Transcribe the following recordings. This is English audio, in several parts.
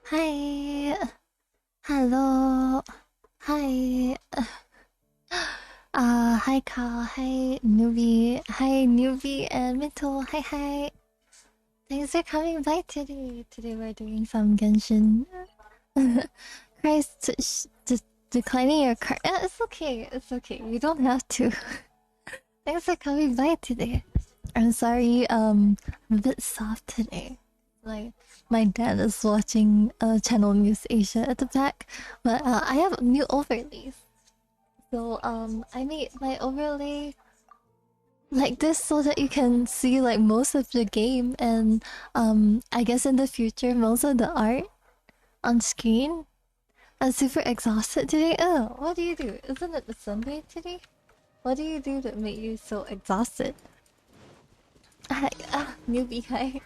Hi. Hello. Hi. Hi Carl. Hi Newbie. Hi Newbie and Mito. Hi hi. Thanks for coming by today. Today we're doing some Genshin. Christ, declining your card. It's okay. It's okay. You don't have to. Thanks for coming by today. I'm sorry. I'm a bit soft today. Like my dad is watching Channel News Asia at the back, but I have new overlays. So I made my overlay like this so that you can see like most of the game and I guess in the future most of the art on screen. I'm super exhausted today. Oh, what do you do? Isn't it the Sunday today? What do you do that made you so exhausted? Newbie, hi.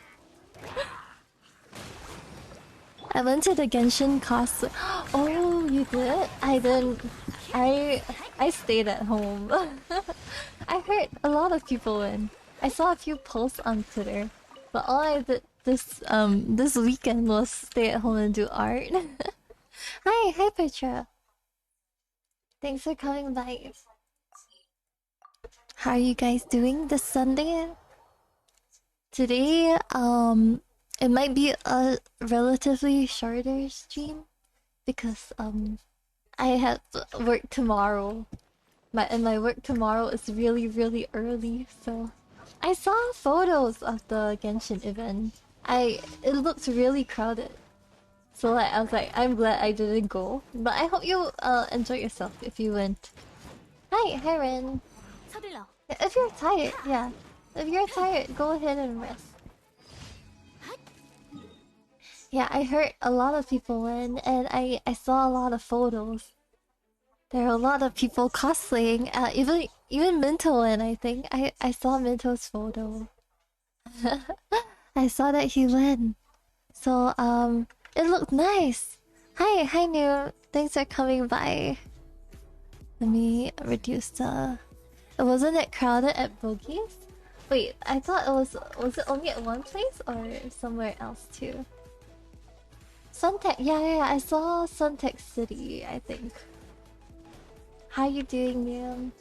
I went to the Genshin cosplay. Oh, you did? I didn't. I stayed at home. I heard a lot of people went. I saw a few posts on Twitter, but all I did this weekend was stay at home and do art. Hi Petra. Thanks for coming by. How are you guys doing this Sunday? Today, it might be a relatively shorter stream because I have work tomorrow. My work tomorrow is really early, so I saw photos of the Genshin event. It looks really crowded. So like, I was like, I'm glad I didn't go. But I hope you enjoy yourself if you went. Hi Ren. If you're tired, yeah. If you're tired, go ahead and rest. Yeah, I heard a lot of people went, and I saw a lot of photos. There are a lot of people cosplaying. Even Minto went. I think I saw Minto's photo. I saw that he went. So it looked nice. Hi New. Thanks for coming by. Let me reduce the. Wasn't it crowded at Boogie's? Wait, I thought it was. Was it only at one place or somewhere else too? Suntech, yeah, I saw Suntech City, I think. How you doing, Neil?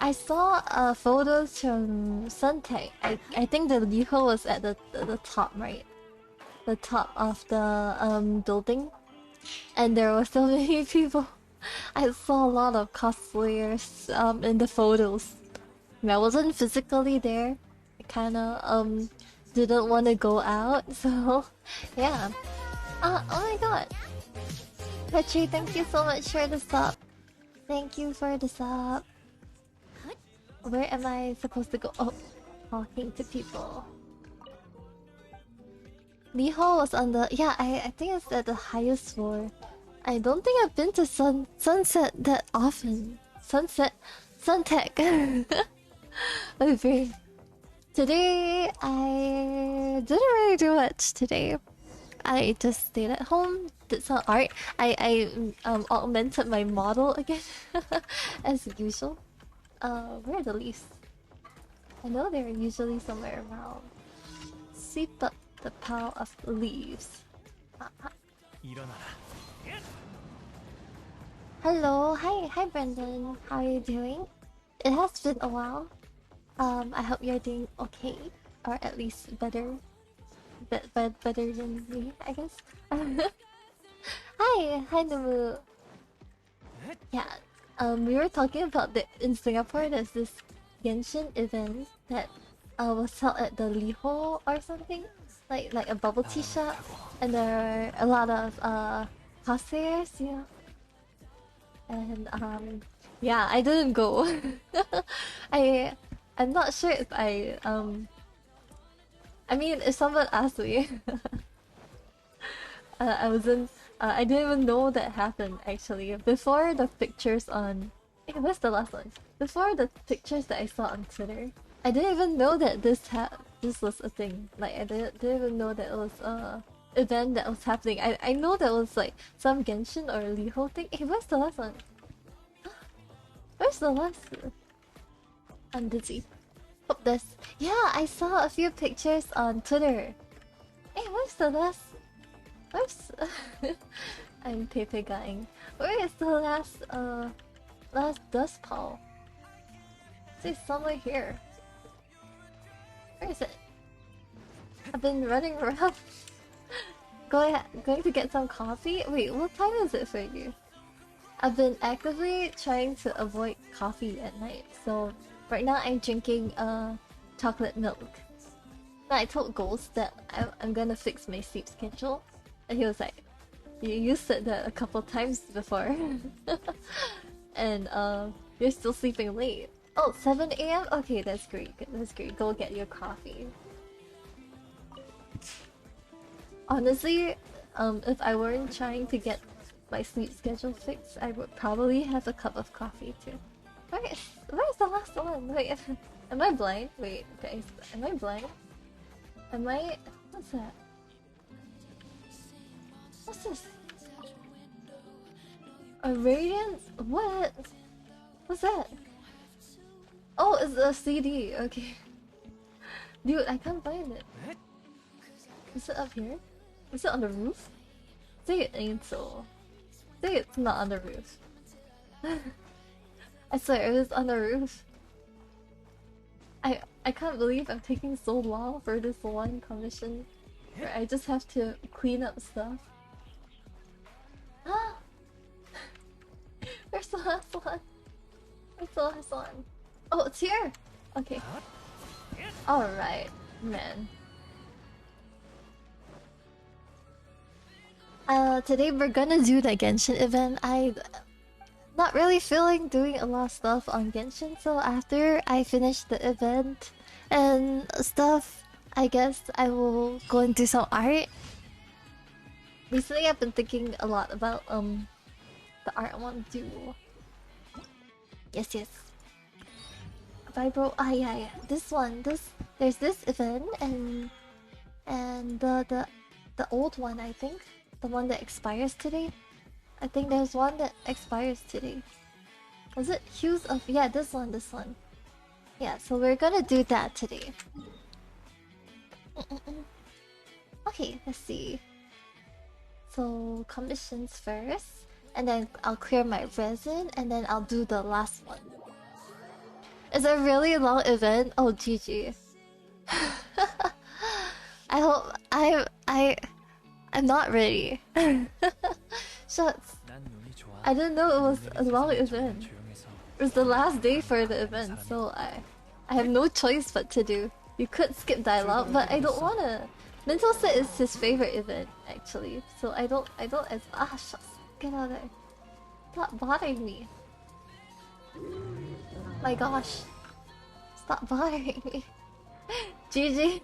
I saw photos from Suntech. I think the Liho was at the top, right? The top of the building. And there were so many people. I saw a lot of cosplayers in the photos. I wasn't physically there. I kinda didn't want to go out, so yeah. Oh my god. Petri, thank you so much for the sub. Thank you for the sub. Where am I supposed to go? Oh, talking to people. Liho was on the... Yeah, I think it's at the highest floor. I don't think I've been to Sunset that often. Suntech. Okay. Today, I didn't really do much today. I just stayed at home, did some art. I augmented my model again, as usual. Where are the leaves? I know they're usually somewhere around. Sweep up the pile of leaves. Hello, hi Brendan. How are you doing? It has been a while. I hope you're doing okay, or at least better. Better than me, I guess. Hi Nomu. Yeah, we were talking about in Singapore. There's this GENSHIN event that was held at the Liho or something, like a bubble tea shop, and there are a lot of cosplayers, yeah. And yeah, I didn't go. I'm not sure if I mean, if someone asked me, I wasn't. I didn't even know that happened actually. Before the pictures on. Hey, where's the last one? Before the pictures that I saw on Twitter, I didn't even know that this was a thing. Like I didn't even know that it was a event that was happening. I know that was like some Genshin or Liho thing. Hey, where's the last one? Where's the last? I'm dizzy. Oh, this. Yeah, I saw a few pictures on Twitter. Hey, where's the last? Where's... I'm Pepe guying. Where is the last dust pole? It's somewhere here. Where is it? I've been running around. Going to get some coffee? Wait, what time is it for you? I've been actively trying to avoid coffee at night, so right now I'm drinking chocolate milk. I told Ghost that I'm gonna fix my sleep schedule, and he was like, "You said that a couple times before, and you're still sleeping late." Oh, 7 a.m. Okay, that's great. That's great. Go get your coffee. Honestly, if I weren't trying to get my sleep schedule fixed, I would probably have a cup of coffee too. Where's the last one? Wait, am I blind? Wait, guys, am I blind? Am I... What's that? What's this? A radiance? What? What's that? Oh, it's a CD. Okay. Dude, I can't find it. Is it up here? Is it on the roof? Say it ain't so. Say it's not on the roof. I swear it was on the roof. I can't believe I'm taking so long for this one commission where I just have to clean up stuff. Ah! Where's the last one? Where's the last one? Oh, it's here! Okay. Alright, man. Today we're gonna do the Genshin event. I not really feeling doing a lot of stuff on Genshin, so after I finish the event and stuff, I guess I will go and do some art. Recently, I've been thinking a lot about the art I want to do. Yes, yes. Vibro. Ah, yeah, yeah. This one. There's this event and the old one. I think the one that expires today. I think there's one that expires today. Was it Hues of... Yeah, this one, this one. Yeah, so we're gonna do that today. Okay, let's see. So, commissions first. And then I'll clear my resin. And then I'll do the last one. It's a really long event. Oh, GG. I hope... I'm not ready. Shucks. I didn't know it was a long event. It was the last day for the event, so I have no choice but to do. You could skip dialogue, but I don't wanna. Mental Set is his favorite event, actually. So I don't ah, shucks. Get out of there. Stop bothering me. My gosh. Stop bothering me. GG.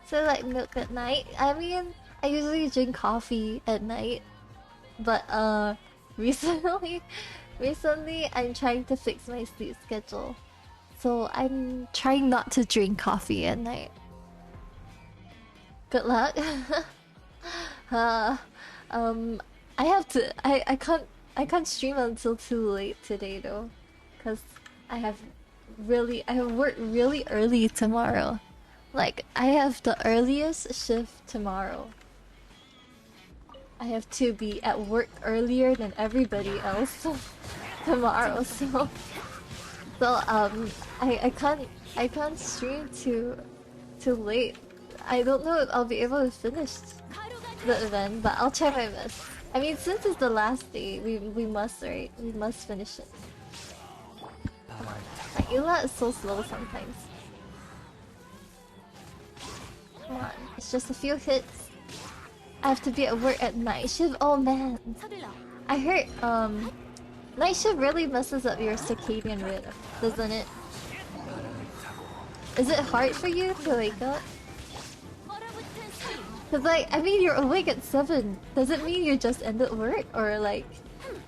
So like milk at night. I mean, I usually drink coffee at night. But recently I'm trying to fix my sleep schedule. So I'm trying not to drink coffee at night. Good luck. I have to I can't stream until too late today though. Cause I have work really early tomorrow. Like I have the earliest shift tomorrow. I have to be at work earlier than everybody else tomorrow, so I can't stream too late. I don't know if I'll be able to finish the event, but I'll try my best. I mean, since it's the last day, we must, right? We must finish it. Like Ila is so slow sometimes. Come on, it's just a few hits. I have to be at work at night shift. Oh man, I heard night shift really messes up your circadian rhythm, doesn't it? Is it hard for you to wake up? Cause like I mean you're awake at 7. Does it mean you just ended work or like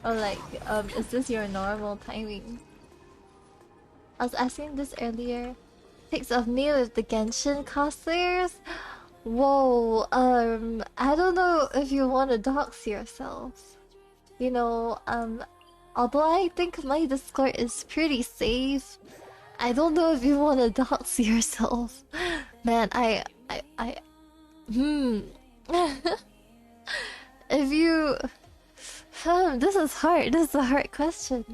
is this your normal timing? I was asking this earlier. Pics of me with the Genshin cosplayers. Whoa, I don't know if you want to dox yourself. You know, although I think my Discord is pretty safe, I don't know if you want to dox yourself. Man, if you... this is hard, this is a hard question.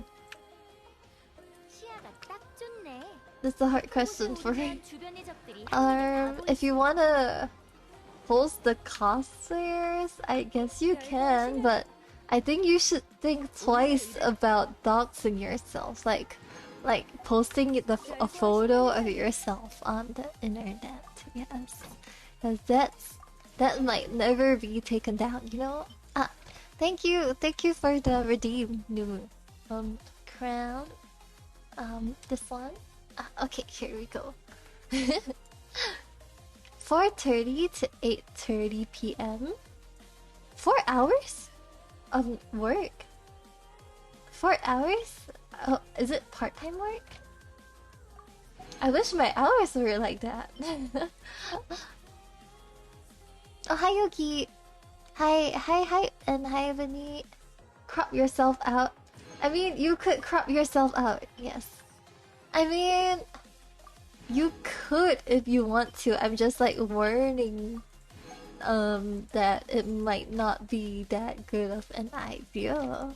This is a hard question for me. If you wanna post the cosplayers, I guess you can, but I think you should think twice about doxing yourself, like posting a photo of yourself on the internet. Yes, because that might never be taken down. You know. Thank you for the redeem new crown. This one. Okay, here we go. 4:30 to 8:30 p.m. 4 hours of work. 4 hours? Oh, is it part-time work? I wish my hours were like that. Oh, hi Yogi. Hi, and hi Vinny. Crop yourself out. I mean, you could crop yourself out, yes. I mean, you could if you want to. I'm just like warning that it might not be that good of an idea.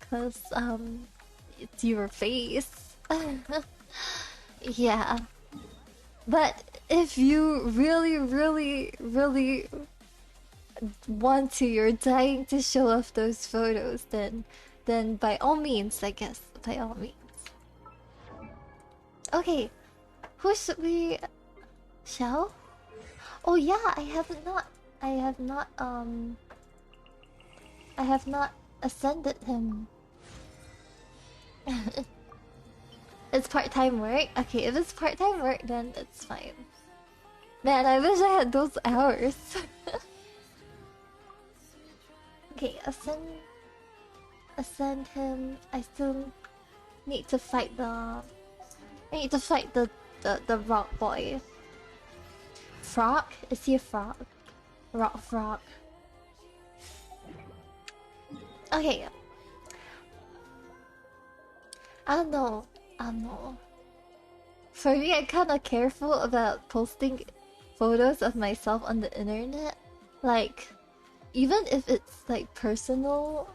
Cause it's your face. Yeah. But if you really want to, you're dying to show off those photos, then by all means, I guess, by all means. Okay, who should we... Shell? Oh yeah, I have not I have not ascended him. It's part-time work? Okay, if it's part-time work, then it's fine. Man, I wish I had those hours. Okay, ascend him. I still need to fight the... I need to fight the rock boy. Frog? Is he a frog? Rock frog. Okay. I don't know. I don't know. For me, I'm kinda careful about posting photos of myself on the internet. Like, even if it's like personal,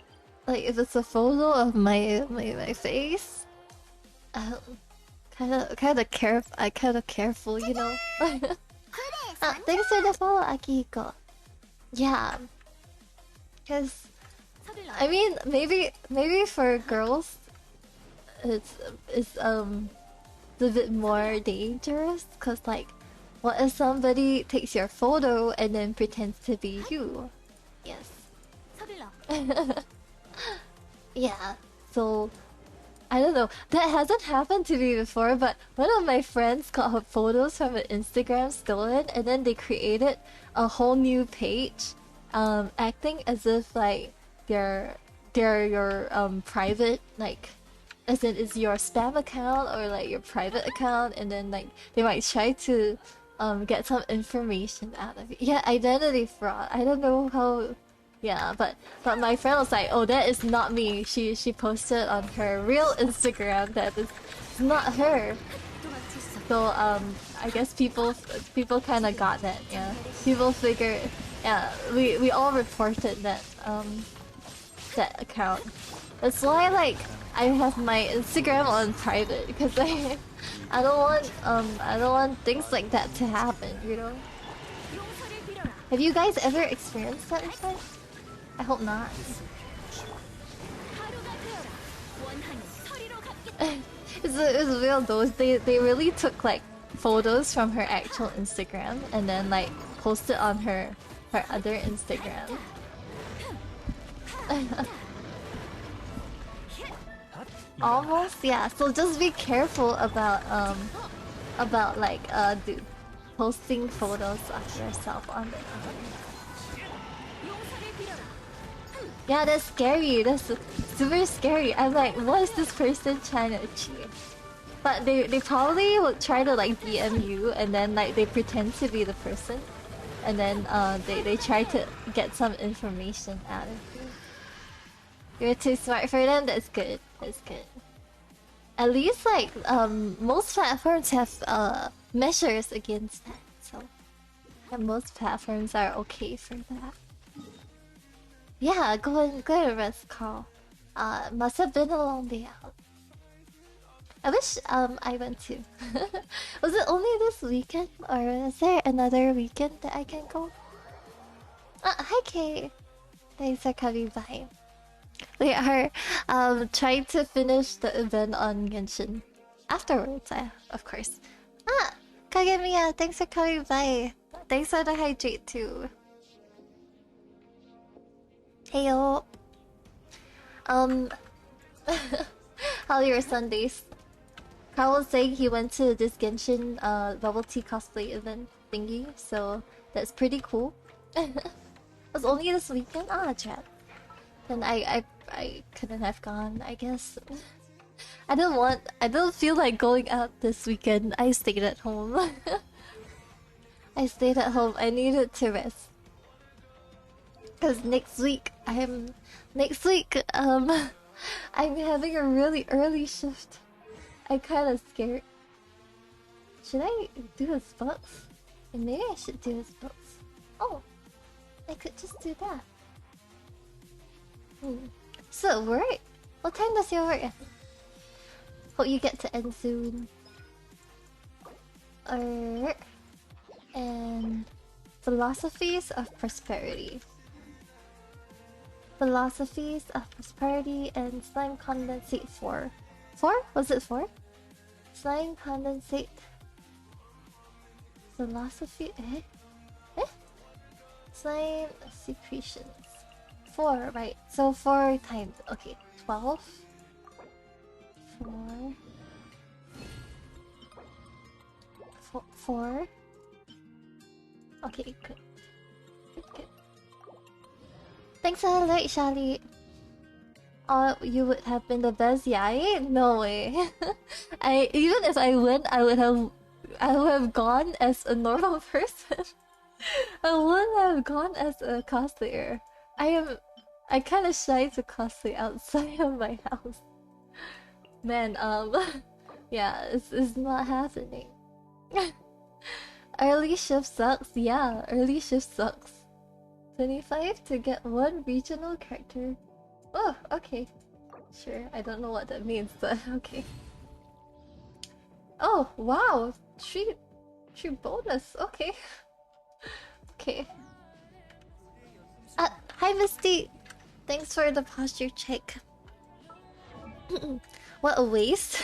like if it's a photo of my face, I kinda careful, you know. Thanks for the follow, Akihiko. Yeah, because I mean, maybe for girls, it's a bit more dangerous. Cause like, what if somebody takes your photo and then pretends to be you? Yes. Yeah. So I don't know. That hasn't happened to me before, but one of my friends got her photos from an Instagram stolen, and then they created a whole new page, acting as if like they're your private, like, as in it's your spam account or like your private account, and then like they might try to get some information out of it. Yeah, identity fraud. I don't know how. Yeah, but my friend was like, "Oh, that is not me." She posted on her real Instagram that is not her. So I guess people kind of got that. Yeah, people figured. Yeah, we all reported that that account. That's why like I have my Instagram on private because I don't want things like that to happen. You know. Have you guys ever experienced that before? I hope not. It's real though. They really took like photos from her actual Instagram and then like posted on her other Instagram. Almost, yeah. So just be careful about like posting photos of yourself on the Yeah, that's scary. That's super scary. I'm like, what is this person trying to achieve? But they probably will try to like DM you and then like they pretend to be the person, and then they try to get some information out of you. You're too smart for them. That's good. That's good. At least like most platforms have measures against that, so and most platforms are okay for that. Yeah, go and rest, Carl. Must have been a long day out. I wish I went to. Was it only this weekend, or is there another weekend that I can go? Hi Kay. Thanks for coming by. We are trying to finish the event on Genshin. Afterwards, of course. Kagemiya, thanks for coming by. Thanks for the hydrate too. Heyo. How are your Sundays? Carl was saying he went to this Genshin bubble tea cosplay event thingy, so that's pretty cool. It was only this weekend? Chat. Then I couldn't have gone, I guess. I don't feel like going out this weekend. I stayed at home. I stayed at home. I needed to rest. Cause next week I'm having a really early shift. I'm kinda scared. Should I do his books? Maybe I should do his books. Oh, I could just do that. So work? What time does your work end? Hope you get to end soon. And philosophies of prosperity. Philosophies of prosperity and slime condensate 4. 4? Was it 4? Slime condensate. Philosophy. Slime secretions. 4, right? So 4 times. Okay, 12. 4. 4. Okay, good. Good. Thanks for the alert, Shali. Oh, you would have been the best Yai? No way. Even if I win, I would have gone as a normal person. I wouldn't have gone as a cosplayer. I kinda shy to cosplay outside of my house. Man, yeah, it's not happening. Early shift sucks, yeah, early shift sucks. 25 to get 1 regional character. Oh, okay. Sure, I don't know what that means, but okay. Oh, wow! 3 bonus, okay. Okay. Hi Misty! Thanks for the posture check. What a waste.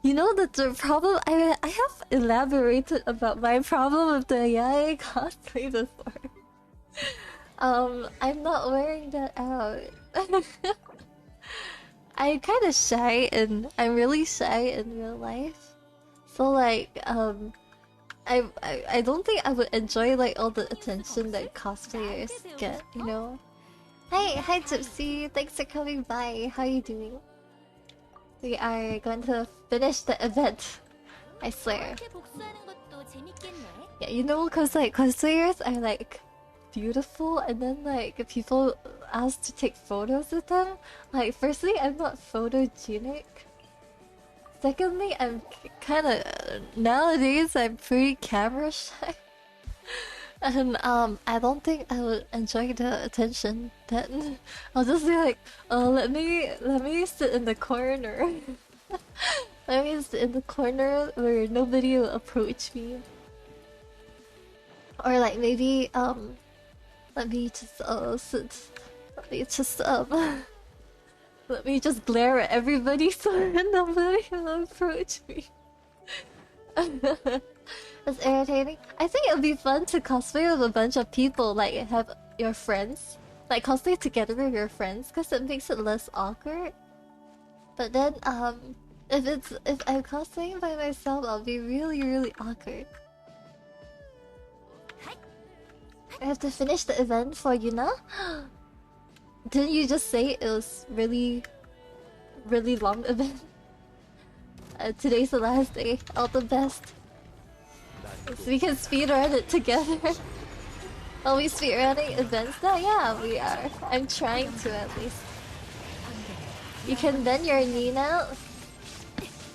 You know that the problem I have elaborated about my problem with the Yai cosplay before. I'm not wearing that out. I'm kind of shy and I'm really shy in real life. So like I don't think I would enjoy like all the attention that cosplayers get, you know? Hi Gypsy, thanks for coming by. How are you doing? We are going to finish the event. I swear. Yeah, you know, cause like cosplayers are like beautiful, and then like people ask to take photos with them. Like, firstly, I'm not photogenic. Secondly, I'm kind of nowadays I'm pretty camera shy, and I don't think I would enjoy the attention. Then I'll just be like, oh, let me sit in the corner. Let me sit in the corner where nobody will approach me, or like maybe let me just sit. Let me just let me just glare at everybody so that nobody will approach me. That's irritating. I think it would be fun to cosplay with a bunch of people, like have your friends, like cosplay together with your friends, because it makes it less awkward. But then, if I'm cosplaying by myself, I'll be really awkward. I have to finish the event for Yuna. Didn't you just say it was really long event? Today's the last day. All the best. So we can speedrun it together. Are we speedrunning events now? Yeah, we are. I'm trying to at least. You can bend your knee now.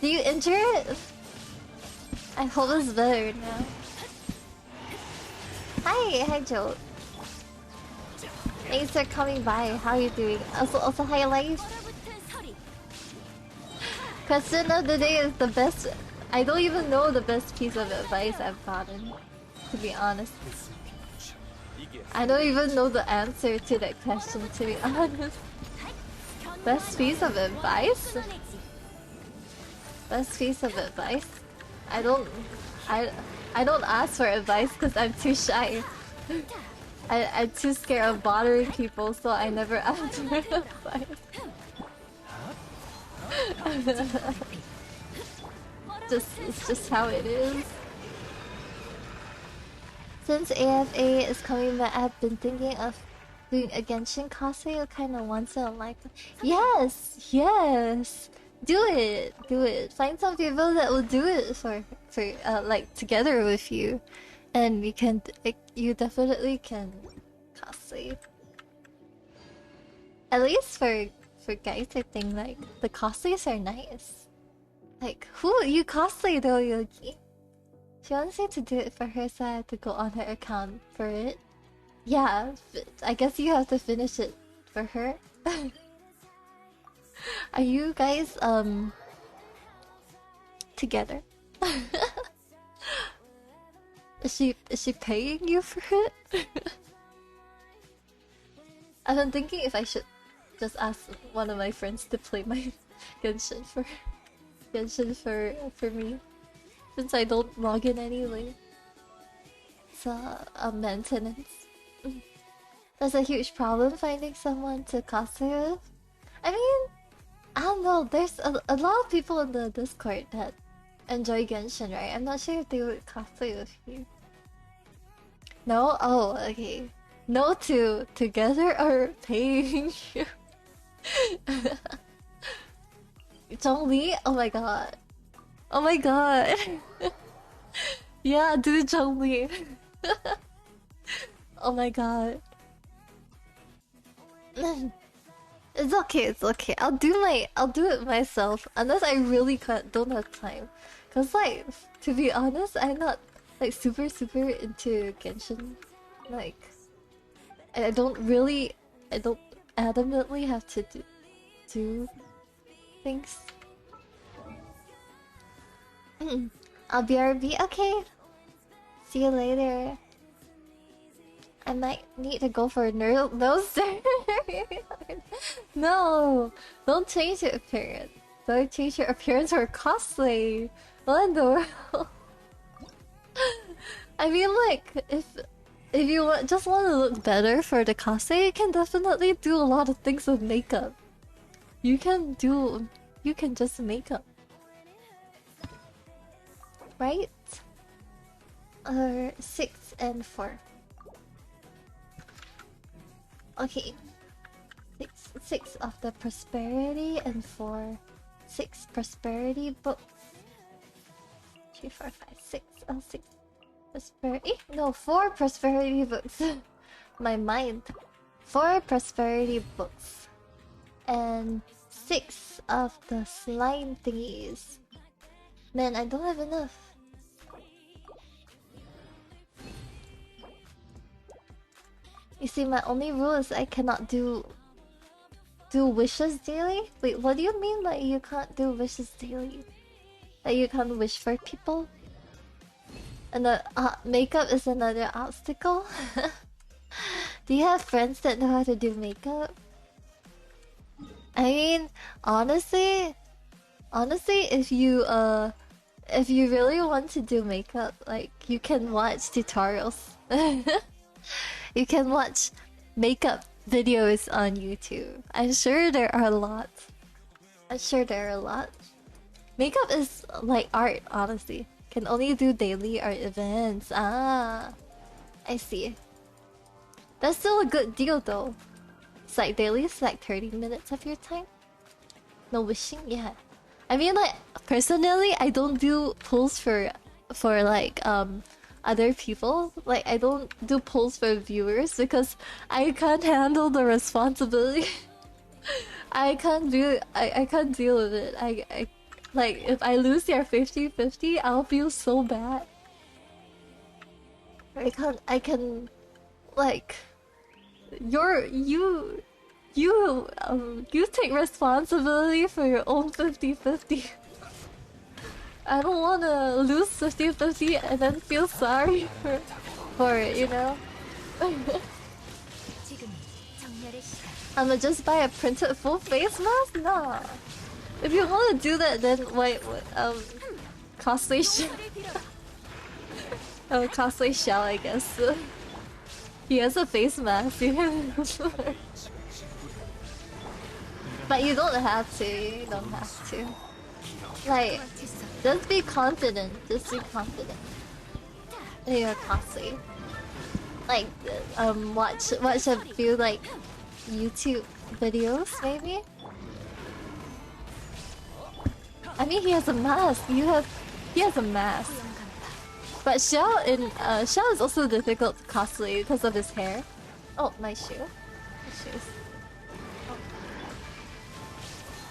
Do you injure it? I hope it's better now. Hi Joe. Thanks for coming by. How are you doing? Also hi Life. Question of the day is the best. I don't even know the best piece of advice I've gotten, to be honest. I don't even know the answer to that question, to be honest. Best piece of advice? Best piece of advice? I don't ask for advice because I'm too shy. I'm too scared of bothering people, so I never ask for advice. It's just how it is. Since AFA is coming back, I've been thinking of doing a Genshin cosplay kind of once in a lifetime. Yes! Do it! Find some people that will do it for like together with you, and you definitely can cosplay. At least for guys, I think like the cosplays are nice. Like, who you cosplay though, Yogi? She wants me to do it for her, so I have to go on her account for it. Yeah, I guess you have to finish it for her. Are you guys together? Is she paying you for it? I've been thinking if I should just ask one of my friends to play my Genshin for me, since I don't log in anyway. It's a maintenance. That's a huge problem finding someone to cosplay with. I mean, I don't know, there's a lot of people in the Discord that enjoy Genshin, right? I'm not sure if they would cosplay with you. No? Oh, okay. No to together or paying you. Zhongli? Oh my god. Oh my god. Yeah, do Zhongli. Oh my god. It's okay, it's okay. I'll do it myself unless I really don't have time. Cause like, to be honest, I'm not like super into Genshin. Like, I don't adamantly have to do things. I'll BRB. Okay. See you later. I might need to go for a nose surgery. No, don't change your appearance. Don't change your appearance for cosplay. What in the world? I mean, like, if you just want to look better for the cosplay, you can definitely do a lot of things with makeup. You can just makeup, right? 6 and 4. Okay. 6 of the prosperity and 6 prosperity books. 3, 4, 5, 6. Oh, 6 prosperity. No, 4 prosperity books. My mind. 4 prosperity books. And 6 of the slime thingies. Man, I don't have enough. You see, my only rule is I cannot do wishes daily? Wait, what do you mean that you can't do wishes daily? That you can't wish for people? And the makeup is another obstacle? Do you have friends that know how to do makeup? I mean, honestly, if you really want to do makeup, like, you can watch tutorials. You can watch makeup videos on YouTube. I'm sure there are a lot. Makeup is like art, honestly. Can only do daily art events. Ah, I see. That's still a good deal though. It's like daily is like 30 minutes of your time. No wishing, yeah. I mean, like, personally, I don't do pulls for like other people. Like, I don't do polls for viewers because I can't handle the responsibility. I can't deal with it. I like, if I lose your 50-50, I'll feel so bad. I can like, you take responsibility for your own 50-50. I don't wanna lose 50-50 and then feel sorry for it, you know? I'ma just buy a printed full face mask? Nah. If you wanna do that, then cosplay shell. Oh, cosplay shell, I guess. He has a face mask. But you don't have to. You don't have to. Like, just be confident. Just be confident. You're costly. Like, watch a few like YouTube videos, maybe. I mean, he has a mask. He has a mask. But Xiao is also difficult to cosplay because of his hair. Oh, my shoe. My shoes.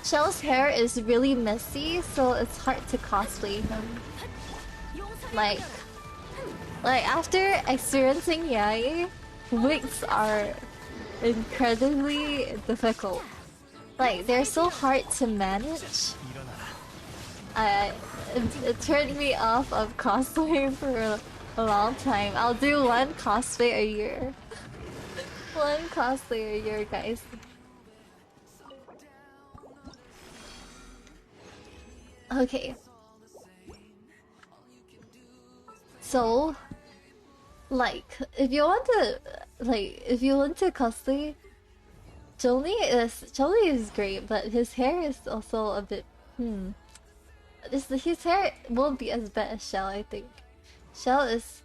Shell's hair is really messy, so it's hard to cosplay him. Like after experiencing Yae, wigs are incredibly difficult. Like, they're so hard to manage. It turned me off of cosplaying for a long time. I'll do one cosplay a year. One cosplay a year, guys. Okay. So, like, if you want to like if you want to cosplay, Jolie is great, but his hair is also a bit his hair won't be as bad as Shell, I think. Shell's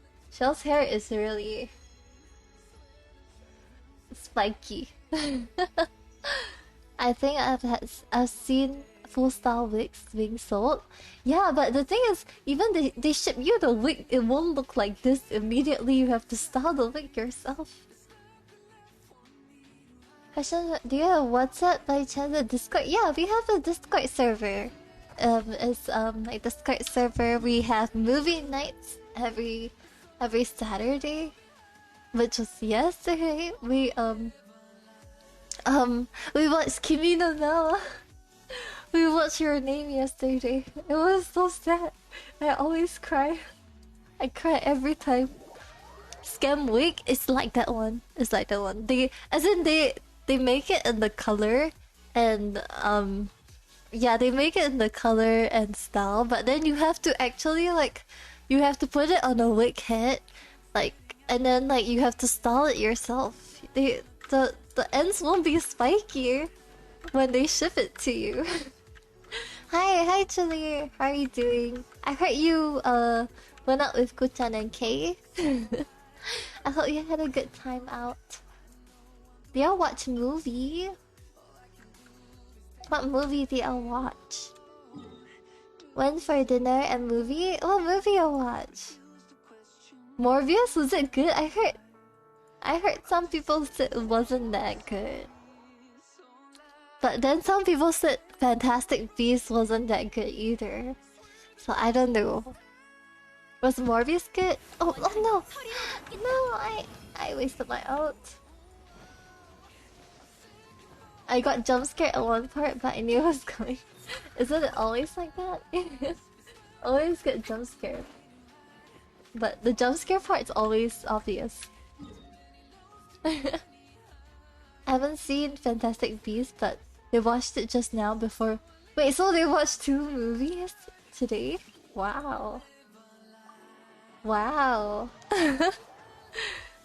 hair is really spiky. I think I've seen full style wigs being sold. Yeah, but the thing is, even they ship you the wig, it won't look like this immediately. You have to style the wig yourself. Question: do you have WhatsApp by chance? A Discord? Yeah, we have a Discord server. It's like Discord server. We have movie nights every Saturday, which was yesterday. We watched Kimi no Na. We watched Your Name yesterday. It was so sad. I always cry. I cry every time. Scam Wig is like that one. It's like that one. They make it in the color and yeah, they make it in the color and style, but then you have to actually you have to put it on a wig head, and then you have to style it yourself. The ends won't be spiky when they ship it to you. Hi Chili, how are you doing? I heard you went out with Kuchan and Kay. I hope you had a good time out. Do y'all watch movie? What movie do y'all watch? Went for dinner and movie? What movie y'all watch? Morbius, was it good? I heard some people said it wasn't that good. But then some people said Fantastic Beasts wasn't that good either. So I don't know. Was Morbius good? Oh no! No, I wasted my ult. I got jump scared at one part, but I knew it was coming. Isn't it always like that? Always get jump scared. But the jump scare part's always obvious. I haven't seen Fantastic Beasts, but they watched it just now before. Wait, so they watched 2 movies today? Wow. Wow.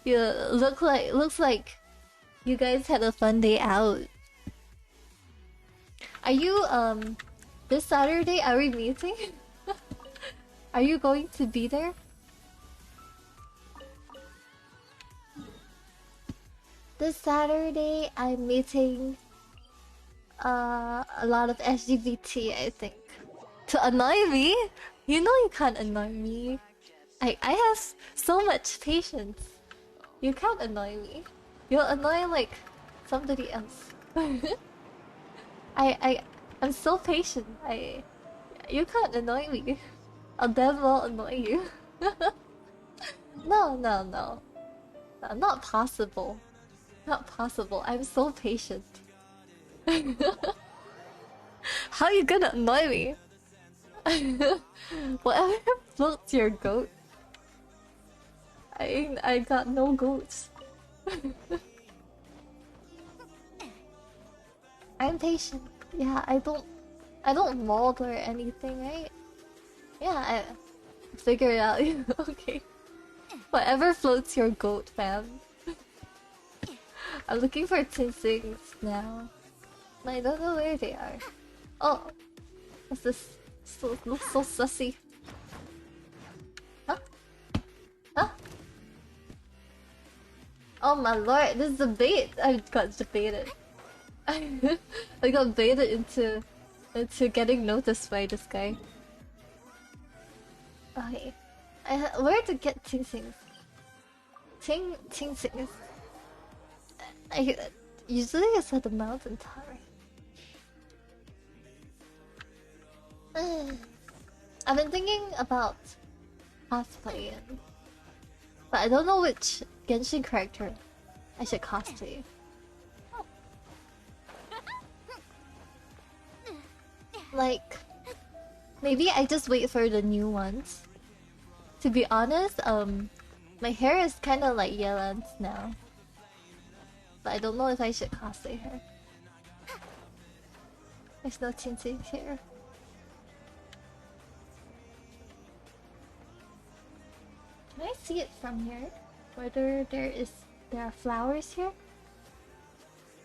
Yeah, looks like you guys had a fun day out. Are you this Saturday are we meeting? Are you going to be there? This Saturday I'm meeting a lot of LGBT, I think. To annoy me? You know you can't annoy me. I have so much patience. You can't annoy me. You'll annoy somebody else. I'm so patient. You can't annoy me. I'll damn well annoy you. No. Not possible. Not possible. I'm so patient. How are you gonna annoy me? Whatever floats your goat. I got no goats. I'm patient. Yeah, I don't mold or anything, right? Yeah, I figure it out. Okay. Whatever floats your goat, fam. I'm looking for Tinsings now. I don't know where they are. Oh, what's this? Looks so sussy. Huh? Huh? Oh my lord, this is a bait! I got baited. I got baited into getting noticed by this guy. Okay. Where to get Tinsings? Tinsings. Usually it's at the mountain tower. I've been thinking about cosplaying, but I don't know which Genshin character I should cosplay. Like, maybe I just wait for the new ones. To be honest, my hair is kind of like Yelan's now, but I don't know if I should cosplay her. There's no Tinsings here. Can I see it from here? Whether there is there are flowers here.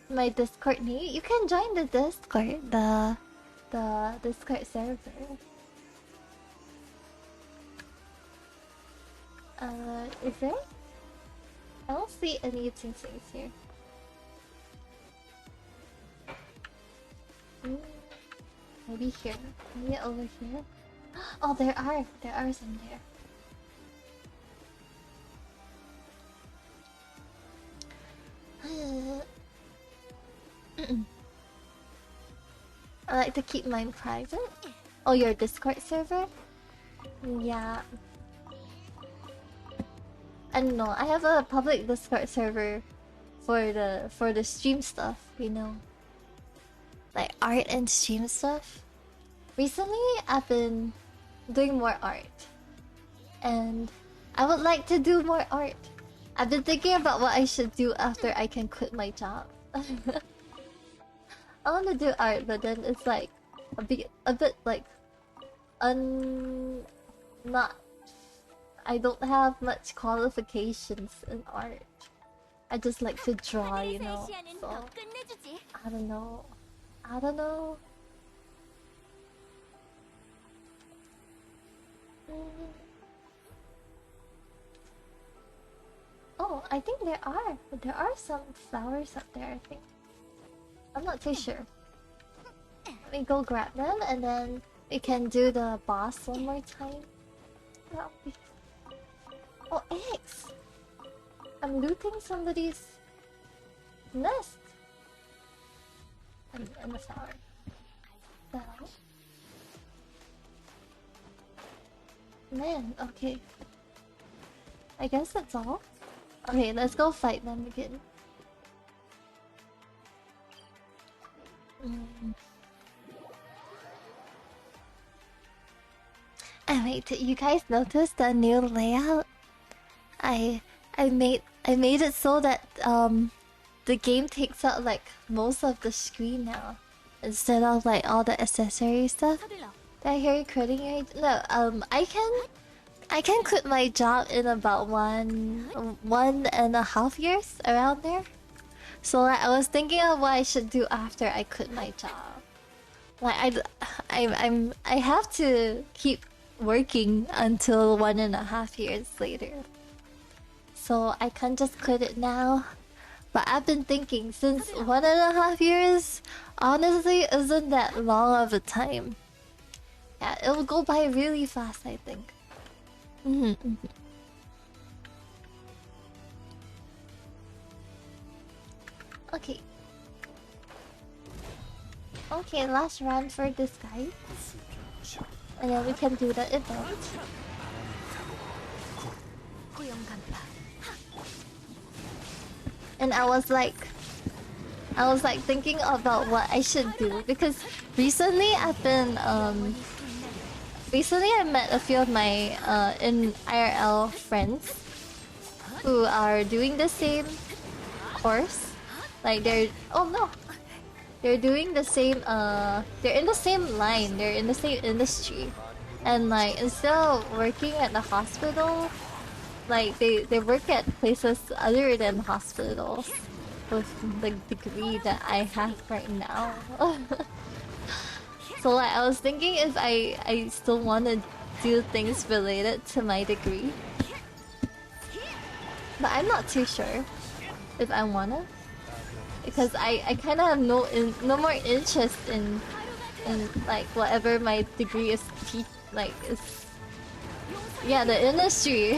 My Discord name. You can join the Discord, the Discord server. Is there? I don't see any things here. Maybe here. Maybe over here. Oh, there are some there. I like to keep mine private. Oh, your Discord server? Yeah. I don't know. I have a public Discord server for the stream stuff, you know. Like art and stream stuff. Recently, I've been doing more art. And I would like to do more art. I've been thinking about what I should do after I can quit my job. I want to do art, but then it's like a bit like not. I don't have much qualifications in art. I just like to draw, you know. So I don't know. I don't know. Oh, I think there are some flowers up there, I think. I'm not too sure. Let me go grab them and then we can do the boss one more time. Oh, eggs! I'm looting somebody's nest. And the flower. The hell? Man, okay. I guess that's all. Okay, let's go fight them again. And wait, did you guys notice the new layout? I made it so that the game takes out like most of the screen now instead of like all the accessory stuff. Did I hear you quitting your... No, I can quit my job in about 1.5 years, around there. So like, I was thinking of what I should do after I quit my job. Like I have to keep working until 1.5 years later. So I can't just quit it now. But I've been thinking, since 1.5 years honestly isn't that long of a time. Yeah, it will go by really fast, I think. Okay. Okay, last round for this guy. And then we can do the event. And I was like thinking about what I should do because recently I've been recently I met a few of my in IRL friends who are doing the same course. Like they're doing the same they're in the same line, they're in the same industry. And like instead of working at the hospital, like they work at places other than hospitals with the degree that I have right now. So like I was thinking if I still want to do things related to my degree. But I'm not too sure if I wanna. Because I kinda have no more interest in like whatever my degree is yeah, the industry.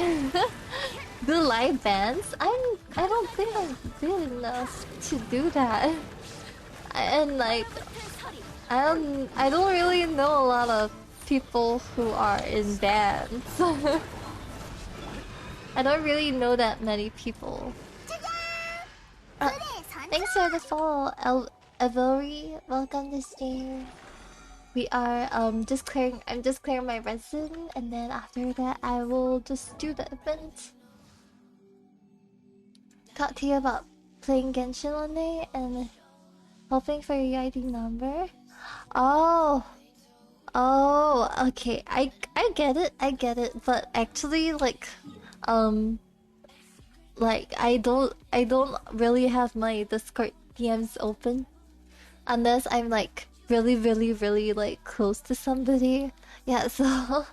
Do live bands? I don't think I'm good enough to do that. And like I don't really know a lot of people who are in bands. I don't really know that many people. Thanks for the follow, Evelry. Welcome to stream. We are I'm just clearing my resin, and then after that I will just do the event. Talk to you about playing Genshin one day and hoping for your ID number. Oh, okay. I get it. But actually, like Like I don't really have my Discord DMs open unless I'm like really like close to somebody. Yeah, so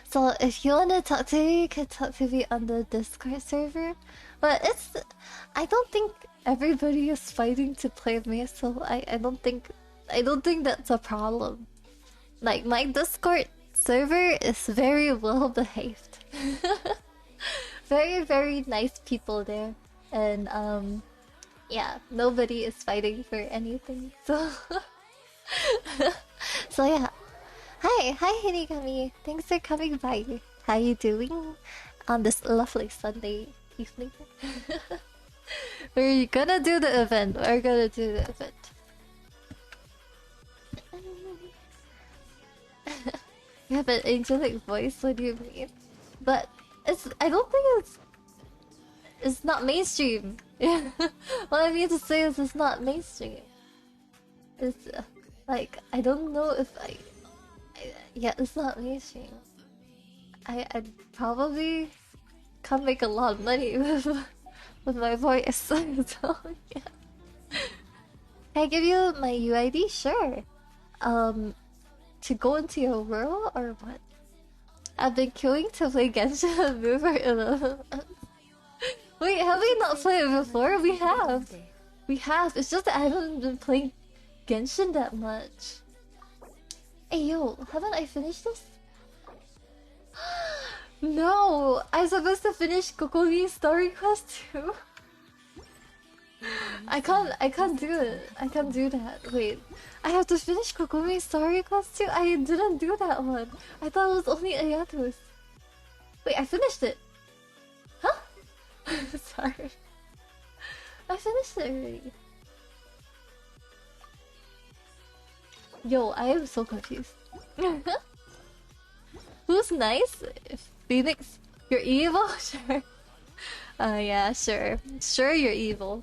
so if you wanna talk to me, you can talk to me on the Discord server. But I don't think everybody is fighting to play with me, so I don't think that's a problem. Like my Discord server is very well behaved. Very nice people there. And yeah, nobody is fighting for anything. So so yeah. Hi Hinigami. Thanks for coming by. How you doing on this lovely Sunday evening? We're gonna do the event. We're gonna do the event. You have an angelic voice. What do you mean? But I don't think it's not mainstream. What I mean to say is it's not mainstream. It's like I don't know if yeah, it's not mainstream. I probably can't make a lot of money with my voice. So yeah. Can I give you my UID? Sure. To go into your world or what? I've been queuing to play Genshin and move for 11 months. Wait, have we not played it before? We have. We have. It's just that I haven't been playing Genshin that much. Hey yo, haven't I finished this? No! I'm supposed to finish Kokomi's story quest too? I can't do it. I can't do that. Wait. I have to finish Kokomi's story quest too? I didn't do that one. I thought it was only Ayato's. Wait, I finished it. Huh? Sorry. I finished it already. Yo, I am so confused. Who's nice? Phoenix? You're evil? Sure. Yeah, sure. Sure you're evil.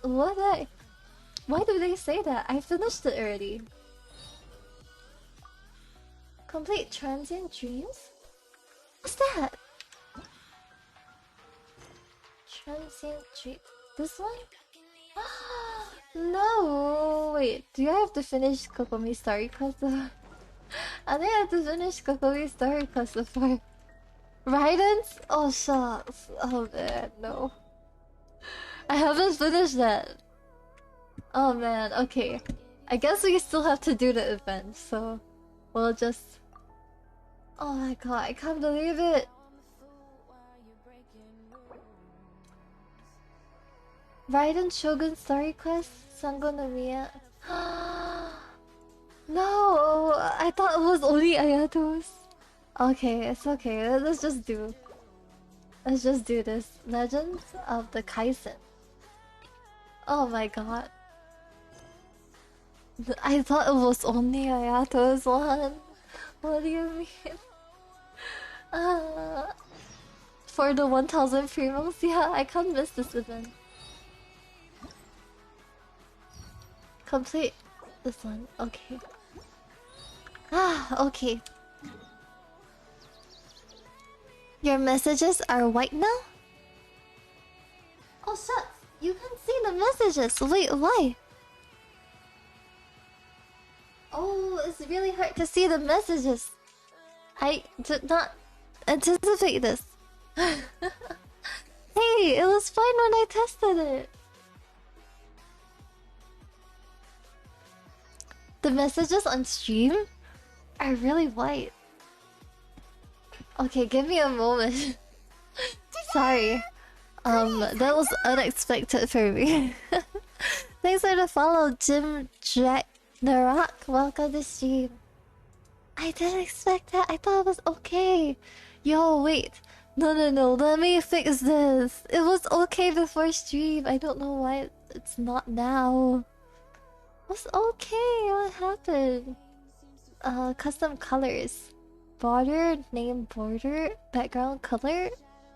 Why do they say that? I finished it already. Complete transient dreams? What's that? Transient dream. This one? No! Wait, do I have to finish Kokomi's story quest? I think I have to finish Kokomi's story quest before. Raidens? Oh shucks. Oh man, no. I haven't finished that. Oh man, okay. I guess we still have to do the event, so we'll just... Oh my god, I can't believe it! Raiden Shogun story quest? Sango no Miya? No! I thought it was only Ayato's. Okay, it's okay. Let's just do this. Legends of the Kaisen. Oh my god. I thought it was only Ayato's one. What do you mean? For the 1000 primos? Yeah, I can't miss this event. Complete this one. Okay. Okay. Your messages are white now? Oh shucks! You can see the messages! Wait, why? Oh, it's really hard to see the messages. I did not anticipate this. Hey, it was fine when I tested it. The messages on stream are really white. Okay, give me a moment. Sorry. That was unexpected for me. Thanks for the follow, Jim Narak. Welcome to stream. I didn't expect that. I thought it was okay. Yo, wait. No. Let me fix this. It was okay before stream. I don't know why it's not now. It was okay. What happened? Custom colors. Border, name border, background color.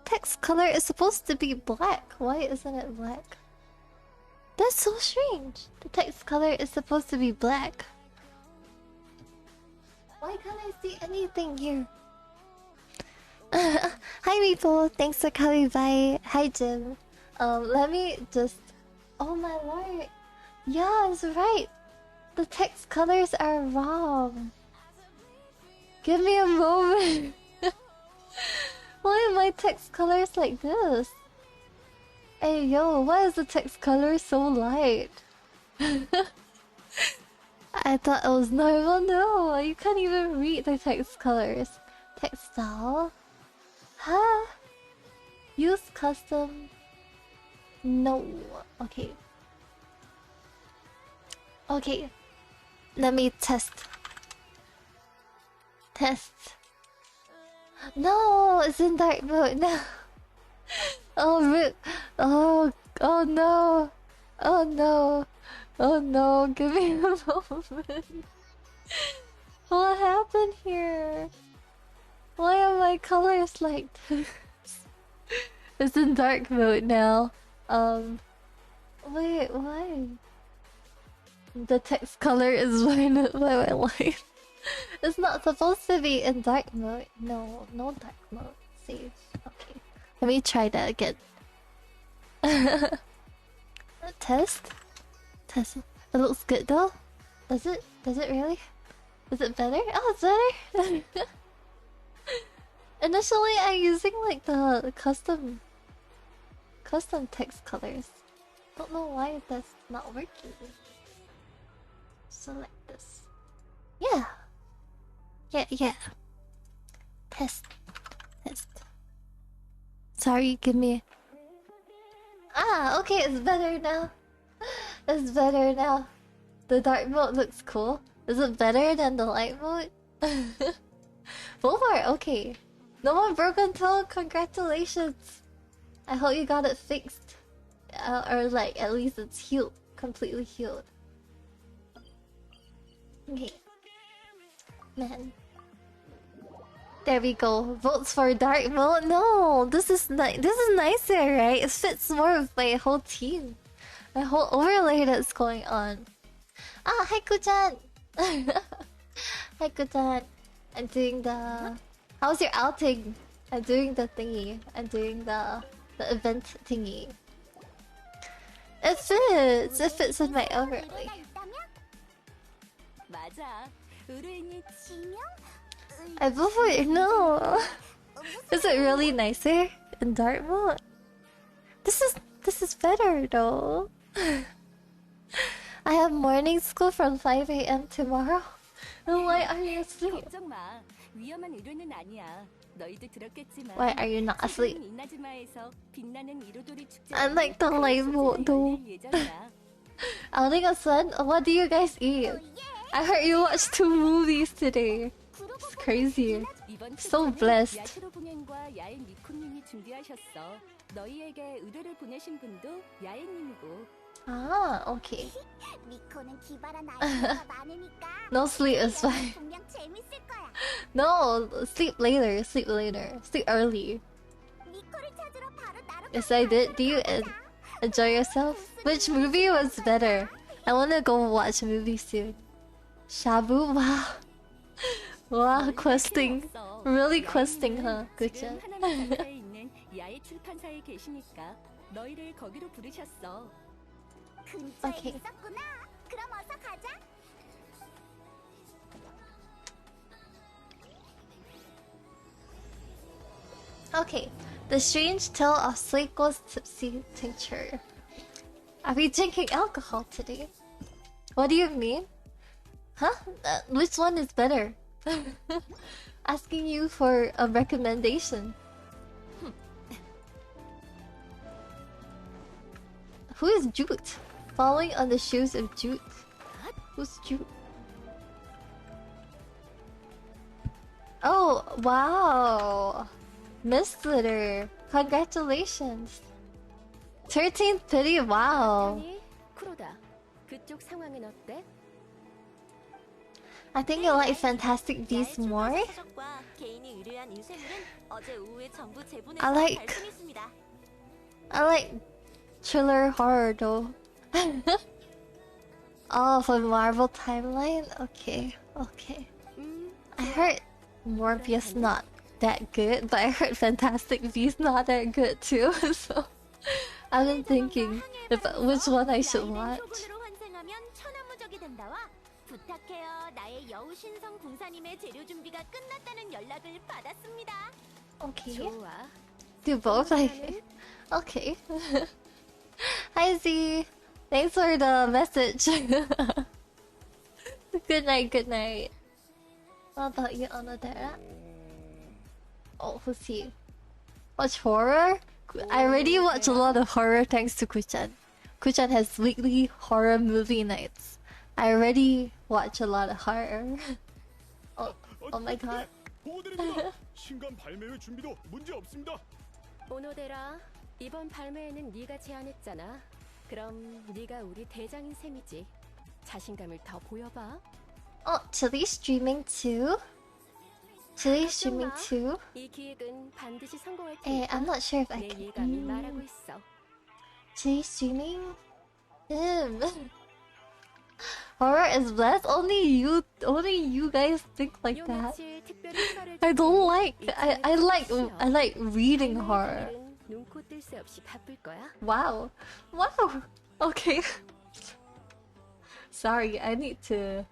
Text color is supposed to be black. Why isn't it black? That's so strange. The text color is supposed to be black. Why can't I see anything here? Hi, people. Thanks for coming by. Hi, Jim. Let me just. Oh my lord. Yeah, it's right. The text colors are wrong. Give me a moment. Why are my text colors like this? Hey, yo, why is the text color so light? I thought it was normal. No, you can't even read the text colors. Textile? Huh? Use custom? No. Okay. Okay. Let me test. Test. No, it's in dark mode now. Oh, rip. Oh, oh no. Oh no. Oh no, give me a moment. What happened here? Why are my colors like this? It's in dark mode now. Wait, why? The text color is blinded by my light. It's not supposed to be in dark mode. No, no dark mode. Save. Okay. Let me try that again. Test? Test. It looks good though. Does it? Does it really? Is it better? Oh, it's better! Initially, I'm using like the custom text colors. Don't know why that's not working. Select this. Yeah. Yeah. Test. Sorry, give me. Ah, okay, it's better now. It's better now. The dark mode looks cool. Is it better than the light mode? Both are okay. No more broken toe. Congratulations. I hope you got it fixed, or like at least it's healed, completely healed. Okay, man. There we go. Votes for dark mode. No, this is nicer, right? It fits more with my whole team, my whole overlay that's going on. Ah, hi Kuchan. Hi Kuchan. I'm doing the. How's your outing? I'm doing the thingy. I'm doing the event thingy. It fits. It fits with my overlay. I vote for it. No. Is it really nicer in dark mode? This is better though. I have morning school from 5 AM tomorrow. Why are you asleep? Why are you not asleep? I like the light mode though. Outing a son? What do you guys eat? I heard you watched 2 movies today. It's crazy. So blessed. Ah, okay. No sleep is fine. No, sleep later. Sleep later. Sleep early. Yes, I did. Do you enjoy yourself? Which movie was better? I wanna go watch a movie soon. Shabu? Wow. Wow, questing. Really questing, huh? Good job. Okay. Okay. The strange tale of Seiko's tipsy tincture. Are we drinking alcohol today? What do you mean? Huh? Which one is better? Asking you for a recommendation. Who is Jute? Following on the shoes of Jute. Who's Jute? Oh, wow! Miss Litter. Congratulations. 13th pity, wow. I think you like Fantastic Beasts more. I like thriller horror though. Oh, for Marvel timeline? Okay. I heard Morbius not that good, but I heard Fantastic Beasts not that good too. So I've been thinking which one I should watch. Okay. Do both, like. Okay. Hi Z. Thanks for the message. Good night, good night. What about you, Onodera? Oh, who's he? Watch horror? I already watch a lot of horror thanks to Kuchan. Kuchan has weekly horror movie nights. I already watch a lot of horror. Oh my god. 신간 발매회 준비도 문제 없습니다. 오노데라, 이번 발매회는 네가 제안했잖아. 그럼 네가 우리 대장인 셈이지. 자신감을 더 보여봐. Chili streaming too? Chili streaming too? 이 기획은 반드시 성공할 Hey, 테니까. I'm not sure if I 내 can. 예감이 말하고 있어. Chili streaming? Horror is blessed? Only you guys think like that. I don't like. I like reading horror. 눈코 뜰 새 없이 바쁠 거야. Wow. Wow. Okay. Sorry, I need to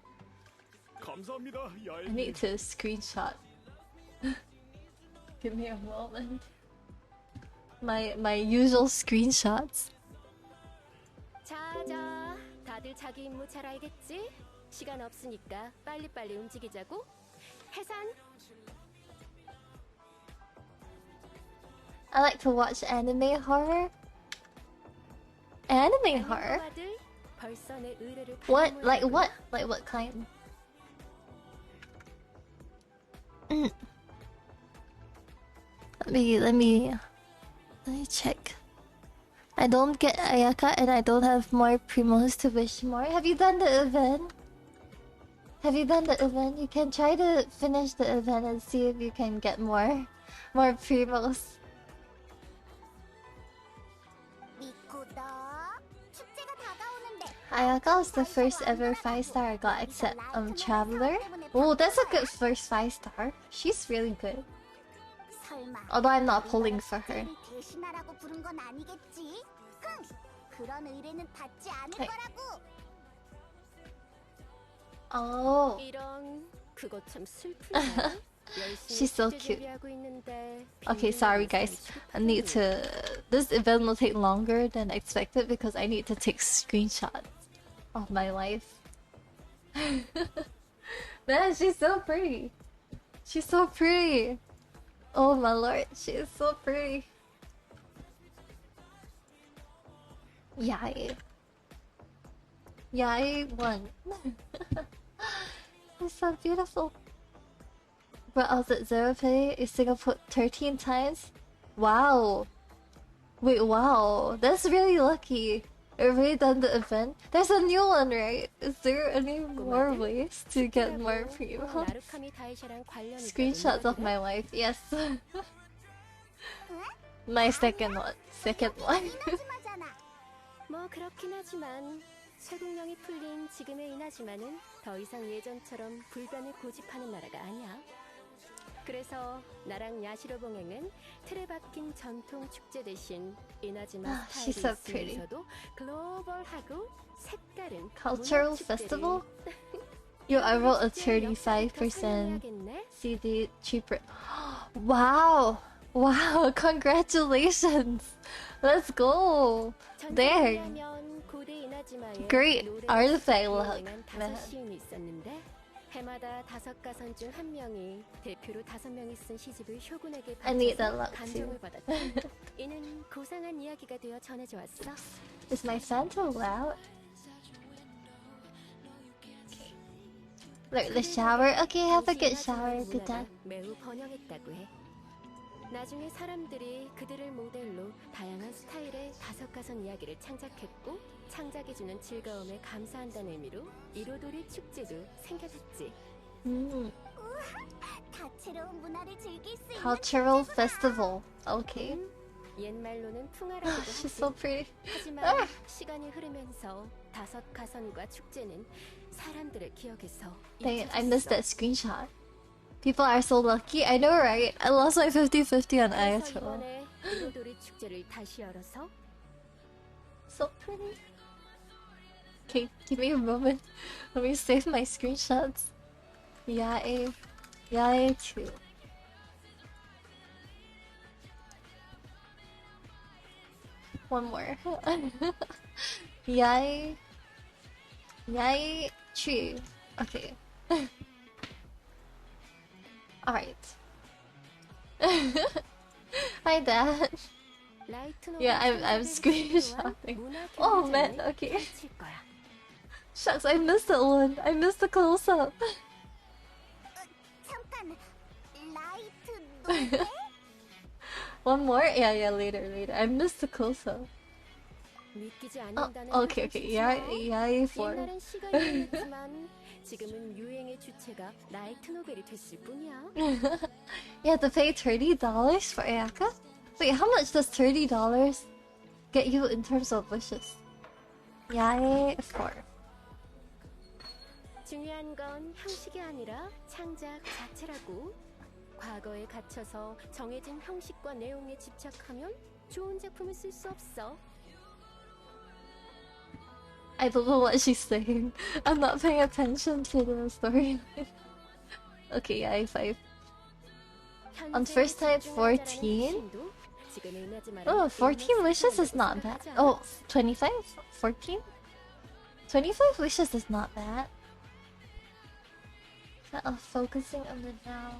screenshot. Give me a moment. My usual screenshots. 자자, 다들 자기 임무 잘 알겠지? 시간 없으니까 빨리빨리 움직이자고. 해산. I like to watch anime horror. Anime horror? What? Like what? Like what kind? Let me check. I don't get Ayaka and I don't have more primos to wish more. Have you done the event? You can try to finish the event and see if you can get more primos. Ayaka was the first ever 5-star I got except Traveler. Oh, that's a good first 5-star. She's really good. Although I'm not pulling for her. Hey. Oh. She's so cute. Okay, sorry guys. I need to... This event will take longer than expected because I need to take screenshots of my life. Man, she's so pretty. She's so pretty. Oh my lord, she is so pretty. Yay. Yay won. It's so beautiful. But I was at Zero Pay, is Singapore 13 times? Wow. Wait, wow. That's really lucky. I've already done the event. There's a new one, right? Is there any more ways to get more people? Screenshots of my life, yes. My second one. 뭐 그렇긴 하지만 쇠공령이 풀린 지금의 이나즈마는 더 이상 예전처럼 불변을 고집하는 나라가 아니야. 그래서 나랑 야시로 봉행은 틀에 박힌 전통 축제 대신 이나즈마 스타일이 있으면서도 글로벌하고 색다른 Cultural festival? Yo, I wrote a 35% CD cheaper. Wow! Wow, congratulations! Let's go! There! Great artifact luck, man. 해마다 5가선 중 한 명이 대표로 5명이 쓴 시집을 효군에게 바쳐서 감동을 받았다. 이는 고상한 이야기가 되어 전해져 왔어. Is my fan too loud? Okay. Look, the shower. Okay, have a good shower. Good time. 매우 번영했다고 해. 나중에 사람들이 그들을 모델로 다양한 스타일의 5가선 이야기를 창작했고 창작해주는 즐거움에 감사한다는 의미로 이로도리 축제도 생겨났지. 다채로운 문화를 즐길 수 있는 Cultural festival. Okay. 옛말로는 풍화라고도 She's so pretty. 하지만 시간이 흐르면서 5가선과 축제는 사람들의 기억에서 Dang it, I missed that screenshot. People are so lucky. I know, right? I lost my 50-50 on 그래서 Ayato. 이번에 이로도리 축제를 다시 열어서 So pretty. Okay, give me a moment. Let me save my screenshots. Yae. Yae 2. One more. Yae. Yae 3. Okay. Alright. Hi, Dad. 라이트 노벨 Yeah, I'm 상자를 screenshotting. 문화 Oh 경제장을 man, okay. 펼칠 거야. Shucks, I missed that one. I missed the close up. 잠깐. 라이트 노벨? One more? Yeah, later. I missed the close up. 믿기지 Oh, 않는다는 okay. 표정이지 Yeah, 마. yeah, 4. 옛날엔 시가 유행했지만 지금은 유행의 주체가 라이트 노벨이 됐을 뿐이야. You have to pay $30 for Ayaka? Wait, how much does $30 get you in terms of wishes? Yae 4. 중요한 건 형식이 아니라 창작 자체라고. 과거에 갇혀서 정해진 형식과 내용에 집착하면 좋은 작품을 쓸 수 없어. I don't know what she's saying. I'm not paying attention to the story. Okay, Yae 5. On first night, 14? Oh, 14 wishes is not bad. Oh, 25? 14? 25 wishes is not bad. Focusing on the now.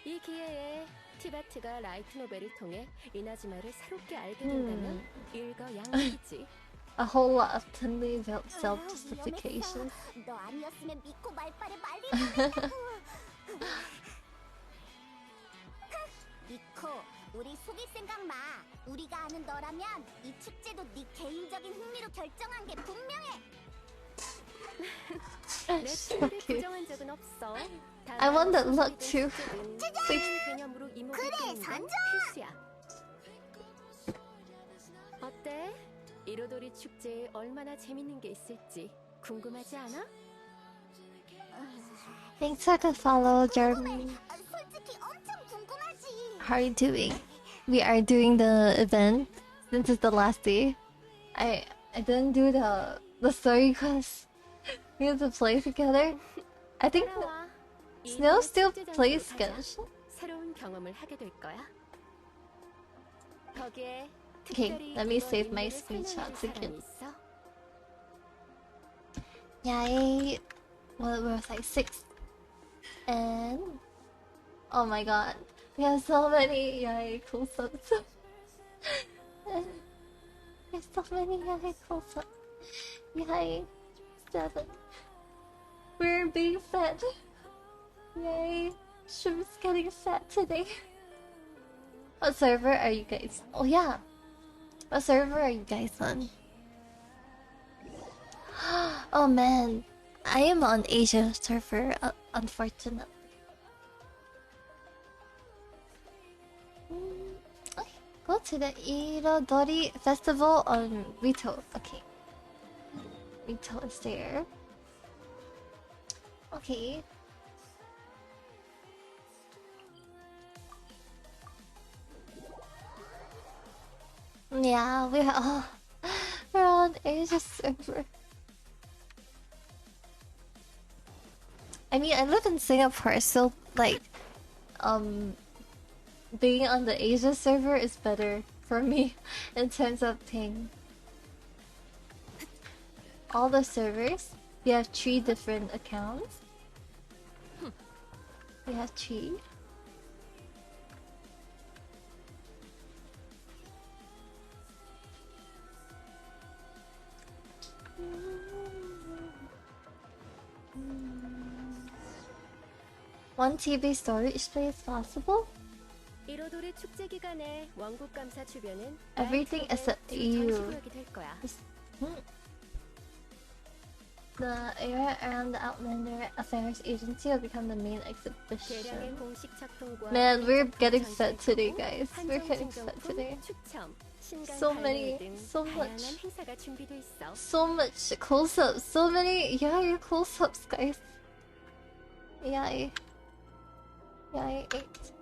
이 기회에 티바트가 라이트 노벨을 통해 이나즈마를 새롭게 알게 된다면 일거양득이지. A whole lot of totally self-justification. 너 아니었으면 미코 말빨에 말릴 뻔했다고. 미코, 우리 속일 생각 마. 우리가 아는 너라면 이 축제도 네 개인적인 흥미로 결정한 게 분명해. 내 취미를 부정한 적은 없어. I want that luck too. 개념으로 이목을 끄는 건 필수야. 어때? 이로도리 축제에 얼마나 재밌는 게 있을지 궁금하지 않아? Thanks for the follow, Jeremy. 솔직히 엄청 궁금하지. How are you doing? We are doing the event since it's the last day. I didn't do the story quest. We have to play together. I think 따라와. Snow 이번에 still 축제 plays 장소로 가자. Genshin. 새로운 경험을 하게 될 거야. 거기에 Okay, 특별히 let me 이번 save my 임무를 설명해줄 screenshots 사람이 again. 있어? Yay! What was I? 6. And oh my god, we have so many yay close-ups. There's so many yay close-ups. Yay! 7. We're being fed. Yay! Shrim's getting fat today. What server are you guys? Oh yeah. What server are you guys on? Oh man, I am on Asia server, unfortunately. Okay, go to the Irodori festival on Rito. Okay. Rito is there. Okay. Yeah, we're on Asia server. I mean, I live in Singapore, so like, being on the Asia server is better for me in terms of ping. All the servers, we have 3 different accounts. We have 3. One TB storage space possible? 이로도리 축제 기간에 원국 감사 주변은 Everything except you. 전시구역이 될 거야. The area around the Outlander Affairs Agency will become the main exhibition. 대량의 공식 작품과 Man, we're 행정품 getting 전시가 fed today, 있고, guys. We're 한정 getting 증정품, fed today. 추첨, 신간 So 발매 many, 등 so 다양한 much. 행사가 준비돼 있어. So much close-ups, so many, yeah, your close-ups, guys. Yeah. Yeah, I ate.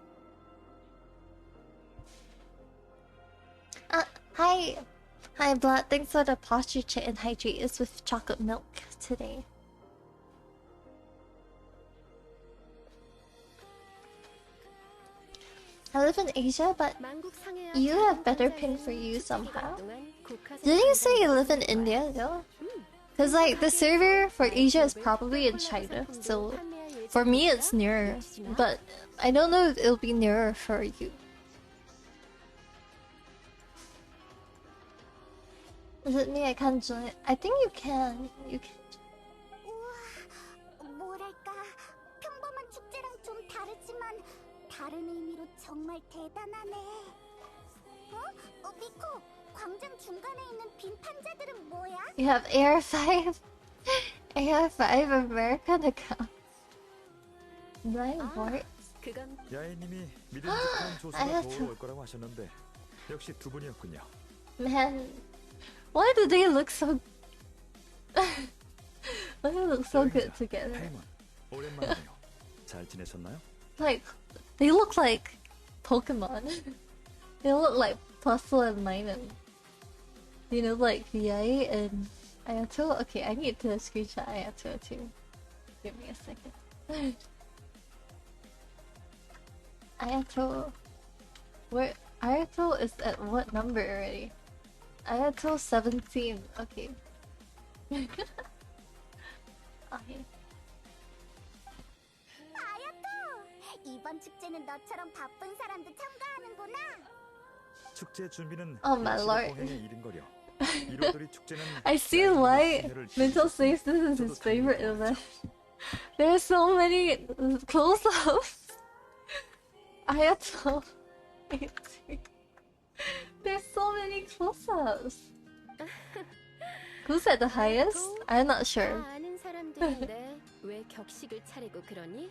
Hi! Hi, Blood. Thanks for the posture check and hydrate is with chocolate milk today. I live in Asia, but you have better ping for you somehow. Didn't you say you live in India, though? Because, like, the server for Asia is probably in China, so for me it's nearer. But I don't know if it'll be nearer for you. Is it me? I can't join. I think you can. You can. 우와, 뭐랄까 평범한 축제랑 좀 다르지만 다른 의미로 정말 대단하네. 미코, 광장 중간에 있는 빈 판자들은 뭐야? You have AR5, AR5 American account. Blind Board. 야이님이 믿음직한 조사가 도울 거라고 하셨는데 역시 두 분이었군요. Man, why do they look so? Why do they look so good together? 타이먼, 오랜만이네요. 잘 지내셨나요? Like, they look like Pokemon. They look like Puzzle and Minun. You know, like Yai and Ayato. Okay, I need to screenshot Ayato too. Give me a second. Ayato. Where? Ayato is at what number already? Ayato 17. Okay. Okay. 아야토! 이번 축제는 너처럼 바쁜 사람도 참가하는구나. 축제 준비는 Oh my lord. 공행에 이른거려. 이로돌이 축제는 I see why Mental says this is his favorite event. There's so many close-ups. Ayato. There's so many close-ups. Who's at the highest? I'm not sure. 아는 사람들인데 왜 격식을 차리고 그러니?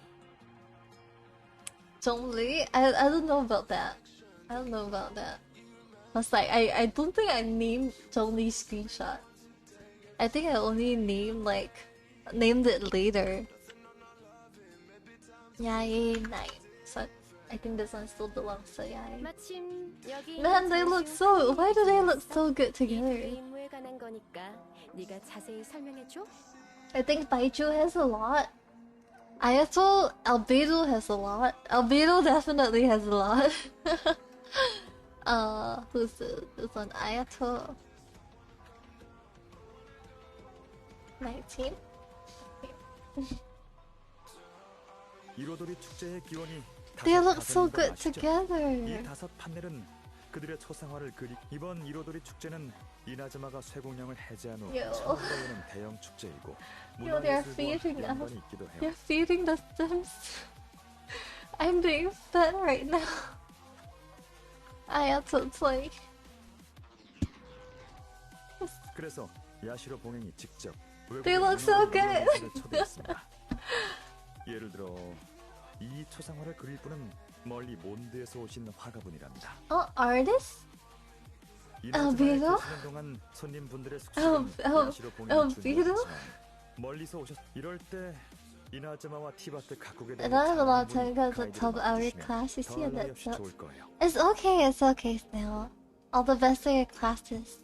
Zhongli? I don't know about that. I don't know about that. Plus, like, I don't think I named Zhongli's screenshot. I think I only named it later. Yay 9. So I think this one still belongs to Yai. 마침 여기 Man, they look so. Why do they look so good together? 임무에 관한 거니까 네가 자세히 설명해 줘. I think Baiju has a lot. Ayato, Albedo has a lot. Albedo definitely has a lot. Who's this one? Ayato. 19? 이로돌이 축제의 기원이 They 다섯 look so 가설인 거 good 아시죠? together. 이 다섯 판넬은 그들의 초상화를 그리 이번 이로돌이 축제는 이나즈마가 쇠공령을 해제한 후 Yo. 처음으로 여는 대형 축제이고 Yo, they're 문화예술과 feeding us. 연관이 있기도 해요. You're feeding the Sims. I'm being fed right now. Ayato 20. 그래서 야시로 봉행이 직접 They look so good. 초대했습니다. 예를 들어 이 초상화를 그릴 분은 멀리 몬드에서 오신 화가분이랍니다. Oh, artist? 이나즈마에 비로? 계시는 동안 손님분들의 숙소는 야시로 봉행이 비로? 준비했지만 멀리서 오셨. 이럴 때 이나즈마와 티바트 각국에 대해 I don't have a lot of 잘 time because 가이드를 the top hour 맡겨주시면 class. You see 더 that 나이 없이 sucks. 좋을 거예요. It's okay, Snail. All the best for your classes.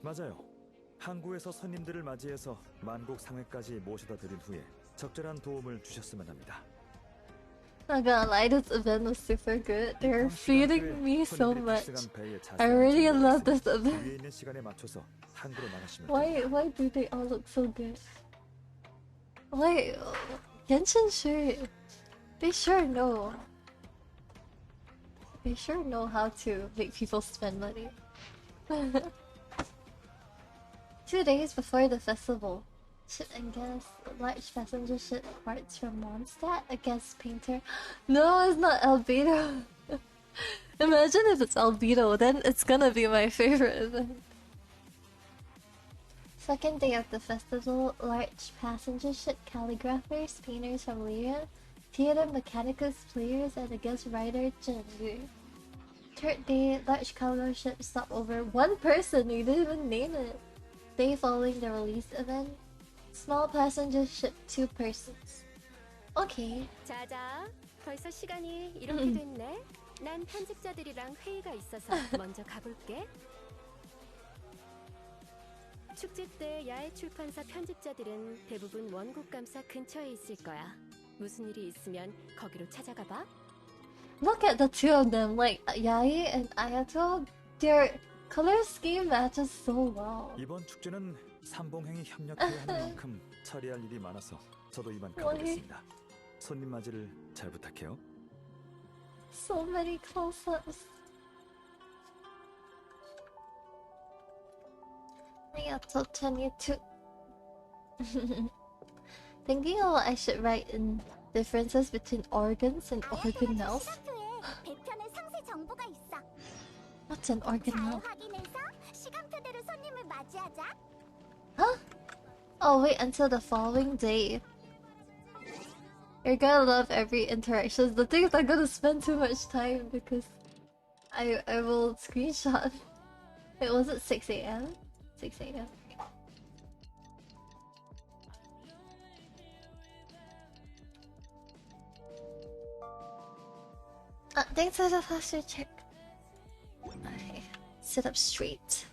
맞아요. 항구에서 손님들을 맞이해서 만국 상회까지 모셔다 드린 후에 적절한 도움을 주셨으면 합니다. Not gonna lie, this event was super good. They're feeding me so much. I really love this event. 위에 있는 시간에 맞춰서 항구로 나가시면 Why do they all look so good? Why Genshin sure they sure know. They sure know how to make people spend money. 2 days before the festival, ship and guest large passenger ship parts from Mondstadt, a guest painter. No, it's not Albedo. Imagine if it's Albedo, then it's gonna be my favorite event. Second day of the festival, large passenger ship calligraphers, painters from Lyra, theater mechanicus players, and a guest writer, Jingu. Third day, large cargo ship stopped over one person, we didn't even name it. Day following the release event, small passenger ship 2 persons. Okay. 자자, 벌써 시간이 이렇게 됐네. 난 편집자들이랑 회의가 있어서 먼저 가볼게. 축제 때 야외 출판사 편집자들은 대부분 원국 감사 근처에 있을 거야. 무슨 일이 있으면 거기로 찾아가 봐. Look at the two of them, like Yai and Ayato. Their color scheme matches so well. 이번 축제는 삼봉행이 협력해야 하는 만큼 처리할 일이 많아서 저도 이만 가보겠습니다. 손님 맞이를 잘 부탁해요. So many close-ups. Ayato 22. Thinking of what I should write in differences between organs and organelles. 시간표에 배편의 상세 정보가 있어. What's an 잘 organelle? 확인해서 시간표대로 손님을 맞이하자. Huh? Oh, wait until the following day. You're gonna love every interaction. The thing is, I'm gonna spend too much time because I will screenshot. Wait, was it 6 a.m.? 6 a.m. Thanks for the faster check. Okay, sit up straight.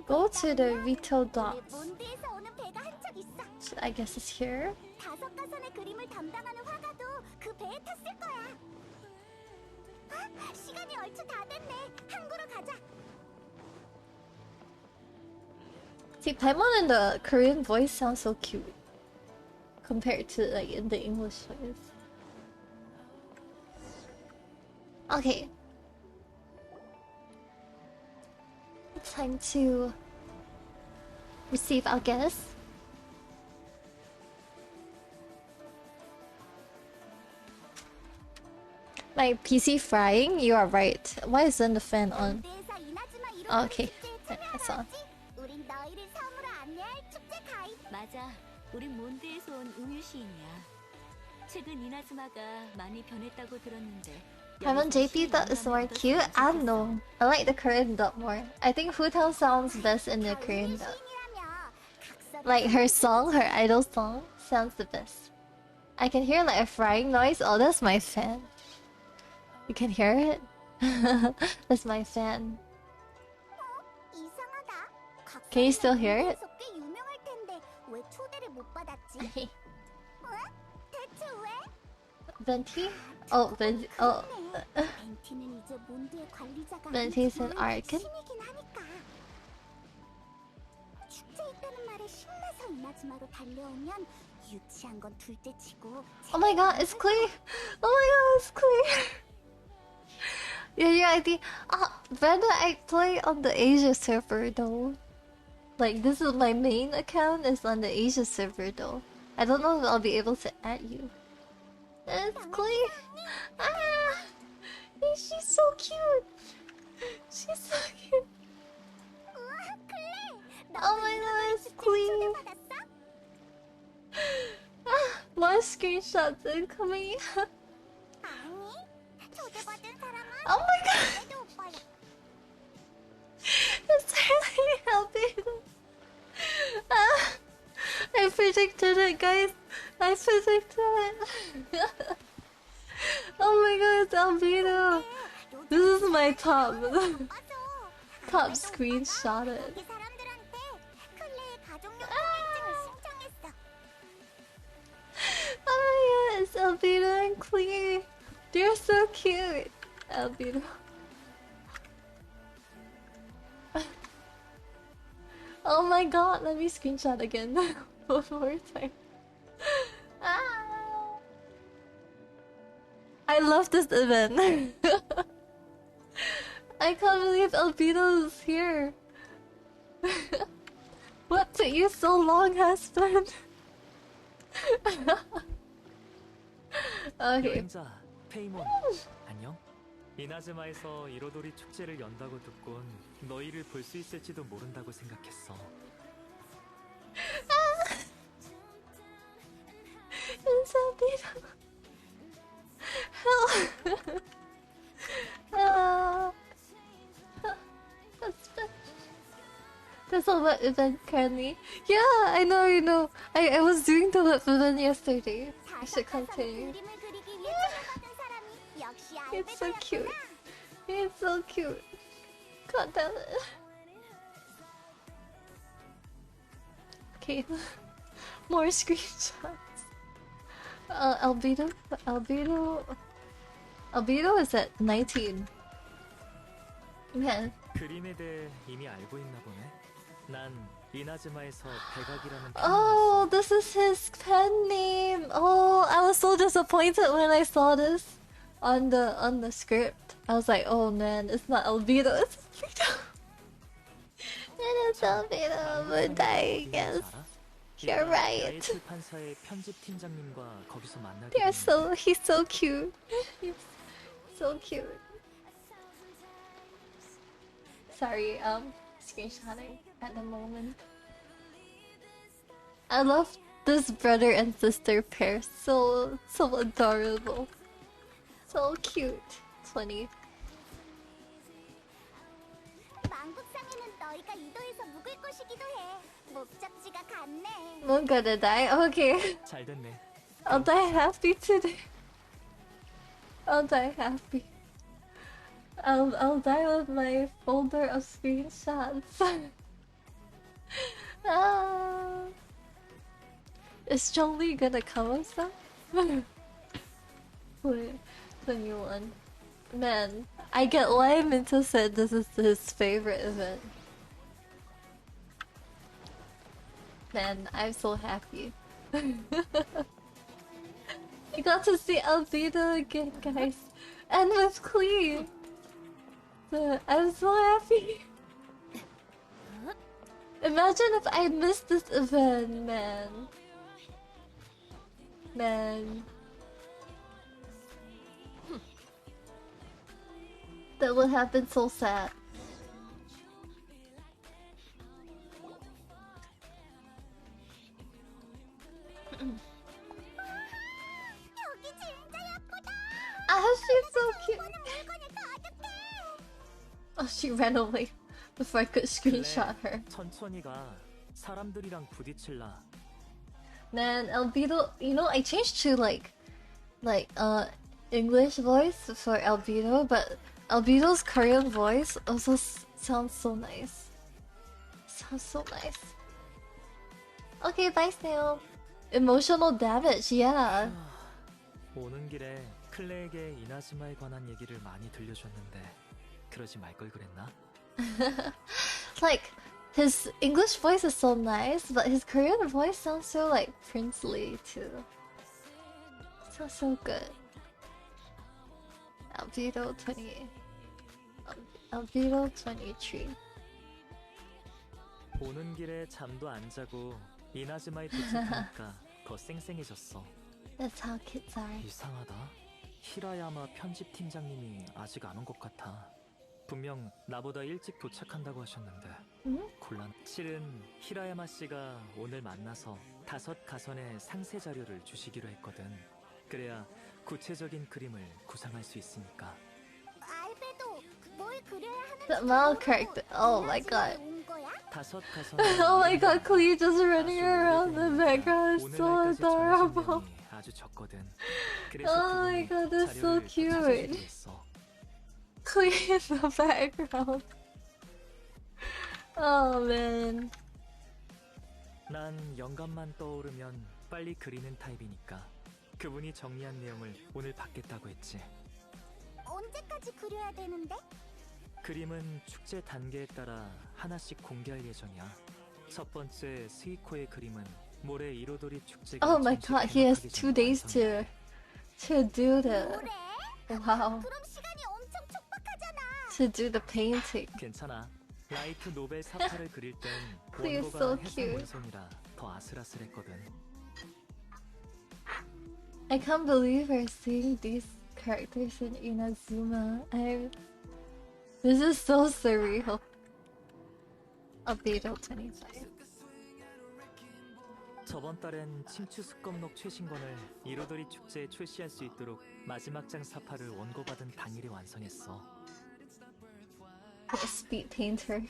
Go to the retail dots. 몬드에서 오는 배가 한 척 있어. I guess it's here. 다섯 가선의 그림을 담당하는 화가도 그 배에 탔을 거야. 아, 시간이 얼추 다 됐네. 항구로 가자. See, Paimon in the Korean voice sounds so cute compared to like in the English voice. Okay. It's time to receive our guests. My PC frying? You are right. Why isn't the fan on? 몬드에서 이나즈마 Oh, 이로토리 okay. 축제에 That's 참여하러 on. 왔지. 우린 너희를 섬으로 안내할 축제 가이드. 맞아. 우린 몬드에서 온 음유 시인이야. 최근 이나즈마가 많이 변했다고 들었는데. Paimon JP dub is more cute? I don't know. I like the Korean dub more. I think Futao sounds best in the Korean dub. Like her song, her idol song, sounds the best. I can hear like a frying noise. Oh, that's my fan. You can hear it? That's my fan. 이상하다. Can you still hear it? 꽤 유명할 텐데 왜 초대를 못 받았지? 대체 왜? Venti? Oh, Venti. Oh. 벤티는 이제 몬드의 관리자가 Venti's an 아닌 arcan? 신이긴 하니까. 축제 있다는 말에 신나서 이나즈마로 달려오면 유치한 건 둘째치고. Oh my god, it's clear! Oh my god, it's clear! Yeah, your ID. Brenda, I play on the Asia server though. Like, this is my main account, is on the Asia server though. I don't know if I'll be able to add you. It's clear! Ah! She's so cute! She's so cute! 우와, 클레! Oh my god, it's clear! 받았어? More screenshots incoming! 아니, 초대받은 사람은 Oh my god! 그래도 오빠야. It's really helping! Ah, I predicted it, guys! I predicted it! Oh my god, it's Albino! This is my top screenshotted. 여기 사람들한테 클레의 가족용통증을 신청했어. Oh my god, it's Albino and Clear! They're so cute! Albino. Oh my god, let me screenshot again. One more time. Ah. I love this event. I can't believe Albino is here. What took you so long, husband? Okay. 여행자 페이몬 안녕. 이나즈마에서 이로도리 축제를 연다고 듣곤 너희를 볼 수 있을지도 모른다고 생각했어. It's Albino. Help. Husband. There's the web event currently. Yeah, I know, you know. I was doing the web event yesterday. I should continue. 그림을 그리기 위해 초대받은 사람이 역시 It's so 알베도였구나. cute. It's so cute. God damn it. Okay, more screenshots. Albedo is at 19. Man. 그림에 대해 이미 알고 있나 보네. 난 이나즈마에서 백악이라는 Oh, this is his pen name. Oh, I was so disappointed when I saw this on the script. I was like, oh man, it's not Albedo, it's Albedo. It is Albedo, but I guess you're right. 출판사의 편집 팀장님과 거기서 만나게 He's so cute. He's so cute. Sorry, screenshotting at the moment. I love this brother and sister pair. So adorable. So cute. 20. 망국상에는 너희가 이도해서 묵을 곳이기도 해. 목적지가 같네. I'm gonna die. Okay. 잘 됐네. I'll die happy today. I'll die happy. I'll die with my folder of screenshots. Is Zhongli gonna come with stuff? Wait, 21. Man, I get why Minto said this is his favorite event. Man, I'm so happy. I got to see Albedo again, guys. And with Clee. I'm so happy. Imagine if I missed this event, man. Man. That would have been so sad. 여기 진짜 예쁘다. Ah, she's so cute. 물건을 가득해. Oh, she ran away before I could screenshot her. 천천히 가. 사람들이랑 부딪힐라. Man, Albedo, you know, I changed to like English voice for Albedo, but Albedo's Korean voice also sounds so nice. Sounds so nice. Okay, bye, Snail. Emotional damage, yeah. 오는 길에 클레에게 이나즈마에 관한 얘기를 많이 들려줬는데 그러지 말 걸 그랬나? Like, his English voice is so nice, but his Korean voice sounds so like princely too. Sounds so good. Albedo 28. Albedo 23. 오는 길에 잠도 안 자고 이나즈마에 도착하니까 더 쌩쌩해졌어. That's how kids are. 이상하다. 히라야마 편집팀장님이 아직 안 온 것 같아. 분명 나보다 일찍 도착한다고 하셨는데 곤란. 실은 히라야마 씨가 오늘 만나서 5가선의 상세 자료를 주시기로 했거든. 그래야 구체적인 그림을 구상할 수 있으니까. 알베도 뭘 그려야 하는지 The mouth character. Oh my god. 온 거야? 5가선. Oh my god, Clee just running around the background is so adorable. 아주 적거든. 그래서 Oh my god, that's so 자료를 더 cute. 찾아주기로 했어. Clee in the background. Oh man. 난 영감만 떠오르면 빨리 그리는 타입이니까 그분이 정리한 내용을 오늘 받겠다고 했지. 언제까지 그려야 되는데? 그림은 축제 단계에 따라 하나씩 공개할 예정이야. 첫 번째 스이코의 그림은 모레 이로도리 축제가 Oh my god, he has 정식 2 days 개막하기 to do the 뭐래? wow, 그럼 시간이 엄청 촉박하잖아. to do the painting. 괜찮아. 라이트 노벨 사파를 그릴 땐 He's 원고가 so 해상 cute. 문손이라 더 아슬아슬했거든. I can't believe we're seeing these characters in Inazuma. This is so surreal. Albedo 25. 저번 달엔 침추 습검록 최신권을 이로도리 축제에 출시할 수 있도록 마지막 장 사파를 원고받은 당일에 완성했어. Speed painter.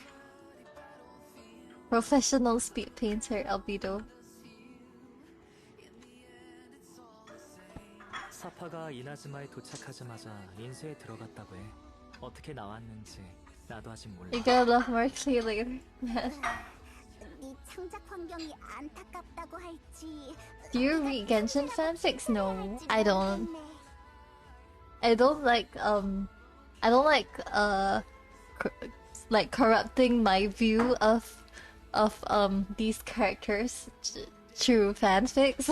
Professional speed painter albedo. 사파가 이나즈마에 도착하자마자 인쇄에 들어갔다고 해. 어떻게 나왔는지 나도 아직 몰라. You're gonna love more clearly. 네 창작 환경이 안타깝다고 할지. Do you read Genshin fanfics? No, I don't. I don't like like corrupting my view of these characters through fanfics.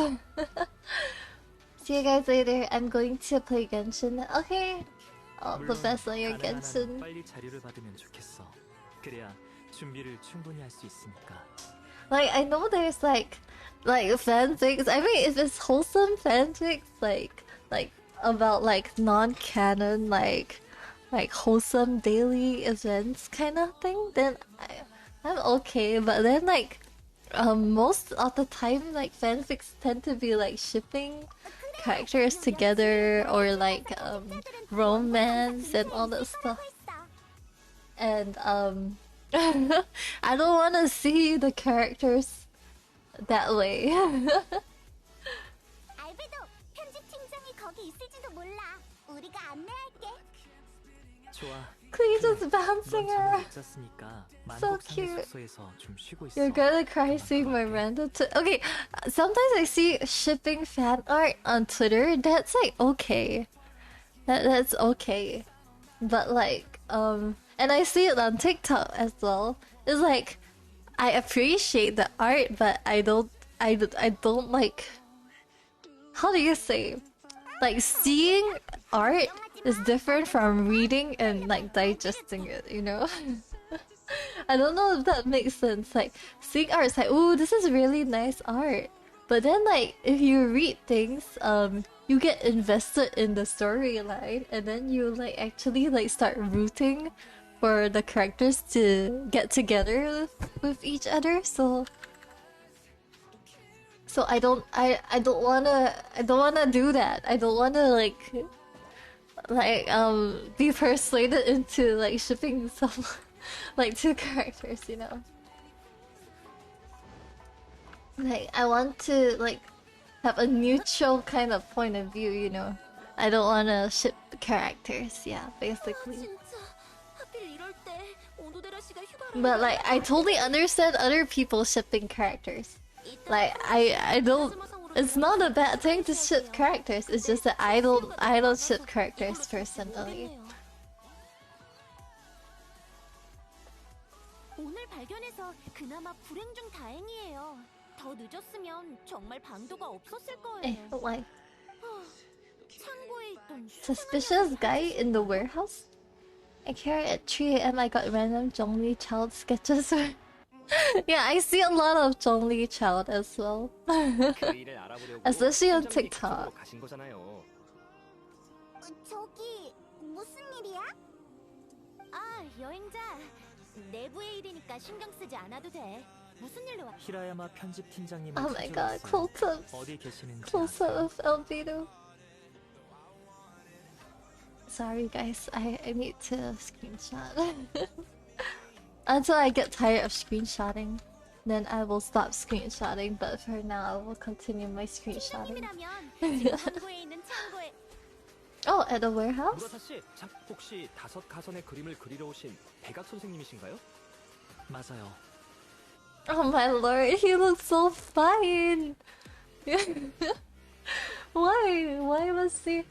See you guys later. I'm going to play Genshin. Okay. All the best on your 가능한 한 Genshin. 빨리 자료를 받으면 좋겠어. 그래야 준비를 충분히 할 수 있으니까. Like I know there's like fanfics. I mean, if it's wholesome fanfics, like about like non-canon, like wholesome daily events kind of thing, then I'm okay. But then like most of the time, like fanfics tend to be like shipping characters together or like romance and all that stuff. And I don't want to see the characters that way. 알베도 편집팀장이 거기 있을지도 몰라. 우리가 안내할게. 좋아. Clee just 넌 bouncing 잠을 her. 못 잤으니까 So 만곡산의 cute. 숙소에서 좀 쉬고 있어. You're gonna cry seeing my random. Okay, sometimes I see shipping fan art on Twitter. That's like okay. That's okay. But like and I see it on TikTok as well. It's like I appreciate the art, but I don't like, how do you say, like seeing art is different from reading and like digesting it, you know? I don't know if that makes sense. Like seeing art is like, ooh, this is really nice art. But then like if you read things, you get invested in the storyline and then you like actually like start rooting for the characters to get together with each other. So I don't wanna do that. I don't wanna like be persuaded into like shipping some like two characters, you know. Like I want to like have a neutral kind of point of view, you know. I don't wanna ship characters, yeah, basically. 진짜 하필 이럴 때 오노데라 씨가 휴가를 But like I totally understand other people shipping characters. Like I don't, it's not a bad thing to ship characters. It's just that I don't ship characters personally. 오늘 발견해서 그나마 불행 중 다행이에요. 더 늦었으면 정말 방도가 없었을 Eh, 거예요. like 창고에 있던 suspicious guy in the warehouse. I care at 3 a.m. I got random Zhongli Child sketches. Yeah, I see a lot of Zhongli Child as well. Especially on TikTok. 가신 거잖아요. 저기 무슨 일이야? 아 여행자 내부의 일이니까 신경 쓰지 않아도 돼. 무슨 일로 왔? 히라야마 편집 팀장님을 Oh my god, 찾아왔어요. close-ups. 어디 계시는지 Close-up 아세요? of Albedo. Sorry guys, I need to screenshot. Until I get tired of screenshotting, then I will stop screenshotting, but for now I will continue my screenshotting. 팀장님이라면 지금 창고에 있는 창고에 Oh, at the warehouse? 무라사 씨, 혹시 다섯 가선의 그림을 그리러 오신 백악 선생님이신가요? 맞아요. Oh my lord, he looks so fine! Why was he...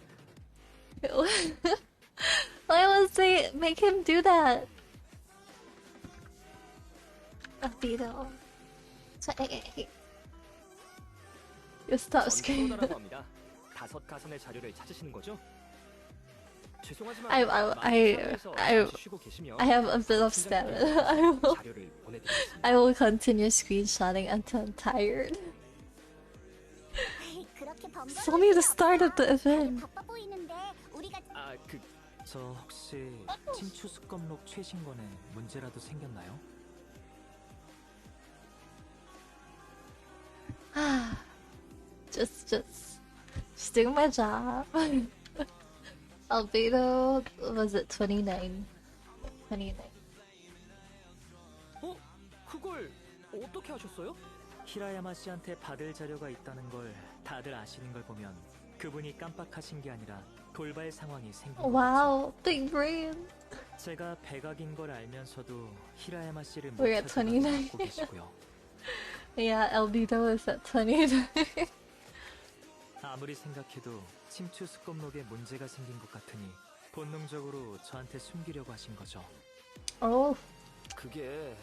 Why was they make him do that? Albedo. You stop screaming. 전프로다라고 합니다. 다섯 가선의 자료를 찾으시는 거죠? 죄송하지만 쉬고 계시면 I have a bit of stamina. 자료를 보내드리겠습니다. I will continue screenshotting until I'm tired. 그렇게 It's only the start of the event. 바빠 보이는데 우리가 저 혹시 친추 습검록 최신권에 문제라도 생겼나요? just doing my job. Albedo, was it 29? 29. 그걸 어떻게 하셨어요? 히라야마 씨한테 받을 자료가 있다는 걸 다들 아시는 걸 보면 그분이 깜빡하신 게 아니라 돌발 상황이 생긴 거겠죠. Wow, big brain. 제가 백악인 걸 알면서도 히라야마 씨를 못 We're at 찾아가고 29. 있고 계시고요. Yeah, Albedo is at 29. 아무리 생각해도 침투 수검록에 문제가 생긴 것 같으니 본능적으로 저한테 숨기려고 하신 거죠. Oh, 그게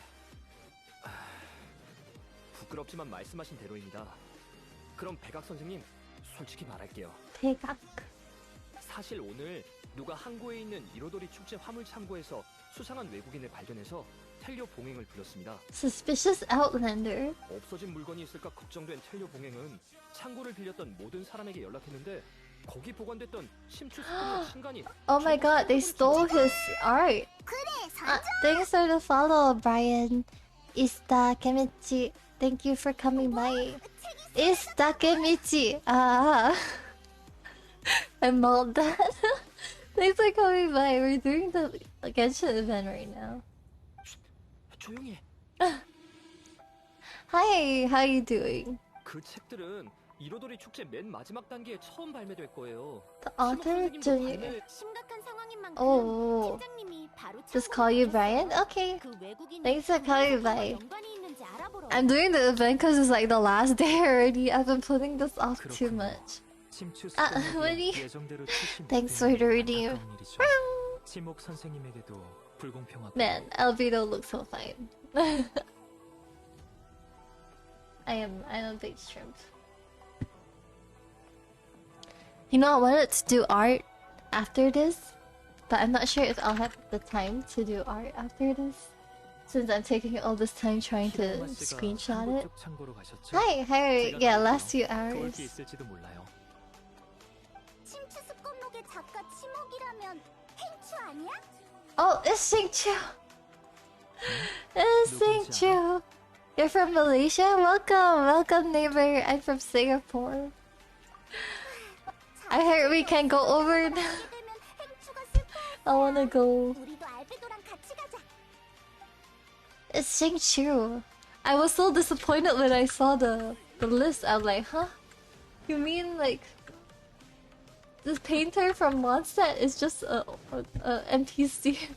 부끄럽지만 말씀하신 대로입니다. 그럼 백악 선생님, 솔직히 말할게요. 대각. 사실 오늘 누가 항구에 있는 이로도리 축제 화물 창고에서 수상한 외국인을 발견해서 텔료 봉행을 불렀습니다. Suspicious Outlander. 없어진 물건이 있을까 걱정된 텔료 봉행은 창고를 빌렸던 모든 사람에게 연락했는데 거기 보관됐던 심추 스프의 신간이 Oh my god, they stole his art. Thanks for the follow, Brian. Istakemichi. Thank you for coming by. Istakemichi. Ah. I mulled that. Thanks for coming by. We're doing the GENSHIN event right now. 조용히 해. Hi, how you doing? 그 책들은 이로도리 축제 맨 마지막 단계에 처음 발매될 거예요. The author 심옥 선생님도 Junior. 발매- 심각한 상황인 만큼 Oh, 팀장님이 바로 just 창고를 call you 가셨어요. Brian? Okay. 그 외국인이 Thanks for calling by. 연관이 있는지 알아보러 I'm doing the event because it's like the last day already. I've been putting this off too 그렇군요. much. 침추 아, 수검록이 뭐니? 예정대로 출시 Thanks for the redeem. 안타까운 일이죠. 침옥 선생님에게도 불공평하고 Man, Albedo looks so fine. I'm a big shrimp. You know, I wanted to do art after this, but I'm not sure if I'll have the time to do art after this, since I'm taking all this time trying to 히라야마 씨가 screenshot 항구 it. 쪽 창고로 가셨죠? Hi, 제가 yeah, 말했죠. last few 그럴 hours. 게 있을지도 몰라요. 침추 습관록의 작가 치목이라면 행추 아니야? Oh, it's Xingqiu! It's 누군지 Xingqiu! You're from Malaysia? Welcome neighbor. I'm from Singapore. I heard we can go over now. 알게 되면 행추가 슬퍼. I wanna go. 우리도 알베도랑 같이 가자. It's Xingqiu. I was so disappointed when I saw the list. I was like, huh? You mean like this painter from Mondstadt is just a NPC?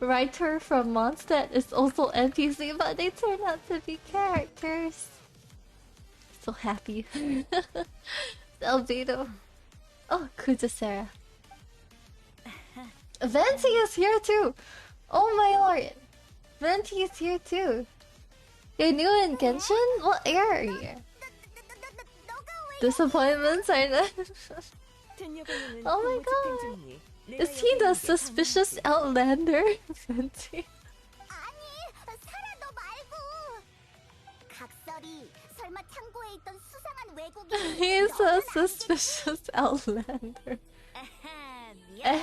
Writer from Mondstadt is also NPC, but they turn out to be characters. So happy. Albedo. Oh, Kujasera. Venti is here too. Oh my lord. Venti is here too. You're new in Genshin? What era are you? 너가 왜 Disappointments are not. Oh my god. Is he the suspicious outlander? Venti. 아니, 사라 너 말고. 각설이 설마 창고에 있던 수상한 외국인. He's a suspicious outlander. 미안.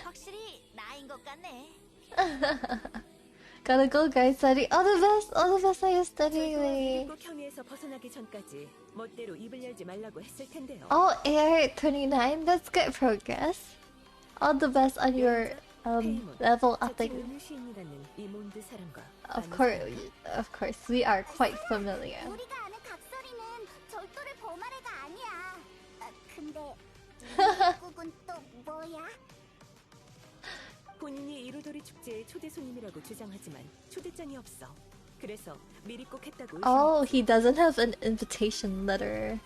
확실히 나인 것 같네. Gotta go, guys. Study. All the best. All the best. I study. 꼭 혐의에서 벗어나기 전까지 멋대로 입을 열지 말라고 했을 텐데요. Oh, air 29. That's good progress. All the best on your level 자칭 upping. 음유시인이라는 이 몬드 사람과 Of course, we are quite familiar. 우리가 아는 각설이는 절도를 범할 애가 아니야. 근데 미국은 또 뭐야? 본인이 이로도리 축제의 초대 손님이라고 주장하지만 초대장이 없어. 그래서 미리 꼭 했다고 Oh, 의심했지. he doesn't have an invitation letter.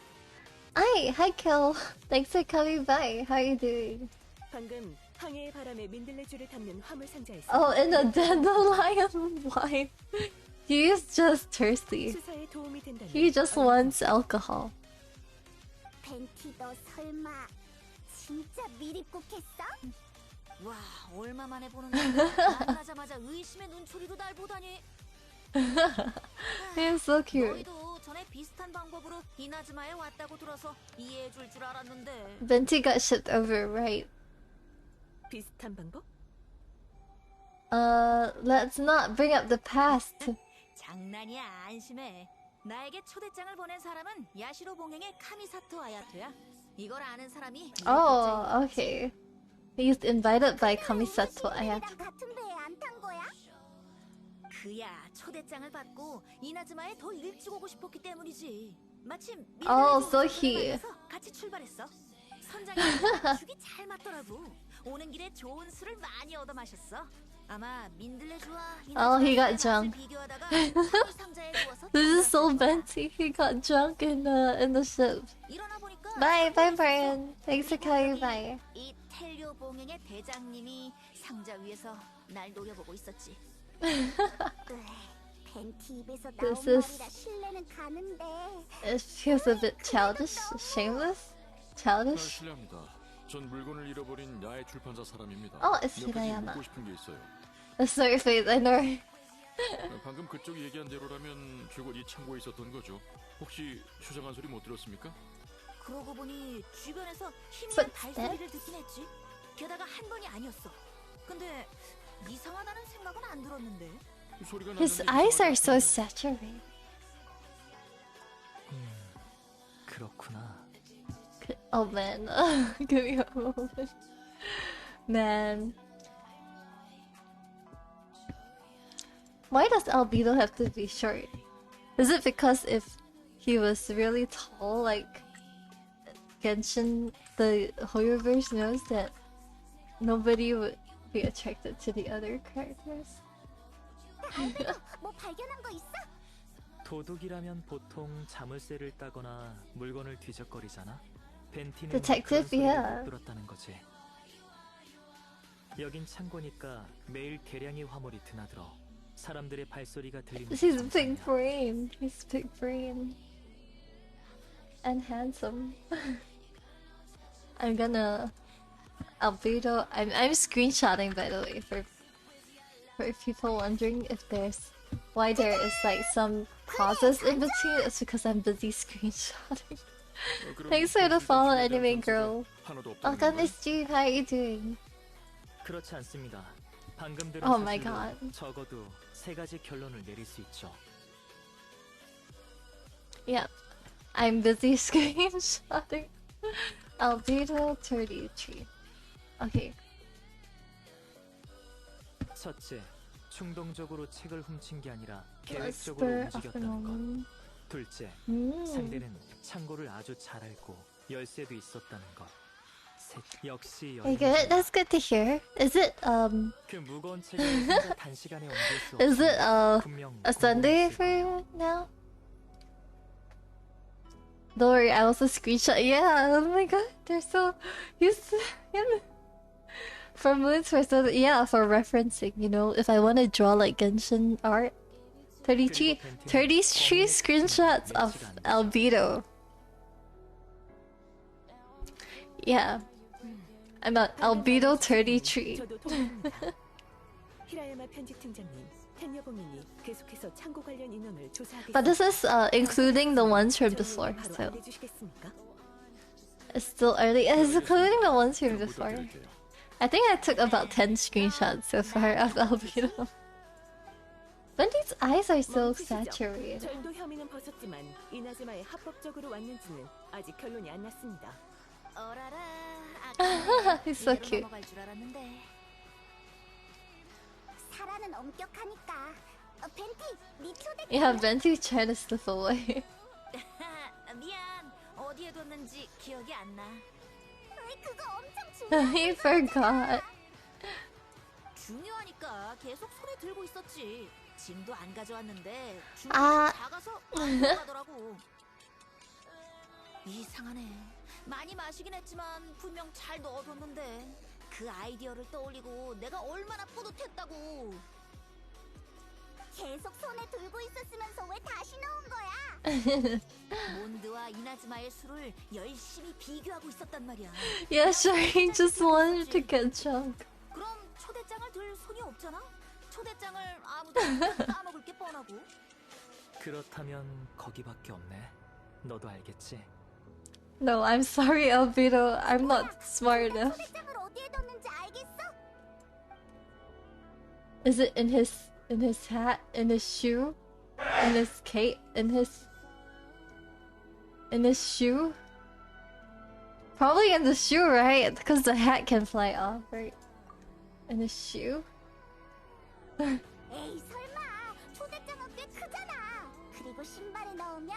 Hi, Kel. Thanks for coming by. How are you doing? 방금 항해의 바람에 민들레줄을 담는 화물 상자에서 Oh, in a dandelion wine. He's just thirsty. 수사에 도움이 된다는 He just wants alcohol. 벤티 너 설마 진짜 미리 꼭 했어? 와, 얼마 만에 보는 건데 만나자마자 의심의 눈초리로 날 보다니. He's so cute. 너희도 전에 비슷한 방법으로 이나즈마에 왔다고 들어서 이해해줄 줄 알았는데. Venti got shipped over, right? 비슷한 방법? Let's not bring up the past. 장난이야, 안심해. 나에게 초대장을 보낸 사람은 야시로 봉행의 카미사토 아야토야. 이걸 아는 사람이 Oh, okay. He's invited by Kamisato Ayato. 우리랑 같은 배에 안 탄 거야? 그야 초대장을 받고 이나즈마에 더 일찍 오고 싶었기 때문이지. 마침 Oh, 민들레 so 좋은 he. 선장을 만나서 같이 출발했어. 선장이 죽이 잘 맞더라고. 오는 길에 좋은 술을 많이 얻어 마셨어. 아마 민들레 좋아. Oh, he got 이나즈마의 drunk. 맛을 비교하다가 상위 상자에 누워서 This is so 잠들었을 거야. Venti. He got drunk in the ship. 일어나 보니까 Bye, bye, 상자에 Brian. 있었어. Thanks for 그리고 coming 여기 by. 이 텔료 봉행의 대장님이 상자 위에서 날 노려보고 있었지. 벤티 입에서 나온 This is- 말이라 신뢰는 가는데. It feels a bit childish, shameless, childish. 실례합니다. 전 물건을 잃어버린 야외 출판사 사람입니다. Oh, it's 몇 가지 Hirayama. 묻고 싶은 게 있어요. Sorry, face. I know. 방금 그쪽이 얘기한 대로라면 줄곧 이 창고에 있었던 거죠. 혹시 수상한 소리 못 들었습니까? 그러고 보니 주변에서 희미한 Footsteps? 발소리를 듣긴 했지. 게다가 한 번이 아니었어. 근데 이상하다는 생각은 안 들었는데. 소리가 His 났는데 eyes are 이상하게 so saturated. 그렇구나. Oh man, give me a moment. Man, why does Albedo have to be short? Is it because if he was really tall, like Genshin, the Hoyoverse knows that nobody would be attracted to the other characters? 뭐 발견한 거 있어? 도둑이라면 보통 자물쇠를 따거나 물건을 뒤적거리잖아. 벤티는 Detective, 그런 소리를 yeah. 못 들었다는 거지. 여긴 창고니까 매일 대량의 화물이 드나들어. 사람들의 발소리가 들리는 게 He's big 정상이야. brain. He's big brain. And handsome. I'm gonna Albedo. I'm screenshotting, by the way, for people wondering if there's why there is like some pauses in between. It's because I'm busy screenshotting. 그럼 Thanks for the follow, 출판사에 대한 anime 단서가 girl. 하나도 없다는 Welcome 건가요? to stream. How are you doing? 그렇지 않습니다. 방금 들은 Oh my 사실로 God. 적어도 세 가지 결론을 내릴 수 있죠. Yeah, I'm busy screenshotting. Albedo 33. Okay. 첫째, 충동적으로 책을 훔친 게 아니라 A 계획적으로 spur of 움직였다는 것. phenomenon. 둘째, Mm. 상대는 창고를 아주 잘 알고 열쇠도 있었다는 것. 셋, 역시 Hey, good. 여행자. That's good to hear. Is it 그 무거운 책을 혼자 단시간에 옮길 수 is it 없으니 분명 a Sunday 공부했을 for 거야. you now? Don't worry, I also screenshot. Yeah, oh my god, they're so used to for moons for so yeah for referencing. You know, if I want to draw like Genshin art, 33 screenshots of Albedo. Yeah, I'm at Albedo 33. 저도 동의합니다. 히라야마 편집팀장님, 텐여봉인이 계속해서 창고 관련 인원을 조사하겠습니다. But this is including the ones from before, 바로 so 알려주시겠습니까? it's still early. It's including the ones from 좀 before. 부탁드릴게요. I think I took about 10 screenshots so far of Albedo. Wendy's eyes are so 멈추시죠. saturated. 절도 혐의는 벗었지만 이나즈마에 합법적으로 왔는지는 아직 결론이 안 났습니다. 어라라. He's so 이대로 cute. 넘어갈 줄 알았는데. 사라는 엄격하니까. 벤티, 네 초대. Yeah, Venti trying to slip away. 미안. 어디에 뒀는지 기억이 안 나. 그거 엄청 중요해. He forgot. 중요하니까 계속 손에 들고 있었지. 짐도 안 가져왔는데 아. 주머니가 작아서 안 들어가더라고. 이상하네. 많이 마시긴 했지만 분명 잘 넣어뒀는데 그 아이디어를 떠올리고 내가 얼마나 뿌듯했다고. 계속 손에 들고 있었으면서 왜 다시 넣은 거야? 몬드와 이나즈마의 술을 열심히 비교하고 있었단 말이야. Yeah, sure, he just wanted to get drunk. 그럼 초대장을 들 손이 없잖아? 초대장을 아무도 안 까먹을 게 뻔하고. 그렇다면 거기밖에 없네. 너도 알겠지? No, I'm sorry, Albedo. I'm not smart enough. 초대장을 어디에 뒀는지 알겠어? Is it in his hat, in his shoe, in his cape, in his shoe? Probably in the shoe, right? Because the hat can fly off, right? In his shoe? 에이 설마 꽤 크잖아. 그리고 신발에 넣으면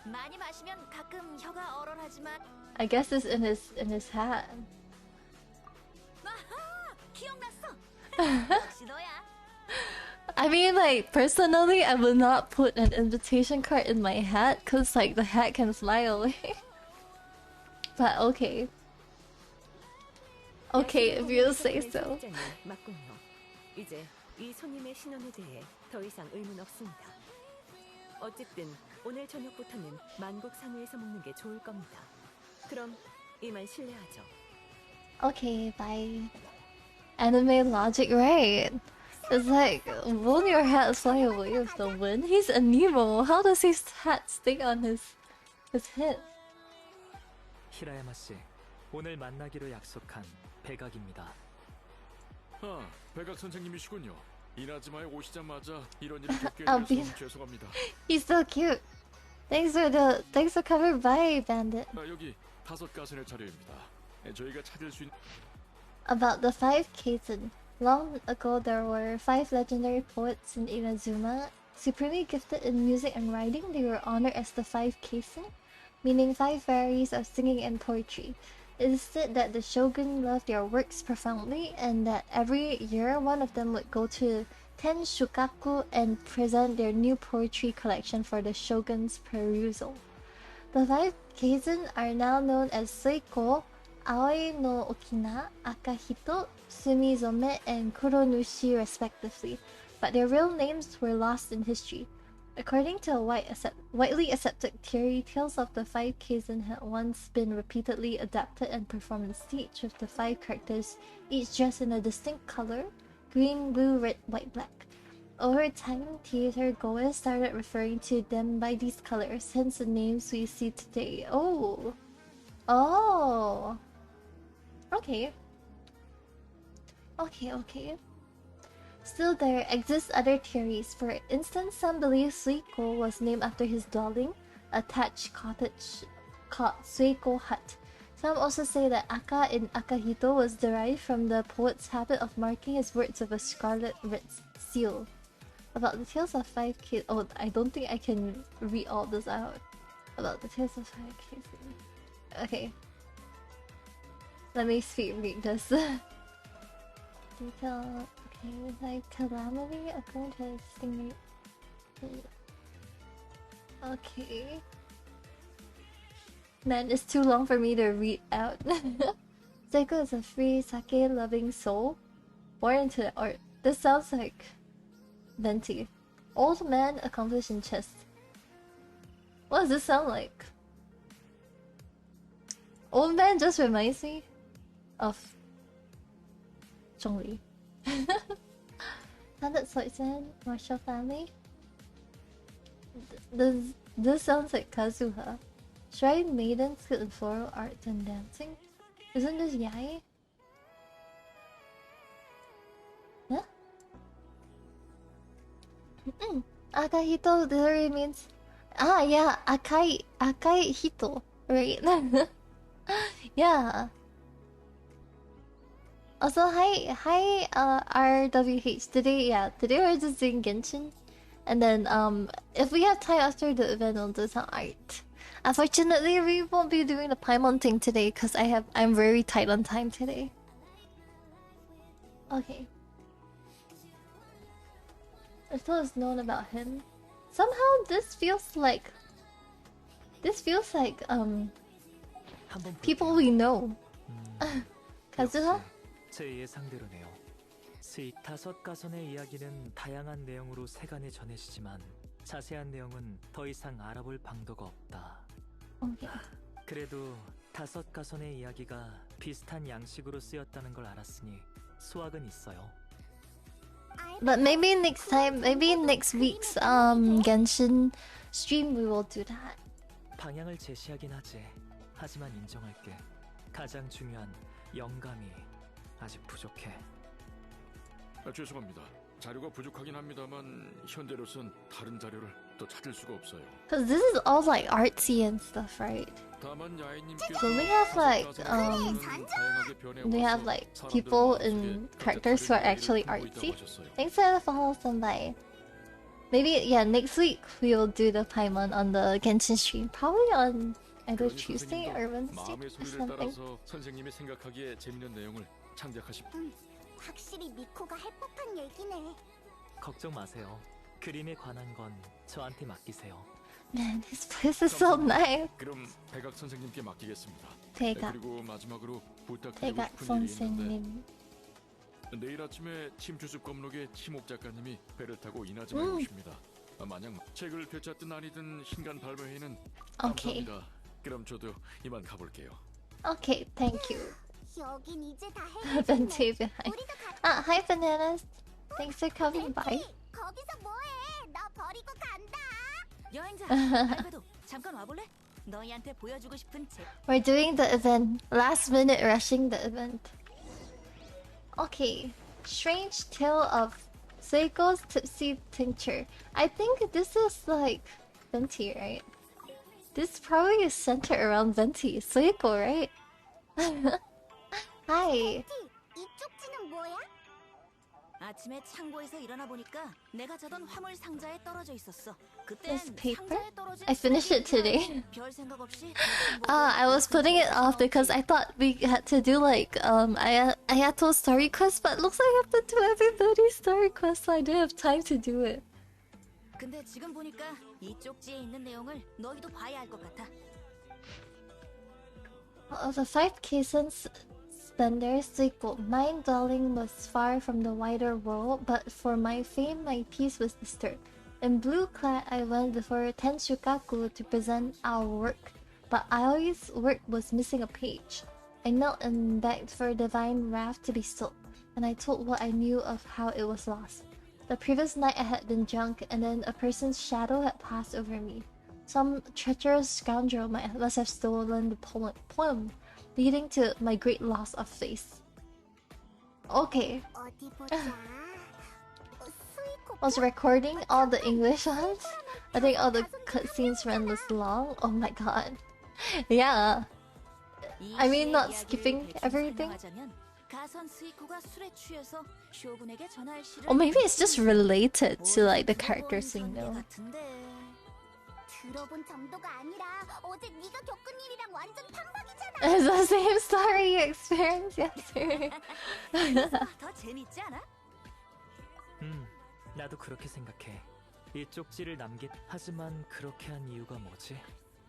많이 마시면 가끔 혀가 얼얼하지만 I guess it's in his hat. 아하! 기억났어. 역시 너야. I mean, like, personally, I would not put an invitation card in my hat because, like, the hat can fly away. But okay. Okay, if you say so. 맞군요. 이제 이 손님의 신원에 대해 더 이상 의문 없습니다. 어쨌든 오늘 저녁부터는 만국상회에서 먹는 게 좋을 겁니다. 그럼 이만 실례하죠. Okay, bye. Anime logic, right? It's like, won't your hat fly away with the wind? He's a Nemo. How does his hat stay on his head? 히라야마 씨, 오늘 만나기로 약속한 백악입니다. 아, 백악 선생님이시군요. 이나즈마에 오시자마자 이런 일을 겪게 아, 돼서 죄송합니다. He's so cute. Thanks for coming by, Bandit. 아, 여기 5가선의 자료입니다. 저희가 찾을 수 있는 About the five Kaisen. Long ago, there were 5 legendary poets in Inazuma. Supremely gifted in music and writing, they were honored as the 5 Kaisen, meaning 5 varieties of singing and poetry. It is said that the shogun loved their works profoundly, and that every year one of them would go to Ten Shukaku and present their new poetry collection for the shogun's perusal. The 5 Kaisen are now known as Seiko, Aoi no Okina, Akahito, Sumizome, and Kuronushi respectively, but their real names were lost in history. According to a widely accepted theory, tales of the 5 Kaisen had once been repeatedly adapted and performed on stage, with the 5 characters each dressed in a distinct color: green, blue, red, white, black. Over time, theater goers started referring to them by these colors, hence the names we see today. Oh! Oh! Okay. Okay. Still, there exist other theories. For instance, some believe Suiko was named after his dwelling, a thatched cottage called Suiko Hut. Some also say that Aka in Akahito was derived from the poet's habit of marking his words with a scarlet red seal. About the tales of 5 kids. Oh, I don't think I can read all this out. About the tales of 5 kids. Okay. Let me read this. Detail. Okay, like calamity according to stingray. Okay. Man, it's too long for me to read out. Seiko is a free sake-loving soul born into the art. This sounds like Venti. Old man accomplished in chess. What does this sound like? Old man just reminds me of Zhongli. Standard Swordsman, martial family. This sounds like Kazuha. Shrine maidens skilled in floral arts and dancing. Isn't this Yae? Huh? Akahito literally means yeah, Akai Hito, right? Yeah. Also, hi, RWH. Today we're just doing Genshin, and then if we have time after the event, we'll do some art. Unfortunately, we won't be doing the Paimon thing today because I'm very tight on time today. Okay. Little is known about him. Somehow this feels like people we know. Kazuha? 제 예상대로네요. 5가선의 이야기는 다양한 내용으로 세간에 전해지지만 자세한 내용은 더 이상 알아볼 방도가 없다. Okay. 그래도 5가선의 이야기가 비슷한 양식으로 쓰였다는 걸 알았으니 수확은 있어요. But maybe next time, maybe next week's Genshin stream we will do that. 방향을 제시하긴 하지. 하지만 인정할게. 가장 중요한 영감이 아직 부족해. 죄송합니다. 자료가 부족하긴 합니다만 현재로선 다른 자료를 더 찾을 수가 없어요. Cause this is all like artsy and stuff, right? 다만 야인님께서 So we have like people and characters who are actually artsy. Thanks for the follow, somebody. Maybe yeah, next week we will do the Paimon on the Genshin stream. Probably on either Tuesday or Wednesday 마음의 or 소리를 something. 따라서 선생님이 생각하기에 재밌는 내용을 창작하시. 확실히 미코가 해법한 얘기네. 걱정 마세요. 그림에 관한 건 저한테 맡기세요. Man, this place is so nice. 그럼 백악 선생님께 맡기겠습니다. 대각, 그리고 마지막으로 부탁드리고 대각 싶은 일이 있는데 선생님. 내일 아침에 침주습 검록의 치목 작가님이 배를 타고 이나즈마에 오십니다. 만약 책을 되찾든 아니든 신간 발매회는 Okay, 감사합니다. 그럼 저도 이만 가볼게요. okay, thank you. 여긴 이제 다 Venti 해결됐네. behind. 우리도 가. Hi bananas. Thanks for coming by. 거기서 뭐해? 나 버리고 간다. 여행자 알베도 잠깐 와볼래? 너희한테 보여주고 싶은 책. We're doing the event. Last minute rushing the event. Okay. Strange Tale of Seiko's Tipsy Tincture. I think this is like Venti, right? This probably is centered around Venti. Seiko, right? Hi. 이 쪽지는 뭐야? 아침에 창고에서 일어나 보니까 내가 자던 화물 상자에 떨어져 있었어. 그땐 This paper? 상자에 떨어진 I finished it today. 별 생각 없이 I was putting it off because I thought we had to do like I had to story quest, but it looks like I have to do everybody's story quest, so I didn't have time to do it. 근데 지금 보니까 이 쪽지에 있는 내용을 너희도 봐야 할 것 같아. The 5K spenders sequel. My dwelling was far from the wider world, but for my fame, my peace was disturbed. In blue clad, I went before Tenshukaku to present our work, but Aoi's work was missing a page. I knelt and begged for divine wrath to be stilled, and I told what I knew of how it was lost. The previous night I had been drunk, and then a person's shadow had passed over me. Some treacherous scoundrel must have stolen the poem, leading to my great loss of face. Okay. 어디 보자. 수이코 Was recording all the English ones? I think all the cutscenes ran this long. Oh my god. Yeah. I mean, not skipping everything. 가선 스이코가 술에 취해서 쇼군에게 전할 시를 Or maybe it's just related to like the characters we know. 들어본 정도가 아니라 어제 네가 겪은 일이랑 완전 판박이잖아. It's the same story you experienced yesterday. 더 재밌지 않아? 나도 그렇게 생각해. 이 쪽지를 하지만 그렇게 한 이유가 뭐지?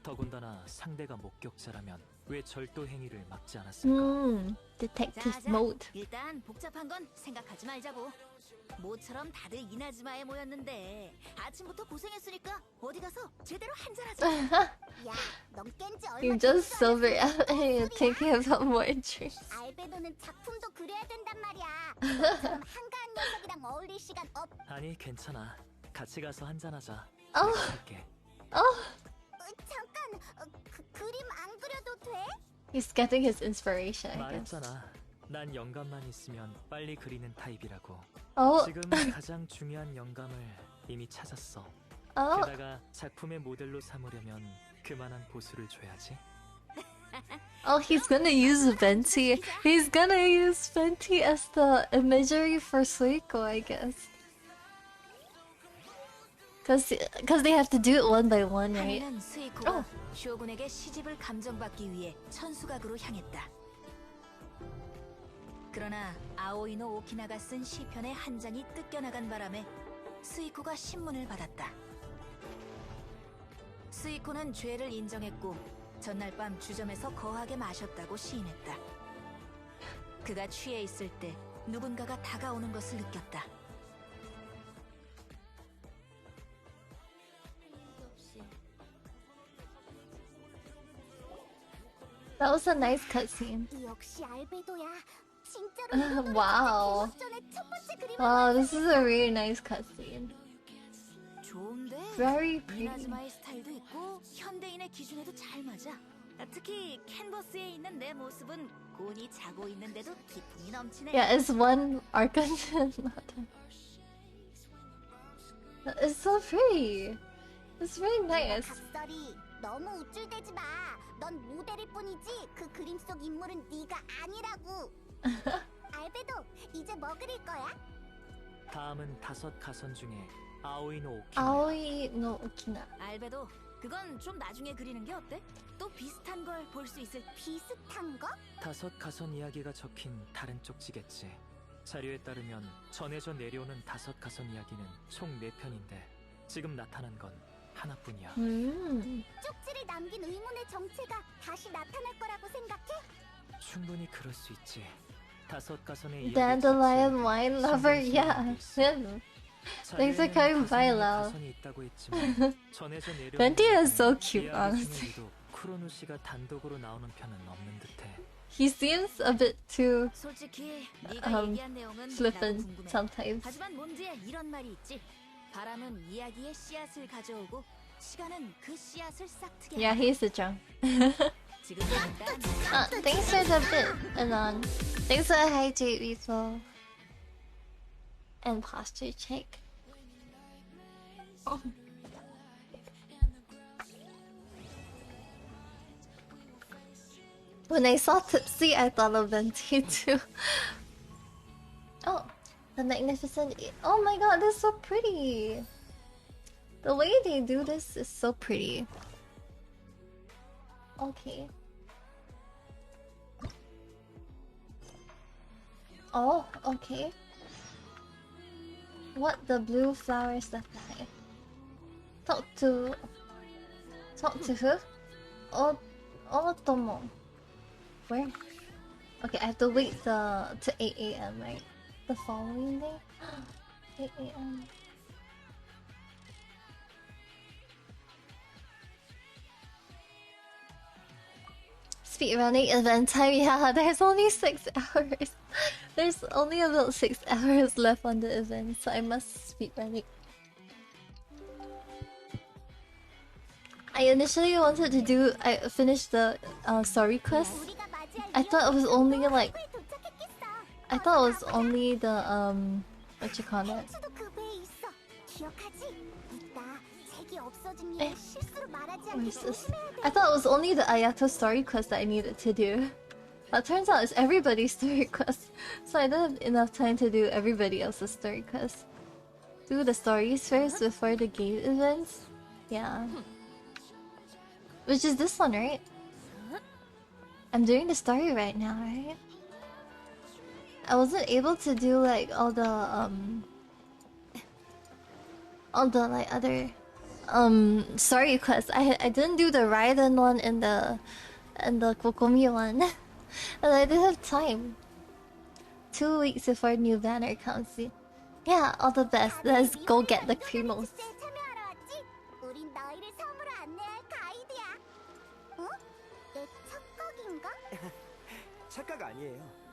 더군다나 상대가 목격자라면 왜 절도 행위를 막지 않았을까? Detective 자, mode. 일단 복잡한 건 생각하지 말자고. 모처럼 다들 이나즈마에 모였는데 아침부터 고생했으니까 어디 가서 제대로 한잔하자. 야, 넌 깬지 얼마 You just 되지도 sober 않았어. up and you're thinking about more drinks. 알베도는 작품도 그려야 된단 말이야. 너처럼 한가한 녀석이랑 어울릴 시간 없. 아니 괜찮아. 같이 가서 한잔하자. 어. 내가 할게. 잠깐, 그림 안 그려도 돼? He's getting his inspiration, I guess. 말했잖아. 난 영감만 있으면 빨리 그리는 타입이라고. Oh, 지금 가장 중요한 영감을 이미 찾았어. oh. 게다가 작품의 모델로 삼으려면 그만한 보수를 줘야지. Oh, he's gonna use Venti. He's gonna use Venti as the imagery for Suiko, I guess. Cause they have to do it one by one, right? 하늘은 스이코가 쇼군에게 시집을 감정받기 위해 천수각으로 향했다. 그러나 아오이노 오키나가 쓴 시편의 한 장이 뜯겨나간 바람에 스이코가 신문을 받았다. 스이코는 죄를 인정했고 전날 밤 주점에서 거하게 마셨다고 시인했다. 그가 취해 있을 때 누군가가 다가오는 것을 느꼈다. That was a nice cutscene. 역시 알베도야. 진짜로 Wow. 전에 첫 번째 그림을 Wow, this is a really nice cutscene. 좋은데? Very pretty. 이나즈마의 스타일도 있고 현대인의 기준에도 잘 맞아. 특히 캔버스에 있는 내 모습은 곤히 자고 있는데도 기품이 넘치네. Yeah, it's one archon. It's so pretty. It's really nice. 각설이 너무 우쭐대지 마. 넌 모델일 뿐이지 그 그림 속 인물은 네가 아니라고. 알베도, 이제 뭐 그릴 거야? 다음은 5 가선 중에 아오이노 오키나. Aoi no Okina. 알베도 그건 좀 나중에 그리는 게 어때? 또 비슷한 걸 볼 수 있을. 비슷한 거? 다섯 가선 이야기가 적힌 다른 쪽지겠지. 자료에 따르면 전해져 내려오는 다섯 가선 이야기는 총 4편인데 지금 나타난 건 하나뿐이야. 쪽지를 남긴 의문의 정체가 다시 나타날 거라고 생각해? 충분히 그럴 수 있지. 다섯 가선의 이야기 Dandelion 자체에 wine lover, 숨겨진 yeah. 의미도 있어. Him. Thanks for 자료에는 coming by, 가선이 love. 가선이 있다고 했지만 전해져 내려오는 Venti is so 이야기는 cute, 이야기 honestly. 중에 유독 쿠로누 씨가 단독으로 나오는 편은 없는 듯해. He seems a bit too 솔직히 네가 얘기한 내용은 나도 flippant 궁금해. sometimes. 하지만 몬드에 이런 말이 있지. 바람은 이야기의 씨앗을 가져오고 시간은 그 씨앗을 싹트게. Yeah, he's a drunk. 지금 잠깐 Thanks for the bit, Anon. Thanks for the hydrate refill. And posture check. Oh. When I saw Tipsy, I thought of Venti too. Oh, the magnificent. Oh my god, this is so pretty. The way they do this is so pretty. Okay. Oh, okay. What the blue flowers left behind? Talk to who? Oh, Tomo. Where? Okay, I have to wait to 8 a.m. right? The following day? 8 a.m. Speedrunning event time, yeah, there's only 6 hours. There's only about 6 hours left on the event, so I must speedrun it. I initially wanted to do, I finished the story quest. I thought it was only like, I thought it was only the, what you call it? 수도 그 배에 있어. 기억하지? 이따 책이 없어진 에? 일을 실수로 말하지 What 않게 is this? 조심해야 돼. I thought it was only the Ayato story quest that I needed to do. But turns out it's everybody's story quest. So I didn't have enough time to do everybody else's story quest. Do the stories first before the game events? Yeah. Which is this one, right? I'm doing the story right now, right? I wasn't able to do like all the like other story quests. I didn't do the Raiden one and the Kokomi one. And I didn't have time. 2 weeks before new banner comes. Yeah, all the best. Let's go get the Primos. 축제에 참여하러 왔지? 우린 너희를 섬으로 안내할 가이드야. 어? 내 착각인가? 착각 아니에요.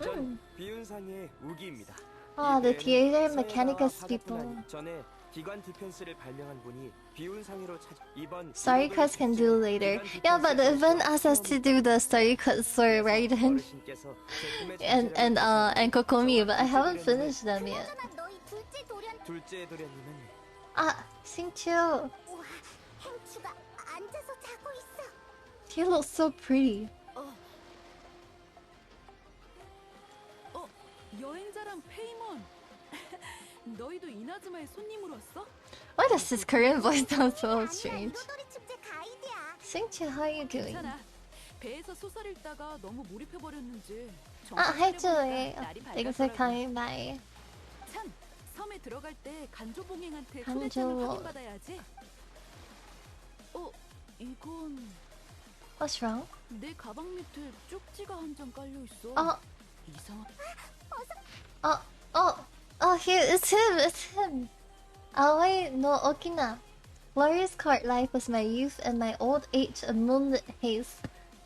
전 비운상의 우기입니다. Ah, the theater 서해나와 mechanicus 바다뿐 people. 아니, 전에 기관 디펜스를 발명한 분이 비운상으로 찾아 이번 Story quest can do later. Yeah, but the event asked us to do the story quest for Raiden 어르신께서 제 꿈의 and Kokomi, but I haven't finished them yet. 그나저나 너희 둘째 도련. 둘째 도련님은 Ah, Singchu. 우와, 행추가 앉아서 자고 있어. He looks so pretty. 여행자랑 페이몬. 너희도 이나즈마의 손님으로 왔어? Why does his Korean voice sound so strange? 이로돌이 축제 가이드야. Singchu, how are you doing? 괜찮아. 배에서 솟아있다가 너무 몰입해버렸는지. Ah, hi Julie. 날이 Thanks for 밝았더라고. coming by. 참, 섬에 들어갈 때 간조봉행한테 간조. 초대장을 확인받아야지. 이건 What's wrong? 내 가방 밑에 쪽지가 한 장 깔려 있어. Oh, 이상. it's him. Aoi no Okina. Glorious court life was my youth and my old age a moonlit haze.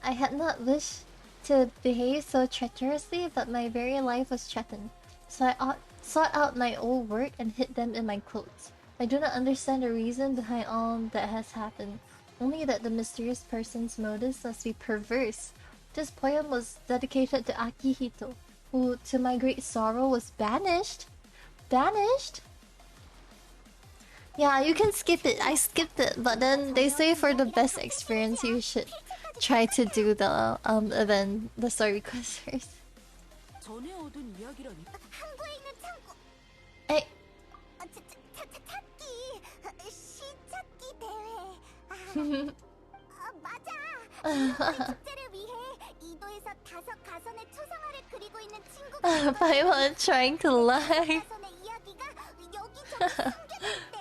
I had not wished to behave so treacherously, but my very life was threatened. So I sought out my old work and hid them in my clothes. I do not understand the reason behind all that has happened, only that the mysterious person's motives must be perverse. This poem was dedicated to Akihito, who, to my great sorrow, was banished. Banished? Yeah, you can skip it. I skipped it, but then they say for the best experience, you should try to do the event, the story quest first. 전에 얻은 이야기라니. 항구에 있는 창고. Hey, 찾기. 맞아. 이로돌이 축제를 위해 이도에서 5가선의 초상화를 그리고 있는 친구가 있거든. Paimon trying to lie. 가선의 이야기가 여기저기 숨겨져 있대.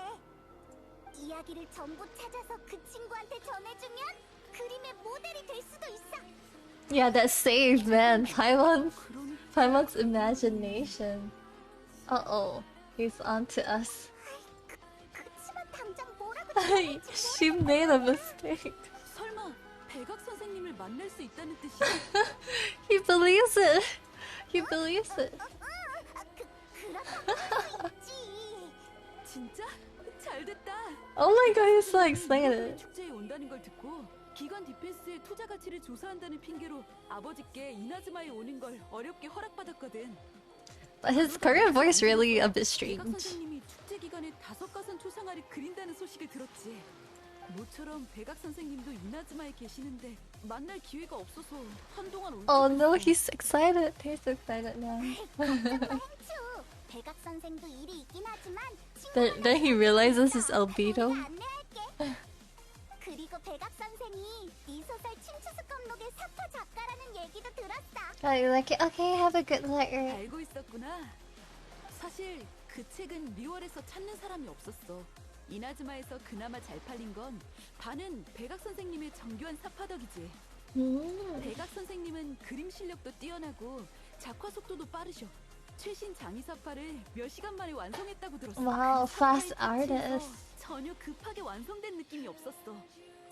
이야기를 전부 찾아서 그 친구한테 전해주면 그림의 모델이 될 수도 있어. Yeah, that's saved, man. Paimon's imagination. Uh-oh. He's onto us. 그치만 당장 뭐라고 She made a mistake. 설마 백악 선생님을 만날 수 있다는 뜻이야? He believes it. He believes it. 그렇다고 할수 있지. 진짜? 잘 됐다. Oh my god, he's so excited. 축제에 온다는 걸 듣고 기관 디펜스의 투자 가치를 조사한다는 핑계로 아버지께 이나즈마에 오는 걸 어렵게 허락받았거든. But his Korean voice really a bit 백악 strange. 선생님이 축제 기간에 5가선 초상화를 그린다는 소식을 들었지. 모처럼 백악 선생님도 이나즈마에 계시는데 만날 기회가 없어서 한동안 Oh 울컥했어. no, he's excited. He's excited now. 행추. 백악 선생도 일이 있긴 하지만 Then he realizes his albedo. 안내할게. 그리고 백악 선생이 네 소설 침추스컵록의 사파 작가라는 얘기도 들었어. Oh, you're like, okay, have a good night. 알고 있었구나. 사실 그 책은 리월에서 찾는 사람이 없었어. 이나즈마에서 그나마 잘 팔린 건 반은 백악 선생님의 정교한 사파덕이지. 백악 선생님은 그림 실력도 뛰어나고 작화 속도도 빠르셔. 최신 장의 사파를 몇 시간 만에 완성했다고 들었어. Wow, 그 fast 사파의 터치에서 artist. 전혀 급하게 완성된 느낌이 없었어.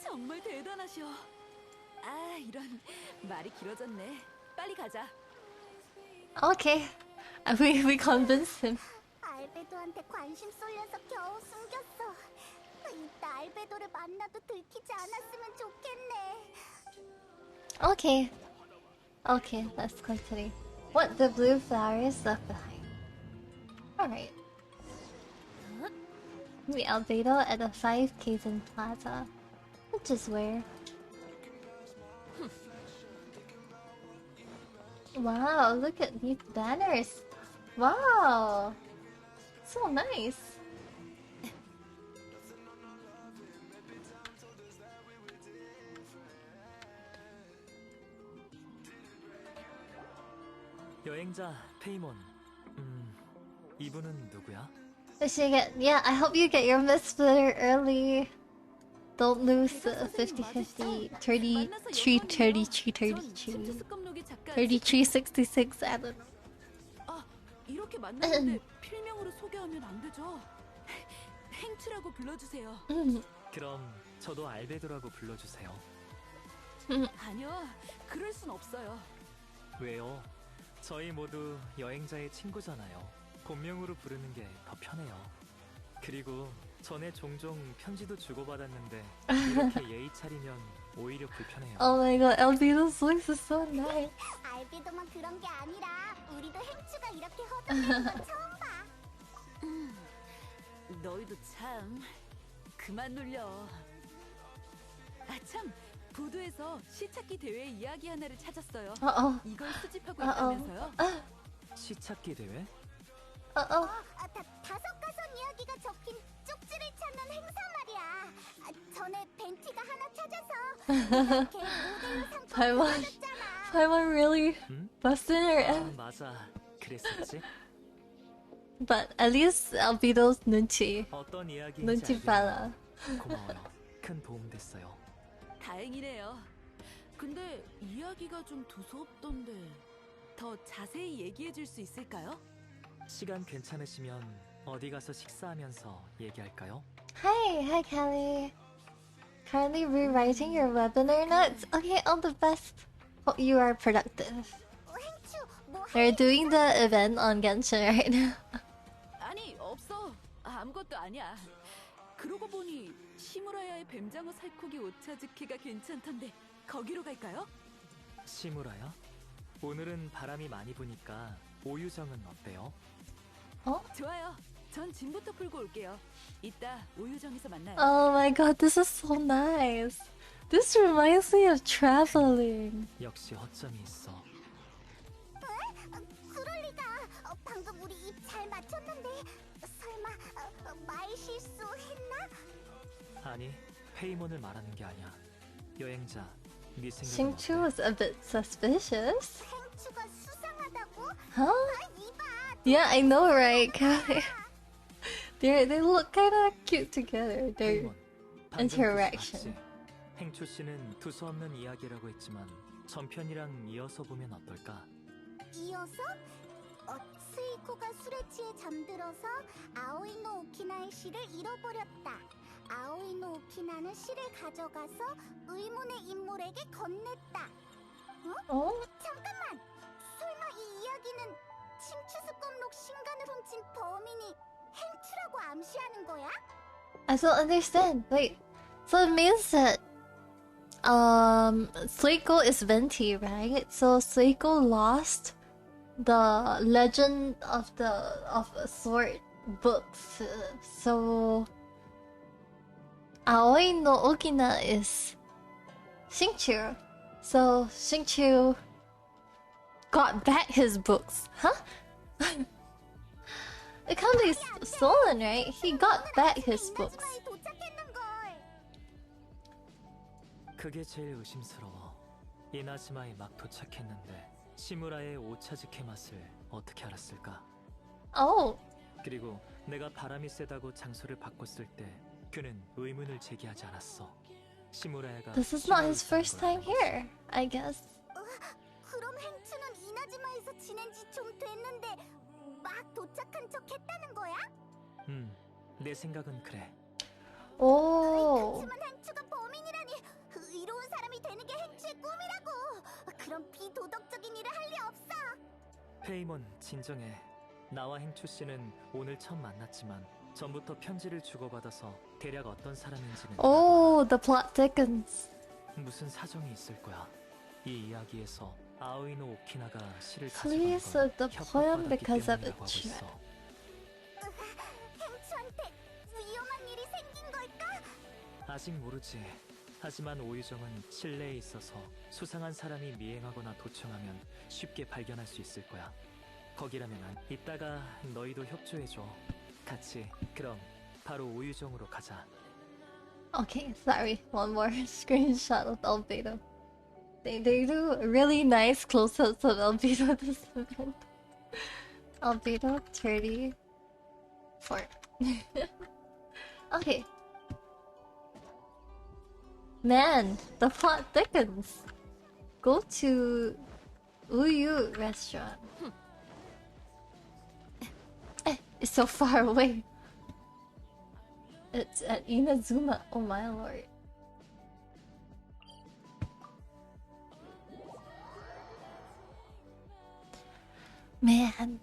정말 대단하셔. 아, 이런 말이 길어졌네. 빨리 가자. Okay. We convinced him. 알베도한테 관심 쏠려서 겨우 숨겼어. 이따 알베도를 만나도 들키지 않았으면 좋겠네. Okay. Okay, let's continue. What the blue flowers left behind. Alright. The albedo at the 5 Kaizen Plaza. Which is where? Wow, look at these banners. Wow. So nice. 여행자 페이몬. 이분은 누구야? Does she get? Yeah, I hope you get your mid-splitter early. Don't lose the 50-50, 33, 33, 33, 33, 66, I don't know. 아, 이렇게 만났는데 필명으로 소개하면 안 되죠? 행추라고 불러주세요. 그럼 저도 알베도라고 불러주세요. 아니요, 그럴 순 없어요. 왜요? 저희 모두 여행자의 친구잖아요. 본명으로 부르는 게 더 편해요. 그리고 전에 종종 편지도 주고받았는데 이렇게 예의 차리면 오히려 불편해요. Oh my god, Albedo's voice is so nice. 알베도만 그런 게 아니라 우리도 행추가 이렇게 허둥대는 건 처음 봐. 너희도 참 그만 놀려. 아 참, 보도에서 시찾기 대회 이야기 하나를 찾았어요. 이걸 수집하고 있다면서요? 시찾기 대회? 5가선 이야기가 적힌 쪽지를 찾는 행사 말이야. 전에 벤티가 하나 찾아서 걔 모델로 상품 받았잖아. Paimon really busting her ass. 맞아, 그랬었지? But at least Albedo's 눈치. 어떤 이야기인지 눈치 알겠네. 빨라. 고마워요. 큰 도움 됐어요. 다행이네요. 근데 이야기가 좀 두서없던데 더 자세히 얘기해 줄 수 있을까요? 시간 괜찮으시면 어디 가서 식사하면서 얘기할까요? Hi, Kelly. Currently rewriting your webinar notes. Okay, all the best. Hope you are productive. 행추, 뭐 They're doing the event on Genshin right now. 아니, 없어. 아무것도 아니야. 그러고 보니 시무라야의 뱀장어 살코기 오차즈케가 괜찮던데 거기로 갈까요? 시무라야? 오늘은 바람이 많이 부니까 오유정은 어때요? 좋아요. 전 짐부터 풀고 올게요. 이따 오유정에서 만나요. Oh my god, this is so nice. This reminds me of traveling. 역시 허점이 있어. 그럴 리가. 방금 우리 입 잘 맞췄는데 설마 말 실수했나? 아니, 페이몬을 말하는 게 아니야. 여행자, 네 생각은 Xingqiu 어때? was a bit suspicious. 행추가 수상하다고? Huh? 이봐. Yeah, I know, right? They look kind of cute together. Their 페이몬, 방금 interaction. 봤지? 행추 씨는 두서없는 이야기라고 했지만 전편이랑 이어서 보면 어떨까? 이어서 스이코가 술에 취해 잠들어서 아오이노 오키나의 시를 잃어버렸다. 아오이노 오키나는 시를 가져가서 의문의 인물에게 건넸다. Oh? 잠깐만! 설마 이 이야기는 침추스검록 신간을 훔친 범인이 행추라고 암시하는 거야? I don't understand. Wait, so it means that Suiko is Venti, right? So Suiko lost the Legend of a Sword books. So Aoi no Okina is Xingqiu. So Xingqiu got back his books, huh? It can't be stolen, right? He got back his books. 이나즈마에 도착했는걸. 그게 제일 의심스러워. 이나즈마에 막 도착했는데 시무라의 오차즈케 맛을 어떻게 알았을까? Oh, 그리고 내가 바람이 세다고 장소를 바꿨을 때 그는 의문을 제기하지 않았어. 시무라야가 this is not his 싫어했다는 first 걸 time 알고. here, I guess. 그럼 행추는 이나즈마에서 지낸 지 좀 됐는데 막 도착한 척 했다는 거야? 내 생각은 그래. Oh, 그치만 행추가 범인이라니 의로운 사람이 되는 게 행추의 꿈이라고. 그런 비도덕적인 일을 할 리 없어. 페이몬, 진정해. 나와 행추 씨는 오늘 처음 만났지만 전부터 편지를 주고받아서 대략 어떤 사람인지는 oh, the plot thickens. 알아. 무슨 사정이 있을 거야. 이 이야기에서 아오이노 오키나가 시를 Please 가져간 read the 건 poem 협박받았기 because of 때문이라고 하고 its 있어. 행추한테 위험한 일이 생긴 걸까? 아직 모르지. 하지만 오유정은 실내에 있어서 수상한 사람이 미행하거나 도청하면 쉽게 발견할 수 있을 거야. 거기라면 이따가 너희도 협조해줘. 같이. 그럼 바로 오유정으로 가자. Okay, sorry. One more screenshot of Albedo. They do really nice close-ups of Albedo this event. Albedo 34. Okay. Man, the plot thickens. Go to Uyu restaurant. It's so far away. It's at Inazuma. Oh my lord. Man.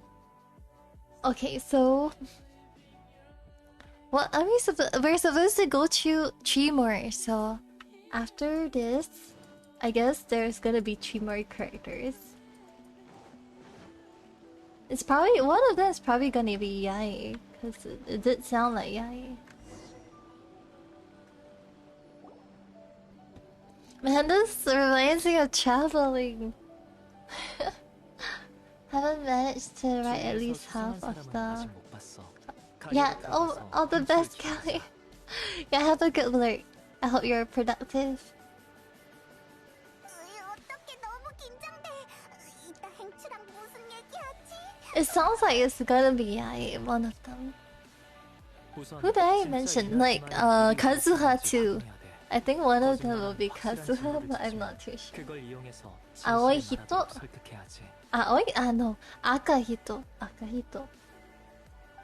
Okay, so what are we we're supposed to go to 3 more, so after this I guess there's gonna be 3 more characters. It's probably one of them is probably gonna be Yai, because it did sound like Yai. Man, this reminds me of traveling. Haven't managed to write at least half of the. Yeah, all the best, Kelly. Yeah, have a good lurk. I hope you're productive. 어떡해, 너무 긴장돼. 이따 행추랑 무슨 얘기하지? It sounds like it's gonna be Yai, one of them. Who did I mention? Like, Kazuha too. I think one of them will be Kazuha, but I'm not too sure. Aoi Hito? Aoi? Ah, no. Akahito. Akahito.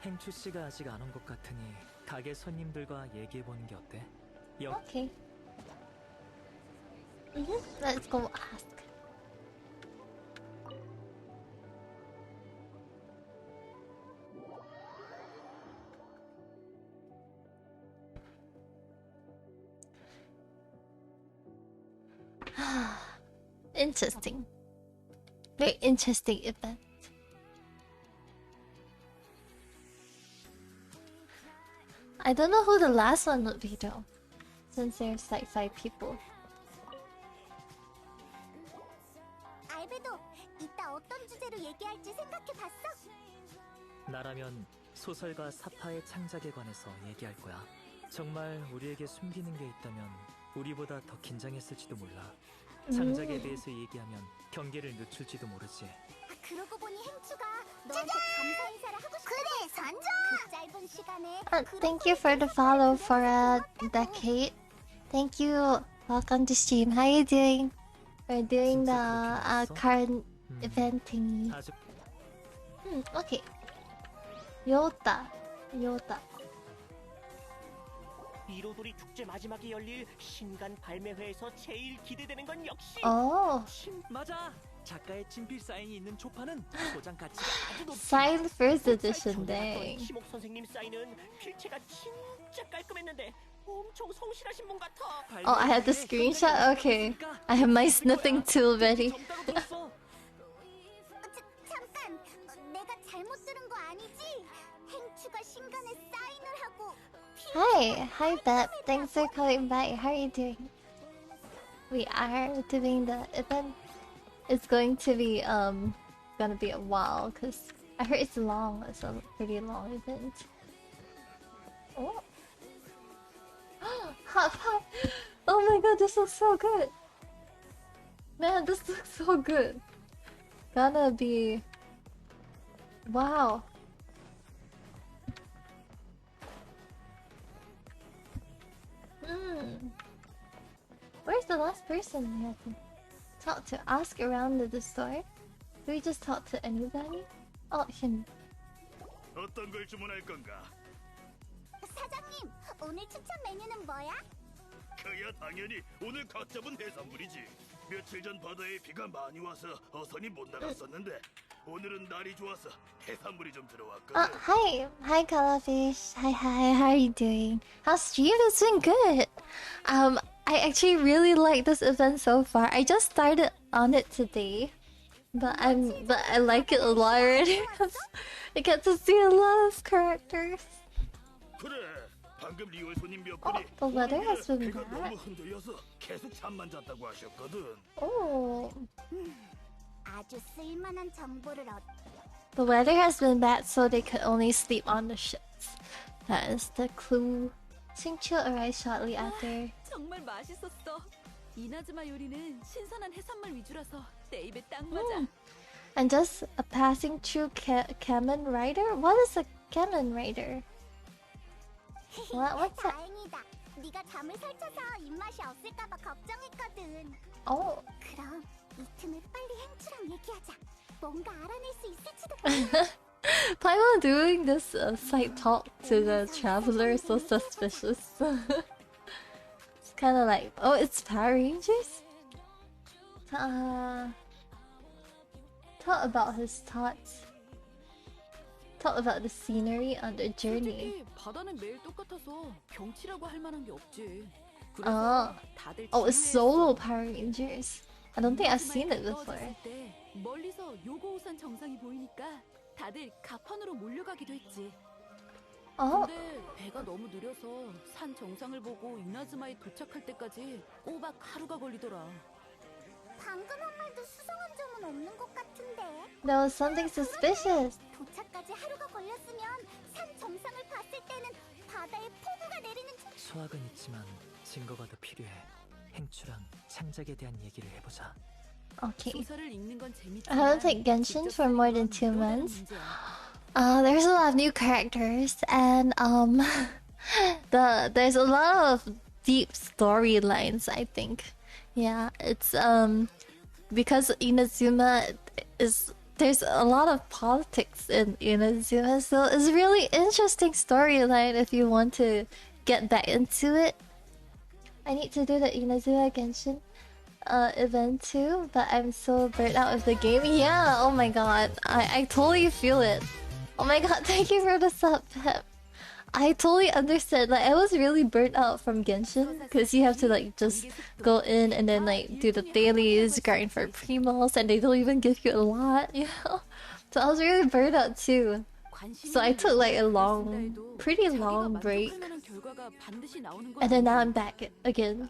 행추 씨가 아직 안 온 것 같으니 가게 손님들과 얘기해 보는 게 어때? Okay. Let's go ask. Interesting. Very interesting event. I don't know who the last one would be though, since there's like 5 people. 알베도, 이따 어떤 주제로 얘기할지 생각해봤어? 나라면 소설가 사파의 창작에 관해서 얘기할 거야. 정말 우리에게 숨기는 게 있다면 우리보다 더 긴장했을지도 몰라. 장작에 대해서 얘기하면 경계를 늦출지도 모르지. 그러고 보니 행추가 너한테 감사 인사를 하고 싶어. 그래, 산자. 그 짧은 시간에. Thank you for the follow for a decade. Thank you. Welcome to stream. How you doing? We're doing the card event thingy. 아주 Okay. 요다. 이로돌이 축제 마지막에 열릴 신간 발매회에서 제일 기대되는 건 역시 Oh. 맞아. 작가의 친필 사인이 있는 초판은 소장 가치가 아주 높지. Signed first edition 전에 봤던 day. 시목 선생님 사인은 필체가 진짜 깔끔했는데 엄청 성실하신 분 같아. Oh, I had the screenshot? Okay. I have my sniffing tool ready. 잠깐, 내가 잘못 들은 거 아니지? 행추가 신간에 사인을 하고. Hi Beth. Thanks for coming by. How are you doing? We are doing the event. It's going to be gonna be a while because I heard it's long. It's a pretty long event. Oh. Hot pot. Oh my god, this looks so good. Man, this looks so good. Gonna be... Wow. Where's the last person we had to talk to? Ask around at the store? Do we just talk to anybody? Oh, him. 어떤 걸 주문할 건가? 사장님, 오늘 추천 메뉴는 뭐야? 그야 당연히 오늘 갓 잡은 해산물이지. 며칠 전 바다에 비가 많이 와서 어선이 못 나갔었는데 오늘은 날이 좋아서 해산물이 좀 들어왔거든. Hi Cuttlefish. Hi, how are you doing? How's stream? It's been good. I actually really like this event so far. I just started on it today, but I like it a lot already. I get to see a lot of characters. 그래, 방금 리월 손님 몇 분이 The weather has been 배가 bad. 너무 흔들려서 계속 잠만 잤다고 하셨거든. Oh. 아주 쓸만한 정보를 The weather has been bad, so they could only sleep on the ships. That is the clue. Singchu arrived shortly after. 정말 맛있었어. 이나즈마 요리는 신선한 해산물 위주라서 내 입에 딱 맞아. And just a passing through Kamen Rider? What is a Kamen Rider? What's that? 다행이다. 네가 잠을 설쳐서 입맛이 없을까봐 걱정했거든. Oh. 그럼 이 틈에 빨리 행추랑 얘기하자. 뭔가 알아낼 수 있을지도 몰라. Paimon doing this side talk to the traveler is so suspicious. It's kind of like, oh, it's Power Rangers? Talk about his thoughts. Talk about the scenery on the journey. 솔직히 바다는 매일 똑같아서 경치라고 할 만한 게 없지. Oh, oh, it's solo Power Rangers. I don't think I've seen it before. 멀리서 요고우산 정상이 보이니까 다들 가판으로 몰려가기도 했지. 근데 배가 너무 느려서 산 정상을 보고 이나즈마에 도착할 때까지 꼬박 하루가 걸리더라. 방금 한 말도 수상한 점은 없는 것 같은데. There was something suspicious. 도착까지 하루가 걸렸으면 산 정상을 봤을 때는 바다에 폭우가 내리는 수학은 있지만 증거가 더 필요해. 행추랑 창작에 대한 얘기를 해보자. Okay. 소설을 읽는 건 I 재밌지만 haven't played Genshin for more than 2 months. There's a lot of new characters, and there's a lot of deep storylines. I think, yeah, it's because Inazuma there's a lot of politics in Inazuma, so it's a really interesting storyline if you want to get back into it. I need to do the Inazuma Genshin event too, but I'm so burnt out of the game. Yeah, oh my god, I totally feel it. Oh my god, thank you for the sub, Pep. I totally understand. Like, I was really burnt out from Genshin because you have to like just go in and then like do the dailies, grind for primals, and they don't even give you a lot, you know. So I was really burnt out too. So I took like a pretty long break, and then now I'm back again.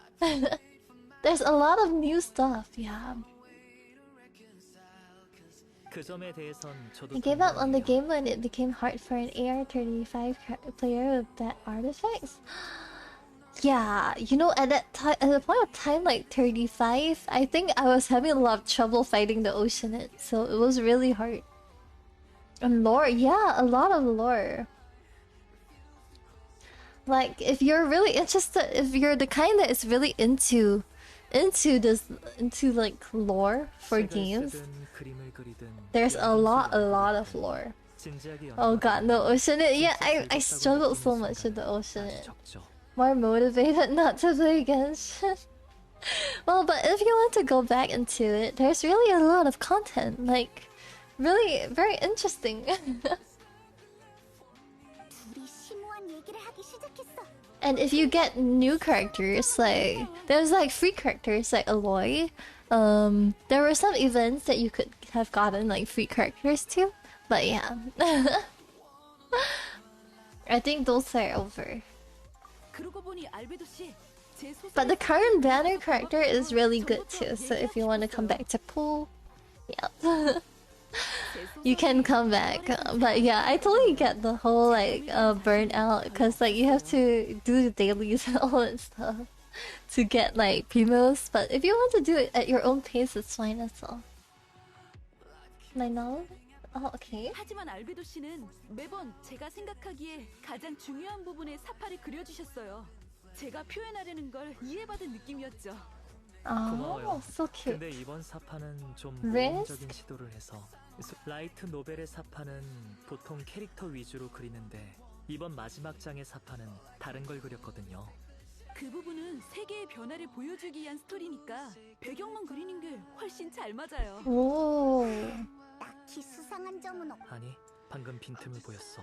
There's a lot of new stuff, yeah. I gave up on the game when it became hard for an AR-35 player with bad artifacts. yeah, you know, at that time, at the point of time, like 35, I think I was having a lot of trouble fighting the Oceanid, so it was really hard. And lore, yeah, a lot of lore. Like, if you're really interested, if you're the kind that is really into like lore for games, there's a lot of lore. Oh god, no, Oceanid, yeah, I struggled so much with the Oceanid. More motivated not to play Genshin. Well, but if you want to go back into it, there's really a lot of content, like, really very interesting. And if you get new characters, like, there's like free characters like Aloy. There were some events that you could have gotten like free characters too, but yeah. I think those are over. But the current banner character is really good too, so if you want to come back to pool, yeah. You can come back, but yeah, I totally get the whole like burnout, because like you have to do the dailies and all that stuff to get like primos. But if you want to do it at your own pace, it's fine as well. My knowledge? Oh, okay. 하지만 알베도 씨는 매번 제가 생각하기에 가장 중요한 부분에 사파를 그려주셨어요. 제가 표현하려는 걸 이해받은 느낌이었죠. Oh, so cute. 근데 이번 사파는 좀 Risk? 모험적인 시도를 해서 라이트 노벨의 사파는 보통 캐릭터 위주로 그리는데 이번 마지막 장의 사파는 다른 걸 그렸거든요. 그 부분은 세계의 변화를 보여주기 위한 스토리니까 배경만 그리는 게 훨씬 잘 맞아요. 오. 딱히 수상한 점은 없. 아니, 방금 빈틈을 보였어.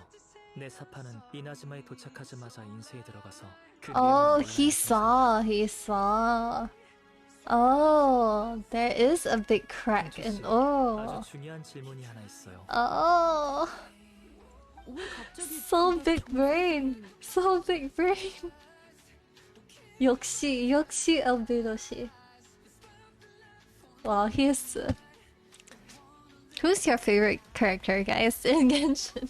내 사파는 이나즈마에 도착하자마자 인쇄에 들어가서 그 Oh, 내용을 he saw. Oh, there is a big crack in. Oh. 아주 중요한 질문이 하나 있어요. Oh. So big brain. So big brain. 역시 알베도 씨. Wow, he's. Who's your favorite character, guys, in Genshin?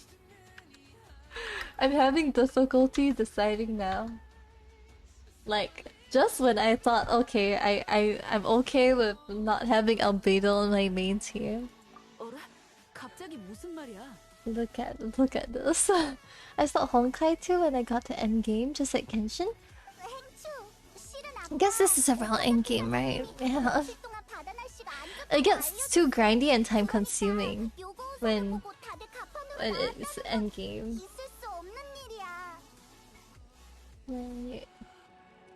I'm having difficulty deciding now. Like, just when I thought, okay, I'm okay with not having Albedo in my main team. 어라? 갑자기 무슨 말이야? Look at this. I saw Honkai too when I got to endgame, just like Genshin. I guess this is around endgame, right? Yeah. It gets too grindy and time consuming when it's endgame.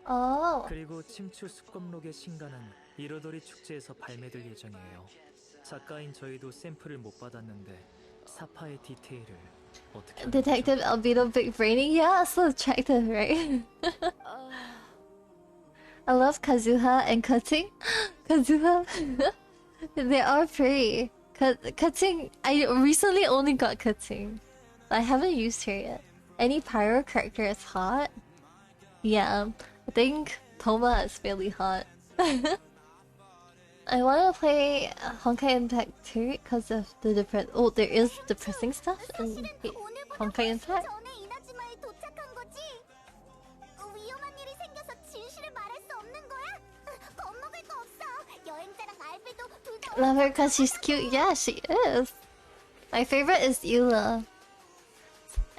Oh. 그리고 침추 습검록의 신간은 이로도리 축제에서 발매될 예정이에요. 작가인 저희도 샘플을 못 받았는데 사파의 디테일을 어떻게 Detective Albedo Big Brainy? Yeah, so attractive, right? I love Kazuha and Cutting. Kazuha. They are pretty. Cutting. I recently only got Cutting. I haven't used her yet. Any pyro character is hot? Yeah, I think Toma is really hot. I want to play Honkai Impact 2 because of the there is depressing stuff in Honkai Impact. Love her because she's cute. Yeah, she is. My favorite is Eula.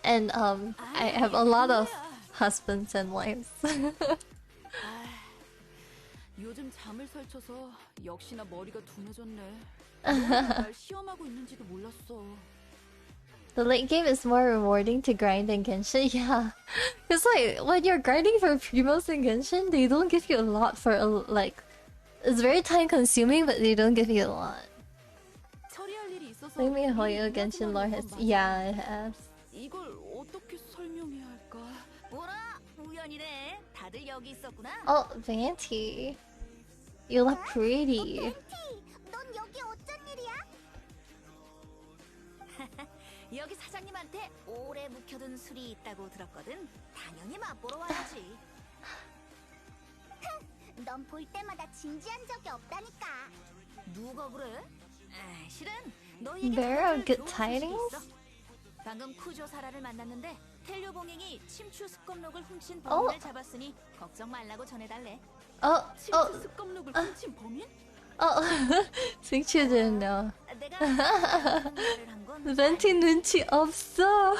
And I have a lot of husbands and wives. 요즘 잠을 설쳐서 역시나 머리가 둔해졌네. 날 시험하고 있는지도 몰랐어. The late game is more rewarding to grind in Genshin. Yeah, it's like when you're grinding for primos in Genshin, they don't give you a lot for like. It's very time consuming, but they don't give you a lot. Maybe Hoyo Genshin lore has. Yeah, it has. 이걸 어떻게 설명해야 할까? 뭐라? 우연이네. 다들 여기 있었구나. Oh, Vanty. You look pretty. 넌 여기 어쩐 일이야? 여기 사장님한테 오래 묵혀둔 술이 있다고 들었거든. 당연히 맛보러 와야지. 넌 볼 때마다 진지한 적이 없다니까. 누가 그래? 실은 너에게 Bearer of good tidings? 방금 쿠조 사라를 만났는데 텔료 봉행이 침추 습검록을 훔친 범인을 잡았으니 걱정 말라고 전해달래. 침투 습검록을 훔친 범인? 승치 didn't know. 내가 말을 한 건 벤티 눈치 없어.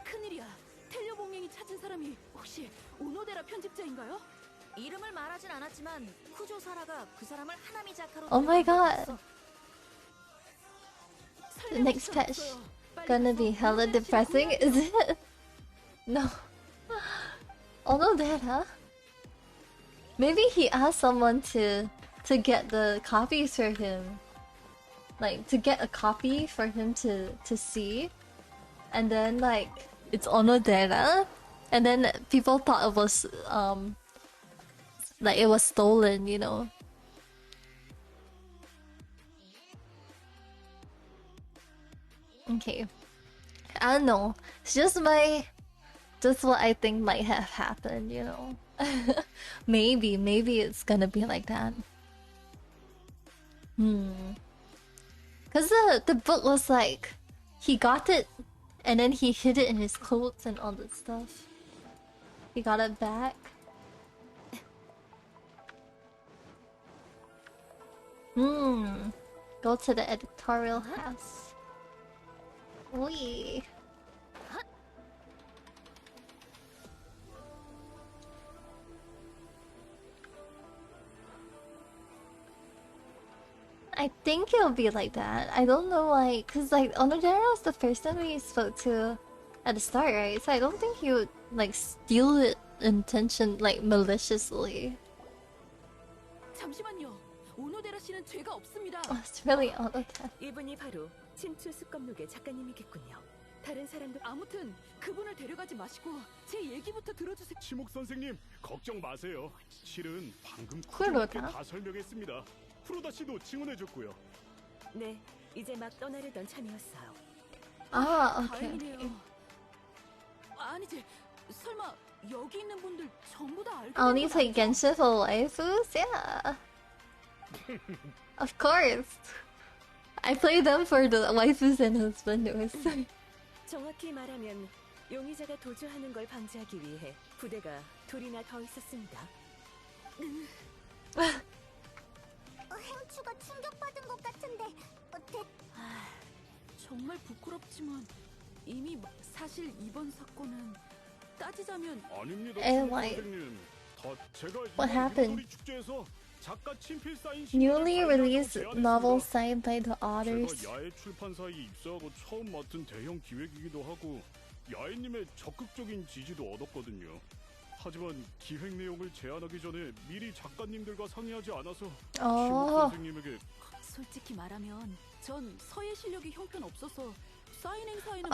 큰일이야. 텔료 봉행이 찾은 사람이 혹시 오노데라 편집자인가요? 이름을 말하진 않았지만 쿠조사라가 그 사람을 하나미 자카로 Oh my god. 데려갔어. The next patch gonna be hella depressing, is it? No. Oh no, that, huh? Maybe he asked someone to get the copies for him. Like, to get a copy for him to see. And then, like, it's Onodera. And then people thought it was, like, it was stolen, you know? Okay. I don't know. It's just what I think might have happened, you know? Maybe it's gonna be like that. Cause the book was like, he got it and then he hid it in his clothes and all that stuff. He got it back. Go to the editorial house. Wee. I think it'll be like that. I don't know why, cause like Onodera was the person we spoke to at the start, right? So I don't think he would like steal it like maliciously. 잠시만요. 오노데라 씨는 죄가 없습니다. Oh, it's really Onodera. 이분이 바로 침투 습검록의 작가님이겠군요. 다른 사람도 아무튼 그분을 데려가지 마시고 제 얘기부터 들어주세요. 치목 선생님, 걱정 마세요. 실은 방금 프로다? 구조롭게 다 설명했습니다. 프로다 씨도 증언해줬고요. 네, 이제 막 떠나려던 참이었어요. Ah, okay. 다행이네요. 아니지, 설마 여기 있는 분들 전부 다 알고 Only play Genshin for waifus? Yeah. Of course. I play them for the waifus and husbandos. 정확히 말하면 용의자가 도주하는 걸 방지하기 위해 부대가 둘이나 더 있었습니다. 행추가 충격받은 것 같은데 정말 부끄럽지만 이미 사실 이번 사건은 따지자면 아닙니다. why? 선생님. 다 제가 What happened? 축제에서 작가 친필 사인 Newly released novel signed by the authors. 제가 야외 출판사에 입사하고 처음 맡은 대형 기획이기도 하고 야외님의 적극적인 지지도 얻었거든요. 하지만 기획 내용을 제안하기 전에 미리 작가님들과 상의하지 않아서 시목 선생님에게 솔직히 말하면 전 서예 실력이 형편없어서 사인 행사에는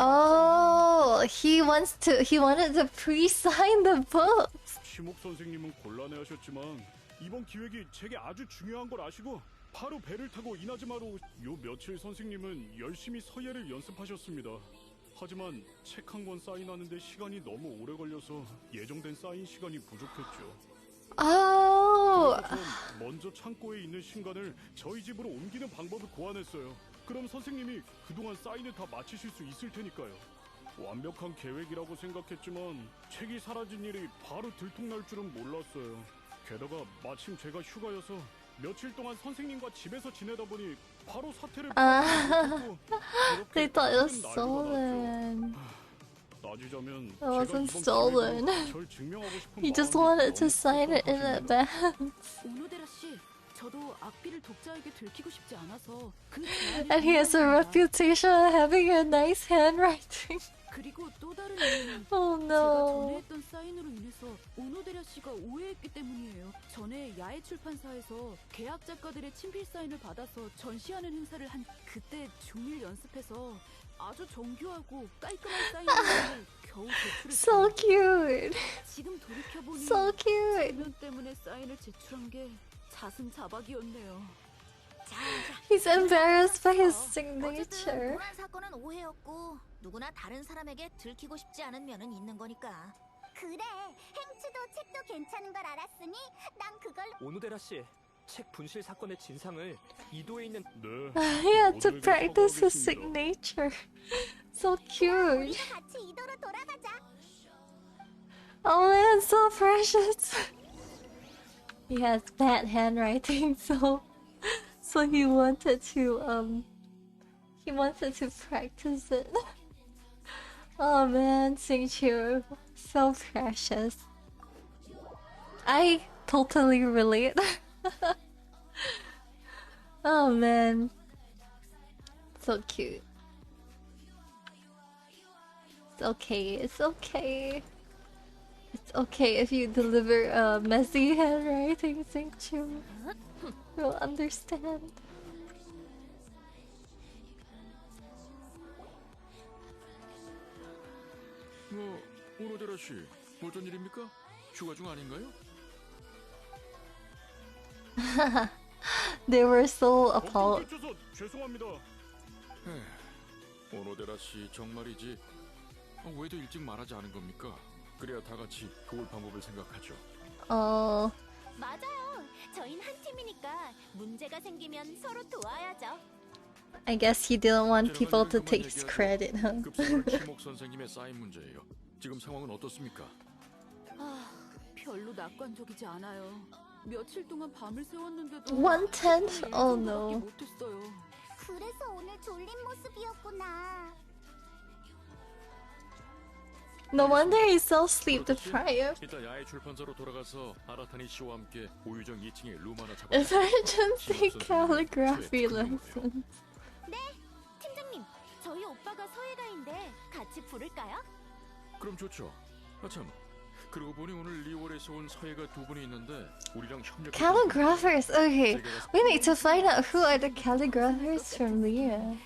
He wanted to pre-sign the book. 시목 선생님은 곤란해하셨지만 이번 기획이 제게 아주 중요한 걸 아시고 바로 배를 타고 이나즈마로 요 며칠 선생님은 열심히 서예를 연습하셨습니다. 하지만 책 한 권 사인하는데 시간이 너무 오래 걸려서 예정된 사인 시간이 부족했죠. 그래서 먼저 창고에 있는 신간을 저희 집으로 옮기는 방법을 고안했어요. 그럼 선생님이 그동안 사인을 다 마치실 수 있을 테니까요. 완벽한 계획이라고 생각했지만 책이 사라진 일이 바로 들통날 줄은 몰랐어요. 게다가 마침 제가 휴가여서 며칠 동안 선생님과 집에서 지내다 보니 바로 사태를 파악하고 They thought it was stolen. 따지자면 It wasn't stolen. He just wanted to sign it in advance. 오노데라 씨, 저도 악비를 독자에게 들키고 싶지 않아서 And he has a reputation of having a nice handwriting. 그리고 또 다른 이유는 Oh 제가 no. 전에 했던 사인으로 인해서 오노데라 씨가 오해했기 때문이에요. 전에 야외 출판사에서 계약 작가들의 친필 사인을 받아서 전시하는 행사를 한 그때 종일 연습해서 아주 정교하고 깔끔한 사인을 겨우 So 제출했어요. cute. 지금 돌이켜보니 So cute. 이런 때문에 사인을 제출한 게 자승자박이었네요. He's embarrassed by his 어쨌든 signature. 도난 사건은 오해였고 누구나 다른 사람에게 들키고 싶지 않은 면은 있는 거니까. 그래, 행추도 책도 괜찮은 걸 알았으니 난 그걸 오노데라 씨, 책 분실 사건의 진상을 이도에 있는 네. He had to 모두에게 practice his 사과하겠습니다. signature. So cute. 우리도 같이 이도로 돌아가자. Oh man, so precious. He has bad handwriting, so he wanted to practice it. Oh man, Singchu, so precious. I totally relate. Oh man, so cute. It's okay, it's okay. It's okay if you deliver a messy handwriting, Singchu. You'll understand. 오노데라 씨, 어쩐 일입니까? 휴가 중 아닌가요? They were so appalled. 죄송합니다. 오노데라 씨 정말이지. 왜 더 일찍 말하지 않은 겁니까? 그래야 다 같이 도울 방법을 생각하죠. 맞아요. 저흰 한 팀이니까 문제가 생기면 서로 도와야죠. I guess he didn't want people to take credit, huh? 급식을 키목 선생님의 쌓인 문제예요. 지금 상황은 어떻습니까? 별로 낙관적이지 않아요. 며칠 동안 밤을 새웠는데도 1/10? Oh no. 못했어요. 그래서 오늘 졸린 모습이었구나. No wonder he's so sleep deprived. 이따 야외 출판사로 돌아가서 아라타니 씨와 함께 오유정 2층에 룸 하나 잡아. Emergency calligraphy lesson. 네, 팀장님. 저희 오빠가 서예가인데 같이 부를까요? 그럼 좋죠. 참. 그러고 보니 오늘 리월에서 온 서예가 두 분이 있는데 우리랑 협력. Calligraphers. Okay, we need to find out who are the calligraphers from Leah.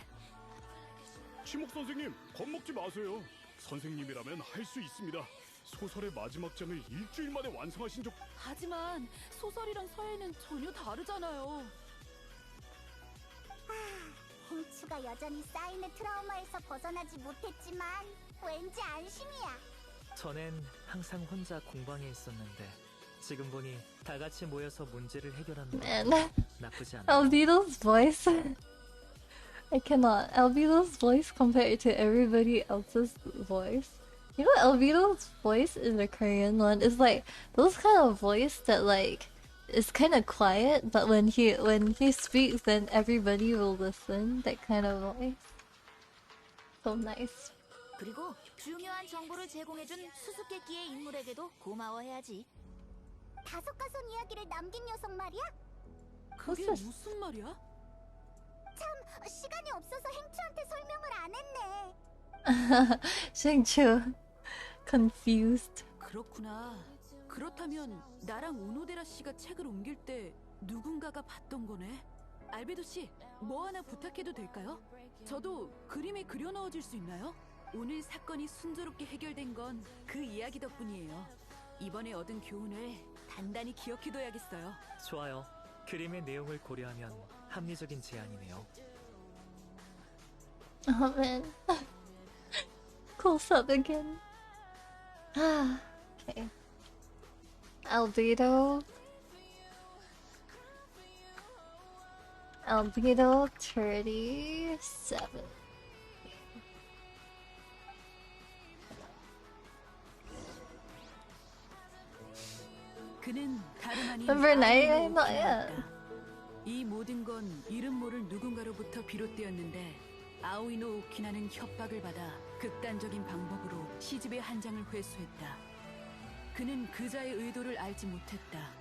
치목 선생님, 겁먹지 마세요. 선생님이라면 할 수 있습니다. 소설의 마지막 장을 일주일 만에 완성하신 적. 하지만 소설이랑 서예는 전혀 다르잖아요. 행추가 여전히 사인의 트라우마에서 벗어나지 못했지만 왠지 안심이야. 전엔 항상 혼자 공방에 있었는데 지금 보니 다 같이 모여서 문제를 해결하는 건 Man, 나쁘지 않아. Albedo's voice. I cannot. Albedo's voice compared to everybody else's voice. You know, Albedo's voice in the Korean one is like those kind of voice that like is kind of quiet, but when he speaks, then everybody will listen. That kind of voice. So nice. 그리고 중요한 정보를 제공해준 수수께끼의 인물에게도 고마워해야지. 다섯가선 이야기를 남긴 녀석 말이야? 그게 무슨 말이야? 참, 시간이 없어서 행추한테 설명을 안 했네. Shang-Chu, confused. 그렇구나. 그렇다면 나랑 오노데라 씨가 책을 옮길 때 누군가가 봤던 거네. 알베도 씨, 뭐 하나 부탁해도 될까요? 저도 그림에 그려 넣어줄 수 있나요? 오늘 사건이 순조롭게 해결된 건 그 이야기 덕분이에요. 이번에 얻은 교훈을 단단히 기억해둬야겠어요. 좋아요. 그림의 내용을 고려하면 합리적인 제안이네요. Oh man. Close up again. Ah, okay. Albedo 37. 그는 다름 아닌 Number 99, 아우이노 not yet. 오키나였다. 이 모든 건 이름 모를 누군가로부터 비롯되었는데 아오이노 오키나는 협박을 받아 극단적인 방법으로 시집의 한 장을 회수했다. 그는 그자의 의도를 알지 못했다.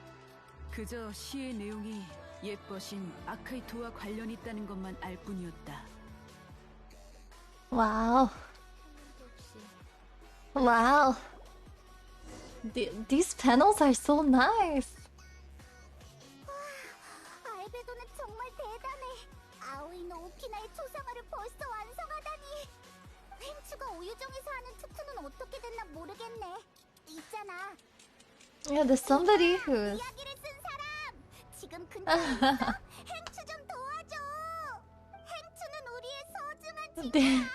그저 시의 내용이 예뻐신 아카이토와 관련이 있다는 것만 알 뿐이었다. Wow. Wow. These panels are so nice. 알베도는 정말 대단해. 아오이노 오키나의 초상화를 벌써 완성하다니. 행추가 오유정에서 하는 투투는 어떻게 됐나 모르겠네. 있잖아. Yeah, there's somebody who's 이야기를 쓴 사람. 지금 근처에 있어? 행추 좀 도와줘. 행추는 우리의 소중한 They're 친구야.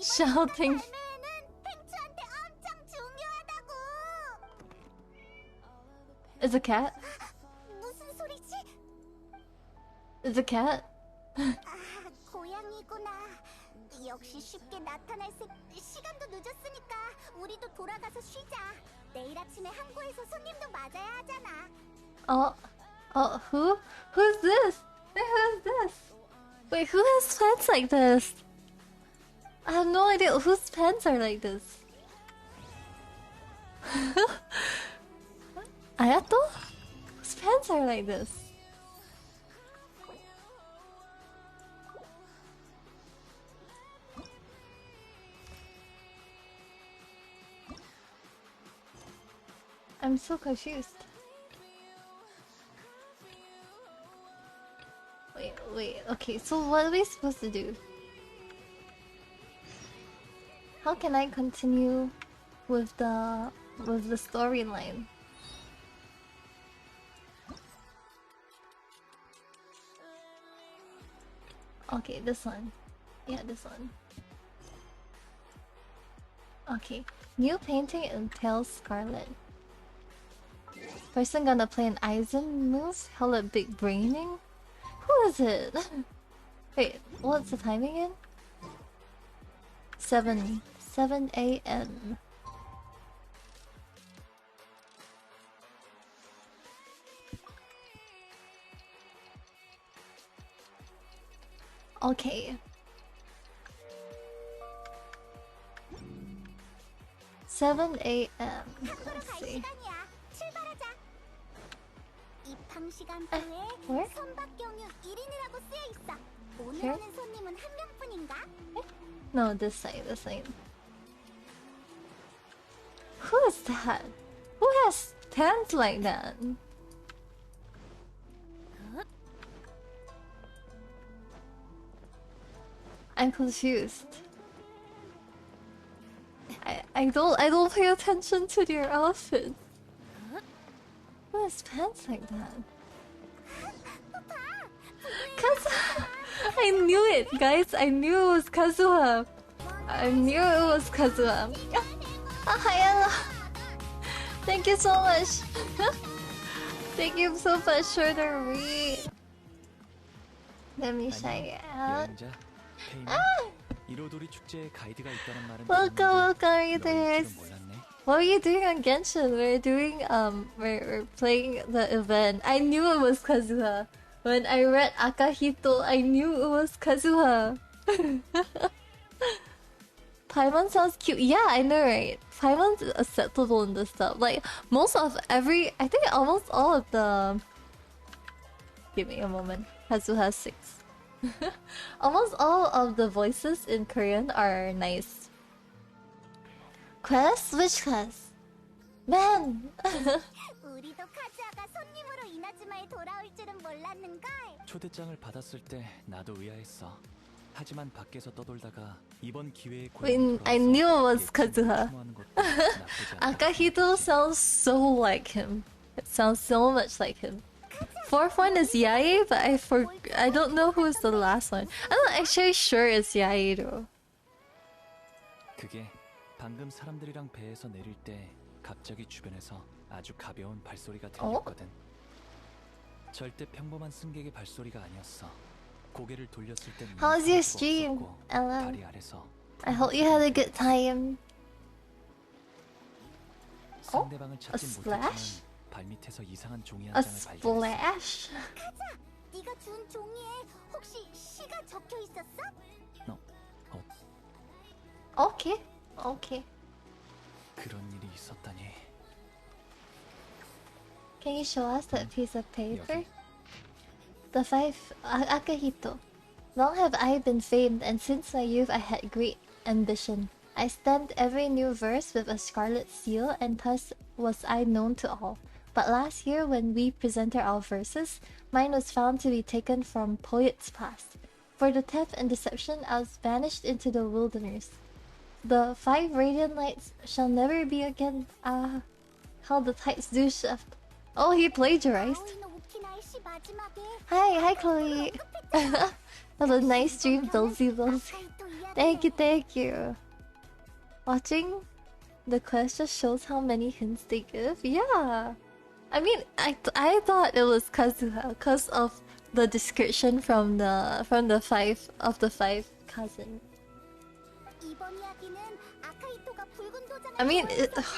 shouting. 발매회는 행추한테 엄청 중요하다고. It's a cat. 무슨 소리지? It's a cat. 고양이구나. 역시 쉽게 나타날 시간도 늦었으니까 우리도 돌아가서 쉬자. 내일 아침에 항구에서 손님도 맞아야 하잖아. Who? Who's this? Who's this? Wait, who has pants like this? I have no idea whose pants are like this. Ayato? Whose pants are like this? I'm so confused. Wait, okay, so what are we supposed to do? How can I continue with the storyline? Okay, this one. Yeah, this one. Okay. New painting entails Scarlet. Person gonna play an Aizen move? Hella big braining? Who is it? Wait, what's the timing in? 7 a.m. Okay. 7 a.m. Let's see. 입항 시간표에 where? 선박 경유 1인이라고 쓰여 있어. 오늘 Here? 오는 손님은 한 명뿐인가? No, this side, this side. Who is that? Who has pants like that? I'm confused. I don't pay attention to their outfits. Who has pants like that? Kazuha! I knew it, guys. I knew it was Kazuha. I knew it was Kazuha. Hi, thank you so much. Thank you so much for the read. Let me check it out. Welcome, readers. What are you doing on Genshin? We're playing the event. I knew it was Kazuha. When I read Akahito, I knew it was Kazuha. Paimon sounds cute. Yeah, I know, right? Paimon's acceptable in this stuff. Like, I think almost all of the... Give me a moment. Kazuha 6. Almost all of the voices in Korean are nice. Quest? Which quest? Man! 우리도 카즈아가 손님으로 이나즈마에 돌아올 줄은 몰랐는걸. 초대장을 받았을 때 나도 의아했어. 하지만 밖에서 떠돌다가 이번 기회에 I knew it was Kazuha. Akahito sounds so like him. It sounds so much like him. Fourth one is Yae, but I don't know who is the last one. I'm not actually sure it's Yae though. 그게 방금 사람들이랑 배에서 내릴 때 갑자기 주변에서 아주 가벼운 발소리가 들렸거든. 절대 평범한 승객의 발소리가 아니었어. 고개를 돌렸을 때 How's your stream, Ella? I hope you had a good time. 상대방을 A 찾지 못했지만 splash? 발밑에서 이상한 종이 A 한 장을 발견했어. splash? 카즈아, 네가 준 종이에 혹시 시가 적혀 있었어? Okay, okay. 그런 일이 있었다니. Can you show us that piece of paper? The 5 Akahito. Long have I been famed, and since my youth I had great ambition. I stamped every new verse with a scarlet seal, and thus was I known to all. But last year, when we presented our verses, mine was found to be taken from poets past. For the theft and deception, I was banished into the wilderness. The 5 radiant lights shall never be again. Ah, how the tides do shift. Oh, he plagiarized. Hi, Chloe. Have a nice stream, Dulzy. Thank you. Watching the quest just shows how many hints they give. Yeah. I mean, I thought it was Kazuha because of the description from the 5 cousins. 이번 이야기는 아카이토가 붉은 도장을 I mean,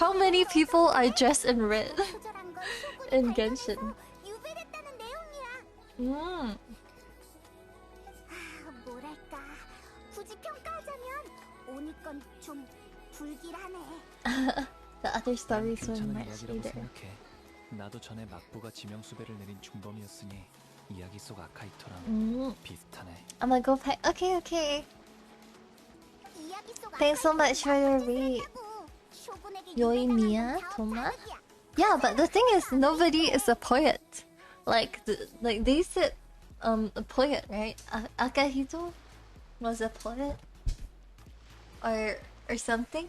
how many people are dressed in red 조절한 걸 쇼군이 in 발견해서 Genshin? 유배됐다는 내용이야. 뭐랄까, 굳이 평가하자면 오니건 좀 불길하네. The other stories were 괜찮은 much 이야기라고 either. 생각해. 나도 전에 막부가 지명수배를 내린 중범이었으니 이야기 속 아카이토랑 비슷하네. I'm gonna go play. Okay, okay. 이야기 속 Thanks so much for your read. 쇼군에게 Yuviia, Toma. Yeah, but the thing is, nobody is a poet. Like, they said, a poet, right? Akahito was a poet, or something,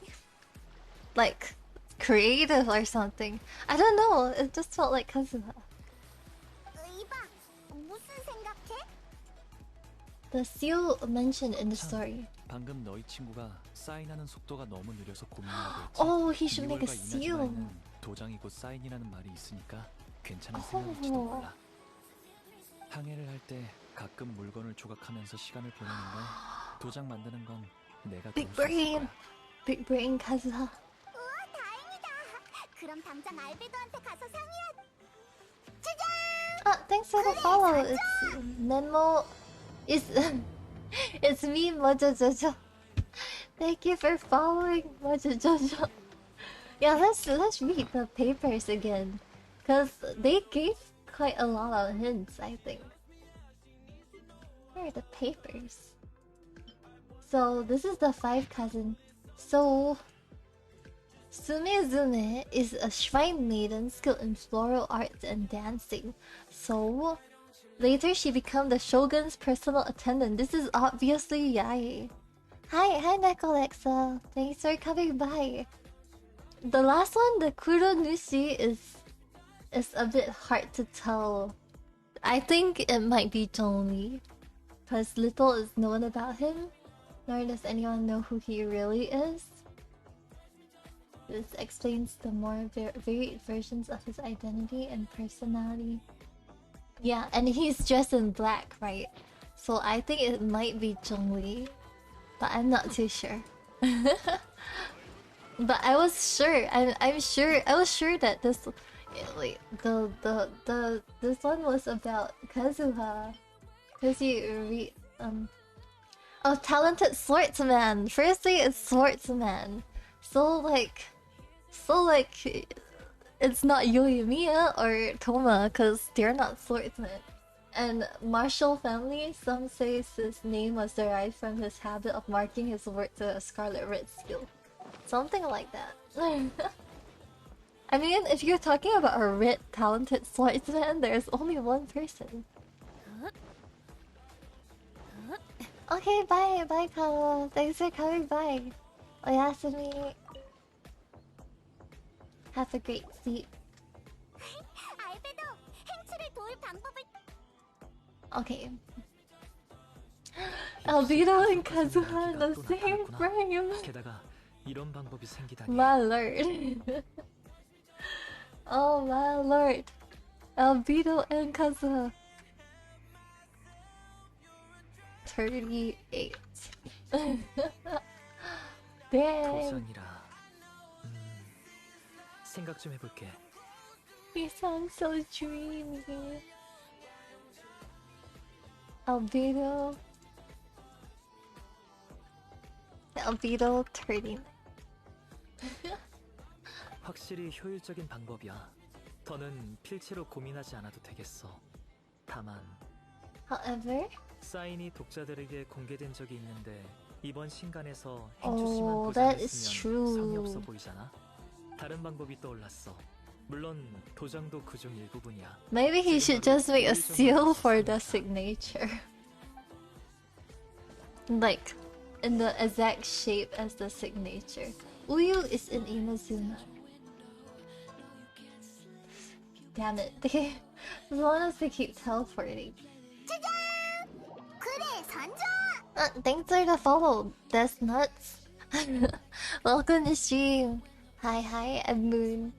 like creative or something. I don't know. It just felt like Kazuha. 이봐, 무슨 생각해? The seal mentioned in the story. 방금 너희 친구가 사인하는 속도가 너무 느려서 고민이라고 했지. Oh, he should make a 이월과 seal. 이나즈마에는 도장이고 사인이라는 말이 있으니까 괜찮은 생각일지도 몰라. 항해를 할 때 가끔 물건을 조각하면서 시간을 보내는데 도장 만드는 건 내가 Big 도울 수 있을 brain, 거야. big brain Kazuha. 우와, 다행이다. 그럼 당장 알베도한테 가서 상의하. 짜잔! Thanks for the follow. It's Memo. It's me, Mojojojo. Thank you for following, Mojojojo. Yeah, let's read the papers again, cause they gave quite a lot of hints, I think. Where are the papers? So this is the 5 cousin. So Sumezume is a shrine maiden skilled in floral arts and dancing. So later she became the shogun's personal attendant. This is obviously Yae. Hi Nekolexa. Thanks for coming by. The last one, the Kuro Nushi, is a bit hard to tell. I think it might be Zhongli, because little is known about him, nor does anyone know who he really is. This explains the more varied versions of his identity and personality. Yeah, and he's dressed in black, right? So I think it might be Zhongli, but I'm not too sure. But I was sure. I was sure that this, like, this one was about Kazuha, cause he oh, talented swordsman. Firstly, it's swordsman. So like, it's not Yuviia or Toma, cause they're not swordsmen. And martial family, some say his name was derived from his habit of marking his work to a scarlet red skill. Something like that. I mean, if you're talking about a red talented swordsman, there's only one person. Okay, bye Kalo. Thanks for coming by. Oyasumi. Have a great sleep. 알베도, 행추를 도울 방법을. Okay. Albedo and Kazuha in the same frame. 게다가 이런 방법이 생기다니. My lord. Oh my lord. Albedo and Kazuha. 38. Damn. 도장이라. 생각 좀 해볼게. You sound so dreamy. Albedo 39. 확실히 효율적인 방법이야. 더는 필체로 고민하지 않아도 되겠어. 다만 However, 사인이 독자들에게 공개된 적이 있는데 이번 신간에서 Oh, 행주 씨만 that is 보장했으면 true. 성의 없어 보이잖아. 다른 방법이 떠올랐어. 물론 도장도 그중 일부분이야. maybe he should just make a seal for the signature. Like, in the exact shape as the signature. Uyu is in Inazuma. Damn it. As long as they keep teleporting. 그래, 선조! Thanks for the follow. That's nuts. Welcome to stream. Hi, I'm Moon,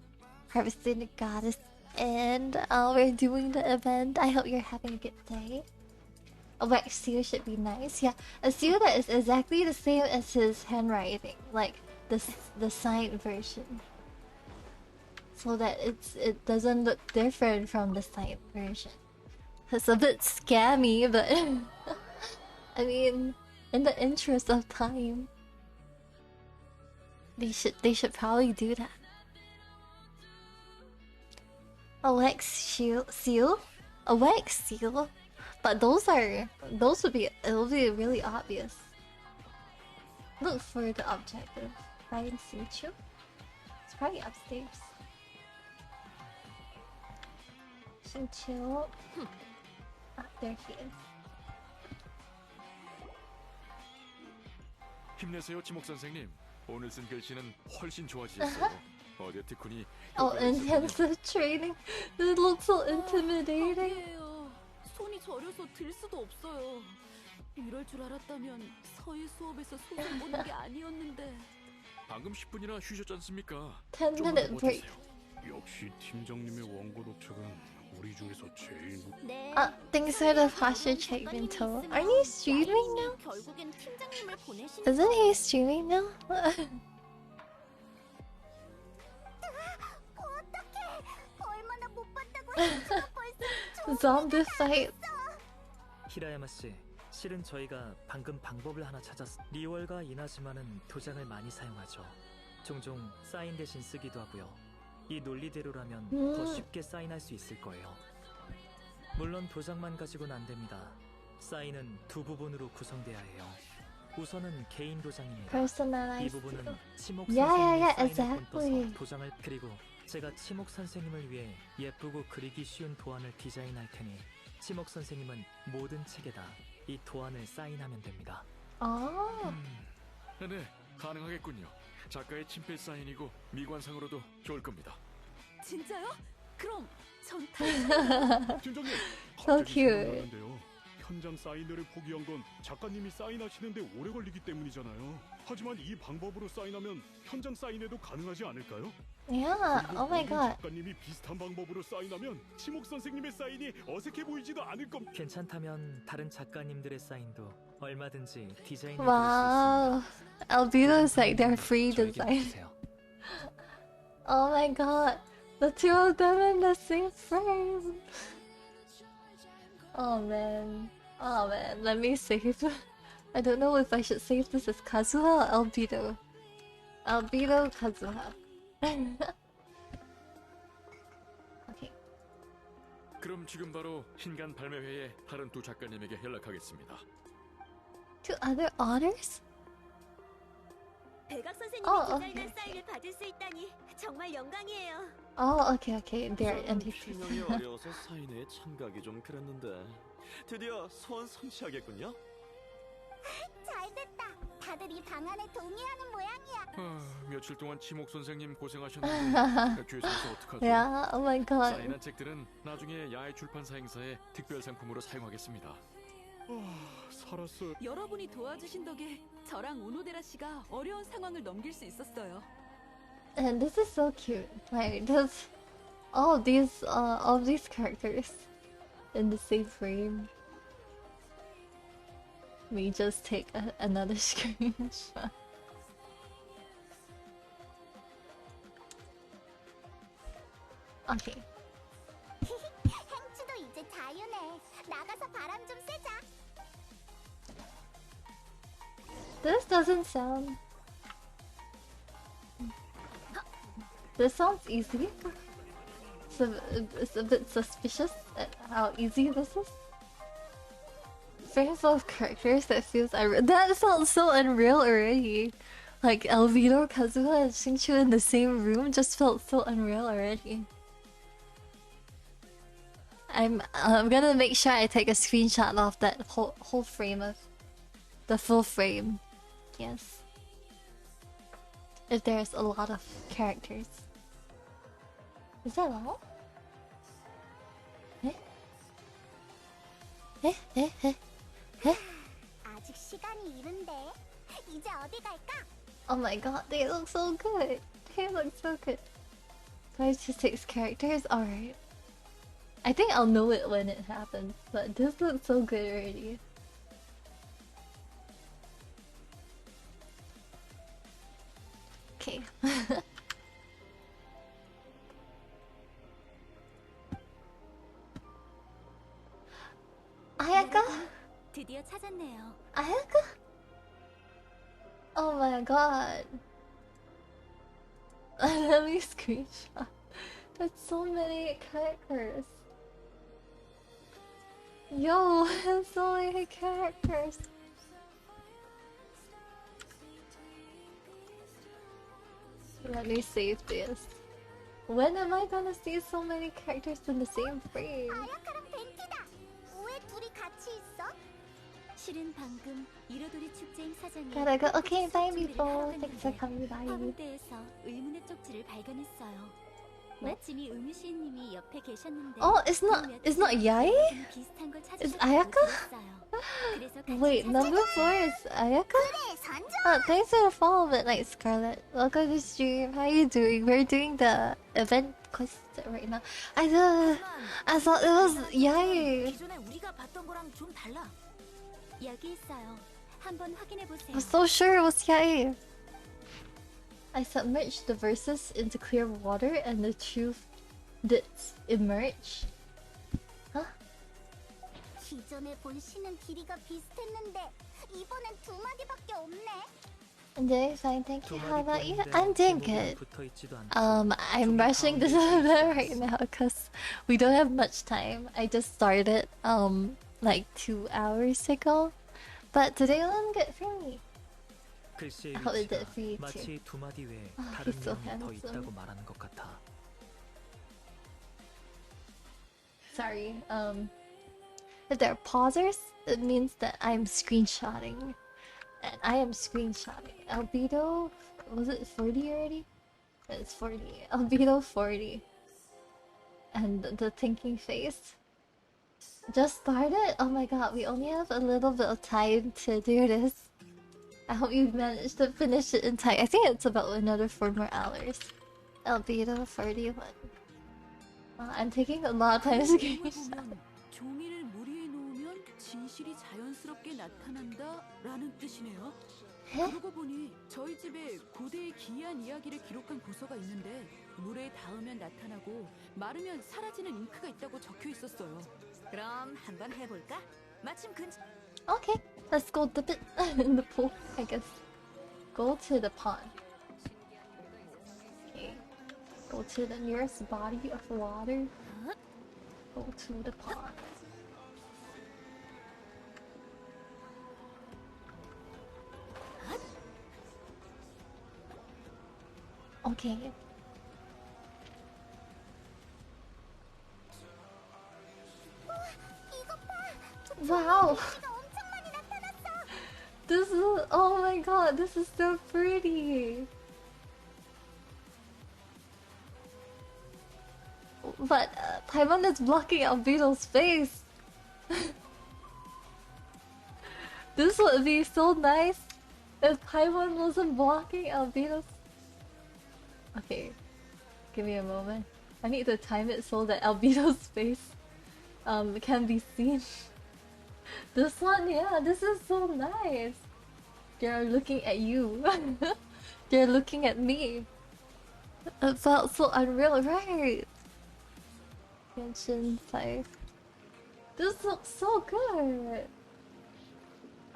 Harvesting Goddess, and we're doing the event. I hope you're having a good day. A wax seal should be nice. Yeah, a seal that is exactly the same as his handwriting, like the signed version, so that it doesn't look different from the signed version. It's a bit scammy, but I mean, in the interest of time, they should probably do that. A wax seal, a wax seal, but those would be, it'll be really obvious. Look for the objective. Find Suchu. It's probably upstairs. Suchu. Ah, there he is. 힘내세요, 지목 선생님. 오늘 쓴 글씨는 훨씬 좋아지셨어요. 어제 특훈이 Oh, intensive training. It looks so intimidating. 손이 저려서 들 수도 없어요. 이럴 줄 알았다면 서예 수업에서 손을 보는 게 아니었는데. 방금 10분이나 쉬셨지 않습니까? 10-minute break. 역시 팀장님의 원고 독촉은 우리 중에서 제일 thanks for the posture check, Minto. Are you streaming now? 결국엔 팀장님을 보내신. Isn't he streaming now? 어떡해. 얼마나 못 봤다고 해서 벌써 Zombie fight. 히라야마 씨, 실은 저희가 방금 방법을 하나 찾았. 리월과 이나즈마는 도장을 많이 사용하죠. 종종 사인 대신 쓰기도 하고요. 이 논리대로라면 더 쉽게 사인할 수 있을 거예요. 물론 도장만 가지고는 안 됩니다. 사인은 두 부분으로 구성돼야 해요. 우선은 개인 도장입니다. 이 부분은 치목 선생님의 사인을 꽂아서 도장을, 그리고 제가 치목 선생님을 위해 예쁘고 그리기 쉬운 도안을 디자인할 테니 치목 선생님은 모든 책에다 이 도안을 사인하면 됩니다. 네, 가능하겠군요. 작가의 친필 사인이고 미관상으로도 좋을 겁니다. 진짜요? 그럼 전 팀장님, So 갑자기 cute. 생각나는데요. 현장 사인회를 포기한 건 작가님이 사인하시는데 오래 걸리기 때문이잖아요. 하지만 이 방법으로 사인하면 현장 사인회도 가능하지 않을까요? Yeah. Oh my god. 작가님이 비슷한 방법으로 사인하면 치목 선생님의 사인이 어색해 보이지도 않을 겁니다. 괜찮다면 다른 작가님들의 사인도 얼마든지 디자인해 드릴 수 Wow. 있습니다. Albedo's like their free 저에게 design. 주세요. Oh my god. The two of them in the same frame. Oh man. Oh man. Let me save. I don't know if I should save this as Kazuha or Albedo. Albedo Kazuha. Okay. 그럼 지금 바로 신간 발매회에 다른 두 작가님에게 연락하겠습니다. Two other honors? 백악 선생님이 okay. 디자인한 사인을 받을 수 있다니 정말 영광이에요. Oh, okay, okay. They're NPCs. 필명이 어려워서 사인회에 참가하기 좀 그랬는데 드디어 소원 성취하겠군요. 잘됐다. 다들 이 방안에 동의하는 모양이야. 며칠 동안 치목 선생님 고생하셨는데 죄송해서 어떡하죠? Yeah, oh my god. 사인한 책들은 나중에 야외 출판사 행사에 특별 상품으로 사용하겠습니다. 살았어요. 여러분이 도와주신 덕에 저랑 오노데라 씨가 어려운 상황을 넘길 수 있었어요. And this is so cute. Like this, all these characters in the same frame. We just take another screenshot. Okay. 행추도 이제 자유네. 나가서 바람 좀 쐬자. This doesn't sound. This sounds easy. It's a bit suspicious at how easy this is. Frame full of characters that feels that sounds so unreal already. Like Albedo, Kazuha, and Shinchu in the same room just felt so unreal already. I'm gonna make sure I take a screenshot of that whole frame of the full frame. Yes. If there's a lot of characters. Is that all? 아직 시간이 이른데. 이제 어디 갈까? Oh my god, they look so good. They look so good. 5 to 6 characters? Alright. I think I'll know it when it happens, but this looks so good already. 드디어 찾았네요. Ayaka? Oh my god. Let me screenshot. That's so many characters. Yo, that's so many characters. Let me save this. When am I gonna see so many characters in the same frame? 아야카랑 벤티다. 왜 둘이 같이 있어? 실은 방금 이로도리 축제 행사장에 Gotta go. Okay, bye, 준비를 people. 하고 Thanks for coming by. 화물대에서 의문의 쪽지를 발견했어요. 마침 이 음유시인님이 옆에 계셨는데. Oh, it's not Yai? 비슷한 걸 It's 찾으셨다고 Ayaka? 들었어요. Wait, number 4 is Ayaka? Oh, thanks for the follow, Midnight Scarlet. Welcome to the stream. How you doing? We're doing the event quest right now. I thought it was Yai. 기존에 우리가 봤던 거랑 좀 달라. 여기 있어요. 한번 확인해 I 보세요. was so sure it was Yai. I submerged the verses into clear water and the truth did emerge. Huh? 기존에 본 시는 길이가 비슷했는데 이번엔 두 마디밖에 없네. I'm doing fine, thank you. How about you? I'm doing good. I'm rushing this event right now because we don't have much time. I just started like 2 hours ago, but today will get free. 글씨의 I hope it did 위치가 for you too. 마치 두 마디 외에 Oh, 다른 he's so 내용이 더 handsome. 있다고 말하는 것 같아. Sorry. If there are pausers, it means that I'm screenshotting, and I am screenshotting. Albedo, was it 40 already? It's 40. Albedo 40. And the thinking face. Just started? Oh my god, we only have a little bit of time to do this. I hope you managed to finish it in time. I think it's about another 4 more hours. Albedo 41. I'm taking a lot of time to screenshot. 종이를 물 위에 놓으면 진실이 자연스럽게 나타난다라는 뜻이네요. 그러고 보니 저희 집에 고대의 기이한 이야기를 기록한 고서가 있는데 물에 닿으면 나타나고 마르면 사라지는 잉크가 있다고 적혀 있었어요. 그럼 한번 해볼까? 마침 근처. Okay, let's go dip it in the pool, I guess. Go to the pond. Okay. Go to the nearest body of water. Go to the pond. Okay. Wow. This is, oh my god, this is so pretty. But Paimon is blocking Albedo's face. This would be so nice if Paimon wasn't blocking Albedo's. Okay, give me a moment. I need to time it so that Albedo's face can be seen. This one, yeah, this is so nice. They're looking at you. They're looking at me. It felt so unreal, right? GENSHIN 5. This looks so good.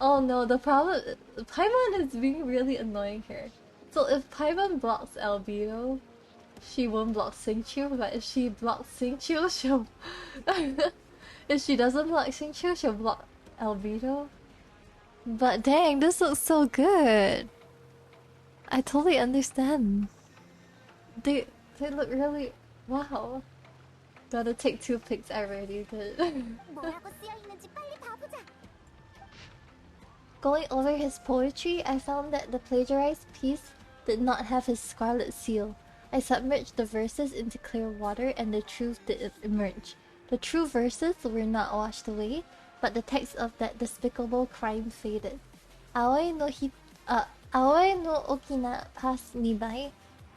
Oh no, the problem, Paimon is being really annoying here. So if Paimon blocks Albedo, she won't block Xingqiu, but if she blocks Xingqiu, she'll... if she doesn't block Xingqiu, she'll block Albedo. But dang, this looks so good. I totally understand. They look really... wow. Gotta take 2 pics, I already did. 뭐라고 쓰여 있는지 빨리 봐보자. Going over his poetry, I found that the plagiarized piece did not have his scarlet seal. I submerged the verses into clear water and the truth did emerge. The true verses were not washed away, but the text of that despicable crime faded. Aoi no Okina passed me by,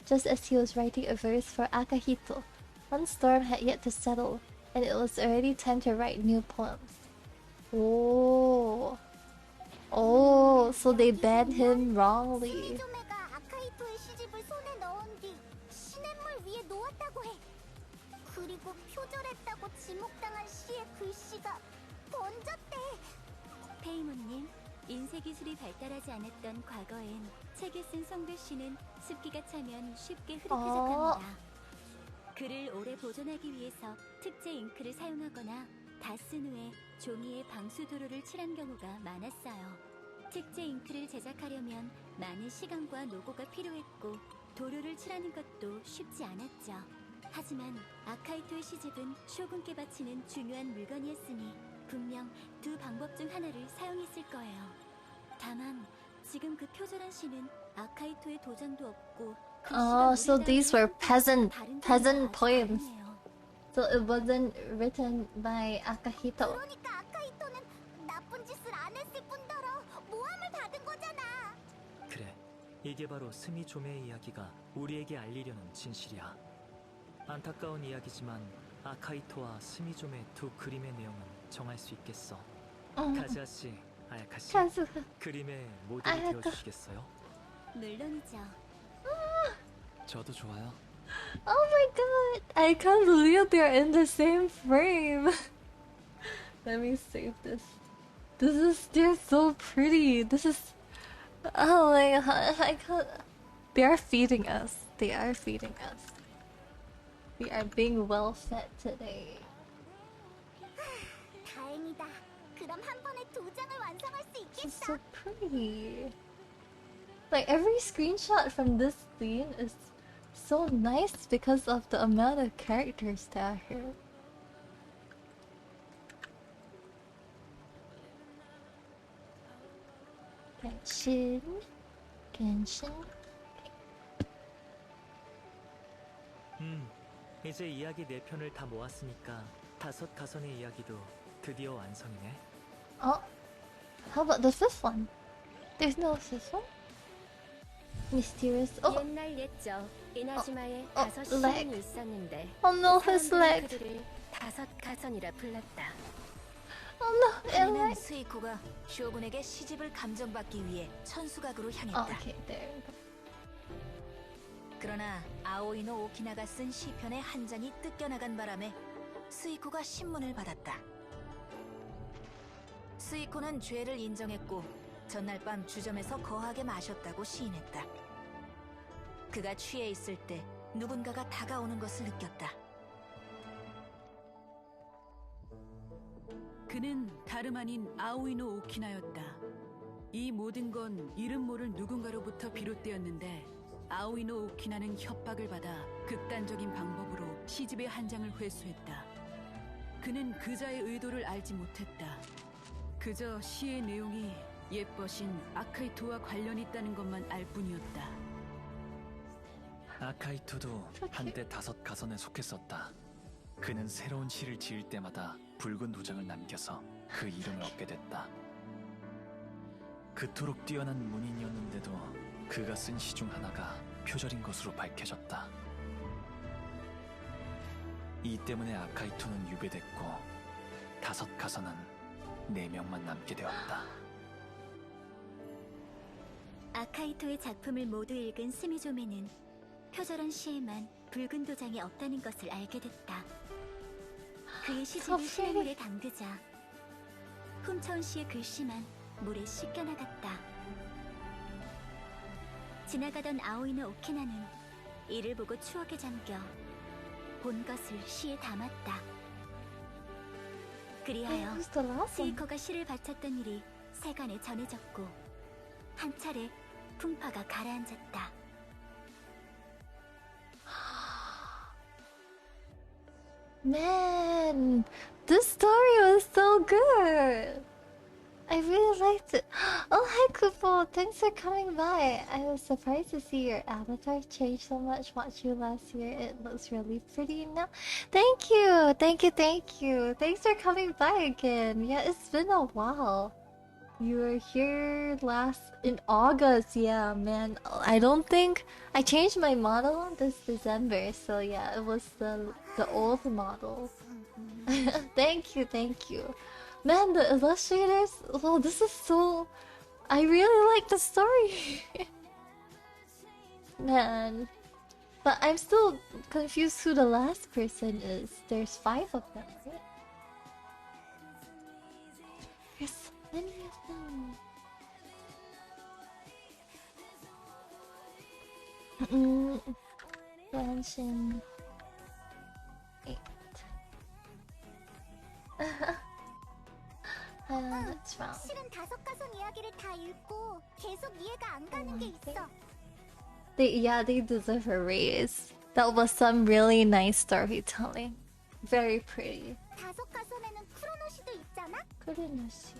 just as he was writing a verse for Akahito. One storm had yet to settle, and it was already time to write new poems. Oh. Oh, so they banned him wrongly. 스미조메가 아카히토의 시집을 손에 넣은 뒤 시냇물 위에 놓았다고 해. 그리고 표절했다고 지목당한 시의 글씨가 번졌대. 인쇄 기술이 발달하지 않았던 과거엔 책을 쓴 성글씨는 습기가 차면 쉽게 흐릿해졌답니다. 글을 오래 보존하기 위해서 특제 잉크를 사용하거나 다 쓴 후에 종이에 방수 도료를 칠한 경우가 많았어요. 특제 잉크를 제작하려면 많은 시간과 노고가 필요했고 도료를 칠하는 것도 쉽지 않았죠. 하지만 아카이토의 시집은 쇼군께 바치는 중요한 물건이었으니 분명 두 방법 중 하나를 사용했을 거예요. 다만 지금 그 표절한 시는 아카이토의 도장도 없고 Oh, so these were peasant poems. So it wasn't written by Akahito. 그러니까 아카이토는 나쁜 짓을 안 했을 뿐더러 모함을 받은 거잖아. 그래, 이게 바로 스미조메의 이야기가 우리에게 알리려는 진실이야. 안타까운 이야기지만 아카이토와 스미조메 두 그림의 내용은 정할 수 있겠어. 카즈아 씨, 아야카 씨, 그림의 모델이 되어주시겠어요? 물론이죠. 저도 좋아요. Oh my god! I can't believe they're in the same frame. Let me save this. They're so pretty. This is, oh my god, I can't. They are feeding us. They are feeding us. We are being well fed today. 다행이다. 그럼 한 번에 두 장을 완성할 수 It's 있겠다. so pretty. Like every screenshot from this scene is so nice because of the amount of characters that are here. Genshin, Genshin. 이제 이야기 4편을 다 모았으니까 5 가선의 이야기도 드디어 완성이네. Oh, how about the fifth one? There's no fifth one? Mysterious. Oh, 옛날 옛적 이나즈마에 leg. 5시간이 있었는데 Oh no, his 사람들은 leg. 그들을 5 가선이라 불렀다. Oh no, his 그는 leg. 스이코가 쇼군에게 시집을 감정받기 위해 천수각으로 향했다. Oh, okay, there we go. 그러나 아오이노 오키나가 쓴 시편의 한 장이 뜯겨나간 바람에 스이코가 신문을 받았다. 스이코는 죄를 인정했고 전날 밤 주점에서 거하게 마셨다고 시인했다. 그가 취해 있을 때 누군가가 다가오는 것을 느꼈다. 그는 다름 아닌 아오이노 오키나였다. 이 모든 건 이름 모를 누군가로부터 비롯되었는데 아오이노 오키나는 협박을 받아 극단적인 방법으로 시집의 한 장을 회수했다. 그는 그자의 의도를 알지 못했다. 그저 시의 내용이 예뻐신 아카이토와 관련이 있다는 것만 알 뿐이었다. 아카이토도 한때 5 가선에 속했었다. 그는 새로운 시를 지을 때마다 붉은 도장을 남겨서 그 이름을 얻게 됐다. 그토록 뛰어난 문인이었는데도 그가 쓴 시 중 하나가 표절인 것으로 밝혀졌다. 이 때문에 아카이토는 유배됐고 5 가선은 4명만 남게 되었다. 아카이토의 작품을 모두 읽은 스미조메는 표절한 시에만 붉은 도장이 없다는 것을 알게 됐다. 그의 시집을 시냇물에 담그자 훔쳐온 시의 글씨만 물에 씻겨나갔다. 지나가던 아오이노 오키나는 이를 보고 추억에 잠겨 본 것을 시에 담았다. 그리하여 스이코가 시를 바쳤던 일이 세간에 전해졌고 한 차례 풍파가 가라앉았다. Man, this story was so good. I really liked it. Oh, hi, Kupo. Thanks for coming by. I was surprised to see your avatar change so much. Watched you last year. It looks really pretty now. Thank you. Thank you. Thank you. Thanks for coming by again. Yeah, it's been a while. You were here last in August. Yeah, man. I don't think I changed my model this December. So yeah, it was the old model. Thank you. Thank you. Man, the illustrators, oh, this is so... I really like the story. Man. But I'm still confused who the last person is. There's 5 of them, right? There's so many of them. GENSHIN 8. That's wrong. 실은 다섯 가선 이야기를 다 읽고 계속 이해가 안 가는 게 있어. They deserve a raise. That was some really nice storytelling. Very pretty. 다섯 가선에는 쿠로노시도 있잖아. 쿠로노시.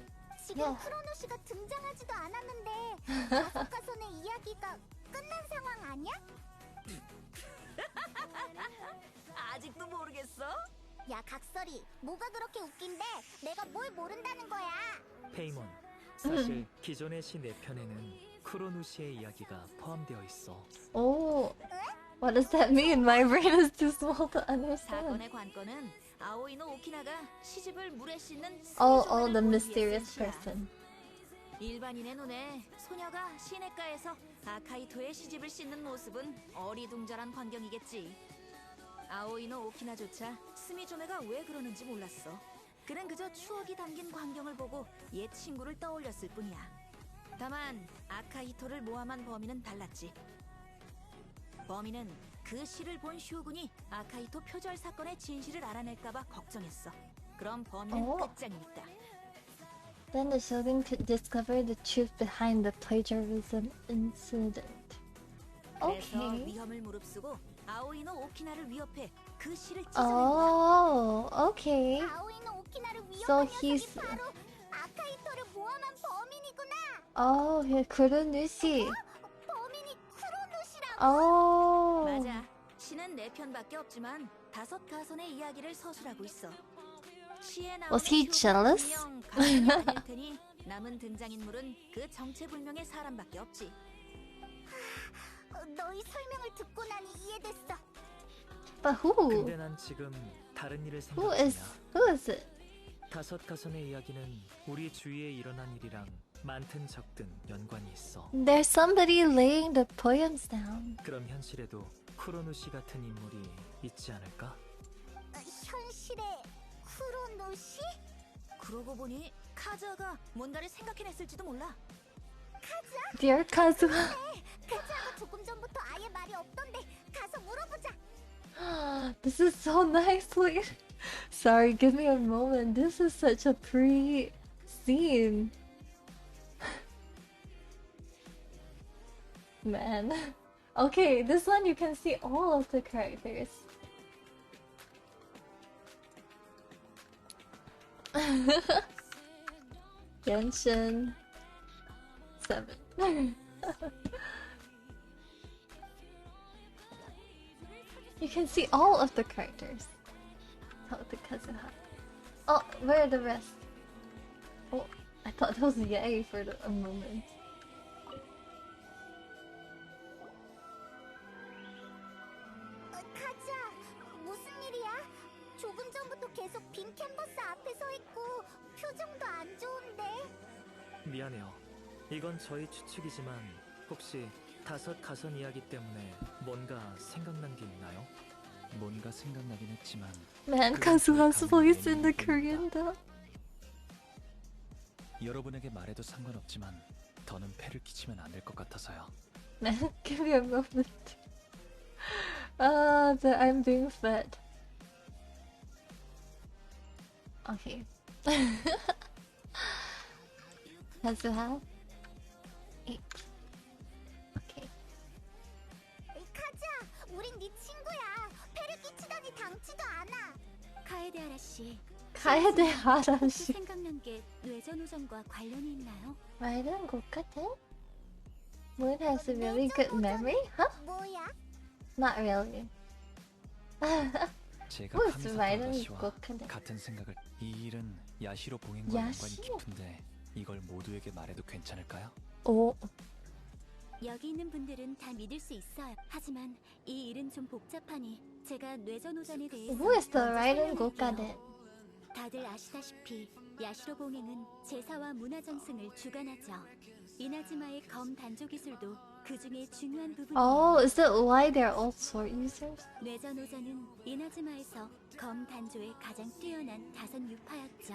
지금 Yeah. 쿠로노시가 등장하지도 않았는데 다섯 가선의 이야기가 끝난 상황 아니야? 아직도 모르겠어? 야 각설이, 뭐가 그렇게 웃긴데 내가 뭘 모른다는 거야? 페이몬, 사실 기존의 시 4편에는 쿠로누시의 이야기가 포함되어 있어. Oh, what does that mean? My brain is too small to understand. 사건의 관건은 아오이노 오키나가 시집을 물에 씻는 Oh, the mysterious person. 일반인의 눈에 소녀가 시냇가에서 아카이토의 시집을 씻는 모습은 어리둥절한 광경이겠지. 아오이노 오키나조차 스미조메가 왜 그러는지 몰랐어. 그는 그저 추억이 담긴 광경을 보고 옛 친구를 떠올렸을 뿐이야. 다만 아카히토를 모함한 범인은 달랐지. 범인은 그 시를 본 쇼군이 아카히토 표절 사건의 진실을 알아낼까봐 걱정했어. 그럼 범인은 끝장이니까. Then the shogun could discover the truth behind the plagiarism incident. 그래서 Okay. 위험을 무릅쓰고 아오이노 오키나를 위협해 그 시를 찢어낸 거야. Oh, okay. 아오이노 오키나를 So 위협한 녀석이 he's. 바로 아카이토를 모함한 범인이구나. Oh, yeah, 쿠로누시. 범인이 쿠로노시라고. Oh. 맞아. 시는 4편밖에 없지만 5가선의 이야기를 서술하고 있어. 시에 나오는 Was he jealous? 분명 가문이 아닐 테니 남은 등장인물은 그 정체불명의 사람밖에 없지. 너희 설명을 듣고 나니 이해됐어. But who? 근데 난 지금 다른 일을 Who 생각 is? 중이야. Who is it? 5가선의 이야기는 우리 주위에 일어난 일이랑 많든 적든 연관이 있어. There's somebody laying the poems down. 그럼 현실에도 쿠로누시 같은 인물이 있지 않을까? 현실의 쿠로노시? 그러고 보니 카즈아가 뭔가를 생각해냈을지도 몰라. 카즈아? Dear Kazuha. 카즈아가 조금 전부터 아예 말이 없던데 가서 물어보자. This is so nicely. Sorry, give me a moment. This is such a pre scene. Man. Okay, this one you can see all of the characters. Genshin 7. You can see all of the characters. Talk to Kazuha. Oh, where are the rest? Oh, I thought that was Yay for a moment. 카즈아, 무슨 일이야? 조금 전부터 계속 빈 캔버스 앞에 서 있고 표정도 안 좋은데. 미안해요. 이건 저희 추측이지만 혹시 5가선 이야기 때문에 뭔가 생각난 게 있나요? 뭔가 생각나긴 했지만 Man, Kazuha's voice in the Korean dub. 여러분에게 말해도 상관없지만 더는 폐를 끼치면 안 될 것 같아서요. Man, give me a moment. I'm being fed. Okay. Kazuha. 8. Okay. 카즈아, 우린 네 친구야. 폐를 끼치다니 당치도 않아. 카에데하라 씨. 카에데하라 씨. 생각난 게 뇌전우전과 관련이 있나요? 말은 것 같아? Moon has a really good memory, huh? 뭐야? Not really. 제가 무슨 카미사토 말은 아가씨와 것 같아. 같은 생각을 이 일은 야시로 봉행과 연관이 야시로? 깊은데 이걸 모두에게 말해도 괜찮을까요? 오. 여기 있는 분들은 다 믿을 수 있어요. 하지만 이 일은 좀 복잡하니 제가 뇌전우전에 대해서 Who is the 먼저 writing 설명할게요. 고가den? 다들 아시다시피 야시로 봉행은 제사와 문화 전승을 주관하죠. 이나즈마의 검 단조 기술도 그 중에 중요한 부분이에요. Oh, is that why they're all sword users? 뇌전오전은 이나즈마에서 검 단조에 가장 뛰어난 다섯 유파였죠.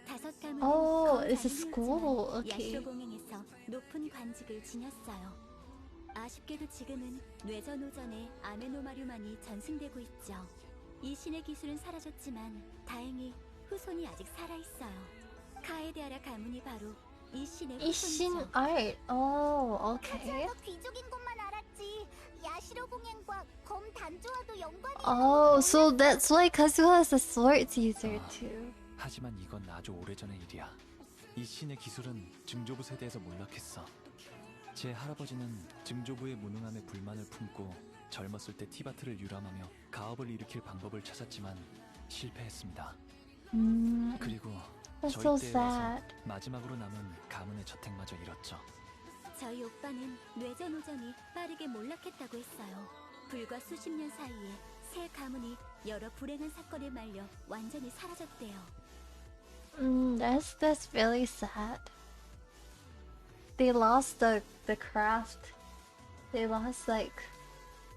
다섯 가문은 Oh, 검 it's a 단위였지만 school. Okay. 야시로 봉행에서 높은 관직을 지녔어요. 아쉽게도 지금은 뇌전오전의 아메노마류만이 전승되고 있죠. 이 신의 기술은 사라졌지만 다행히 후손이 아직 살아있어요. 카에데아라 가문이 바로 이 신의 이신 후손이죠. art. Oh, okay. 귀족인 것만 알았지. 야시로 공행과 검 단조와도 연관이 Oh, so that's why Kazuha is a sword user too. 하지만 이건 아주 오래전의 일이야. 이 신의 기술은 증조부 세대에서 몰락했어. 제 할아버지는 증조부의 무능함에 불만을 품고 젊었을 때 티바트를 유람하며 가업을 일으킬 방법을 찾았지만 실패했습니다. 그리고 That's 저희 so 때에 와서 sad. 마지막으로 남은 가문의 저택마저 잃었죠. 저희 오빠는 뇌전오전이 빠르게 몰락했다고 했어요. 불과 수십 년 사이에 새 가문이 여러 불행한 사건에 말려 완전히 사라졌대요. That's really sad. They lost the craft. They lost like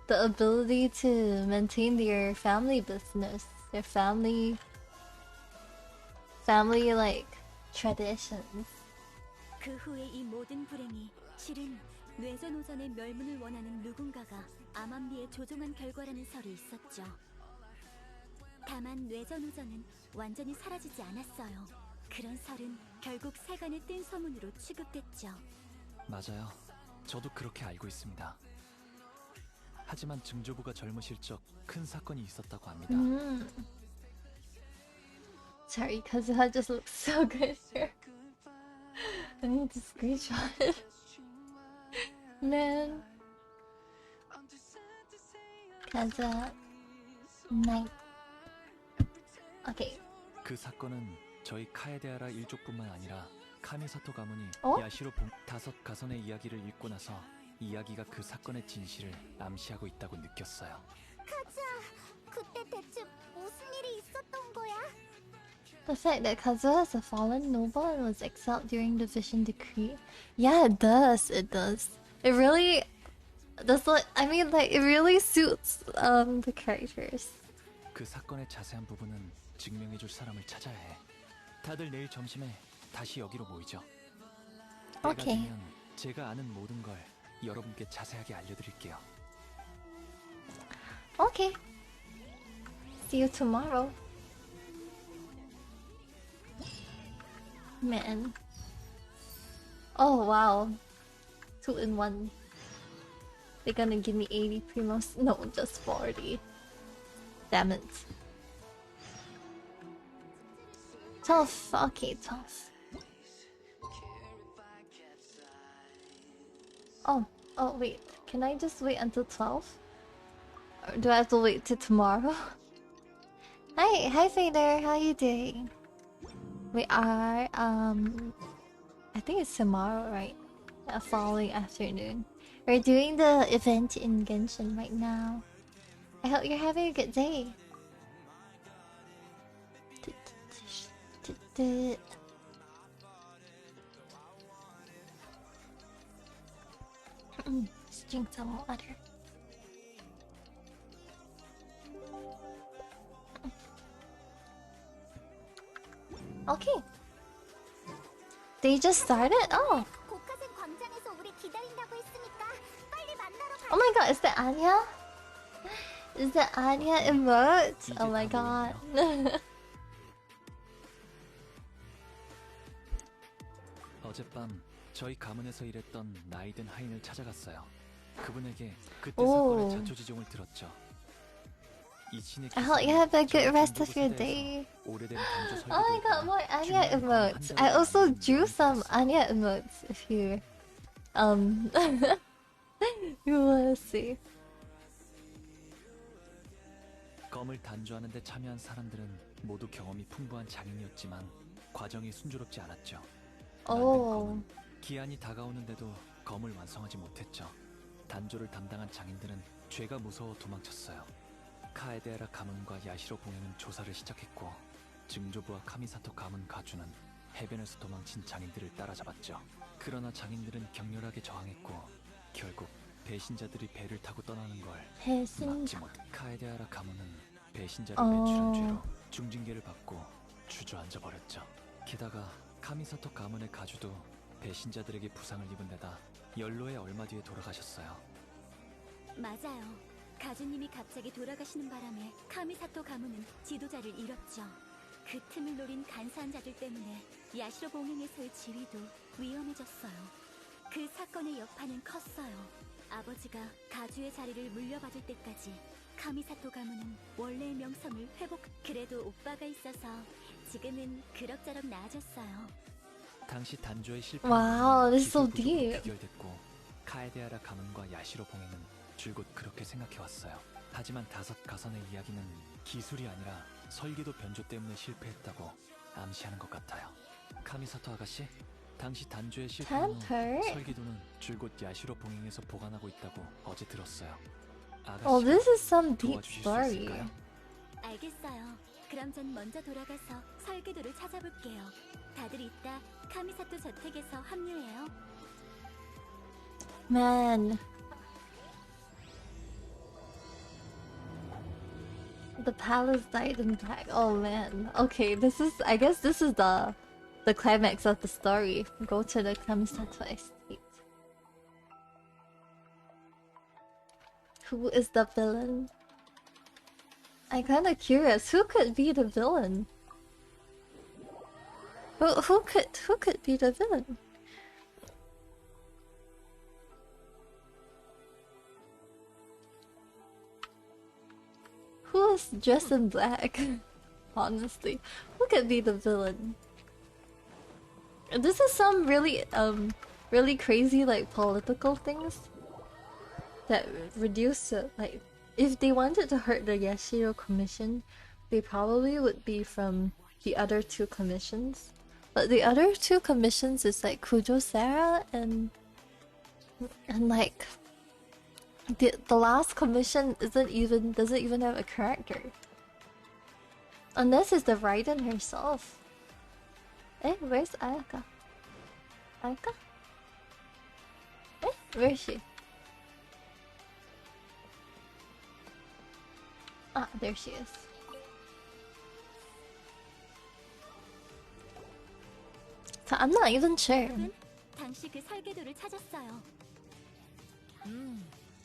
the ability to maintain their family business, their family like traditions. 그 후에 이 모든 불행이 실은 뇌전오전의 멸문을 원하는 누군가가 암암리에 조종한 결과라는 설이 있었죠. 다만 뇌전오전은 완전히 사라지지 않았어요. 그런 설은 결국 세간의 뜬 소문으로 취급됐죠. 맞아요. 저도 그렇게 알고 있습니다. 하지만 증조부가 젊으실 적 큰 사건이 있었다고 합니다. Sorry, Kazuha just looks so good here. I need to screenshot it. Man. Kazuha. Night. Okay. 그 사건은 저희 카에데아라 일족뿐만 아니라 카미사토 가문이 어? 야시로 다섯 가선의 이야기를 읽고 나서 이야기가 그 사건의 진실을 암시하고 있다고 느꼈어요. 카즈아, 그때 대체 무슨 일이 있었던 거야? The fact that Kazuha is a fallen noble and was exiled during the Vision Decree. Yeah, it does. It does. It really does. I mean, like, it really suits the characters. 그 사건의 자세한 부분은 증명해줄 사람을 찾아야 해. 다들 내일 점심에 다시 여기로 모이죠. 때가 오케이. 되면 제가 아는 모든 걸 여러분께 자세하게 알려드릴게요. Okay. See you tomorrow. Man. Oh wow. 2 in 1. They're gonna give me 80 primos. No, just 40. Damn it. Tough. Okay, tough. Oh wait. Can I just wait until 12? Or do I have to wait till tomorrow? Hi Fader, how you doing? We are I think it's tomorrow, right? Following afternoon. We're doing the event in Genshin right now. I hope you're having a good day. Let's drink some water. Okay. They just started? Oh. 고카센 광장에서 우리 기다린다고 했으니까 빨리 만나러 가. Oh my god, is that Anya? Is that Anya emote? Oh my god. 어젯밤 저희 가문에서 일했던 나이든 하인을 찾아갔어요. 그분에게 그때 오. 사건의 자초지종을 들었죠. 이 신의 I hope you have a good 저희 rest of 중도부 your 세대에서 day. 오래된 단조 설계도 Oh, I got more Anya 중요한 건 emotes. 환자를 I also 만나는 drew 일이 some 있었어요. Anya emotes if you you wanna see. 검을 단조하는 데 참여한 사람들은 모두 경험이 풍부한 장인이었지만 과정이 순조롭지 않았죠. 오. 기한이 다가오는데도 검을 완성하지 못했죠. 단조를 담당한 장인들은 죄가 무서워 도망쳤어요. 카에데아라 가문과 야시로 봉행은 조사를 시작했고 증조부와 카미사토 가문 가주는 해변에서 도망친 장인들을 따라잡았죠. 그러나 장인들은 격렬하게 저항했고 결국 배신자들이 배를 타고 떠나는 걸 배신자. 막지 못. 카에데아라 가문은 배신자를 배출한 죄로 중징계를 받고 주저앉아 버렸죠. 게다가 카미사토 가문의 가주도 배신자들에게 부상을 입은 데다 연로의 얼마 뒤에 돌아가셨어요. 맞아요. 가주님이 갑자기 돌아가시는 바람에 카미사토 가문은 지도자를 잃었죠. 그 틈을 노린 간사한 자들 때문에 야시로 봉행에서의 지위도 위험해졌어요. 그 사건의 여파는 컸어요. 아버지가 가주의 자리를 물려받을 때까지 카미사토 가문은 원래의 명성을 회복. 그래도 오빠가 있어서 지금은 그럭저럭 나아졌어요. 당시 단조의 실패 Wow, this is so 기술 부족으로 deep. 비결됐고 카에데아라 가문과 야시로 봉행은 줄곧 그렇게 생각해왔어요. 하지만 다섯 가선의 이야기는 기술이 아니라 설계도 변조 때문에 실패했다고 암시하는 것 같아요. 카미사토 아가씨, 당시 단조의 실패 후 Temper? 설계도는 줄곧 야시로 봉행에서 보관하고 있다고 어제 들었어요. Oh, this is some deep 도와주실 수 story. 있을까요? 알겠어요. 그럼 전 먼저 돌아가서 설계도를 찾아볼게요. 다들 이따 카미사토 저택에서 합류해요. Man. The palace died in black. Oh man. Okay, this is, I guess this is the climax of the story. Go to the Kamisato estate. Who is the villain? I'm kinda curious. Who could be the villain? Who could be the villain? Who is dressed in black? Honestly, who could be the villain? This is some really crazy like political things that reduce to like, if they wanted to hurt the Yashiro commission, they probably would be from the other two commissions. But the other two commissions is like Kujo Sarah and like the last commission doesn't even have a character. Unless it's the Raiden herself. Eh, where's Ayaka? Ayaka? Eh, where is she? Ah, there she is. So I'm not even sure. 당시 그 설계도를 찾았어요.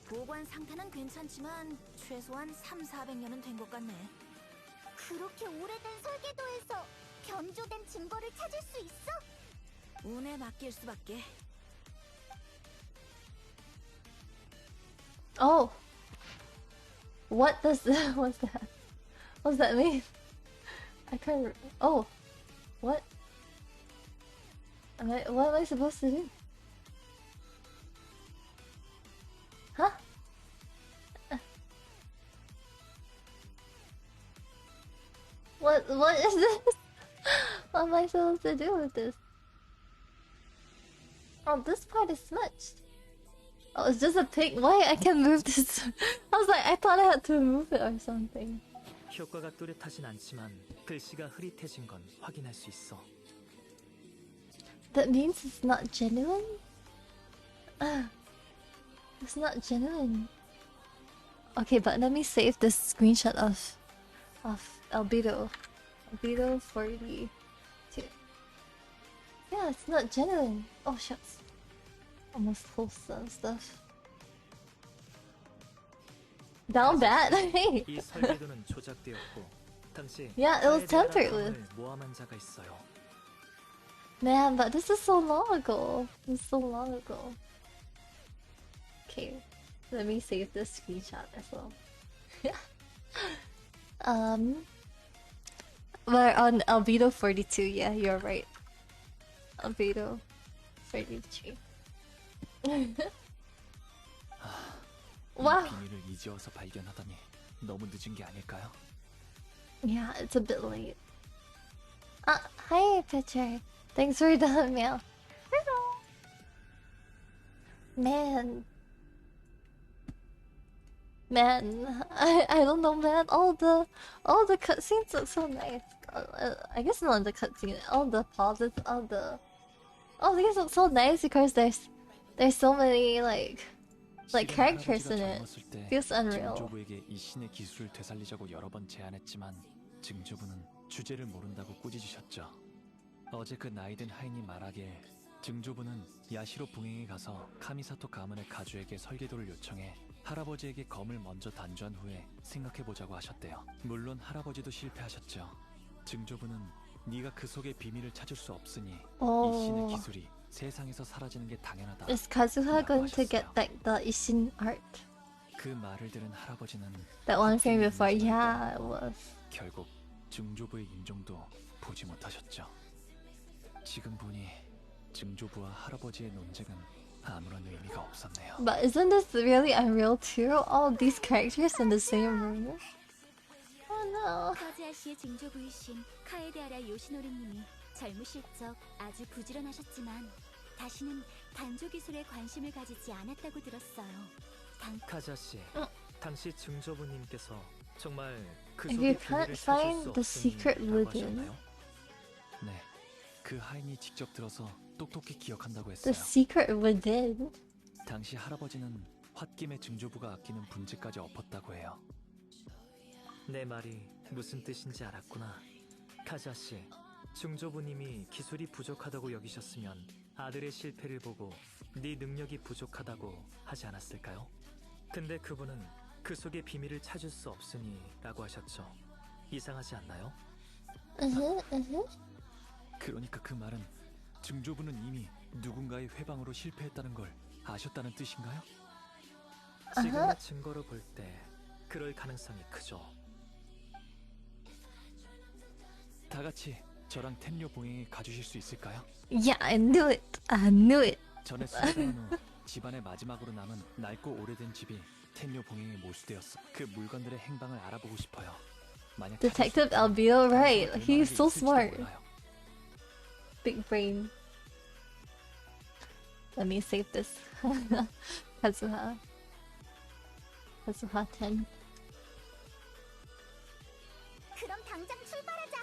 보관 상태는 괜찮지만 최소한 300~400년은 된 것 같네. 그렇게 오래된 설계도에서 변조된 증거를 찾을 수 있어? 운에 맡길 수밖에. Oh. What does that, what's that? What does that mean? I can't. Oh. What? What am I supposed to do? Huh? What is this? What am I supposed to do with this? Oh, this part is smudged. Oh, it's just a pig. Why I can't move this? I was like, I thought I had to move it or something. 효과가 뚜렷하진 않지만 글씨가 흐릿해진 건 확인할 수 있어. That means it's not genuine? It's not genuine. Okay, but let me save this screenshot of Albedo. Albedo 42. Yeah, it's not genuine. Oh shucks. Almost full sun stuff. Down bad? Hey! 이 설계도는 조작되었고 당시 Yeah, it was tampered with. 모함한 자가 있어요. Man, but this is so long ago. This is so long ago. Okay, let me save this screenshot as well. We're on Albedo 42. Yeah, you're right. Albedo 42. Wow. 비밀을 이제와서 발견하다니 너무 늦은 게 아닐까요? Yeah, it's a bit late. Hi, Pitcher. Thanks for the mail. Man, I don't know, man. All the cutscenes look so nice. I guess not the cutscene. All the pauses, these look so nice because there's so many like characters in it. Feels unreal. 증조부에게 이 신의 기술을 되살리자고 여러 번 제안했지만 증조부는 주제를 모른다고 꾸짖으셨죠. 어제 그 나이든 하인이 말하길 증조부는 야시로 봉행에 가서 카미사토 가문의 가주에게 설계도를 요청해 할아버지에게 검을 먼저 단주한 후에 생각해보자고 하셨대요. 물론 할아버지도 실패하셨죠. 증조부는 네가 그 속의 비밀을 찾을 수 없으니 이 신의 기술이 세상에서 사라지는 게 당연하다. Is Kazuha going to get like the Ishin art? 그 말을 들은 할아버지는 That one frame before, yeah, it was. 결국 증조부의 임종도 보지 못하셨죠. 지금 보니 증조부와 할아버지의 논쟁은 아무런 의미가 없었네요. But isn't this really unreal too? All these characters in the same room? Oh no. 카즈아 씨의 증조부이신 카에데하라 요시노리님이 젊으실 적 아주 부지런하셨지만 다시는 단조 기술에 관심을 가지지 않았다고 들었어요. 카즈아 씨, 당시 증조부님께서 정말 그 If you 속의 can't 비밀을 찾을 수 find the secret 없으니라고 within, 하셨나요? 네, 그 하인이 직접 들어서 똑똑히 기억한다고 the 했어요. secret within. 당시 할아버지는 홧김에 증조부가 아끼는 분지까지 엎었다고 해요. 내 말이 무슨 뜻인지 알았구나. 카즈아 씨, 증조부님이 기술이 부족하다고 여기셨으면 아들의 실패를 보고 네 능력이 부족하다고 하지 않았을까요? 근데 그분은 그 속의 비밀을 찾을 수 없으니 라고 하셨죠. 이상하지 않나요? 그러니까 그 말은 증조부는 이미 누군가의 회방으로 실패했다는 걸 아셨다는 뜻인가요? 지금의 증거로 볼 때 그럴 가능성이 크죠. 다 같이 저랑 텐료 봉행에 가주실 수 있을까요? Yeah, I knew it. I knew it. 전에 수리당한 후 집안의 마지막으로 남은 낡고 오래된 집이 텐료 봉행에 몰수되었어. 그 물건들의 행방을 알아보고 싶어요. 만약 Detective Albino, right? He's so smart. Big brain. Let me save this. Kazuha. Kazuha 10. 그럼 당장 출발하자.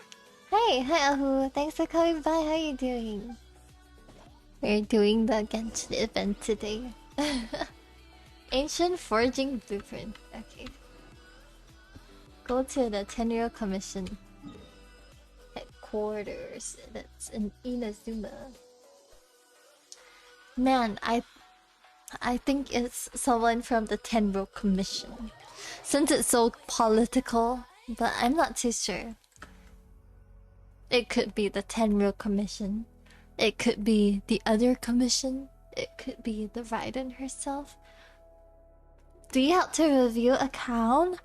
Hey, hi Ahu. Thanks for coming by. How you doing? We're doing the Genshin event today. Ancient Forging Blueprint. Okay. Go to the Tenryou Commission headquarters. That's in Inazuma. Man, I think it's someone from the Tenryou Commission. Since it's so political, but I'm not too sure. It could be the Tenryou Commission. It could be the other commission. It could be the Raiden herself. Do you have to review account?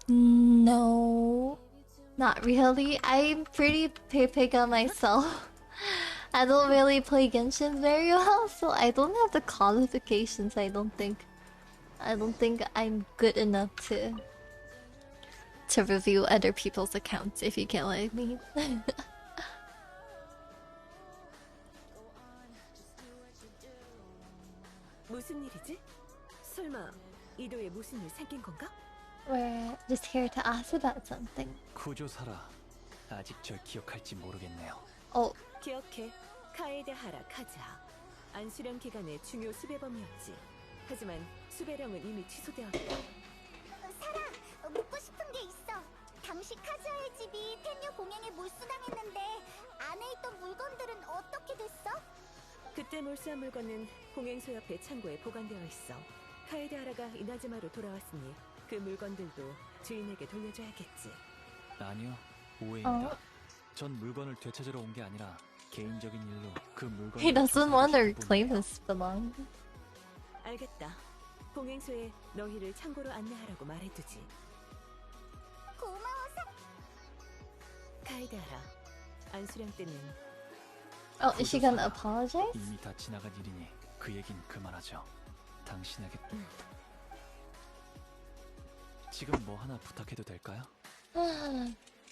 No, not really. I'm pretty pig myself. I don't really play Genshin very well, so I don't have the qualifications. I don't think I'm good enough to review other people's accounts, if you get what I mean. 무슨 일이지? 설마 이도에 무슨 일 생긴 건가? We're just here to ask about something. 구조사라, 아직 절 기억할지 모르겠네요. 기억해. 카에데하라 카즈하. 안수령 기간의 중요 수배범이었지. 하지만 수배령은 이미 취소되었다. 사라, 묻고 싶은 게 있어. 당시 카즈아의 집이 텐류 봉행에 몰수당했는데 안에 있던 물건들은 어떻게 됐어? 그때 몰수한 물건은 봉행소 옆에 창고에 보관되어 있어. 카에데하라가 이나즈마로 돌아왔으니 그 물건들도 주인에게 돌려줘야겠지. 아니요, 오해입니다. 전 물건을 되찾으러 온 게 아니라 개인적인 일로 그 물건을 He doesn't want to reclaim his belongings. 알겠다. 봉행소에 너희를 창고로 안내하라고 말해두지. 고마워, 카에데하라, 안수령 때는 Is she gonna apologize? 이미 다 지나간 일이니 그 얘긴 그만하죠. 당신에게 지금 뭐 하나 부탁해도 될까요?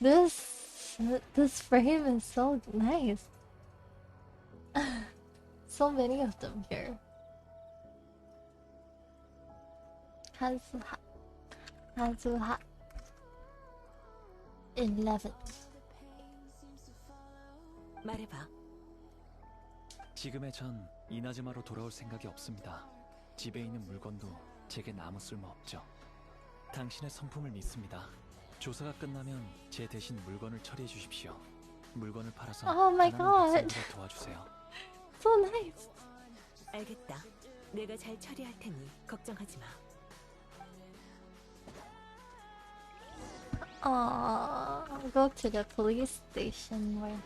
This frame is so nice. So many of them here. Kazuha 11. 말해봐. 지금의 전 이나즈마로 돌아올 생각이 없습니다. 집에 있는 물건도 제게 아무 쓸모 없죠. 당신의 성품을 믿습니다. 조사가 끝나면 제 대신 물건을 처리해 주십시오. 물건을 팔아서 Oh my 가난한 god. 백성들을 도와주세요. so nice. 알겠다. 내가 잘 처리할 테니 걱정하지 마. I'll go to the police station where...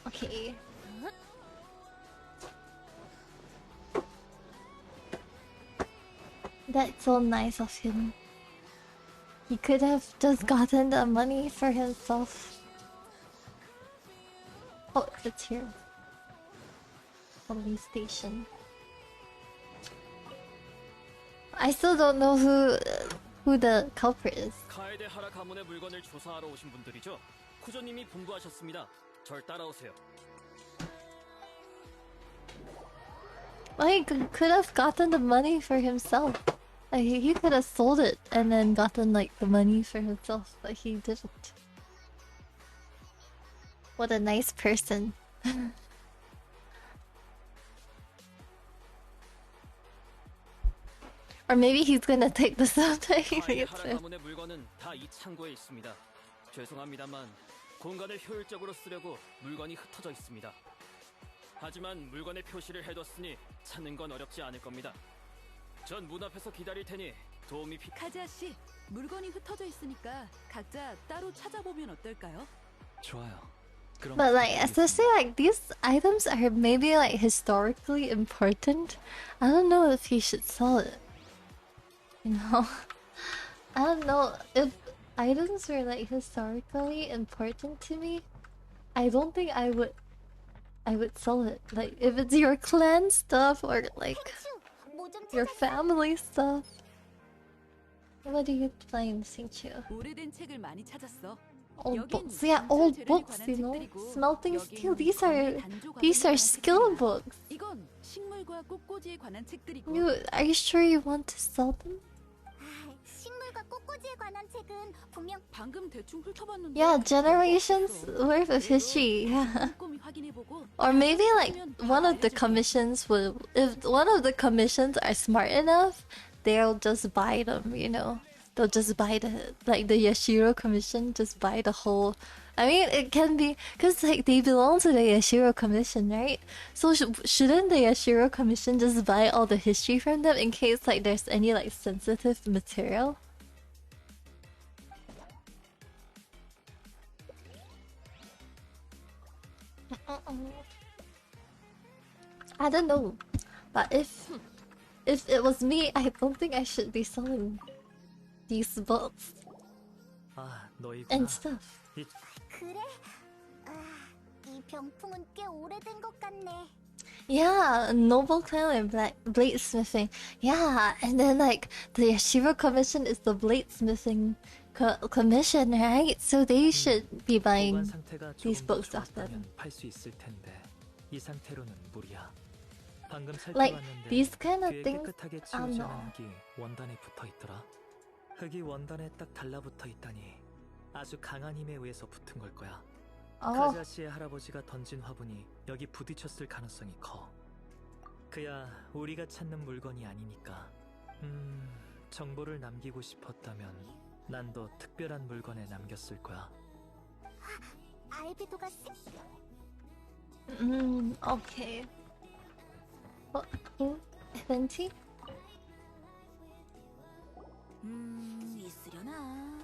Okay. That's so nice of him. He could have just gotten the money for himself. Oh, it's here. Police station. I still don't know who the culprit is. 카에데 하라 가문의 물건을 조사하러 오신 분들이죠. 쿠조님이 분부하셨습니다. 절 따라오세요. Well, he could have gotten the money for himself. Like, he could have sold it and then gotten like the money for himself, but he didn't. What a nice person. Or maybe he's gonna take the stuff that he 카에데 needs. 하라 가문의 물건은 다 이 창고에 있습니다. 죄송합니다만 공간을 효율적으로 쓰려고 물건이 흩어져 있습니다. 하지만 물건에 표시를 해뒀으니 찾는 건 어렵지 않을 겁니다. 전 문 앞에서 기다릴 테니 도움이 카즈아 씨, 물건이 흩어져 있으니까 각자 따로 찾아보면 어떨까요? 좋아요. But like, especially like these items are maybe like historically important. I don't know if he should sell it. You know, I don't know if items were like historically important to me. I don't think I would sell it. Like if it's your clan stuff or like your family stuff. What are you playing, Singchu? 오래된 책을 많이 찾았어. Old books, yeah, old books, you know. Smelting steel. These are skill books. 이건 식물과 꽃꽂이에 관한 책들이고. Are you sure you want to sell them? 식물과 꽃꽂이에 관한 책은 분명 방금 대충 훑어봤는데. Yeah, generations worth of history. Yeah. Or maybe like one of the commissions will, if one of the commissions are smart enough, they'll just buy them, you know. They'll just buy the Yashiro commission, just buy the whole. I mean, it can be because like they belong to the Yashiro commission, right? So shouldn't the Yashiro commission just buy all the history from them in case like there's any like sensitive material? I don't know, but if it was me, I don't think I should be selling these books and stuff. 그래? 이 병풍은 꽤 오래된 것 같네. Yeah, Noble Clan and bladesmithing. Yeah, and then like the Yashiro commission is the bladesmithing commission, right? So they should be buying these books off them. 팔수 있을 텐데 이 상태로는 무리야. 방금 Like 살펴봤는데 these kind of 꽤 things. 깨끗하게 I 치우지 don't 않은 know. 흙이 원단에 붙어 있더라. 흙이 원단에 딱 달라붙어 있다니 아주 강한 힘에 의해서 붙은 걸 거야. 카즈아 씨의 할아버지가 던진 화분이 여기 부딪혔을 가능성이 커. 그야 우리가 찾는 물건이 아니니까. 정보를 남기고 싶었다면 난 더 특별한 물건에 남겼을 거야. 알베도가 Okay. Venti? 있으려나?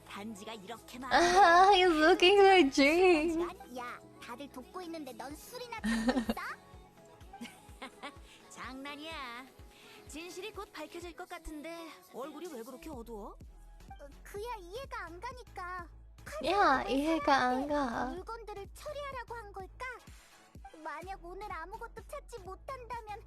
단지가 이렇게 Ah, he's looking for a drink. 야, 다들 돕고 있는데 넌 술이나 찾고 있어? 장난이야. 진실이 곧 밝혀질 것 같은데 얼굴이 왜 그렇게 어두워? 그야 이해가 안 가니까. Yeah, 이해가 안 가. 물건들을 처리하라고 한 걸까? 만약 오늘 아무것도 찾지 못한다면,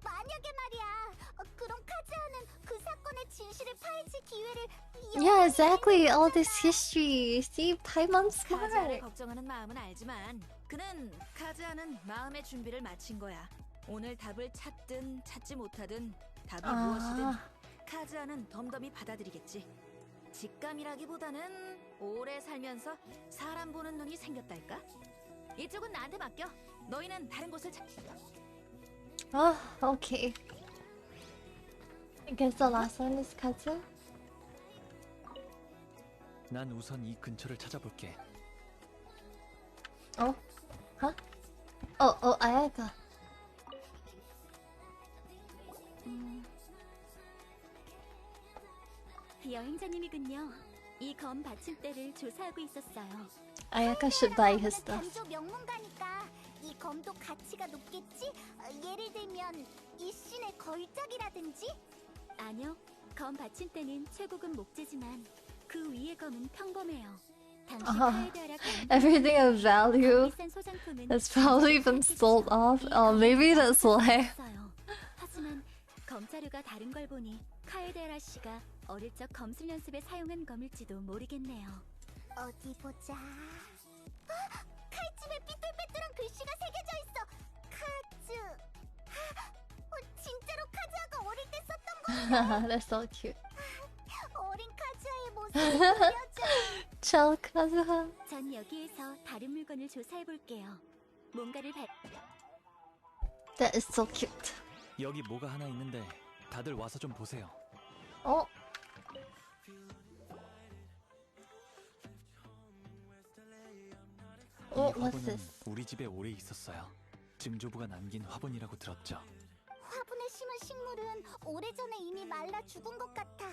만약에 말이야, 그럼 카즈아는 그 사건의 진실을 파헤칠 기회를. Yeah, exactly. All this history. See, Paimon 카즈아를 smart. 걱정하는 마음은 알지만 그는 카즈아는 마음의 준비를 마친 거야. 오늘 답을 찾든 찾지 못하든 답이 무엇이든 카즈아는 덤덤히 받아들이겠지. 직감이라기보다는 오래 살면서 사람 보는 눈이 생겼달까? 이쪽은 나한테 맡겨. 너희는 다른 곳을 찾. Okay. I guess the last one is Kazu. 난 우선 이 근처를 찾아볼게. Huh? Oh, Ayaka. 여행자님이군요. 이 검 받침대를 조사하고 있었어요. Ayaka should buy his stuff. 단조 명문가니까 이 검도 가치가 높겠지? 예를 들면 이 신의 걸작이라든지? 아니요. 검 받침대는 최고급 목재지만 그 위의 검은 평범해요. 당시 카에데라 검은 Everything of value 비싼 소장품은 has probably been sold off. Oh, maybe that's why. 하지만 검자료가 다른 걸 보니 카에데라 씨가 어릴 적 검술 연습에 사용한 검일지도 모르겠네요. 어디 보자. 칼집에 삐뚤빼뚤한 글씨가 새겨져 있어. 카즈. 진짜로 카즈아가 어릴 때 썼던 거야. That's so cute. 어린 카즈아의 모습이 그려져. 저 카즈하. 전 여기에서 다른 물건을 조사해 볼게요. 뭔가를 That is so cute. 여기 뭐가 하나 있는데 다들 와서 좀 보세요. 어? 이 화분은 우리 집에 오래 있었어요. 증조부가 남긴 화분이라고 들었죠. 화분에 심은 식물은 오래전에 이미 말라 죽은 것 같아.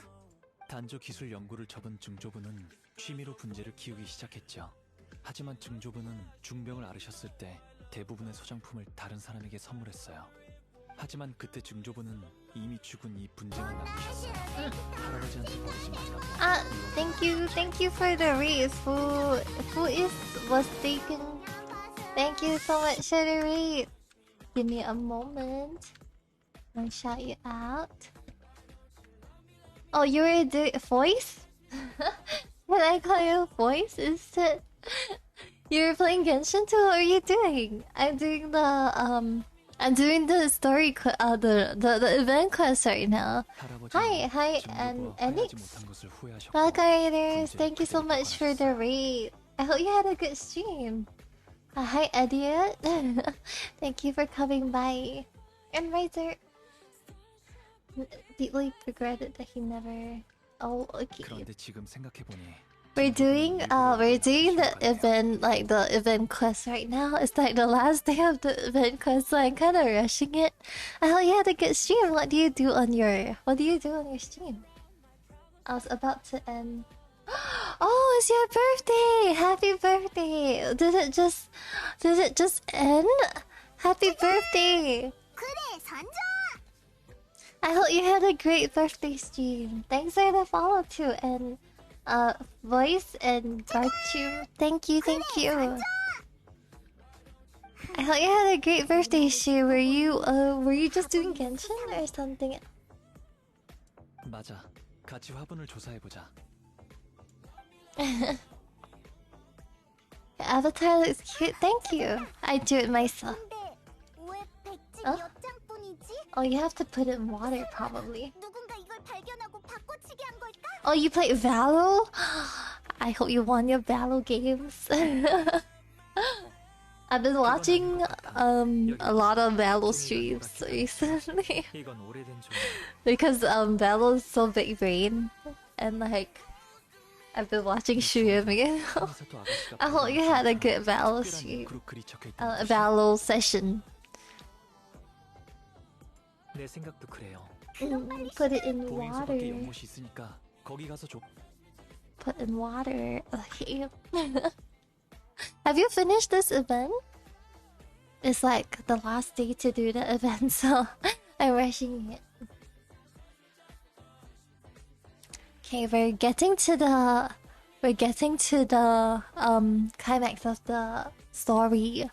단조 기술 연구를 접은 증조부는 취미로 분재를 키우기 시작했죠. 하지만 증조부는 중병을 앓으셨을 때 대부분의 소장품을 다른 사람에게 선물했어요. 하지만 그때 증조부는 이미 죽은 이 분재만 남기셨어요. 할아버지한테 버리지 말라고. Thank you for the raise. Was taken. Thank you so much for the raise. Give me a moment. I'll shout you out. Oh, you were doing voice? Can I call you voice? Is it? You're playing Genshin too? What are you doing? I'm doing the story the event quest right now. Hi, and Enix. Welcome, thank you so much for the raid. I hope you had a good stream. Hi, Idiot. Thank you for coming by. And Riser deeply regretted that he never. Oh, okay. 그런데 지금 생각해보니 We're doing the event, like the event quest right now. It's like the last day of the event quest, so I'm kind of rushing it. I hope you had a good stream. What do you do on your stream? I was about to end. Oh, it's your birthday! Happy birthday! Did it just end? Happy birthday! I hope you had a great birthday stream. Thanks for the follow too, and voice and Garchu. Thank you. I hope you had a great birthday stream. Were you just doing Genshin or something? 맞아. 같이 화분을 조사해보자. Your avatar looks cute. Thank you. I do it myself. Huh? Oh, you have to put it in water, probably. Oh, you play Valo? I hope you won your Valo games. I've been watching a lot of Valo streams recently because Valo is so big brain, and like I've been watching streaming. I hope you had a good Valo stream, Valo session. 내 생각도 그래요. Put it in 봉행소 밖에 water. 연못이 있으니까 거기 가서 줘. Put in water. Okay. Have you finished this event? It's like the last day to do the event, so I'm rushing it. Okay, we're getting to the climax of the story.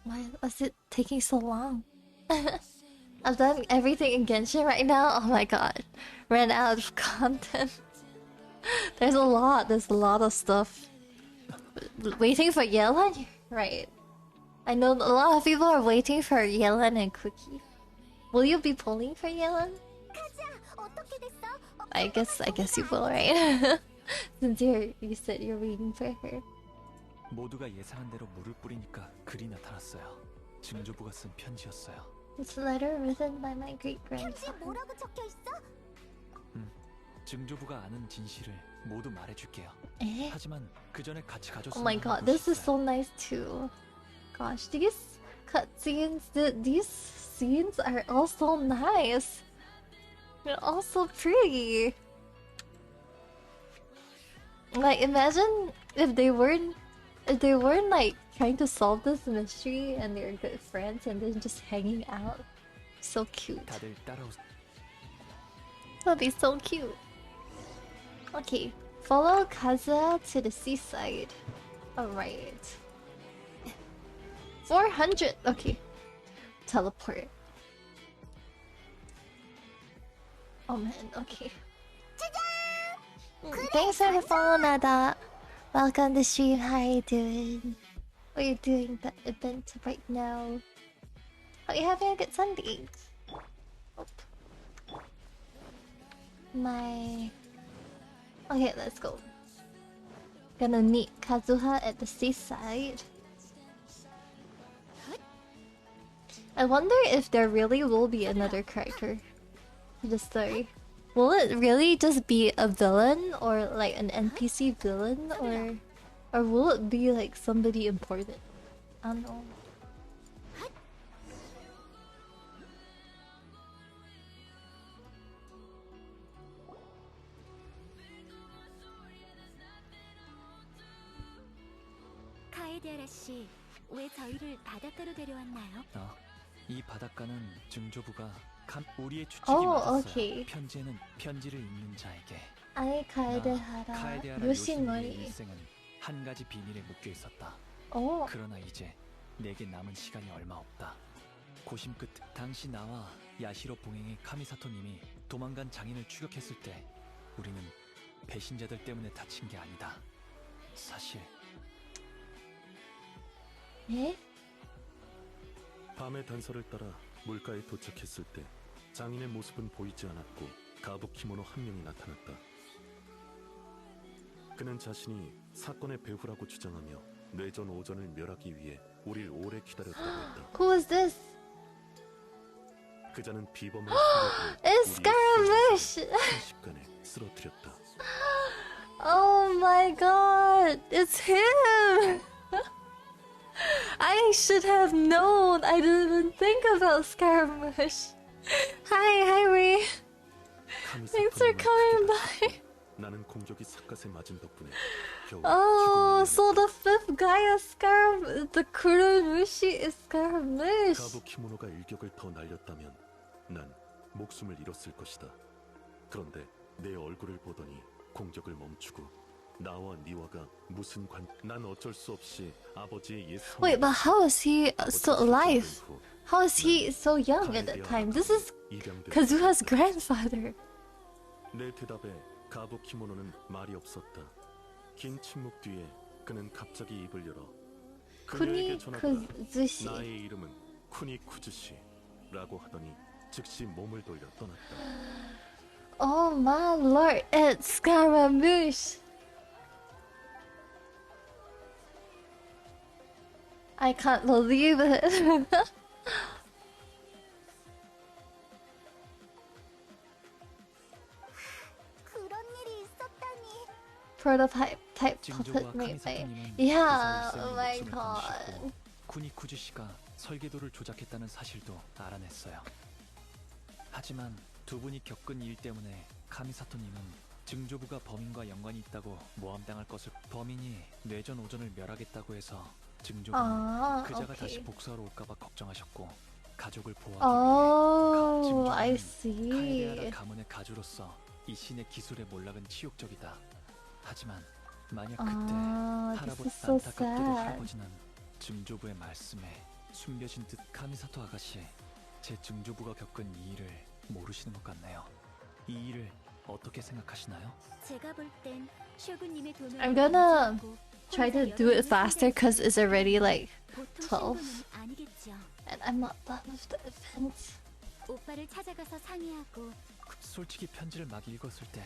Why was it taking so long? I've done everything in Genshin right now. Oh my god. Ran out of content. There's a lot of stuff. Waiting for Yelan? Right. I know a lot of people are waiting for Yelan and Cookie. Will you be pulling for Yelan? I guess you will, right? Since you said you're waiting for her. 모두가 예상한 대로 물을 뿌리니까 글이 나타났어요. 증조부가 쓴 편지였어요. It's a letter written by my great grandfather. 증조부가 아는 진실을 모두 말해줄게요. 에? 하지만 그 전에 같이 Oh 가줬으면 my 하는 god, 곳이 this is 있어요. so nice too. Gosh, these cutscenes, these scenes are all so nice. They're all so pretty. Like, imagine if they weren't like trying to solve this mystery and they're good friends and then just hanging out. So cute. 다들 따라오. That'd be so cute. Okay, follow Kaza to the seaside. Alright. 400! Okay. Teleport. Oh man, okay. Thanks for the follow, Nada. Welcome to stream, how are you doing? We're doing the event right now. Hope you're having a good Sunday. Oh. Okay, let's go. Gonna meet Kazuha at the seaside. I wonder if there really will be another character to the story. Will it really just be a villain or like an NPC villain or will it be like somebody important? I don't know. 카에데라 씨, 왜 저희를 바닷가로 데려왔나요? 이 바닷가는 증조부가 우리의 추측이 Oh, 맞았어요. okay. 편지에는 편지를 읽는 자에게 아이 카에데하라 카에데하라 요시노리. 요시노리의 일생은 한 가지 비밀에 묶여 있었다. 그러나 이제 내게 남은 시간이 얼마 없다. 고심 끝 당시 나와 야시로 봉행의 카미사토님이 도망간 장인을 추격했을 때 우리는 배신자들 때문에 다친 게 아니다. 사실 예? 밤의 단서를 따라 물가에 도착했을 때 장인의 모습은 보이지 않았고 가부키모노 한 명이 나타났다. 그는 자신이 사건의 배후라고 주장하며 뇌전 오전을 멸하기 위해 우릴 오래 기다렸다고 했다. Who is this? 그자는 비범을 It's Scaramouche! 순식간에 쓰러뜨렸다. Oh my god! It's him! I should have known! I didn't even think about Scaramouche! Hi, Ray! Thanks for coming by! 나는 공격이 삿갓에 맞은 덕분에 겨우 Oh, so the fifth guy is Scaramouche. The Kuromushi is Scaramouche. 가부키모노가 일격을 더 날렸다면 난 목숨을 잃었을 것이다. 그런데 내 얼굴을 보더니 공격을 멈추고 나와 니와가 무슨 난 어쩔 수 없이 아버지의 옛 Wait, but how is he still alive? How is he so young at that time? This is Kazuha's grandfather. 내 대답에 가부키모노는 말이 없었다. 긴 침묵 뒤에 그는 갑자기 입을 열어 그녀에게 전하거라. 쿠즈시. 나의 이름은 쿠니쿠즈시라고 하더니 즉시 몸을 돌려 떠났다. Oh my lord, it's Scaramouche. I can't believe it. 그런 일이 있었다니. Prototype type puppet made by. Yeah, oh my god. 쿠니쿠즈 씨가 설계도를 조작했다는 사실도 알아냈어요. 하지만 두 분이 겪은 일 때문에 카미사토님은 증조부가 범인과 연관이 있다고 모함당할 것을 범인이 뇌전 오전을 멸하겠다고 해서 증조부는 그자가 다시 복수하러 올까봐 걱정하셨고 가족을 보호하기 위해 I see. 카에데하라 가문의 가주로서 이 신의 기술에 몰락은 치욕적이다. 하지만 만약 그때 안타깝게도 할아버지는 증조부의 말씀에 숨겨진 듯 카미사토 아가씨 제 증조부가 겪은 이 일을 모르시는 것 같네요. 이 일을 어떻게 생각하시나요? 제가 볼 땐 쇼군님의 돈을 I'm gonna try to do it faster because it's already like 12 and I'm not done with the event. 오빠를 찾아가서 상의하고 솔직히 편지를 막 읽었을 때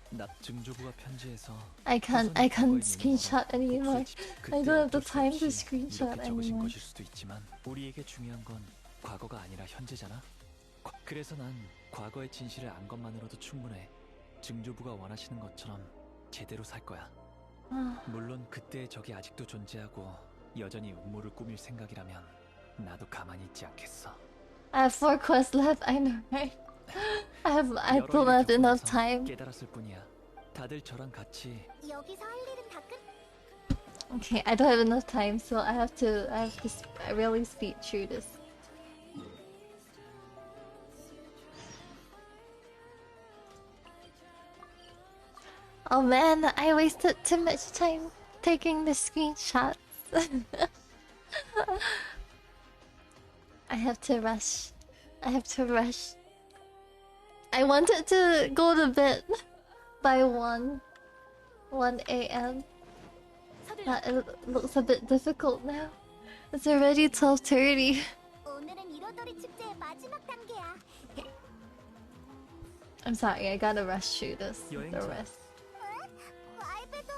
납 증조부가 편지에서 I can't screenshot anymore. I don't have the time to screenshot 적으신 anymore. 것일 수도 있지만 우리에게 중요한 건 과거가 아니라 현재잖아. 그래서 난 과거의 진실을 안 것만으로도 충분해. 증조부가 원하시는 것처럼 제대로 살 거야. 아. 물론 그때의 적이 아직도 존재하고 여전히 음모를 꾸밀 생각이라면 나도 가만히 있지 않겠어. I have 4 quests left. I know, right? I don't have enough time. 깨달았을 뿐이야. 다들 저랑 같이. 여기서 할 일은 다 끝. Okay, I don't have enough time, so I have to really speed through this. Oh man, I wasted too much time taking the screenshots. I have to rush. I have to rush. I wanted to go to bed by 1 a.m. But it looks a bit difficult now. It's already 12:30. 오늘은 이로도리 축제의 마지막 단계야. I'm sorry, I gotta rush through this. The rest. 알베도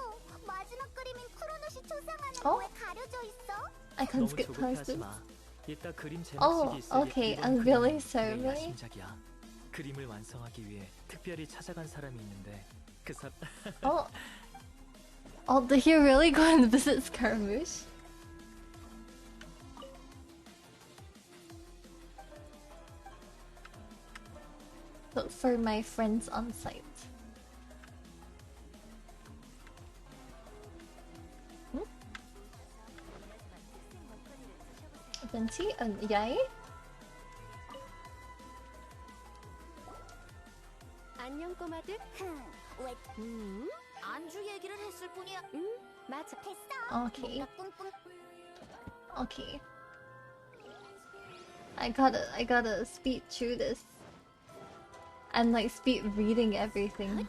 마지막 그림인 쿠로노시 초상화는 어? 왜 가려져 있어? I can 너무 skip past 조급해하지 this. 마. 이따 그림 제목 Oh, 쓰기 있으니 okay. 이번 I'm really 그림은 sorry. 내 야심작이야. 그림을 완성하기 위해 특별히 찾아간 사람이 있는데 그 사람. Oh. Oh, did he really go and visit Scaramouche? Look for my friends on site. Venti? Yai? 안녕 꼬마들. 왜? 안주 얘기를 했을 뿐이야. 맞아. 됐어. Okay. 뭔가 꿍꿍. Okay. I gotta speed through this. I'm like speed reading everything.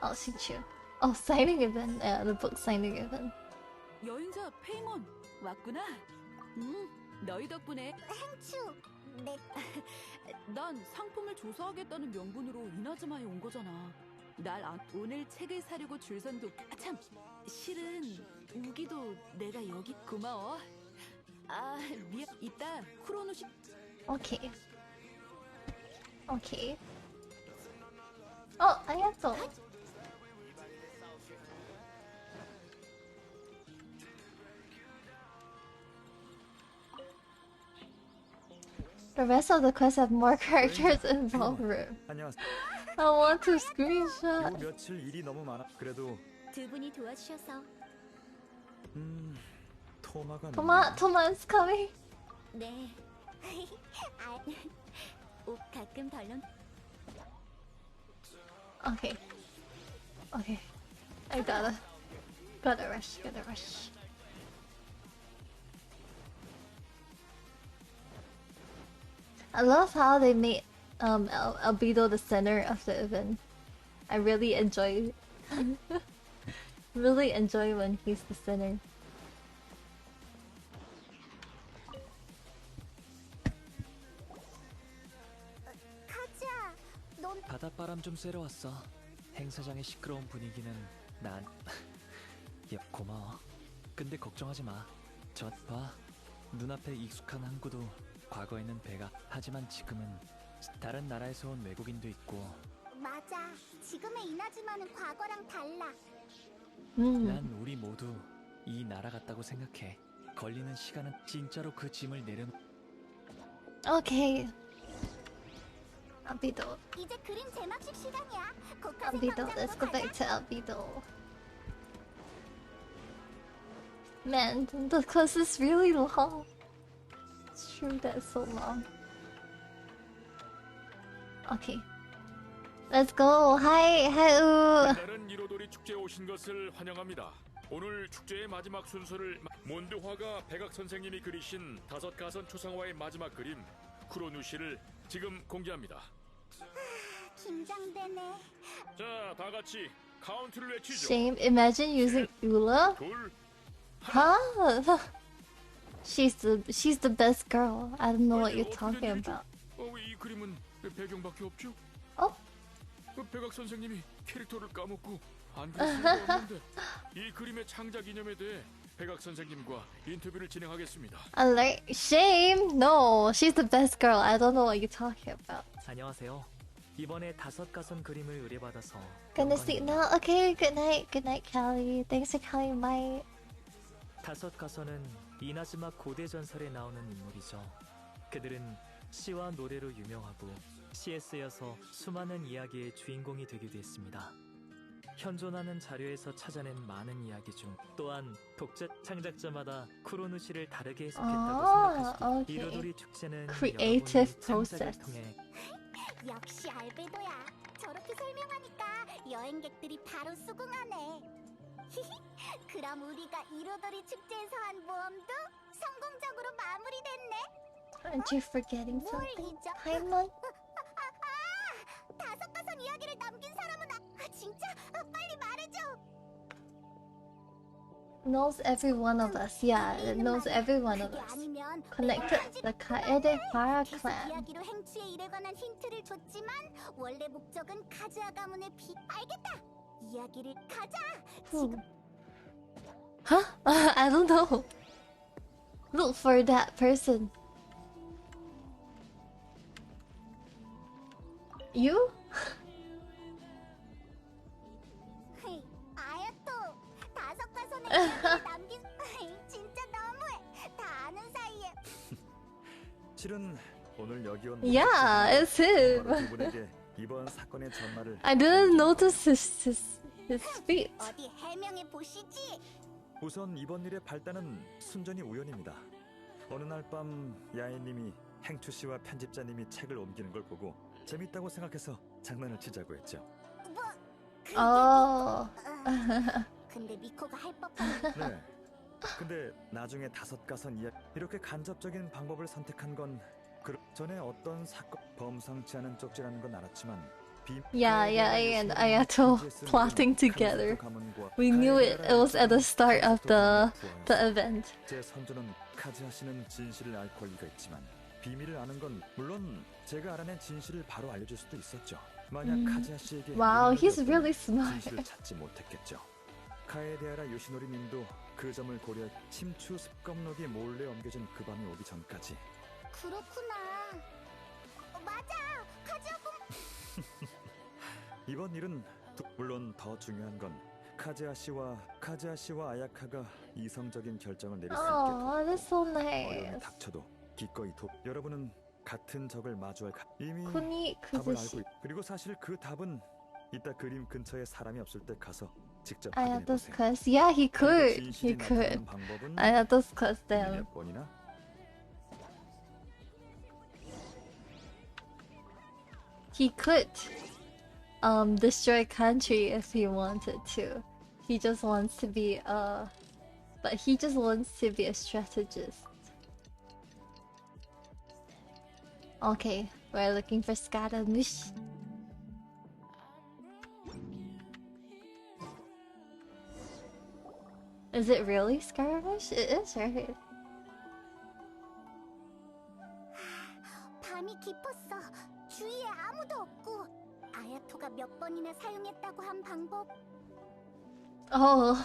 I'll shoot you. Oh, signing event. Yeah, the book signing event. 여행자 페이몬 왔구나. 너희 덕분에 행추. 네. 난 상품을 조사하겠다는 명분으로 이나즈마에 온 거잖아. 오늘 책을 사려고 줄 선도 참 실은 우기도 내가 여기 고마워. 미안. 이따 쿠로노시. Okay. Okay. Oh, arigato. The rest of the quests have more characters in ballroom. 안녕하세요. I want to screenshot. 요 며칠 일이 너무 많아. 그래도 두 분이 도와주셔서. 토마가 Thomas coming. 네. 옷 가끔 덜렁. Okay. Okay. I gotta rush. I love how they made Albedo the center of the event. I really enjoy when he's the center. 카즈야, 넌 바닷바람 좀 쐬러 왔어. 행사장의 시끄러운 분위기는 난... 야, 고마워. 근데 걱정하지 마. 봐. 눈앞에 익숙한 항구도 과거에는 배가... 하지만 지금은 다른 나라에서 온 외국인도 있고. 맞아. 지금의 이나즈마는 과거랑 달라. 난 우리 모두 이 나라 같다고 생각해. 걸리는 시간은 진짜로 그 짐을 내려... Okay. Albedo. 이제 그림 제막식 시간이야. Albedo, let's go back to Albedo. Man, the quest is really long. It's true that it's so long. Okay. Let's go. Hi, 다른 이로도리 축제에 오신 것을 환영합니다. 오늘 축제의 마지막 순서를 몬드화가 백악 선생님이 그리신 5가선 초상화의 마지막 그림 쿠로누시를 지금 공개합니다. 긴장되네. 자, 다 같이 카운트를 외치죠. Shame. Imagine using Ula. Huh? She's the best girl. I don't know what you're talking about. 이 그림은 배경밖에 없죠? 백악 선생님이 캐릭터를 까먹고 안 그릴 수가 없는데 이 그림의 창작 이념에 대해 백악 선생님과 인터뷰를 진행하겠습니다. Alert. Shame. No, she's the best girl. I don't know what you're talking about. 안녕하세요. 이번에 5가선 그림을 의뢰받아서 Gonna sleep now. Okay, good night. Good night, Callie. Thanks for calling. Bye. 5가선은 이나즈마 고대 전설에 나오는 인물이죠. 그들은 시와 노래로 유명하고 시에 쓰여서 수많은 이야기의 주인공이 되기도 했습니다. 현존하는 자료에서 찾아낸 많은 이야기 중 또한 독자 창작자마다 쿠로누시를 다르게 해석했다고 생각하시기 okay. 이로도리 축제는 Creative 여러분이 창작을 process. 통해 역시 알베도야. 저렇게 설명하니까 여행객들이 바로 수긍하네. 그럼 우리가 이로도리 축제에서 한 모험도 성공적으로 마무리됐네. Aren't you forgetting 뭘 something? 잊어? Paimon? 5가선 이야기를 남긴 사람은 진짜? 빨리 말해줘. Knows every one of us. Yeah, it knows every one of us. Connected to the Kaedehara 계속 clan. 이야기로 행추의 일에 관한 힌트를 줬지만 원래 목적은 카즈아 가문의 알겠다. 이야기를 가자. 지금 Huh? I don't know. Look for that person. You? 아야토 5가선의 이야기를 남긴 진짜 너무해. 다 아는 사이에. 실은 오늘 여기 온 Yeah, it's him. 바로 두 분에게 이번 사건의 전말을 I didn't notice his feet. 어디 해명해 보시지. 우선 이번 일의 발단은 순전히 우연입니다. 어느 날 밤 야인님이 행추 씨와 편집자님이 책을 옮기는 걸 보고 재밌다고 생각해서 장난을 치자고 했죠. Oh. 근데 미코가 할 법한. 네. 근데 나중에 5가선 이렇게 간접적인 방법을 선택한 건 전에 어떤 사건 범상치 않은 쪽지라는 건 알았지만 Yeah, and Ayato plotting together. We knew it was at the start of the event. 제 선조는 카즈하 씨는 진실을 알 권리가 있지만 비밀을 아는 건 물론 제가 알아낸 진실을 바로 알려줄 수도 있었죠. 만약 카즈하 씨에게 Wow, he's really smart. 진실을 찾지 못했겠죠. 카에데하라 요시노리님도 그 점을 고려 침투 습검록이 몰래 옮겨진 그 밤이 오기 전까지. 그렇구나. 맞아. 카즈아군. 이번 일은 물론 더 중요한 건 카즈하 씨와 아야카가 이성적인 결정을 내릴 수 있게 Oh, that's so 어려움이 nice. 닥쳐도 기꺼이 여러분은 같은 적을 마주할 이미 쿠니 답을 쿠즈시. 알고 그리고 사실 그 답은 이따 그림 근처에 사람이 없을 때 가서 직접 Ayato's 확인해보세요. quest. Yeah, he could. 그리고 He 진실이 could. 나타나는 방법은 Ayato's quest then. 몇 번이나? He could destroy country if he wanted to. He just wants to be but he just wants to be a strategist. Okay, we're looking for Scaramouche. Is it really Scaramouche? It is, right? 밤이 깊었어. 주위에 아무도 없고 아야토가 몇 번이나 사용했다고 한 방법. Oh,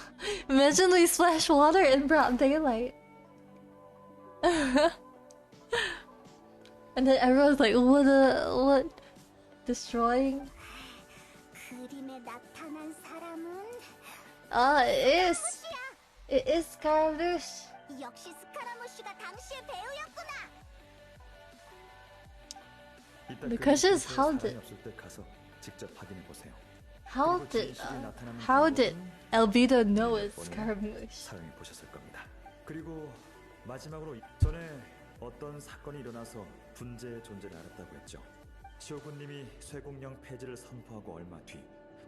imagine we splash water in broad daylight. And then everyone's like, what? Destroying? 그림에 나타난 사람은 It is Scaramouche. 역시 스카라무시가 당시의 배우였구나. 이따 The 그림 question is 근처에 how 사람이 did- 없을 때 가서 직접 확인해 보세요. How 그리고 did 진실이 나타나는 how did 방법은 Albedo know 몇 it's 번이나 Scaramouche? 사용해 보셨을 겁니다. 그리고 마지막으로 전에 어떤 사건이 일어나서 분재의 존재를 알았다고 했죠. 시오군님이 쇠공령 폐지를 선포하고 얼마 뒤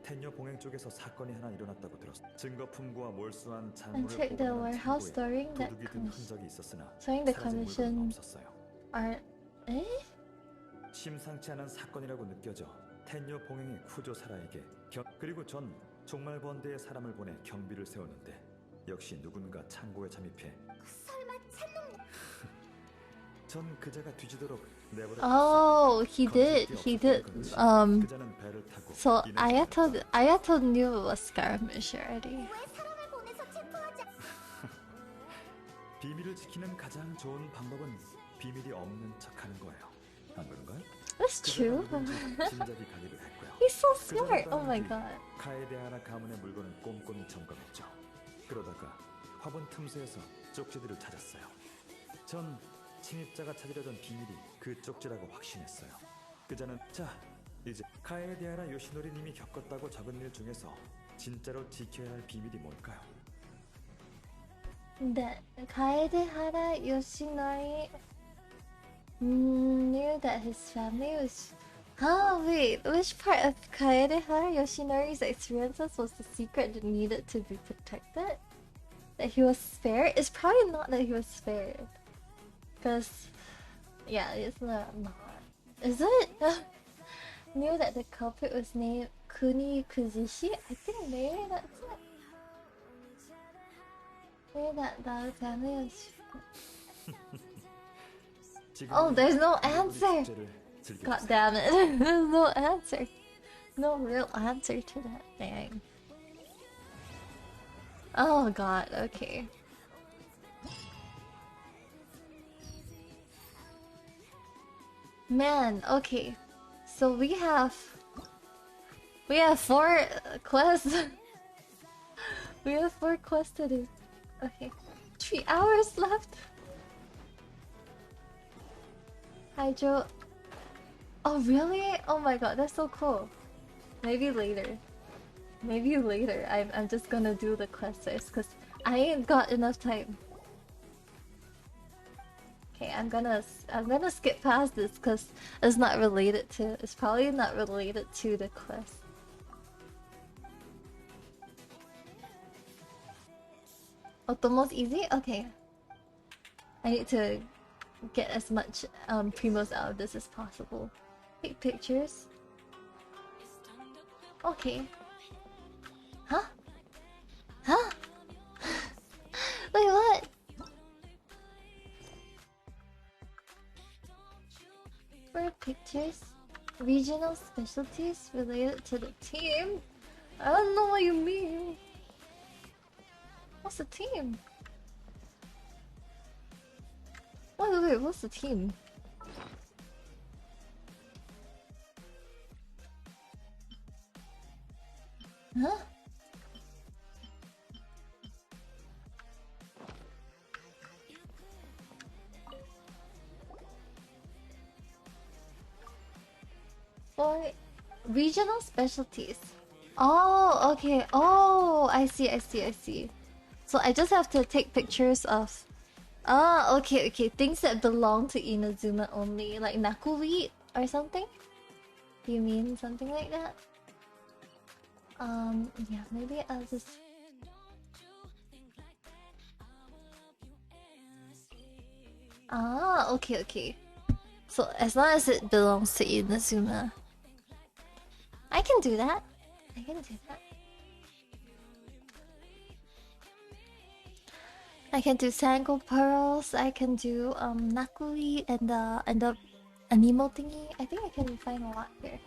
텐녀 봉행 쪽에서 사건이 하나 일어났다고 들었어. 증거품과 몰수한 And 잔물을 check the 보관한 warehouse 창고에 during that 도둑이 든 흔적이 있었으나 showing the 사라진 물건은 commission 없었어요. are 심상치 않은 사건이라고 느껴져 텐녀 봉행이 쿠조사라에게 그리고 전 종말번대의 사람을 보내 경비를 세웠는데 역시 누군가 창고에 잠입해 설마 찾는 전 그자가 뒤지도록 내버려 Oh, he did. 그자는 배를 타고 So 이내 Ayato knew it was Scaramouche already. 왜 사람을 보내서 체포하지? 비밀을 지키는 가장 좋은 방법은 비밀이 없는 척하는 거예요. 안 그런가요? That's 그 true. 사람이 누군지 짐작이 가기도 했고요. He's so 그 smart. 전에 Oh my 뒤 god. 카에데하라 가문의 물건을 꼼꼼히 점검했죠. 그러다가 화분 틈새에서 쪽지들을 찾았어요. 전 침입자가 찾으려던 비밀이 그 쪽지라고 확신했어요. 그자는 자, 이제 카에데하라 요시노리님이 겪었다고 적은 일 중에서 진짜로 지켜야 할 비밀이 뭘까요? That Kaedehara Yoshinori knew that his family was. Oh wait, which part of Kaedehara Yoshinori's experiences was the secret that needed to be protected? That he was spared? It's probably not that he was spared. Because, yeah, it's not. Is it? Knew that the culprit was named Kuni Kuzishi? I think maybe that's it. Maybe that family was. Oh, there's no answer! God damn it. There's no answer. No real answer to that thing. Oh god, okay. Man, okay. So we have 4 quests. We have 4 quests to do. Okay. 3 hours left. Hydro. Oh really? Oh my god, that's so cool. Maybe later. Maybe later. I'm just gonna do the quest first because I ain't got enough time. Okay, I'm gonna skip past this because it's not related to. It's probably not related to the quest. Oh, the most easy? Okay. I need to get as much primos out of this as possible. Take pictures. Okay. Huh? Huh? Wait, what? For pictures, regional specialties related to the team? I don't know what you mean. What's the team? Wait, what's the team? Huh? For regional specialties. Oh, okay. Oh, I see. So I just have to take pictures of. Ah, okay. Things that belong to Inazuma only, like Nakuwi or something. Do you mean something like that? Yeah, maybe I'll just. Ah, okay. So as long as it belongs to Inazuma, I can do that. I can do Sango Pearls, I can do Nakui and the Anemo thingy. I think I can find a lot here.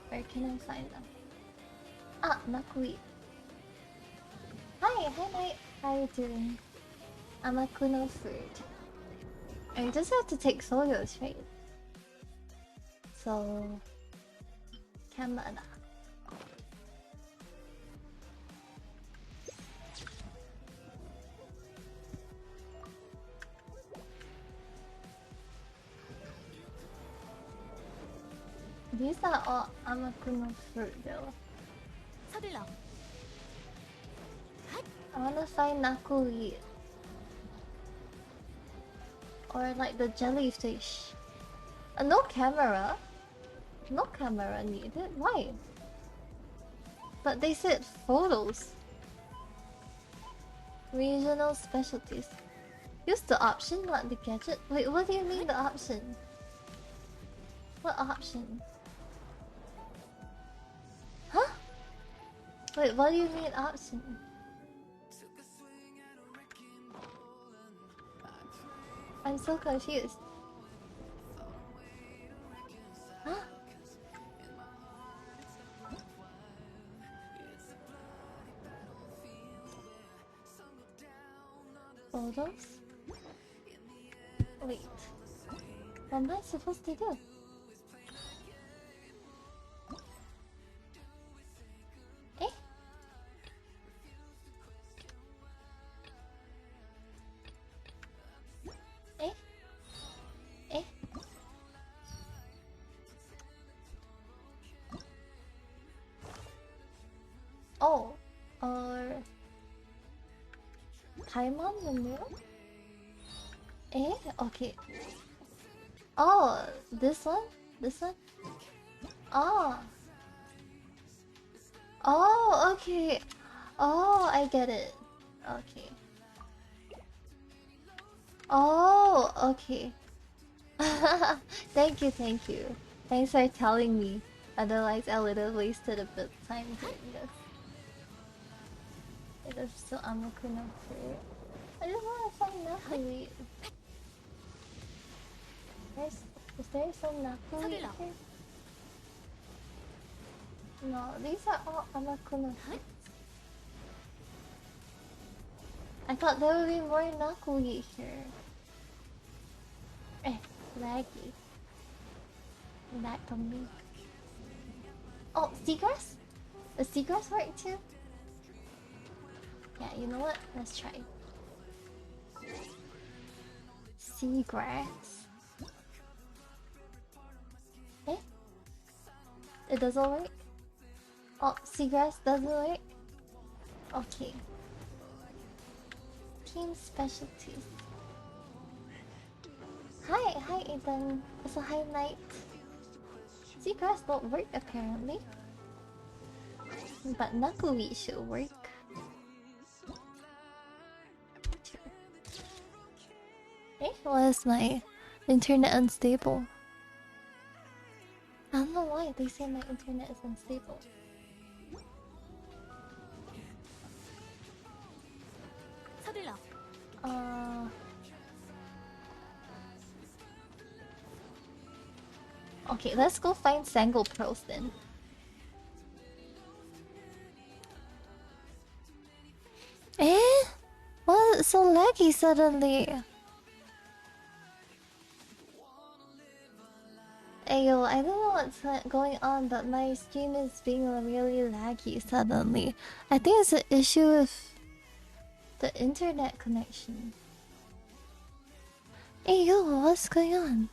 Where can I find them? Ah, Nakui. Hi, Night. How are you doing? Amakuno food. I just have to take photos, right? So, camera. These are all Amakuno fruit though. I wanna find Nakui. Or like the jellyfish. No camera? No camera needed? Why? But they said photos. Regional specialties. Use the option, not the gadget. Wait, what do you mean the option? What option? Huh? Wait, what do you mean option? I'm so confused. Huh? those? Wait. What am I supposed to do? Eh? Eh? Eh? Oh, Paimon menu? Eh? Okay. Oh, this one? This one? Oh. Oh, okay. Oh, I get it. Okay. Oh, okay. Thank you, thank you. Thanks for telling me. Otherwise, I would have wasted a bit of time doing this. It is so Amakuna free. I just want some Nakui. Is there some Nakui here? No, these are all Amakuna fruits. I thought there would be more Nakui here. Eh, laggy. That on me. Oh, seagrass? Does seagrass work too? Yeah, you know what? Let's try. Seagrass. Eh? It doesn't work? Oh, seagrass doesn't work? Okay. Team specialties. Hi Ethan. It's a high night. Seagrass don't work apparently. But Nakui should work. Eh? Why is my internet unstable? I don't know why they say my internet is unstable. Okay, let's go find Sangle Pearls then. Eh? Why is it so laggy suddenly? Ayo, I don't know what's going on, but my stream is being really laggy suddenly. I think it's an issue with the internet connection. Ayo, what's going on?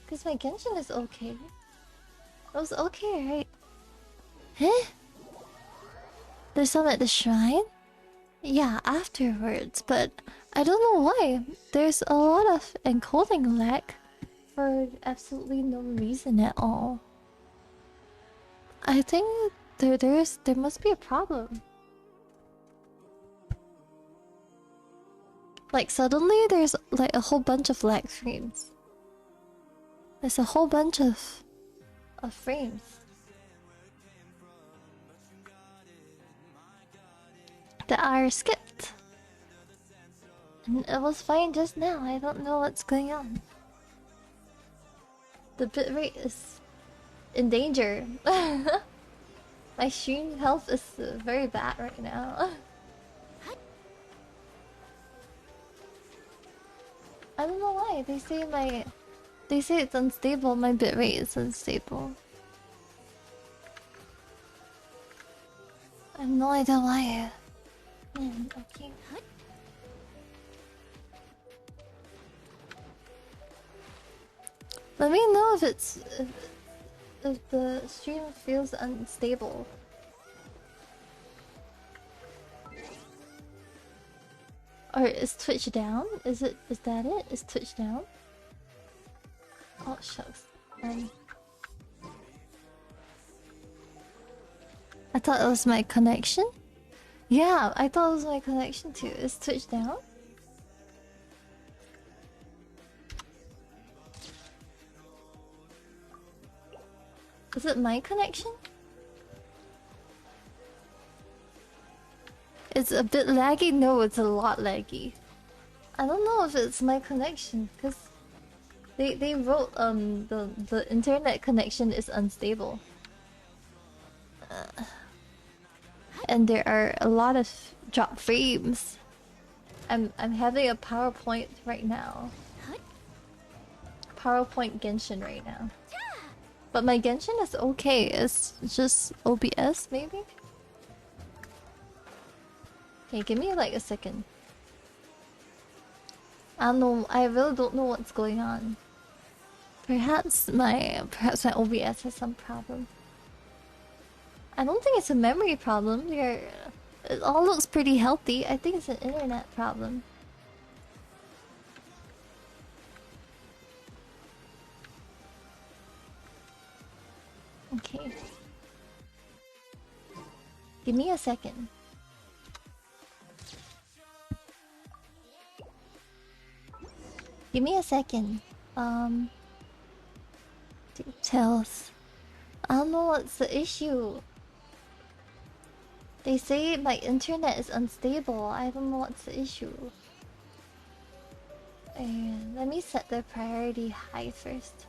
Because my Genshin is okay. It was okay, right? Huh? There's some at the shrine? Yeah, afterwards, but I don't know why. There's a lot of encoding lag for absolutely no reason at all. I think there must be a problem. Like suddenly there's like a whole bunch of lag frames. There's a whole bunch of frames. That are skipped. And it was fine just now. I don't know what's going on. The bitrate is in danger. My stream health is very bad right now. I don't know why. They say it's unstable. My bitrate is unstable. I have no idea why. Okay. Let me know if if the stream feels unstable. Or is Twitch down? Is that it? Is Twitch down? Oh shucks. I thought it was my connection. Yeah, I thought it was my connection too. Is Twitch down? Is it my connection? It's a bit laggy? No, it's a lot laggy. I don't know if it's my connection, because they wrote the internet connection is unstable. And there are a lot of drop frames. I'm having a PowerPoint right now. PowerPoint Genshin right now. But my Genshin is okay. It's just OBS maybe. Okay, give me like a second. I don't know. I really don't know what's going on. Perhaps my OBS has some problem. I don't think it's a memory problem. It all looks pretty healthy. I think it's an internet problem. Okay. Give me a second. Give me a second. Details. I don't know what's the issue. They say my internet is unstable. I don't know what's the issue. Let me set the priority high first.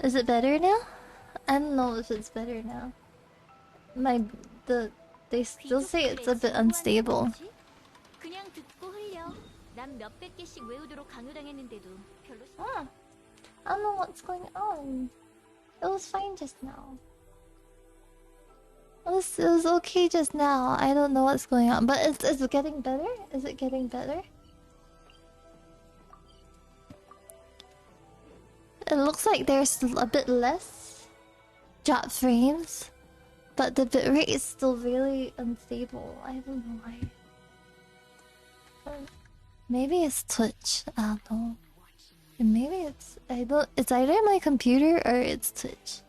Is it better now? I don't know if it's better now. They still say it's a bit unstable. 그냥 듣고 흘려. 난 몇백 개씩 외우도록 강요당했는데도 별로. I don't know what's going on. It was fine just now. It was okay just now. I don't know what's going on, but is it getting better? Is it getting better? It looks like there's a bit less drop frames, but the bitrate is still really unstable. I don't know why. Maybe it's Twitch. I don't know. Maybe it's it's either my computer or it's Twitch.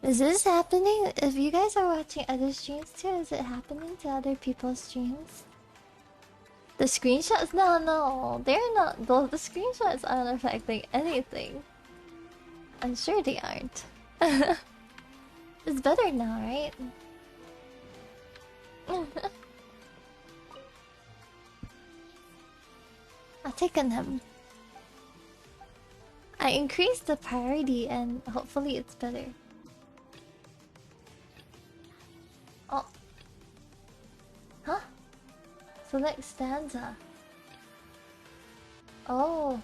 Is this happening? If you guys are watching other streams too, is it happening to other people's streams? The screenshots? No, they're not. The screenshots aren't affecting anything. I'm sure they aren't. It's better now, right? I'll take a nap. I increased the priority and hopefully it's better. Oh. Huh? Select stanza. Oh.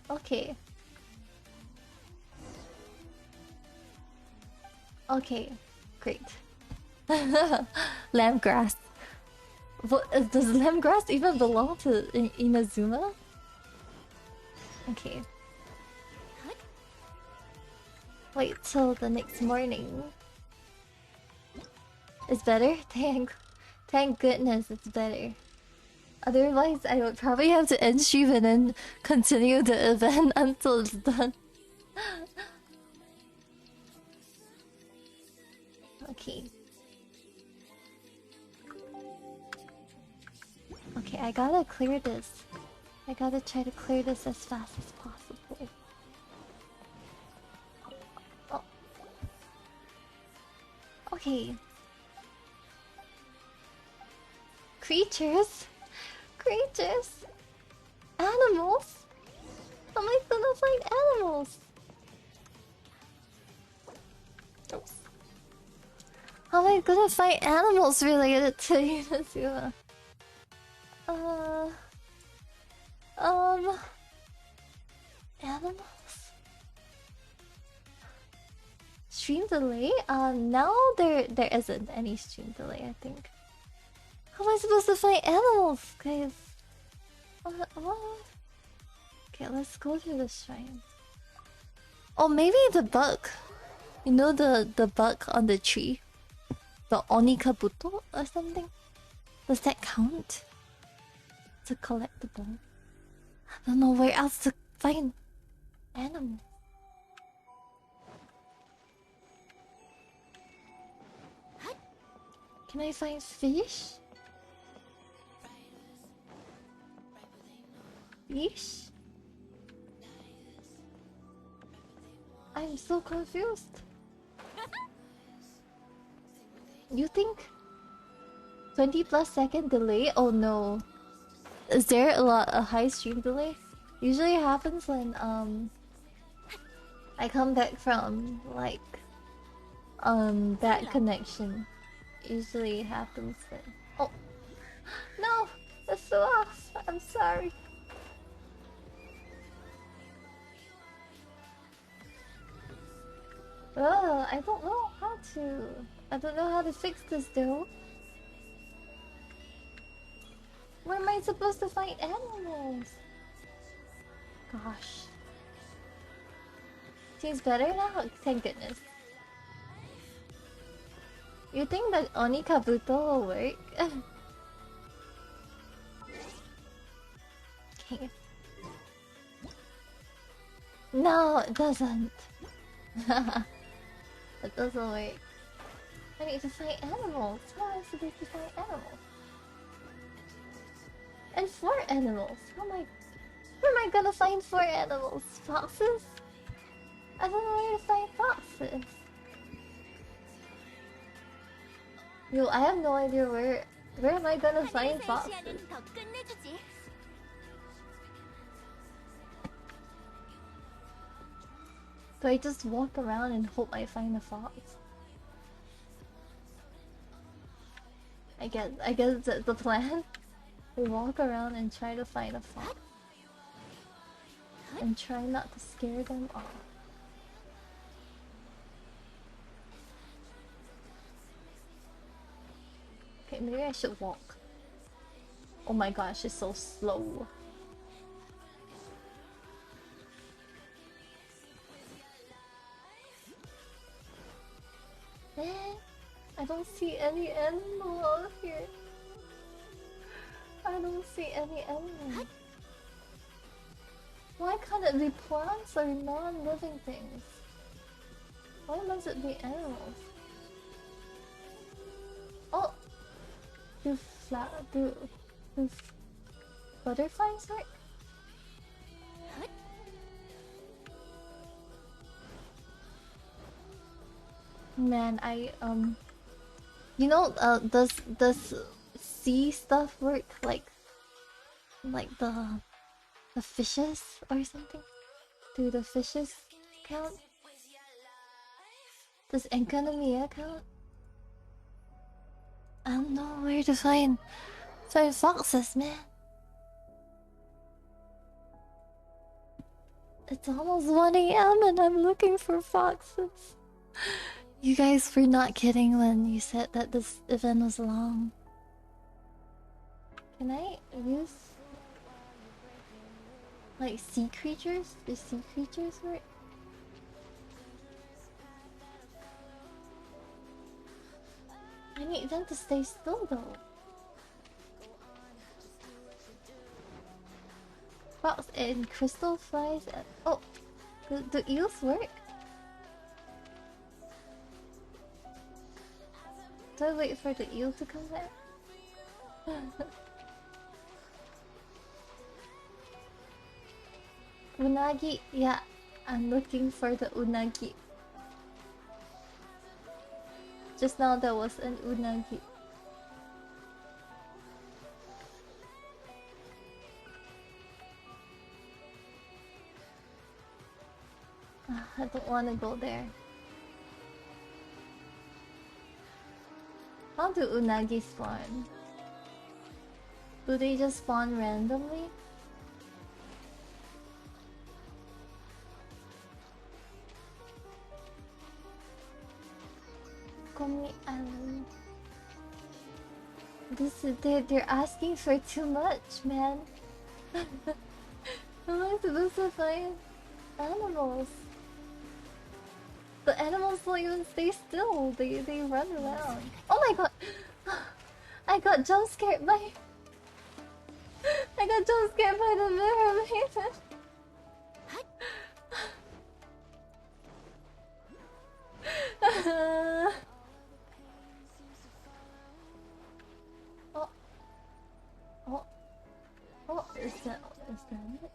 Okay. Okay, great. Lamb-grass. What, does lamb-grass even belong to Inazuma? Okay. Wait till the next morning. It's better? Thank goodness it's better. Otherwise, I would probably have to end stream and then continue the event until it's done. Okay. Okay, I gotta clear this. I gotta try to clear this as fast as possible. Oh. Okay. Creatures? Creatures? Animals? How am I gonna find animals? Oops. How am I gonna find animals related to Inazuma? Animals? Stream delay? Now there isn't any stream delay, I think. How am I supposed to find animals, guys? What? Okay, let's go to the shrine. Oh, maybe the bug. You know the bug on the tree? The Onikabuto or something? Does that count? It's a collectible. I don't know where else to find animals. Can I find fish? Fish? I'm so confused. You think 20 plus second delay? Oh no. Is there a high stream delay? Usually it happens when I come back from like bad connection. Usually it happens then. Oh no! That's so off! I'm sorry. Oh, I don't know how to. I don't know how to fix this though. Where am I supposed to find animals? Gosh. She's better now? Thank goodness. You think that Oni Kabuto will work? Okay. No, it doesn't. It doesn't work. I need to find animals. How am I supposed to find animals? And 4 animals. Where am I gonna find 4 animals? Foxes? I don't know where to find foxes. Yo, I have no idea where am I gonna find foxes? Do I just walk around and hope I find a fox? I guess that's the plan. We walk around and try to find a fox. And try not to scare them off. Okay, maybe I should walk. Oh my gosh, it's so slow. I don't see any animal out here. I don't see any animals. Why can't it be plants or non-living things? Why must it be animals? Oh! Do butterflies work? Man, you know, does sea stuff work like the fishes or something? Do the fishes count? Does Enkanomiya count? I don't know where to find foxes, man. It's almost 1 AM and I'm looking for foxes. You guys were not kidding when you said that this event was long. Can I use like sea creatures? Do sea creatures work? I need them to stay still though. Fox and crystal flies and oh, do eels work? Do I wait for the eel to come back? Unagi? Yeah, I'm looking for the unagi. Just now there was an unagi. I don't want to go there. How do unagi spawn? Do they just spawn randomly? Komi Island. They're asking for too much, man. How am I supposed to find animals? The animals don't even stay still. They run around. Oh my god! I got jump scared by. I got jump scared by the mirror, man. Oh, is that it?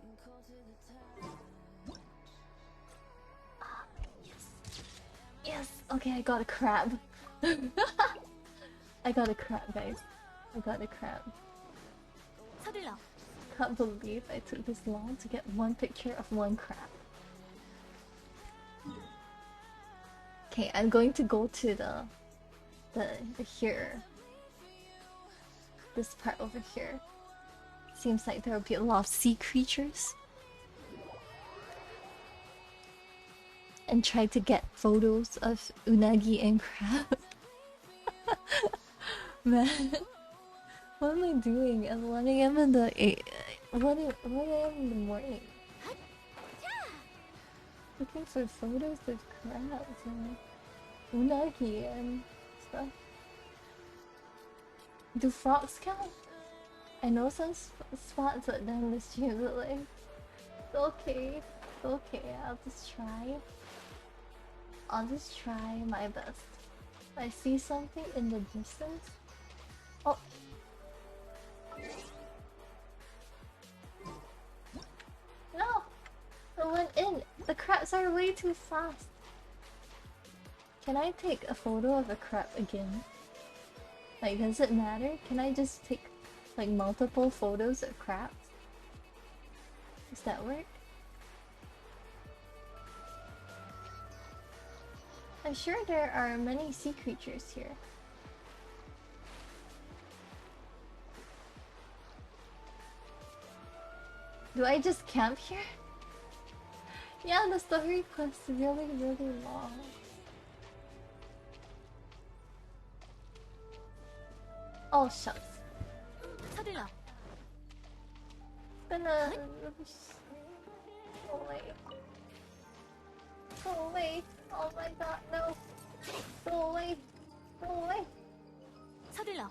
Yes. Yes. Okay, I got a crab. I got a crab, guys. I got a crab. 서둘러. Can't believe I took this long to get one picture of one crab. Okay, I'm going to go to the here. This part over here. Seems like there will be a lot of sea creatures. And try to get photos of unagi and crab. Man, what am I doing at 1 a.m. in the 1 a.m. in the morning? Looking for photos of crabs and unagi and stuff. Do frogs count? I know some spots that down the stream, but like, it's okay, it's okay. I'll just try my best. I see something in the distance. Oh. No! I went in! The crabs are way too fast! Can I take a photo of a crab again? Like, does it matter? Can I just take, like, multiple photos of crabs? Does that work? I'm sure there are many sea creatures here. Do I just camp here? Yeah, the story quest is really, really long. Oh, shucks. 서둘러. Gonna... Go away. Go away. Oh my god, no. Go away. Go away. 서둘러.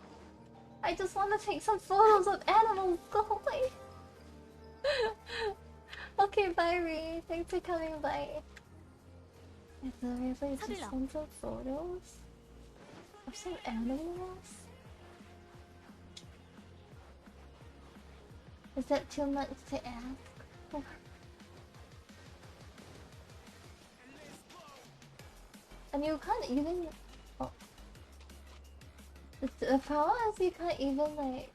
I just want to take some photos of animals. Go away. Okay, bye Ree. Thanks for coming by. Is there really just want some photos of some animals? Is that too much to ask? And you can't even... Oh. The problem is you can't even like...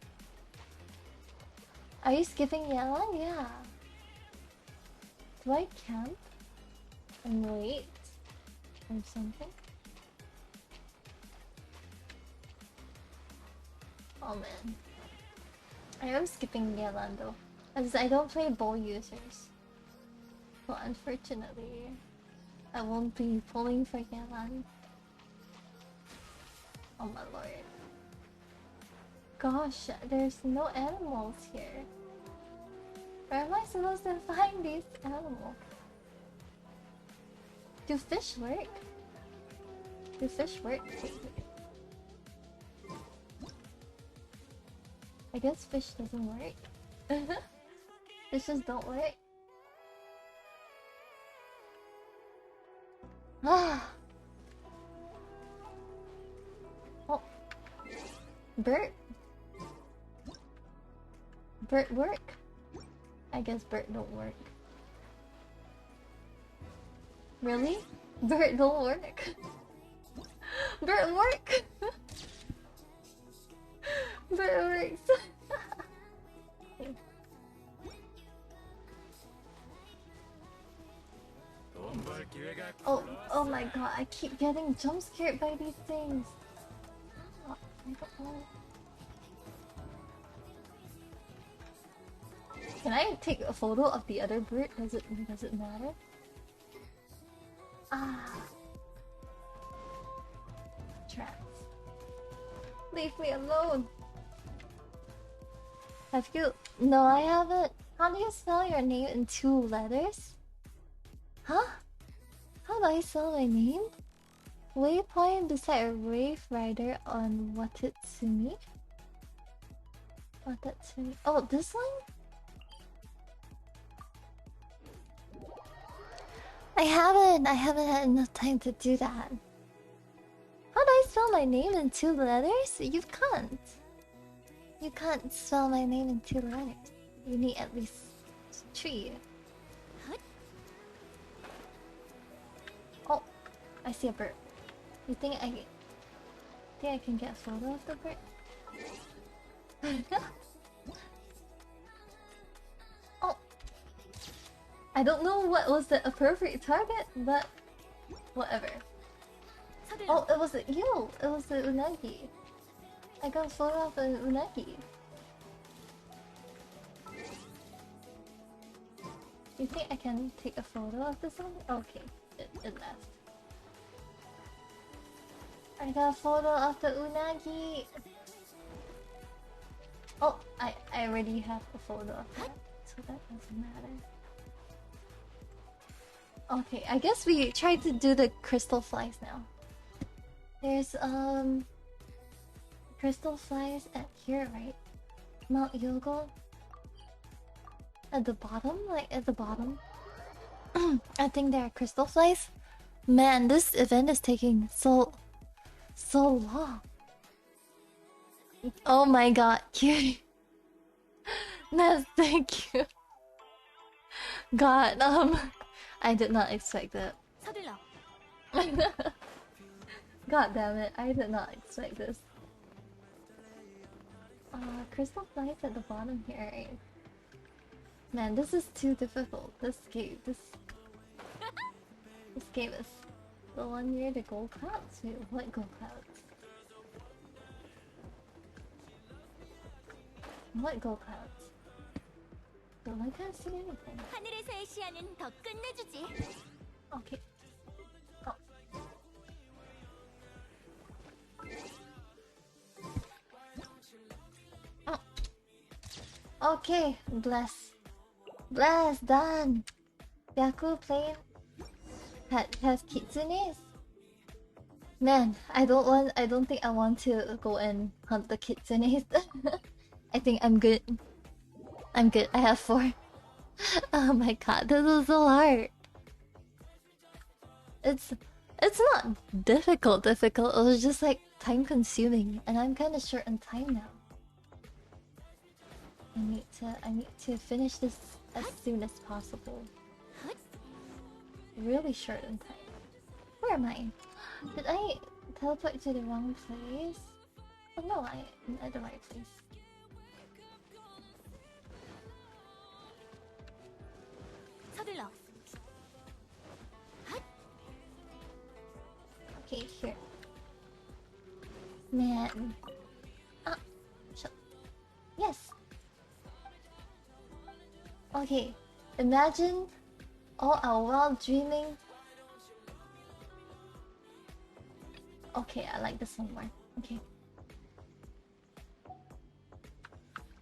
Are you skipping yellow? Yeah. Do I camp? And wait? Or something? Oh man. I am skipping Yelan though, as I don't play bow users. So unfortunately, I won't be pulling for Yelan. Oh my lord. Gosh, there's no animals here. Where am I supposed to find these animals? Do fish work? Do fish work? I guess fish doesn't work. Fishes don't work. Ah. Oh. Bert. Bert work? I guess Bert don't work. Really? Bert don't work? Bert work? Bert works. Oh my god, I keep getting jump scared by these things. Oh, I don't know. Can I take a photo of the other bird? Does it matter? Ah. Traps. Leave me alone. Have you? No, I haven't. How do you spell your name in 2 letters? Huh? How do I spell my name? Waypoint beside a Wraith Rider on Watatsumi? Watatsumi. Oh, this one? I haven't had enough time to do that. How do I spell my name in 2 letters? You can't. You can't spell my name in 2 letters. You need at least 3. Oh, I see a bird. You think I... think I can get a photo of the bird? Oh! I don't know what was the appropriate target, but whatever. Oh, it was a eel! It was the unagi. I got a photo of an unagi. You think I can take a photo of this one? Okay, it left. I got a photo of the unagi! Oh, I already have a photo of that, so that doesn't matter. Okay, I guess we try to do the crystal flies now. There's crystal flies at here, right? Mount Yogo. At the bottom? Like at the bottom? I think there are crystal flies. Man, this event is taking so long. Oh my god, cutie. Ness, thank you. God, I did not expect that. God damn it, I did not expect this. Crystal flies at the bottom here, right? Man, this is too difficult. This game is the one near the gold clouds? Wait, what gold clouds? What gold clouds? Well, I can't see anything. 하늘에서의 시야는 더 끝내주지. Okay. Oh. Oh. Okay, bless. Bless, done. Yaku plane has kitsunes. Man, I don't think I want to go and hunt the kitsunes. I think I'm good. I'm good. I have 4. Oh my god, this is so hard. It's not difficult. It was just like time consuming, and I'm kind of short on time now. I need to finish this as soon as possible. Really short on time. Where am I? Did I teleport to the wrong place? Oh no, I'm at the right place. 서둘러. Okay, here. Man. Yes. Okay, imagine all our wild dreaming. Okay, I like this one more. Okay.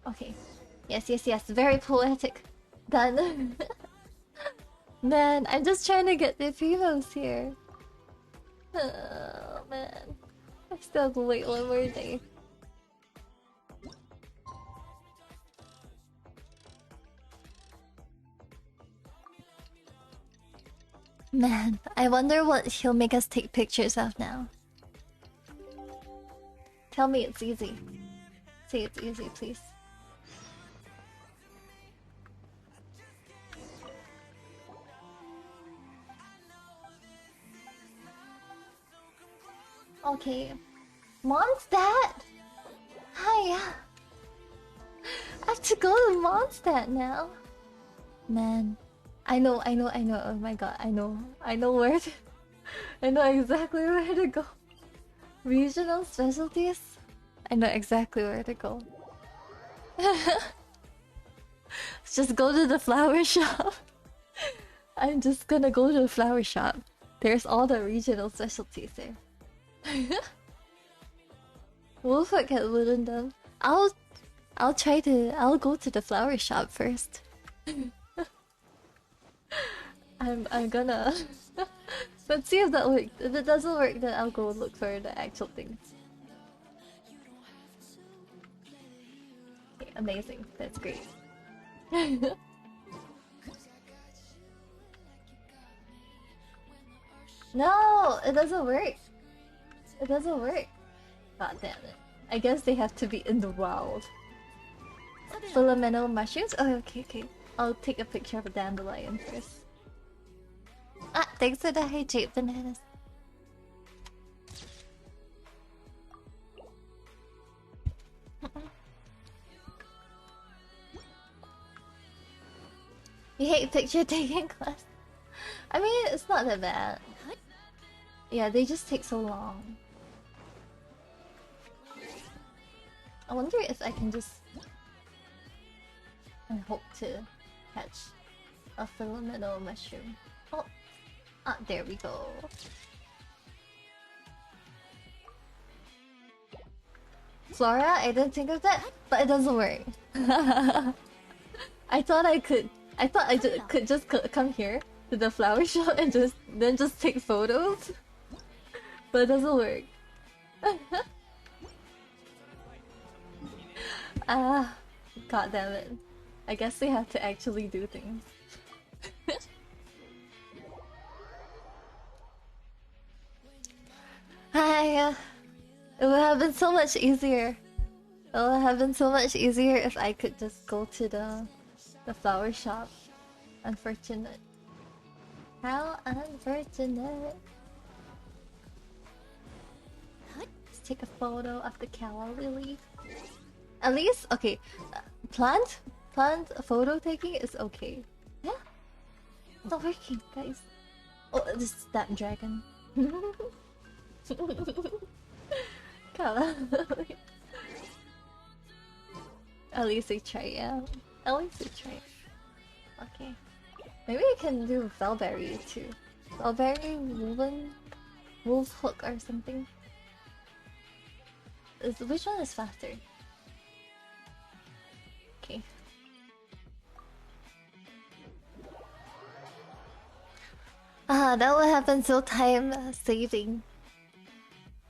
Okay. Yes. Very poetic. Done. Man, I'm just trying to get the females here. Oh, man. I still have to wait one more day. Man, I wonder what he'll make us take pictures of now. Tell me it's easy. Say it's easy, please. Okay. Mondstadt! Hi! I have to go to Mondstadt now. Man. I know. Oh my god, I know where to... I know exactly where to go. Regional specialties? I know exactly where to go. Let's just go to the flower shop. I'm just gonna go to the flower shop. There's all the regional specialties there. We'll forget Wollongdon. I'll go to the flower shop first. I'm gonna let's see if that works. If it doesn't work, then I'll go look for the actual things. Okay, amazing. That's great. No, it doesn't work. It doesn't work. God damn it. I guess they have to be in the wild. Filamental mushrooms? Oh, okay. I'll take a picture of a dandelion first. Ah, thanks for the hydrate bananas. You hate picture taking class? I mean, it's not that bad. Yeah, they just take so long. I wonder if I can just... I hope to catch a filamental mushroom. Oh! Ah, there we go. Flora, I didn't think of that, but it doesn't work. I thought I could. I thought I could just come here to the flower shop and just take photos, but it doesn't work. Ah, god damn it! I guess they have to actually do things. Hi. It would have been so much easier. It would have been so much easier if I could just go to the flower shop. Unfortunate. How unfortunate. Let's take a photo of the calla lily. At least, okay. Plant photo taking is okay. Yeah. It's not working, guys. Oh, this is that dragon. Calla lily. At least they try, yeah. At least they try. Okay. Maybe I can do Velberry too. Velberry, woven, wolf hook or something. Which one is faster? Okay. Ah, that would have been so time saving.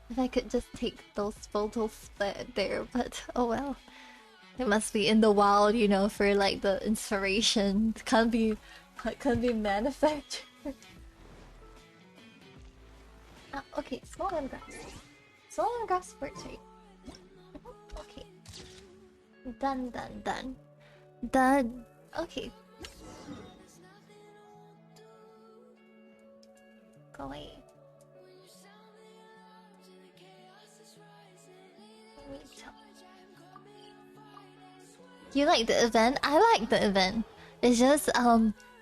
If I could just take those photos there, but oh well. It must be in the wild, you know, for like the inspiration. It can't be manufactured. Ah, okay, small lemongrass. Small lemongrass works, right? Okay. Done. Okay. Go away. You like the event? I like the event. It's just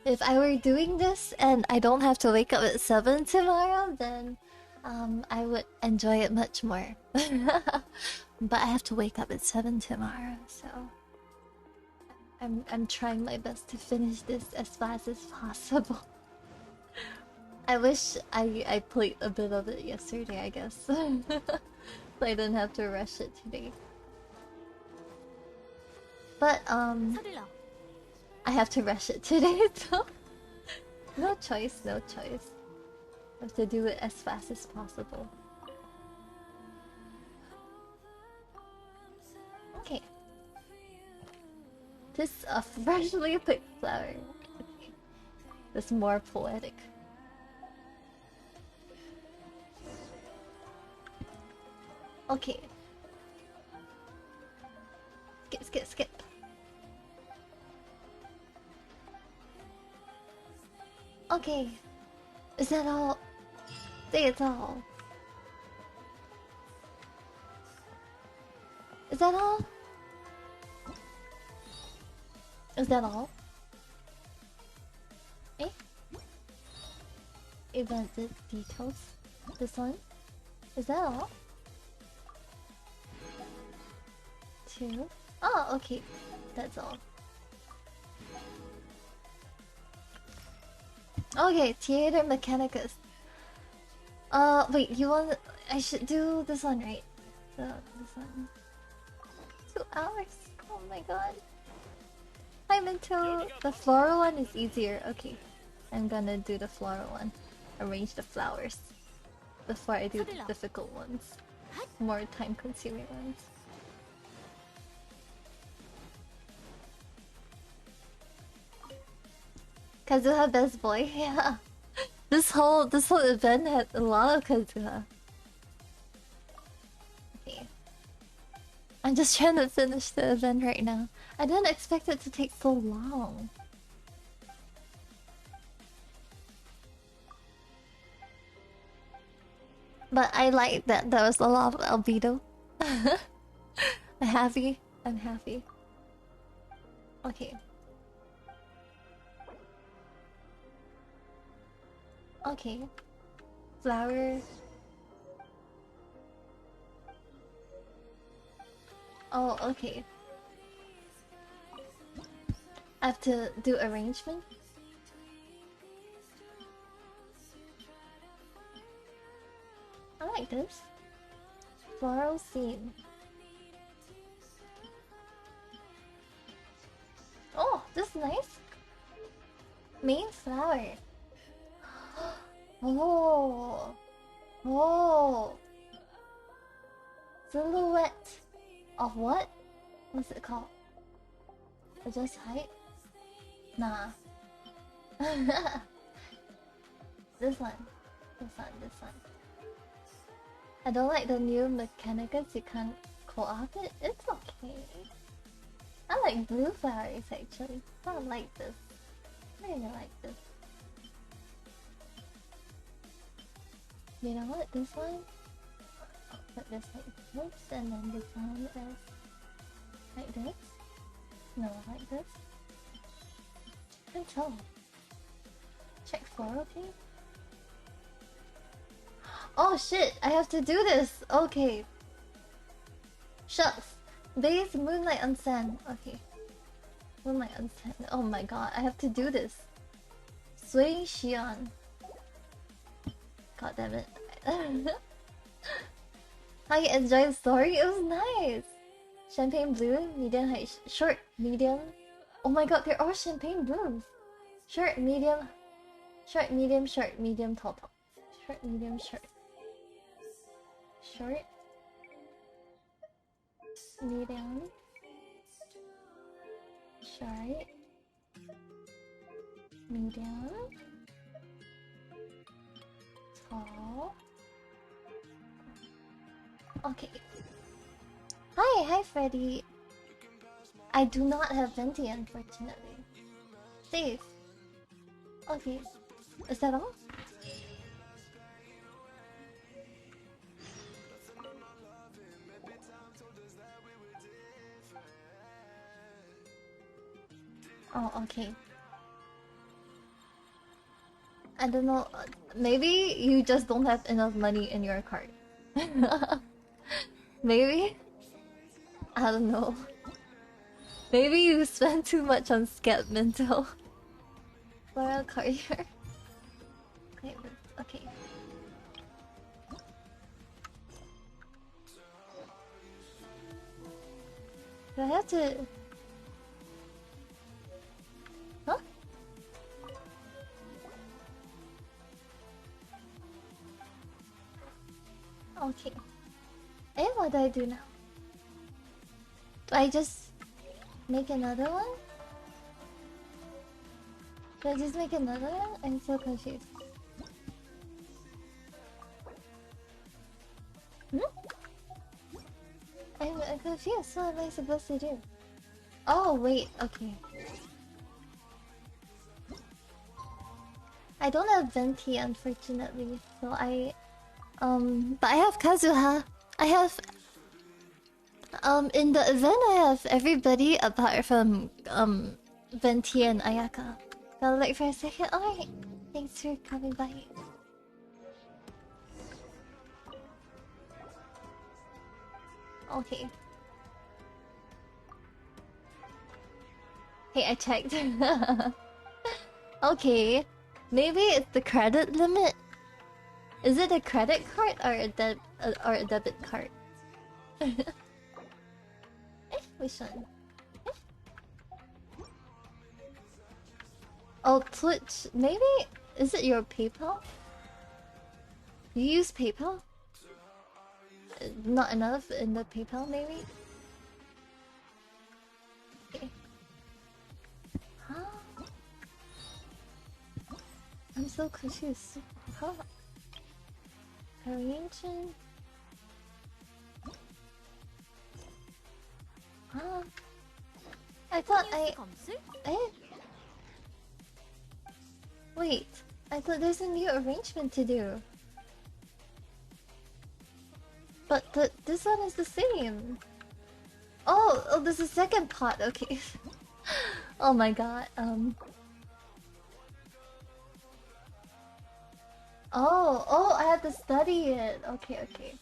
if I were doing this and I don't have to wake up at 7 tomorrow, then I would enjoy it much more. But I have to wake up at 7 tomorrow, so I'm trying my best to finish this as fast as possible. I wish I played a bit of it yesterday, I guess. So I didn't have to rush it today. But I have to rush it today, so no choice. I have to do it as fast as possible. Okay. This a freshly picked flower. Okay. This more poetic. Okay. Skip. Okay. Is that all? I think it's all. Is that all? Is that all? Eh? Event details. This one? Is that all? 2. Oh, okay. That's all. Okay, Theater Mechanicus. Wait, you want... I should do this one, right? This one. 2 hours? Oh my god. I'm into... The floral one is easier. Okay. I'm gonna do the floral one. Arrange the flowers. Before I do the difficult ones. More time-consuming ones. Kazuha best boy, yeah. This whole event had a lot of Kazuha. Okay. I'm just trying to finish the event right now. I didn't expect it to take so long. But I like that there was a lot of albedo. I'm happy. Okay. Okay. Flower. Oh, okay. I have to do arrangement. I like this. Floral scene. Oh, this is nice. Main flower. Oh. Oh. Silhouette of what? What's it called? Adjust height? Nah. This one. This one. This one. I don't like the new mechanicus. You can't co-op it. It's okay. I like blue flowers actually. I don't like this. I really like this. You know what? This one? I'll put this like this, and then this one is like this. No, like this. Can't tell. Check floral key. Oh shit! I have to do this. Okay. Shucks. Base moonlight on sand. Okay. Moonlight on sand. Oh my god! I have to do this. Swing Xion. God damn it. How you enjoy the story? It was nice. Champagne blue, medium height, short, medium. Oh my god, there are champagne blues. Short, medium, short, medium, tall, tall. Short, medium, short. Short, medium, short, medium, tall. Okay. Hi, Freddy. I do not have Venti, unfortunately. Safe. Okay. Is that all? Oh, okay. I don't know. Maybe you just don't have enough money in your cart. Maybe? I don't know. Maybe you spend too much on Scat Mental. Floral courier. Okay. Do I have to... Huh? Okay. And what do I do now? Do I just make another one? Do I just make another one? I'm so confused. I'm confused. What am I supposed to do? Oh, wait. Okay. I don't have Venti, unfortunately. So but I have Kazuha. I have... in the event I have everybody apart from, Venti and Ayaka. Gotta wait for a second. Alright. Thanks for coming by. Okay. Hey, I checked. Okay. Maybe it's the credit limit? Is it a credit card or a debit card? Which one? Oh, Twitch. Maybe? Is it your PayPal? You use PayPal? Not enough in the PayPal, maybe? Okay. Huh? I'm so confused. Huh? Arrangement? Huh? I thought Wait, I thought there's a new arrangement to do. But this one is the same. Oh, there's a second pot. Okay. Oh my god. Oh, I have to study it. Okay, okay.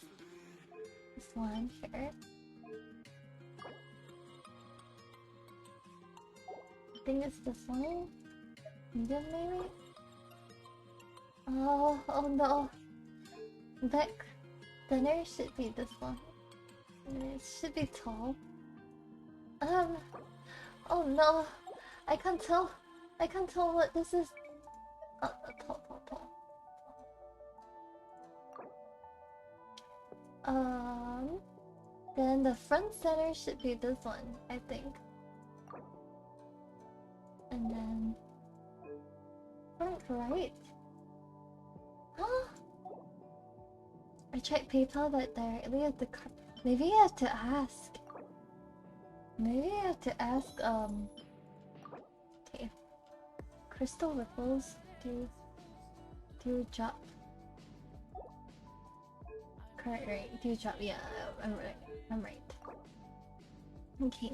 This one, sure. I think it's this one. Medium, maybe? Oh no. Back thinner should be this one. It should be tall. Oh no. I can't tell. I can't tell what this is. Tall. Then the front center should be this one, I think. And then front right. Huh? I tried PayPal, but directly at the card. Maybe I have to ask. Okay. Crystal ripples. Do you drop? Correct, right? Do you drop? Yeah, I'm right. Okay.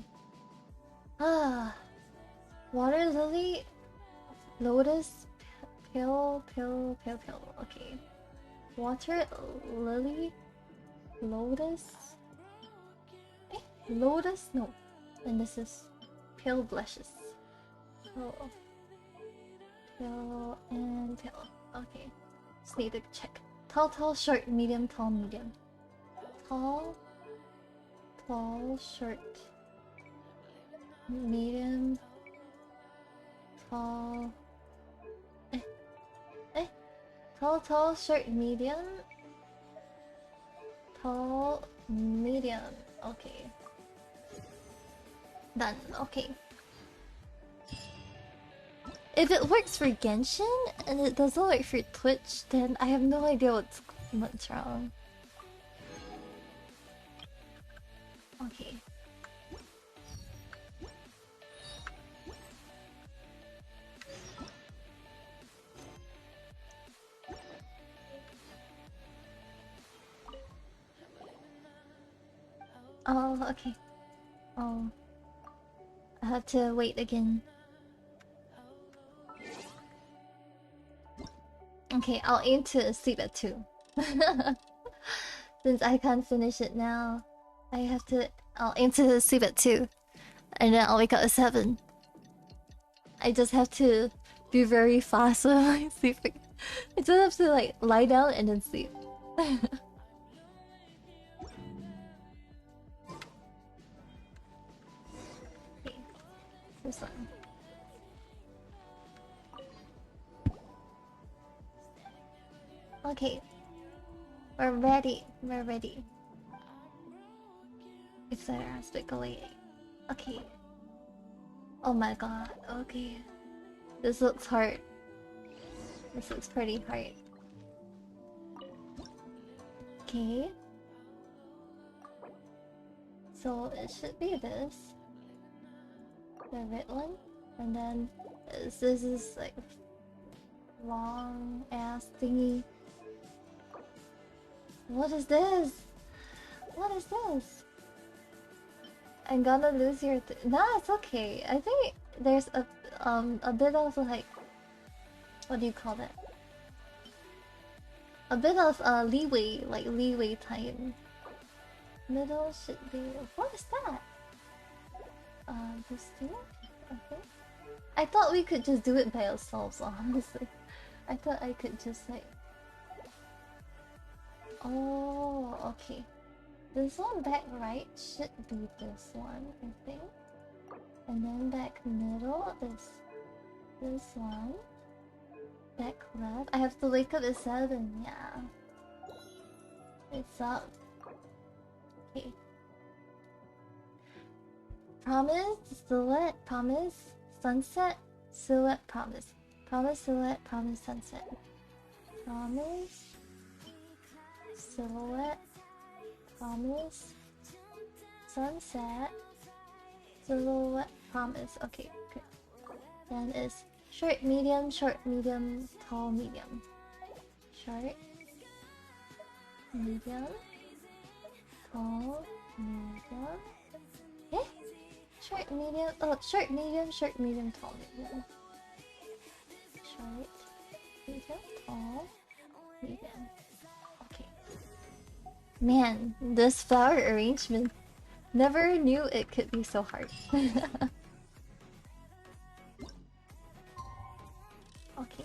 Water lily, lotus, pill. Okay. Water lily, lotus. Lotus? No. And this is pale blushes. Oh. Pill and pill. Okay. Just need to check. Tall, short, medium, tall, medium. Tall, short, medium, tall. Tall, short, medium. Tall, medium. Okay. Done. Okay. If it works for Genshin and it doesn't work for Twitch, then I have no idea what's wrong. Okay. Oh, okay. Oh. I have to wait again. Okay, I'll aim to sleep at 2. Since I can't finish it now, I'll aim to sleep at 2. And then I'll wake up at 7. I just have to be very fast when I'm sleeping. I just have to like lie down and then sleep. Okay, this one. Okay, we're ready. It's better as speculating. Okay. Oh my god. Okay. This looks hard. This looks pretty hard. Okay. So it should be this. The red one. And then this is like long ass thingy. What is this? I'm gonna lose your nah, it's okay. I think there's a bit of like, what do you call that? A bit of leeway time. Middle should be, what is that? This two? Okay. I thought we could just do it by ourselves, honestly. I thought I could just like, oh, okay. This one back right should be this one, I think. And then back middle is this one. Back left. I have to wake up at 7, yeah. It's up. Okay. Promise, silhouette, promise, sunset, silhouette, promise. Promise, silhouette, promise, sunset. Promise, silhouette, promise, sunset, silhouette, promise. Okay, good. Then it's short, medium, tall, medium. Short, medium, tall, medium. Eh? Short, medium, tall, medium. Short, medium, tall, Medium. Okay. Man, this flower arrangement. Never knew it could be so hard. Okay.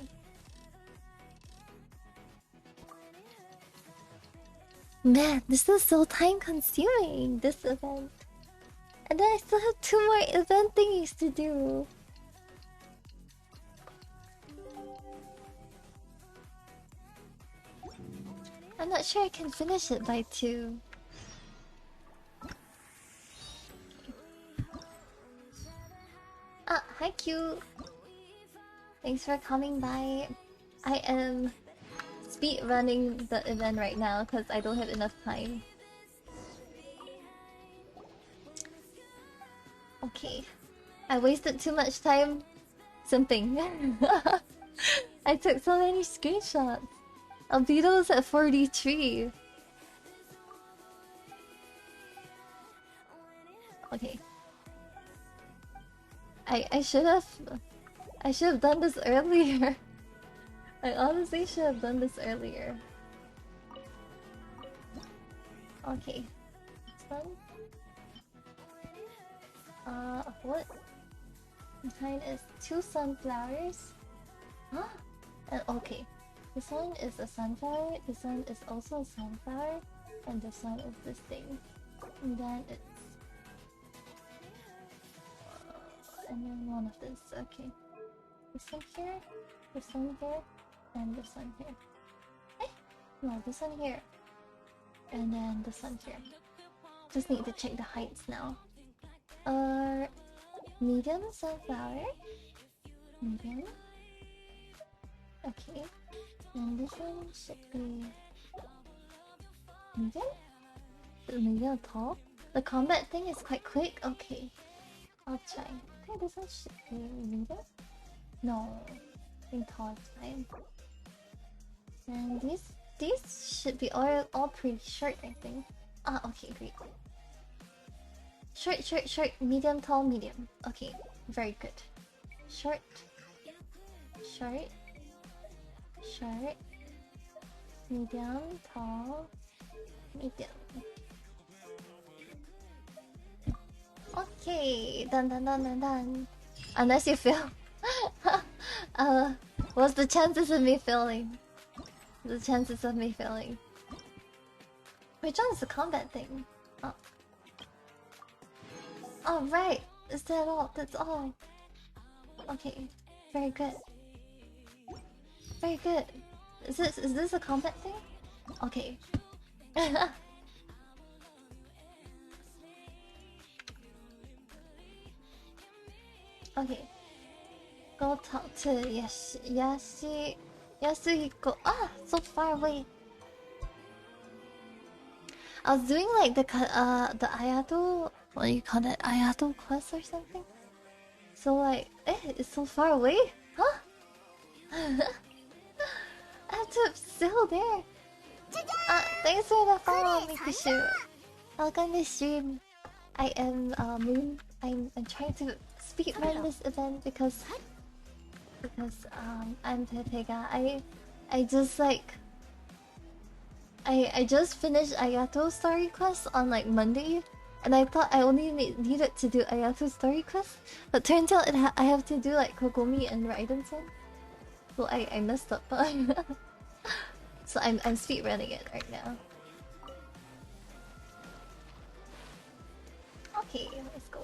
Man, this is so time consuming, this event. And then I still have 2 more event thingies to do. I'm not sure I can finish it by 2. Ah, hi Q. Thanks for coming by. I am speed running the event right now because I don't have enough time. Okay. I wasted too much time simping. I took so many screenshots. Albedo's at 43. Okay. I should have done this earlier. I honestly should have done this earlier. Okay. This one. What? This kind is 2 sunflowers. Huh? And okay. This one is a sunflower, this one is also a sunflower, and this one is this thing. And then it's... and then one of this, okay. This one here, and this one here. Eh? No, this one here. And then this one here. Just need to check the heights now. Medium sunflower. Medium. Okay. And this one should be... medium? Medium tall? The combat thing is quite quick? Okay. I'll try. I think this one should be medium? No. I think tall is fine. And these should be all pretty short, I think. Ah, okay, great. Short, medium, tall, medium. Okay, very good. Short, medium, tall, medium. Okay, done. Unless you fail. What's the chances of me failing? The chances of me failing. Which one is the combat thing? Oh right, is that all? That's all. Okay, very good. Very good. Is this a combat thing? Okay. Okay. Go talk to Yasuhiko. Ah, so far away. I was doing like the Ayato, what do you call that? Ayato quest or something. So like, it's so far away, huh? I have to still there. Thanks for the follow, Mikushu. Welcome to stream. I am Moon. I'm trying to speed run this event because I'm Pepega. I just like I just finished Ayato story quest on like Monday, and I thought I only needed to do Ayato story quest, but turns out I have to do like Kogomi and Raiden-san. So I messed up. So I'm speed running it right now. Okay, let's go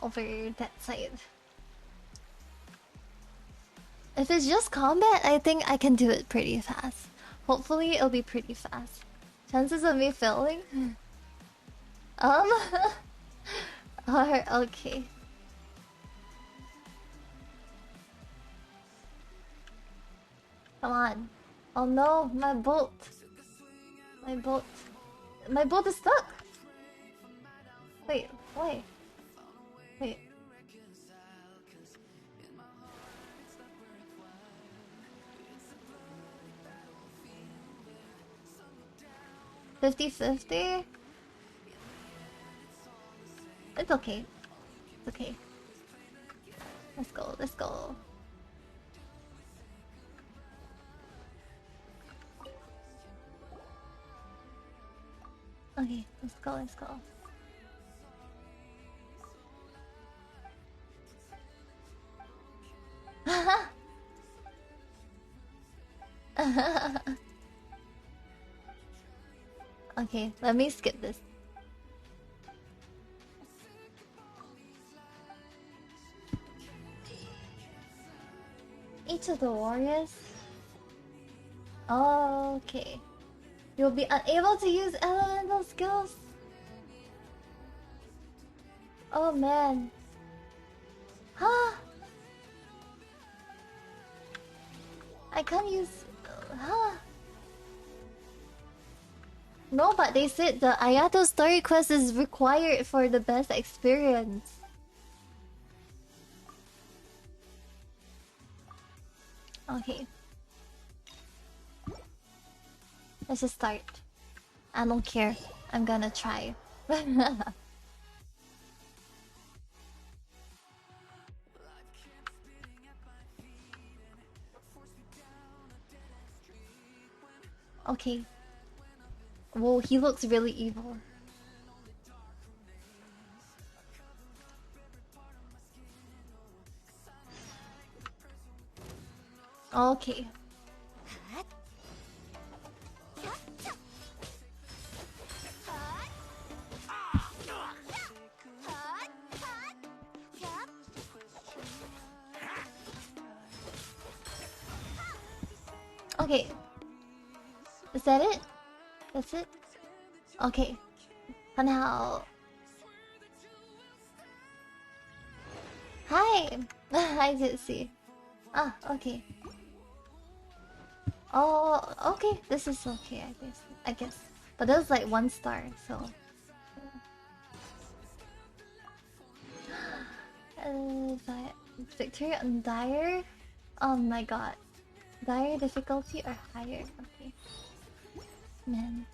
over that side. If it's just combat, I think I can do it pretty fast. Hopefully, it'll be pretty fast. Chances of me failing? Okay. Come on. Oh no, my boat. My boat is stuck. Wait, why? Wait. $50-50? It's okay. It's okay. Let's go. Okay, let's go, let's go. Okay, let me skip this. Each of the warriors. Okay. You'll be unable to use elemental skills. Oh man. Huh? I can't use. Huh? No, but they said the Ayato story quest is required for the best experience. Okay. Let's just start. I don't care. I'm gonna try. Okay. Whoa, he looks really evil. Okay. Okay. Is that it? That's it? Okay. And now. Hi! I did see. Ah, okay. Oh, okay. This is okay, I guess. But that was like 1 star, so. Victory on dire? Oh my god. Dire difficulty or higher? Okay. Man.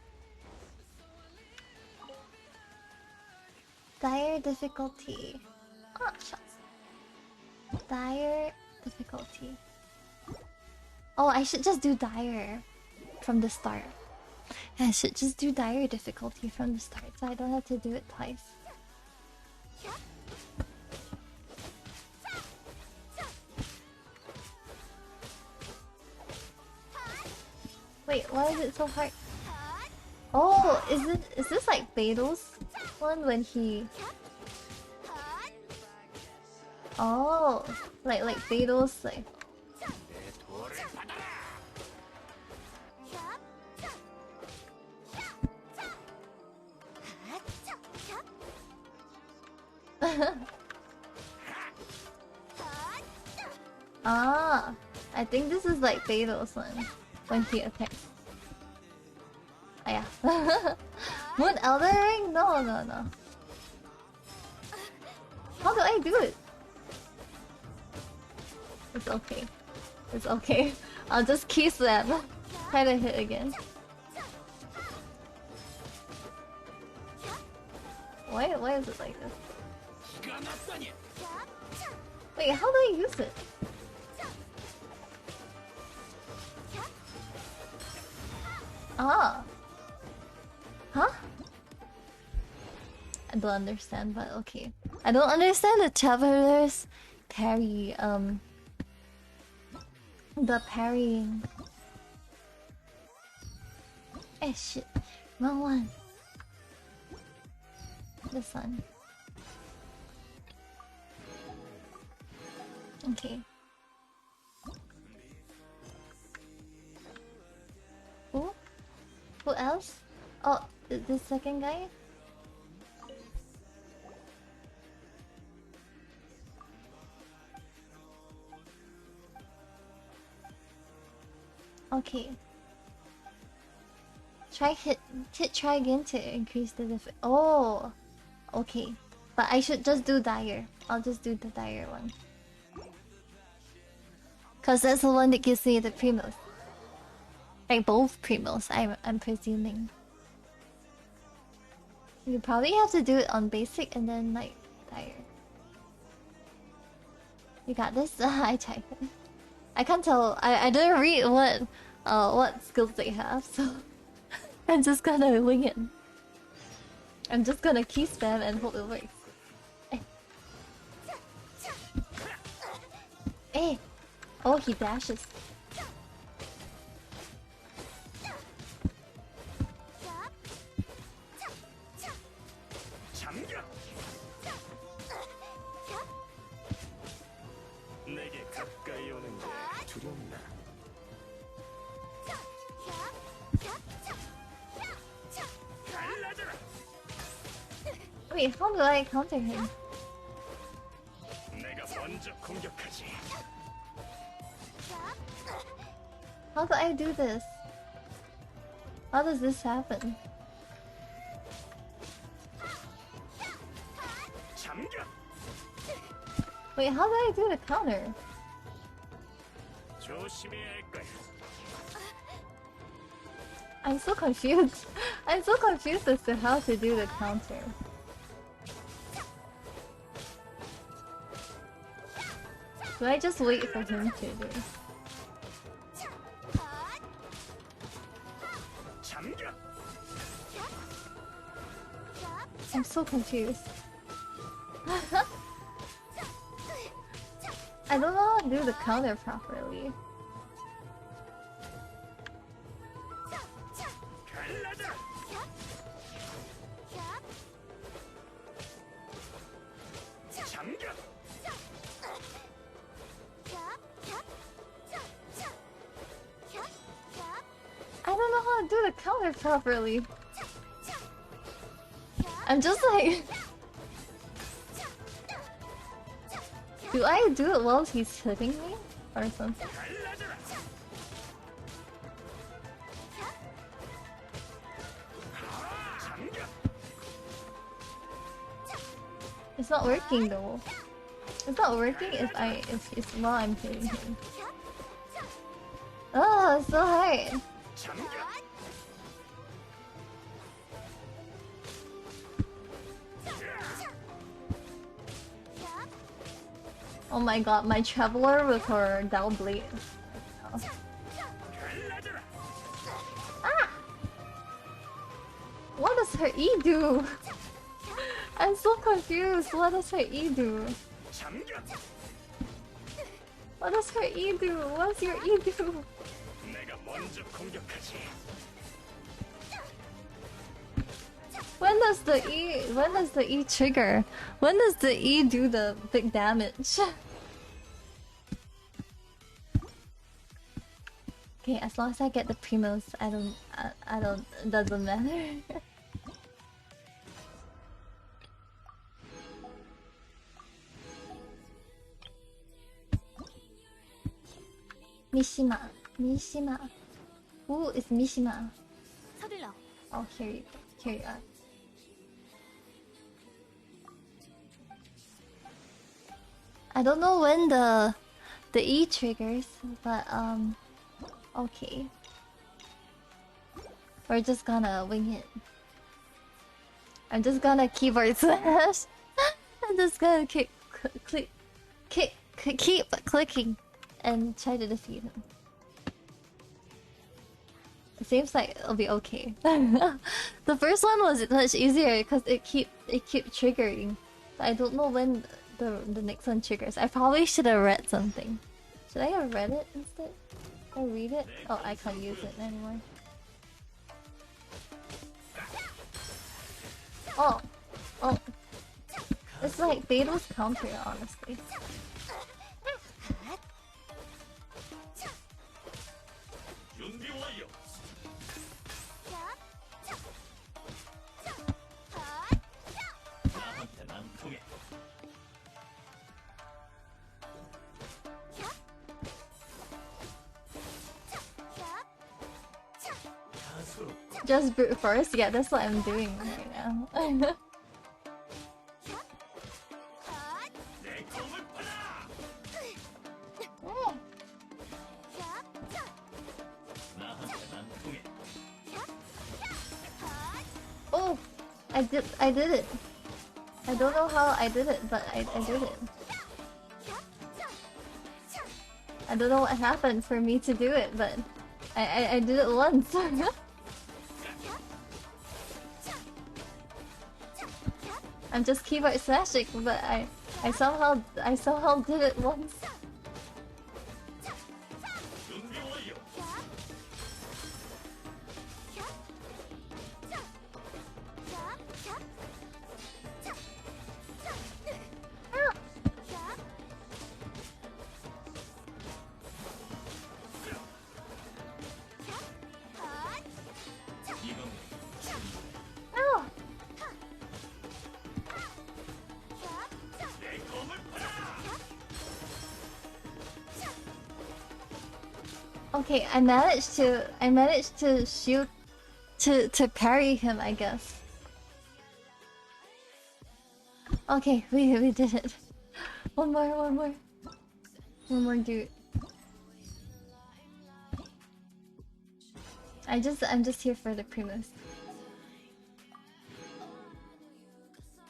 Dire difficulty. Oh, shucks. Dire difficulty. Oh, I should just do dire from the start. I should just do dire difficulty from the start so I don't have to do it twice. Wait, why is it so hard? Oh, is this like Beidou's one when he? Oh, like Beidou's like. Ah, I think this is like Beidou's one when he attacks. Oh, yeah. Moon Elder Ring? No, no, no. How do I do it? It's okay. It's okay. I'll just key slam. Try to hit again. Why is it like this? Wait, how do I use it? Ah. Huh? I don't understand, but okay. I don't understand the traveler's parry, the parrying. Eh, shit. Wrong one. This one. Okay. Who? Who else? Oh, the second guy? Okay. Try again to increase the Oh! Okay. But I should just do dire. I'll just do the dire one. Cause that's the one that gives me the primos. Like both primos, I'm presuming. You probably have to do it on basic and then like dire. You got this? I tried it. I can't tell. I didn't read what skills they have, so I'm just gonna wing it. I'm just gonna key spam and hope it works. Eh. Oh, he dashes. 내게 가까이 오는 게 두렵나? Wait, how do I counter him? 내가 먼저 공격하지. How do I do this? How does this happen? 잠겨. Wait, how do I do the counter? 조심해야 할 거야. I'm so confused. I'm so confused as to how to do the counter. Do I just wait for him to do? I'm so confused. I don't know how to do the counter properly. I don't know how to do the counter properly. I'm just like... Do I do it while he's hitting me? Or something? It's not working though. It's not working if it's while I'm hitting him. Oh, it's so hard. Oh my god, my traveler with her down blade. Ah! What does her E do? I'm so confused. What does her E do? What does her E do? What does your E do? When does the E trigger? When does the E do the big damage? Okay, as long as I get the primos, I don't, it doesn't matter. Mishima. Who is Mishima? 서둘러. Oh, here you are. I don't know when the E triggers, but okay. We're just gonna wing it. I'm just gonna keyboard slash. I'm just gonna keep clicking and try to defeat him. It seems like it'll be okay. The first one was much easier because it keep triggering. I don't know when the next one triggers. I probably should have read something. Should I have read it instead? Or read it? Oh, I can't use it anymore. Oh. It's like Beto's counter, honestly. Just brute force? Yeah, that's what I'm doing right now. Oh! I did it! I don't know how I did it, but I did it. I don't know what happened for me to do it, but I did it once. I'm just keyboard smashing, but I somehow did it once. Oh. Okay, I managed to shoot to parry him, I guess. Okay, we did it. One more dude. I'm just here for the Primus.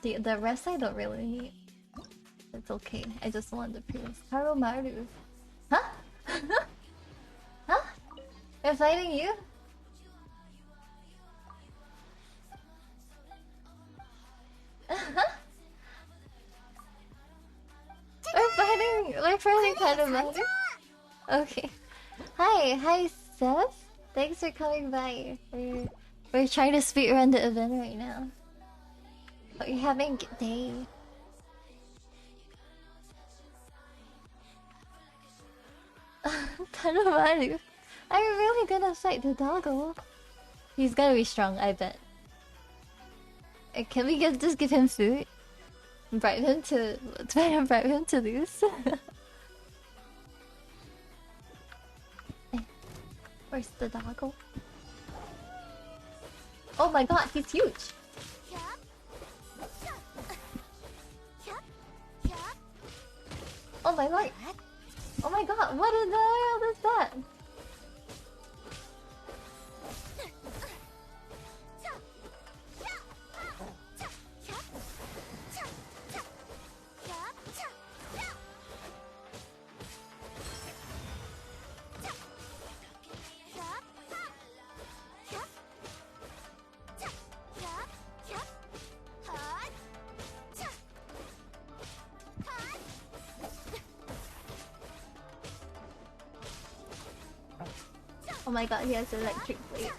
The rest I don't really need. It's okay. I just want the Primus. Harumaru. Huh? Huh? They're fighting you? We're fighting Harumaru. Okay. Hi Seth. Thanks for coming by. We're trying to speedrun the event right now. Hope you're having a good day. Harumaru. Are you really gonna fight the doggo? He's gonna be strong, I bet. Can we just give him food? Bribe him to lose? Where's the doggo? Oh my god, he's huge! Oh my lord! Oh my god, what in the world is that? Oh my god, he has an electric blade.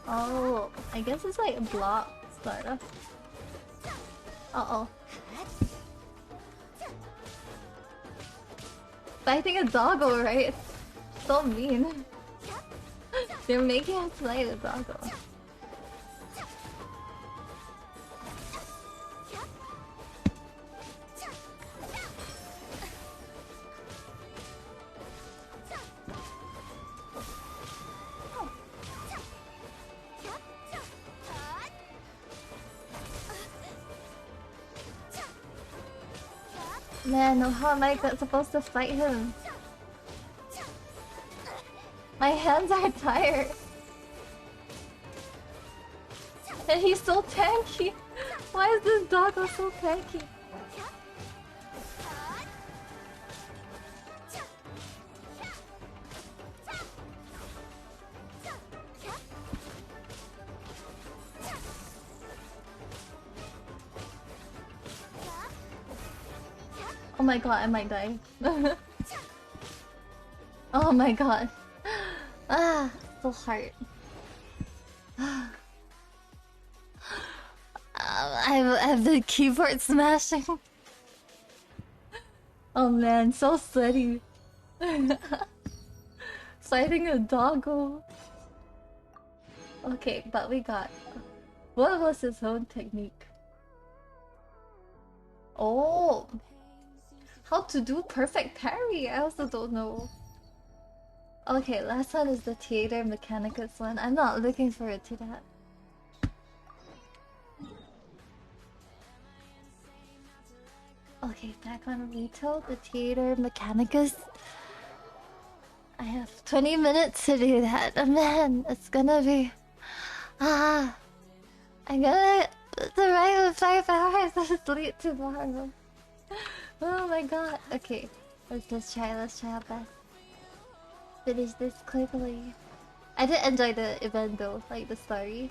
Oh, I guess it's like a block, sorta. Uh-oh. Fighting a doggo, right? So mean. They're making us fight a doggo. Man, how am I supposed to fight him? My hands are tired. And he's so tanky. Why is this doggo so tanky? Oh my god, I might die. Oh my god. Ah, so hard. I've been keyboard smashing. Oh man, so sweaty. Fighting a doggo. Okay, but we got... What was his own technique? Oh! How to do perfect parry? I also don't know. Okay, last one is the Theater Mechanicus one. I'm not looking forward to that. Okay, back on Rito, the Theater Mechanicus. I have 20 minutes to do that. Oh, man, it's gonna be... I'm gonna survive with 5 hours of sleep tomorrow. Oh my god. Okay. Let's try our best. Finish this quickly. I did enjoy the event though, like the story.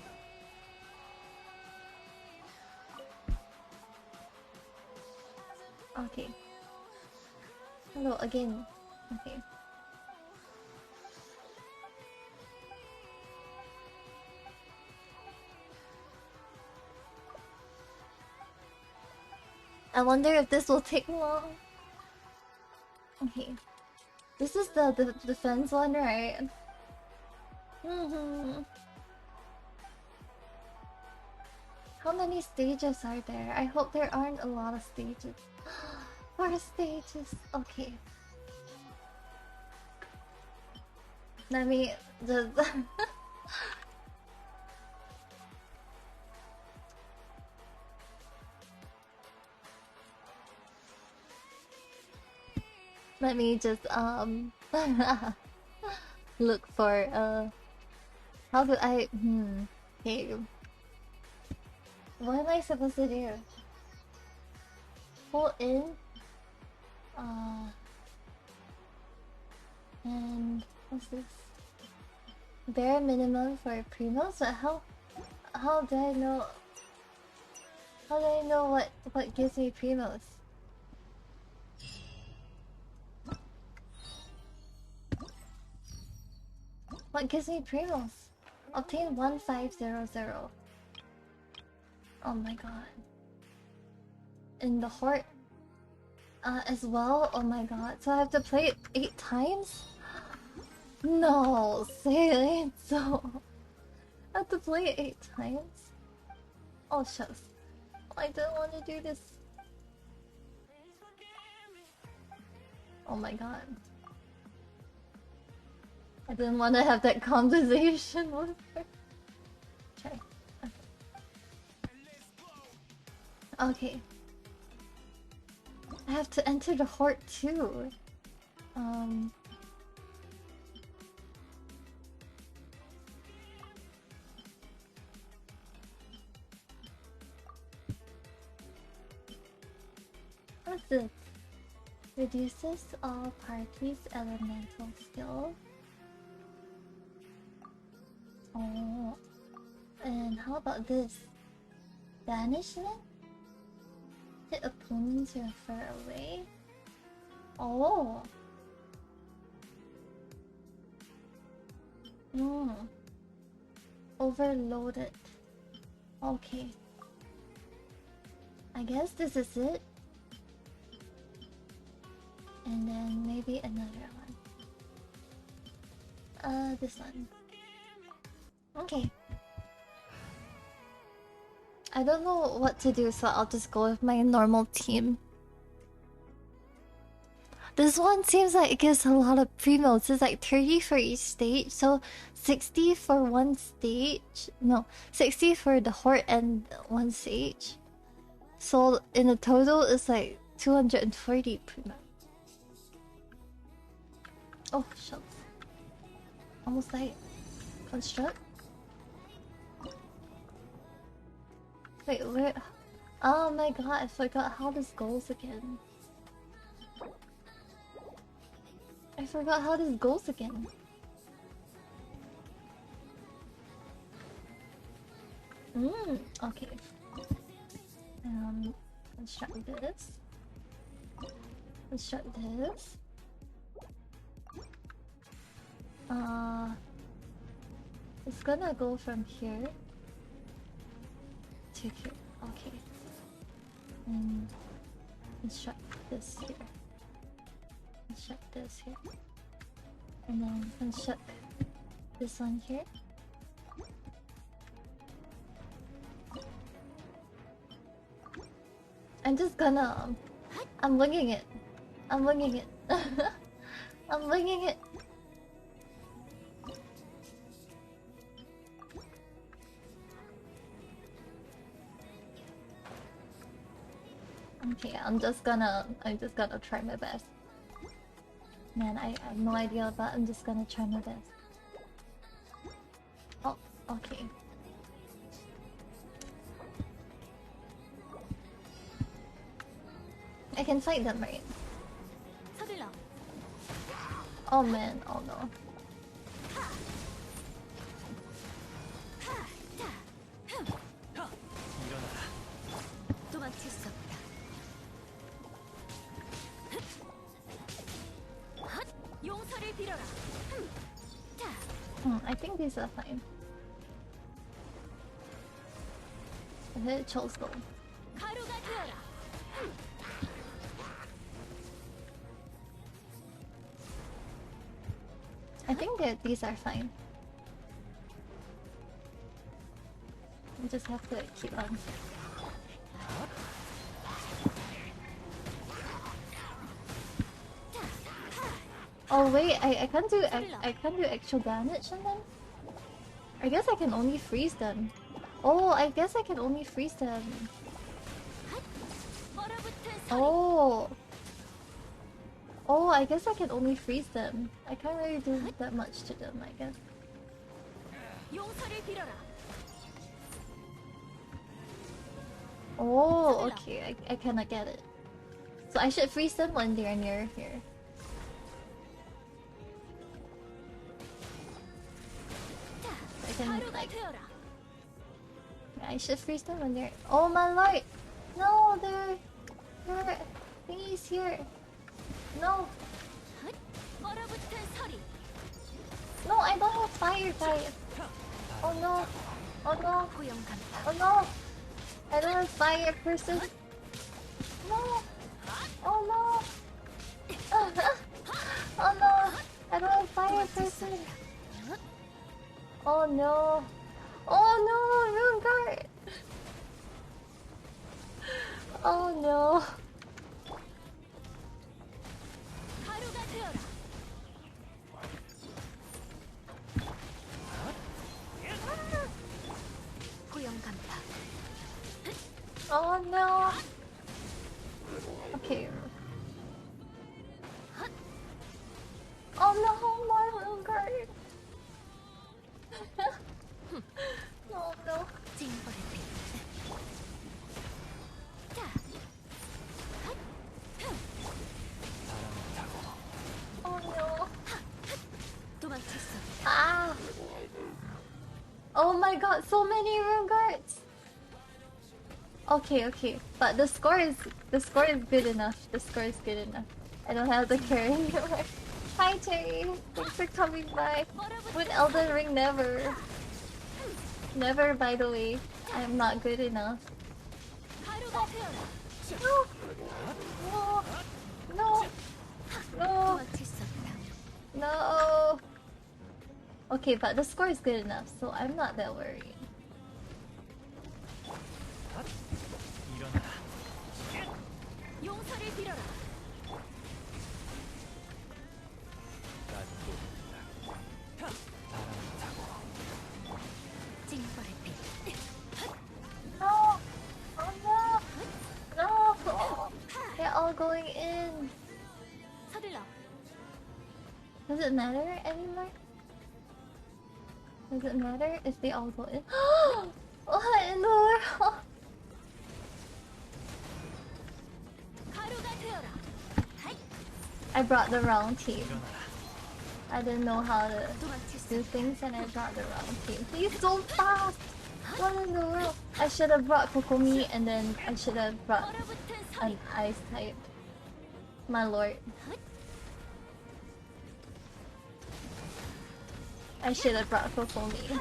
Okay. Hello again. Okay. I wonder if this will take long. Okay. This is the defense one, right? How many stages are there? I hope there aren't a lot of stages. 4 stages. Okay. Let me just let me just look for how do I okay. What am I supposed to do? Pull in and what's this? Bare minimum for primos? But how do I know what gives me primos? What gives me primos? Obtain 1500. Oh my god. In the heart as well? Oh my god. So I have to play it 8 times? No, say it so. I have to play it 8 times? Oh shucks. I don't want to do this. Oh my god. I didn't want to have that conversation with her. Okay. Okay. I have to enter the heart too. What's this? Reduces all parties' elemental skill. Oh. And how about this? Banishment? Hit opponents who are far away. Oh. Overloaded. Okay. I guess this is it. And then maybe another one. This one. Okay. I don't know what to do, so I'll just go with my normal team. This one seems like it gives a lot of primos. It's like 30 for each stage, so 60 for one stage. No, 60 for the horde and one stage. So in a total, it's like 240 primos. Oh, shucks. Almost died. Construct? Wait, where? Oh my god, I forgot how this goes again. I forgot how this goes again. Okay. Construct this. Construct this. It's gonna go from here to here. Okay. And construct this here. Construct this here. And then construct this one here. I'm just gonna... I'm winging it. I'm winging it. I'm winging it. Okay, I'm just gonna try my best. Man, I have no idea, but I'm just gonna try my best. Oh, okay. I can fight them, right? Oh man, oh no. 도망칠 수 없다. 용서를 빌어라. I think these are fine. I hit chose though. 가루가 되어라. I think that these are fine. We just have to keep on. Oh wait, I can't do I can't do actual damage on them. I guess I can only freeze them. Oh, I guess I can only freeze them. Oh. Oh, I guess I can only freeze them. I can't really do that much to them, I guess. 용서를 빌어라. Oh, okay, I kinda get it. So I should freeze them when they're near here. I can like... I should freeze them when they're... Oh my lord! No, they're thingies here. No. No, I don't have fire type. Oh no. Oh no. Oh no. I don't have fire person. No. Oh no. Oh no. I don't have fire person. Oh no. Oh no, rune guard. Oh no. Oh no. Okay. Oh no, my rune guard. Oh no. Oh no. Ah. Oh my god, so many rune guards. Okay, okay, but the score is good enough. The score is good enough. I don't have to carry anymore. Hi Terry, thanks for coming by. With Elden Ring, never. Never, by the way. I'm not good enough. No! No! No! No! No! Okay, but the score is good enough, so I'm not that worried. 용서를 빌어라. 징벌의 빛. No! Oh no! No! They're all going in. 서둘러. Does it matter anymore? Does it matter if they all go in? What in the world? I brought the wrong team. I didn't know how to do things and I brought the wrong team. He's so fast! What in the world? I should have brought Kokomi and then I should have brought an ice type. My lord. I should have brought Kokomi.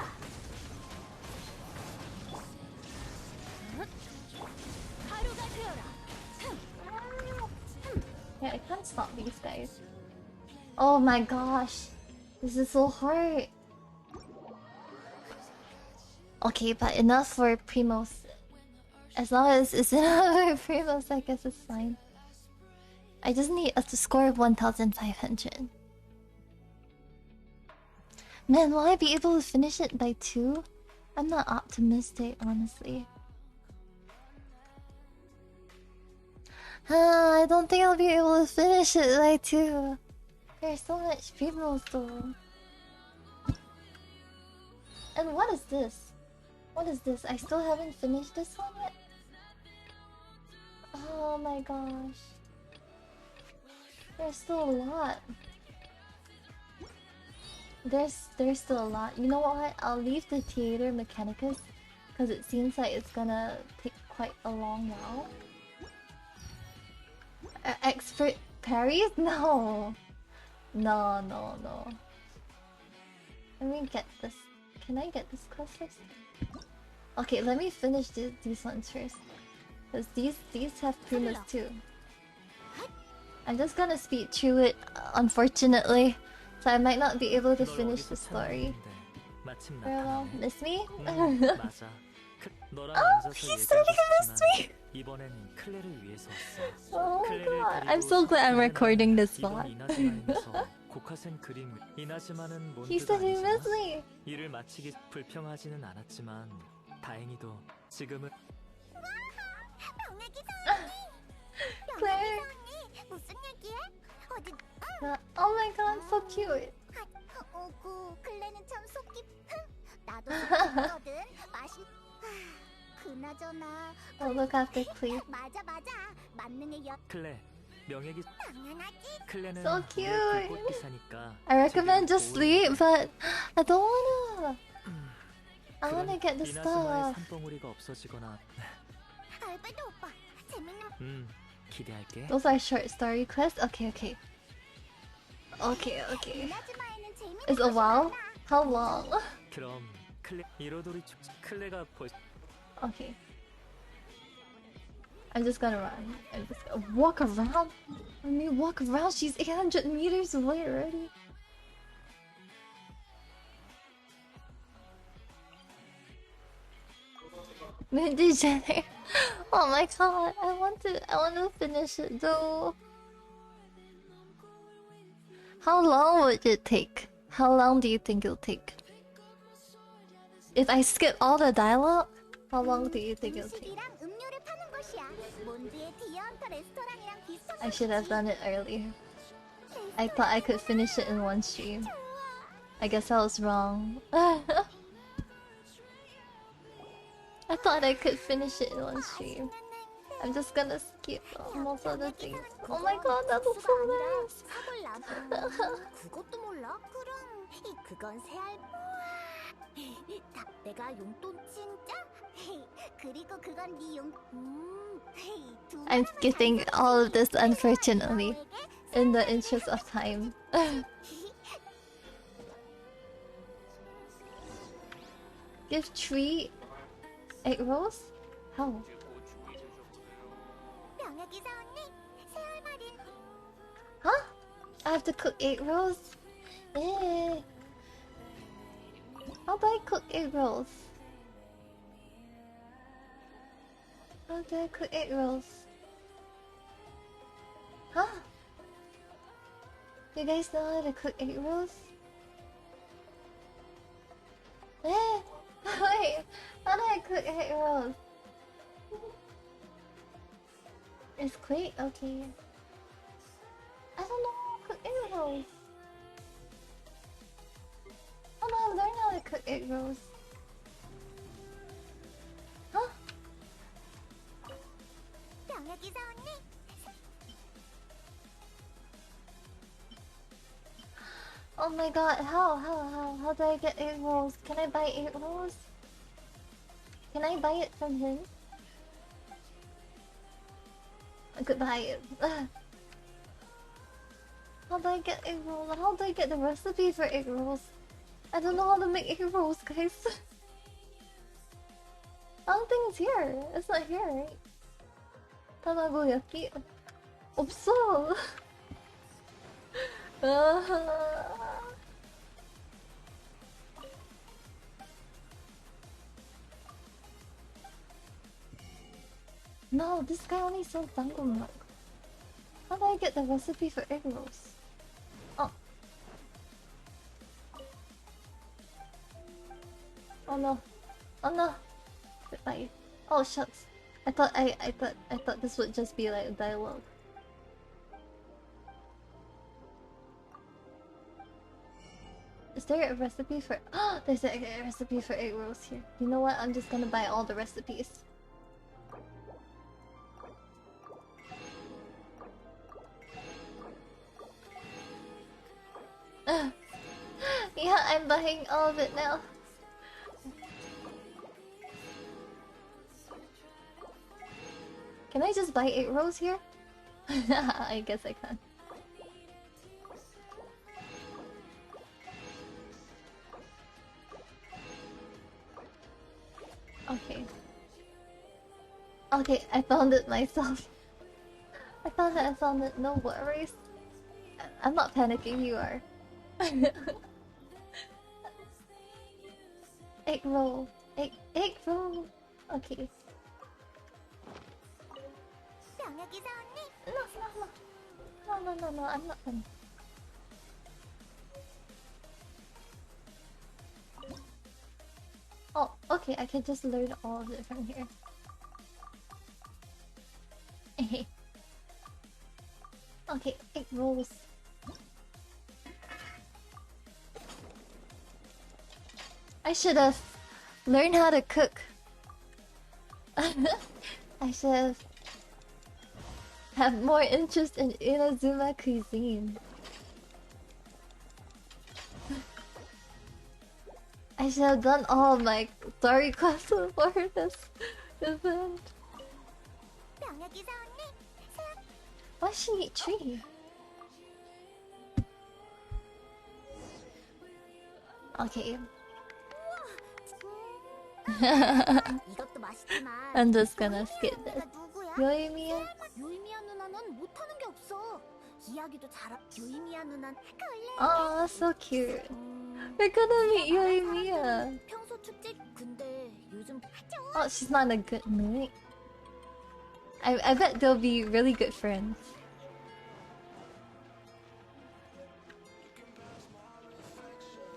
Yeah, I can't stop these guys. Oh my gosh. This is so hard. Okay, but enough for Primos. As long as it's enough for Primos, I guess it's fine. I just need a score of 1,500. Man, will I be able to finish it by 2? I'm not optimistic, honestly. I don't think I'll be able to finish it by 2. There's so much people though. And what is this? What is this? I still haven't finished this one yet? Oh my gosh. There's still a lot. There's still a lot. You know what? I'll leave the Theater Mechanicus because it seems like it's gonna take quite a long while. Expert parries? No. No, no, no. Let me get this. Can I get this quest first? Okay, let me finish these ones first. Because these have Pumas too. I'm just gonna speed through it, unfortunately. So I might not be able to finish the story. Very well. Miss me? Oh, he's starting to miss me! Oh my god, I'm so glad I'm recording this VOD. He said he missed me! 일을 마치기 불평하지는 않았지만 다행히도 지금은 Claire! Oh my god, so cute! 오구, 클레는 참 속 깊음. 나도 속깊거든. 맛있. 그나저나. Oh, look after Cleve. 맞아. 만능의 여. 클레, 명예기. 당연하지. 클레는 So cute. 불꽃기사니까. I recommend just sleep, but I don't wanna. I wanna get the 이나즈마의 stuff. 산봉우리가 없어지거나. 알베도 오빠, 재밌는. 기대할게. Those are short story quests? Okay. 이나즈마에는 재밌는. Is a while? How long? 그럼 클레 이로도리 축제 클레가 벌. Okay. I'm just gonna run. I'm just gonna walk around. Let me walk around. She's 800 meters away already. Mindy Jenner. Oh my god. I want to finish it though. How long would it take? How long do you think it'll take? If I skip all the dialogue, how long do you think it'll take? I should have done it earlier. I thought I could finish it in one stream. I guess I was wrong. I thought I could finish it in one stream. I'm just gonna skip most of the things. Oh my god, that looks so nice! 그것도 몰라? 그럼 그건 새알. 내가 용돈 진짜? 그리고 그건 네 용. I'm skipping all of this unfortunately, in the interest of time. Give 3 egg rolls? How? Huh? I have to cook egg rolls? Eh. How do I cook egg rolls? How do I cook egg rolls? Huh? You guys know how to cook egg rolls? Eh? Wait, how do I cook egg rolls? It's quick? Okay. I don't know how to cook egg rolls. Oh no, I've learned how to cook egg rolls. Huh? Oh my god, how do I get egg rolls? Can I buy egg rolls? Can I buy it from him? I could buy it. How do I get egg rolls? How do I get the recipe for egg rolls? I don't know how to make egg rolls, guys. I don't think it's here. It's not here, right? Tamagoyaki? 없어. No, this guy only sold Dangonmuk. How do I get the recipe for egg rolls? Oh. Oh no. Oh no. Goodbye. Oh shucks. I thought this would just be like a dialogue. Is there a recipe for? Oh, there's a recipe for egg rolls here. You know what? I'm just gonna buy all the recipes. Yeah, I'm buying all of it now. Can I just buy 8 rolls here? I guess I can. Okay. Okay, I found it myself. I found it. No worries. I'm not panicking, you are. Egg roll. Egg roll. Okay. No, I'm not done. Oh, okay, I can just learn all of it from here. Okay, egg rolls. I should have learned how to cook. I should have more interest in Inazuma cuisine. I should have done all my story quests before this event. Why does she need tree? Okay. I'm just gonna skip this. Yuviia? 유이미야 누나는 못하는 게 없어. 이야기도 잘하. 유이미야 누난 Oh, so cute. We're gonna meet Yuviia. 평소 축제 근데 요즘 Oh, she's not in a good mood. I bet they'll be really good friends.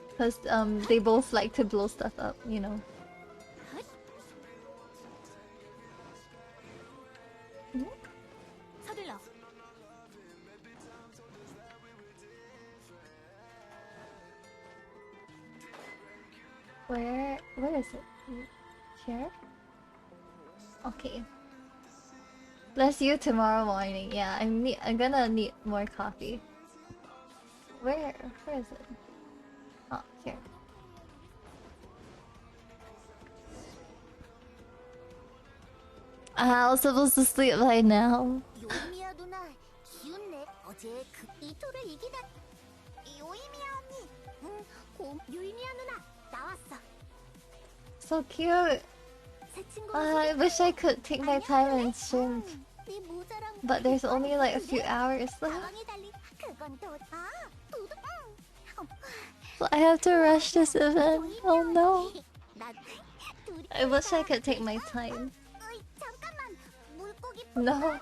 Because they both like to blow stuff up, you know. 서둘러. Where is it? Here? Okay. Let's see you tomorrow morning. Yeah, I'm gonna need more coffee. Where is it? Oh, here. I was supposed to sleep by now. 유이미야 누나 기운내. 어제 그 이토를 이기다. 유이미야 언니. 유이미야 누나 나왔어. So cute. I wish I could take my time and swim. But there's only like a few hours left. So I have to rush this event. Oh no. I wish I could take my time. No.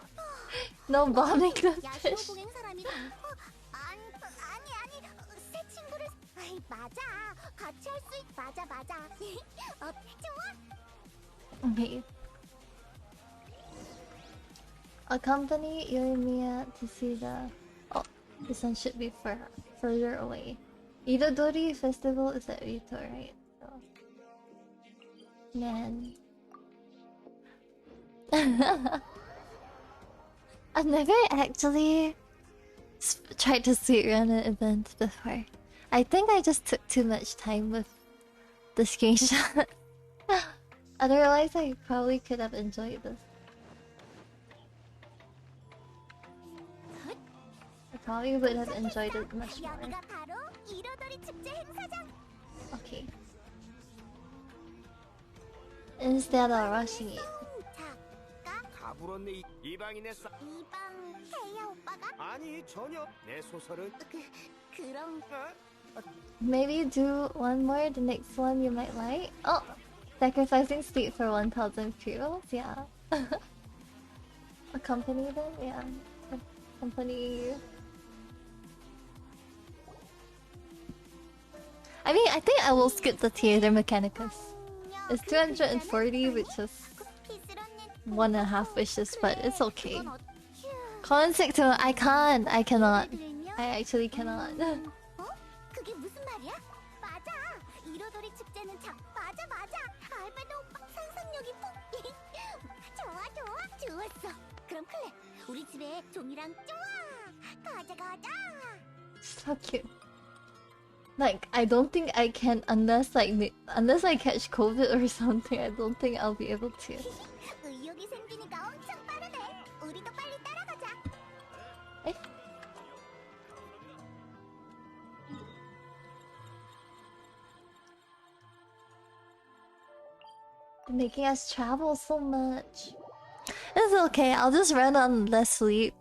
No bombing the fish. Okay. Accompany Yuviia to see the... Oh, this one should be further away. Irodori Festival is at Rito, right? So... Man. I've never actually tried to speedrun an event before. I think I just took too much time with the screenshot. Otherwise, I probably could have enjoyed this. I probably would have enjoyed it much more. Okay. Instead of rushing it. 가불었네 이방인의 싸. 이방 태야 오빠가? 아니 전혀 내 소설은 그럼 Maybe do one more, the next one you might like. Oh! Sacrificing sleep for 1000 fuels? Yeah. Accompany them? Yeah. Accompany you. I mean, I think I will skip the Theater Mechanicus. It's 240, which is 1.5 wishes, but it's okay. Consic to I can't. I cannot. I actually cannot. 그게 무슨 말이야? 맞아. 이로도리 축제는 맞아. 알베도 오빠 상상력이 폭. 좋았어. 그럼 클레, 우리 집에 종이랑 좋아. 가자. So cute. Like, I don't think I can unless unless I catch COVID or something. I don't think I'll be able to. 의욕이 생기니까 엄청 빠르네. 우리도 빨리 따라가자. Making us travel so much. It's okay. I'll just run on less sleep.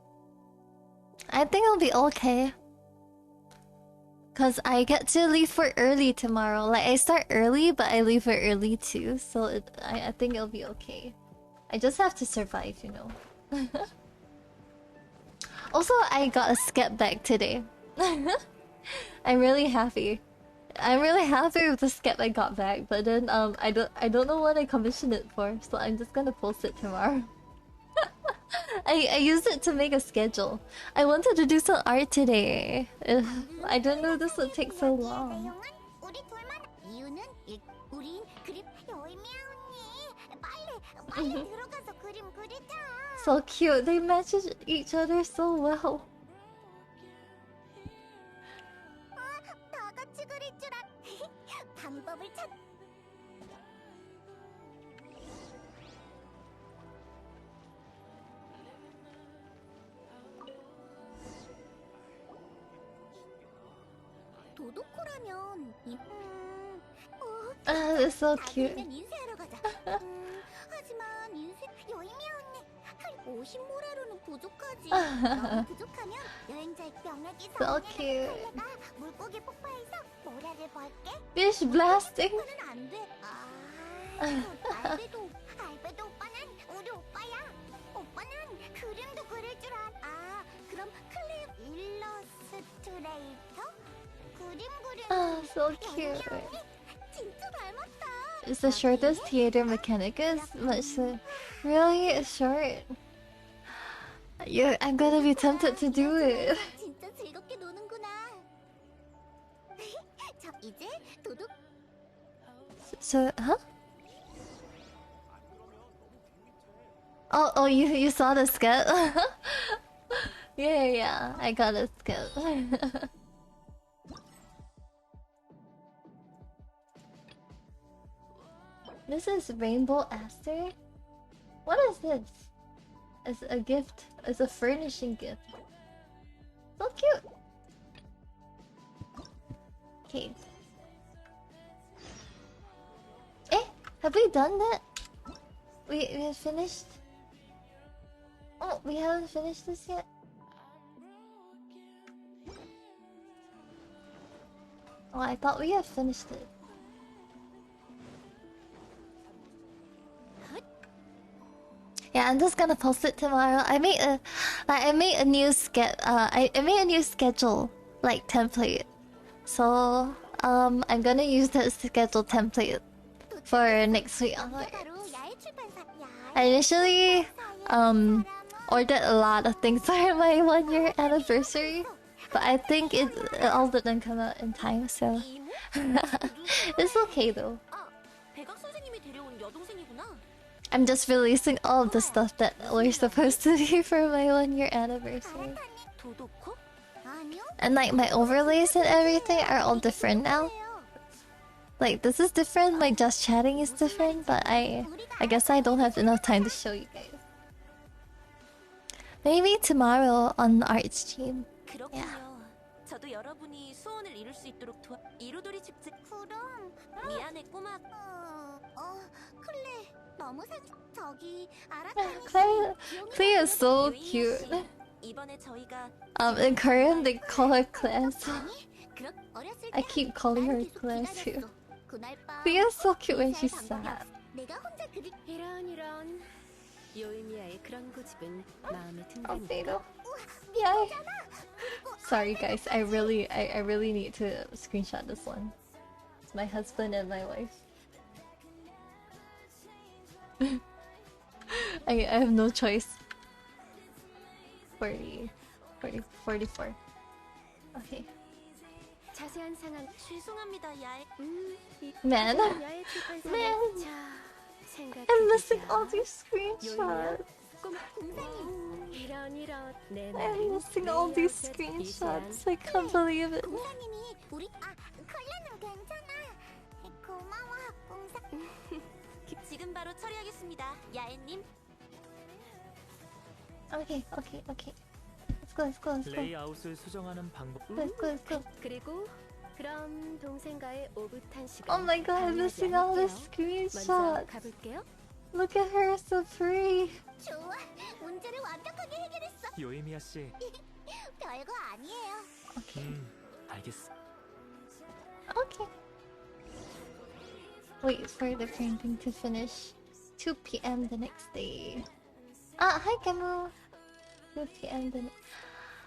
I think it'll be okay. Cause I get to leave for early tomorrow. Like, I start early, but I leave for early too. So I think it'll be okay. I just have to survive, you know. Also, I got a sket bag today. I'm really happy. I'm really happy with the sket I got back, but then I don't know what I commissioned it for, so I'm just gonna post it tomorrow. I used it to make a schedule. I wanted to do some art today. I didn't know this would take so long. 이유는 우린 그림 요이미야 언니. 빨리 들어가서 그림 그리자. So cute. They match each other so well. 다 같이 그릴 줄 방법을 찾. 도도코라면 It's so cute. 인쇄하러 가자. 하지만 인쇄 요이미야 언니 50모라로는 부족하지. 너무 부족하면 여행자의 병력이 So cute. 물고기 폭파해서 모라를 벌게. Fish blasting. 그거는 안 돼. 알베도 오빠는 우리 오빠야. 오빠는 그림도 그릴 줄 알아. 그럼 클립 일러스트레이터? 그림 그리는 So cute. 진짜 닮았다. It's the shortest theater mechanicus. Really? It's short? Yeah, I'm gonna be tempted to do it. 진짜 즐겁게 노는구나. 저 이제 도둑. So, huh? Oh, you saw the skit? Yeah, I got a skit. This is Rainbow Aster? What is this? It's a gift. It's a furnishing gift. So cute! Okay. Have we done that? We have finished? Oh, we haven't finished this yet? Oh, I thought we had finished it. Yeah, I'm just gonna post it tomorrow. I made a new I made a new schedule like template. So I'm gonna use that schedule template for next week. I initially ordered a lot of things for my 1-year anniversary, but I think it all didn't come out in time, so it's okay though. I'm just releasing all of the stuff that we're supposed to be for my 1-year anniversary. And like my overlays and everything are all different now. Like this is different, my just chatting is different, but I guess I don't have enough time to show you guys. Maybe tomorrow on the art stream. Yeah. 저도 여러분이 소원을 이룰 수 있도록 이로돌이 축제. 그럼 미안해 꼬마. 클레 너무 저기 Clay is so cute. 이번에 저희가 In Korean they call her class. I keep calling her class too. Clay is so cute when she's sad. 이런 요이미야의 그런 고집은 마음에 든다니까. Yeah. Sorry guys, I really need to screenshot this one. It's my husband and my wife. I have no choice. 44. Okay. 자세한 상황 죄송합니다 야에. Man. I'm missing all these screenshots. I'm missing all these screenshots. I can't believe it. 괜찮아. 고마워, 공사. 지금 바로 처리하겠습니다, 야애님. Okay, okay, okay. Let's go, let's go, let's go. 레이아웃을 수정하는 방법. Let's go, let's go. 그리고 그럼 동생과의 오붓한 시간. Oh my god, I'm missing all the 먼저 screenshots. 가볼게요. Look at her, so pretty. 좋아, 문제를 완벽하게 해결했어. 요이미야 씨. 별거 아니에요. 알겠어. Okay. Wait for the painting to finish. 2 p.m. the next day. Ah, hi Kemu. 2 p.m.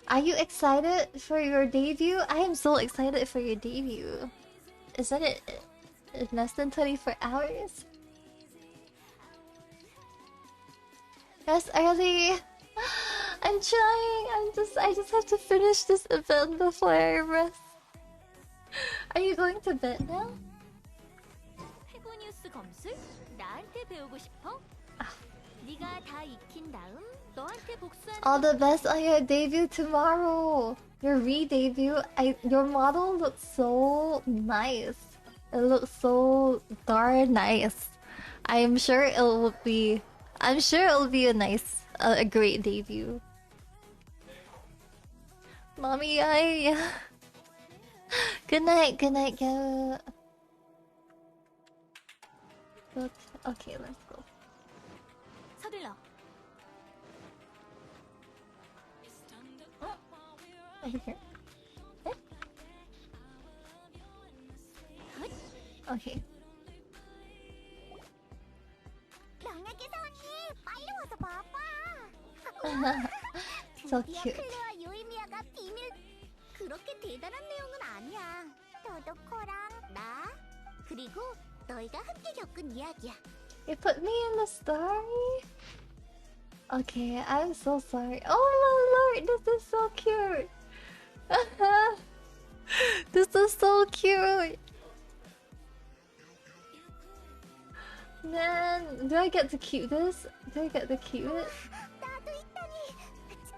Are you excited for your debut? I am so excited for your debut. Isn't it in less than 24 hours? Rest early. I'm trying. I just have to finish this event before I rest. Are you going to bed now? 해고 뉴스 검술? 나한테 배우고 싶어? 네가 다 익힌 다음 너한테 복수하는 All the best on your debut tomorrow. Your re-debut. Your model looks so nice. It looks so darn nice. I'm sure it'll be a nice, a great debut. Mommy, good night, go. Okay, let's go. 서둘러. Right here. Okay. 명예기 사원님, 빨리 와서 봐봐. So 드디어 cute. 클레와 요이미야가 비밀. 그렇게 대단한 내용은 아니야. 도도코랑 나 그리고 너희가 함께 겪은 이야기야. You put me in the story? Okay, I'm so sorry. Oh my lord, this is so cute. This is so cute. Man, do I get to keep this? Do I get to keep it? 나도 있다니.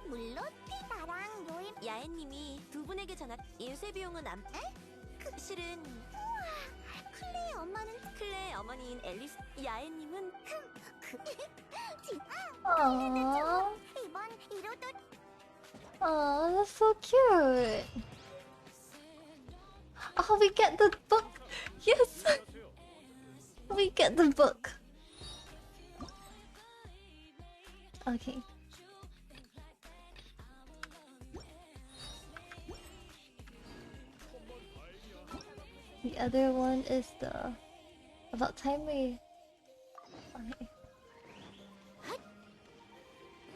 물론 나랑 요임 야애님이 두 분에게 전한 인쇄 비용은 안. 실은 클레의 엄마는 클레의 어머니인 앨리스. 야애님은 Aww. 이번 이로도 Oh, that's so cute. Oh, we get the book. Yes. We get the book. Okay. The other one is the about time we. Okay.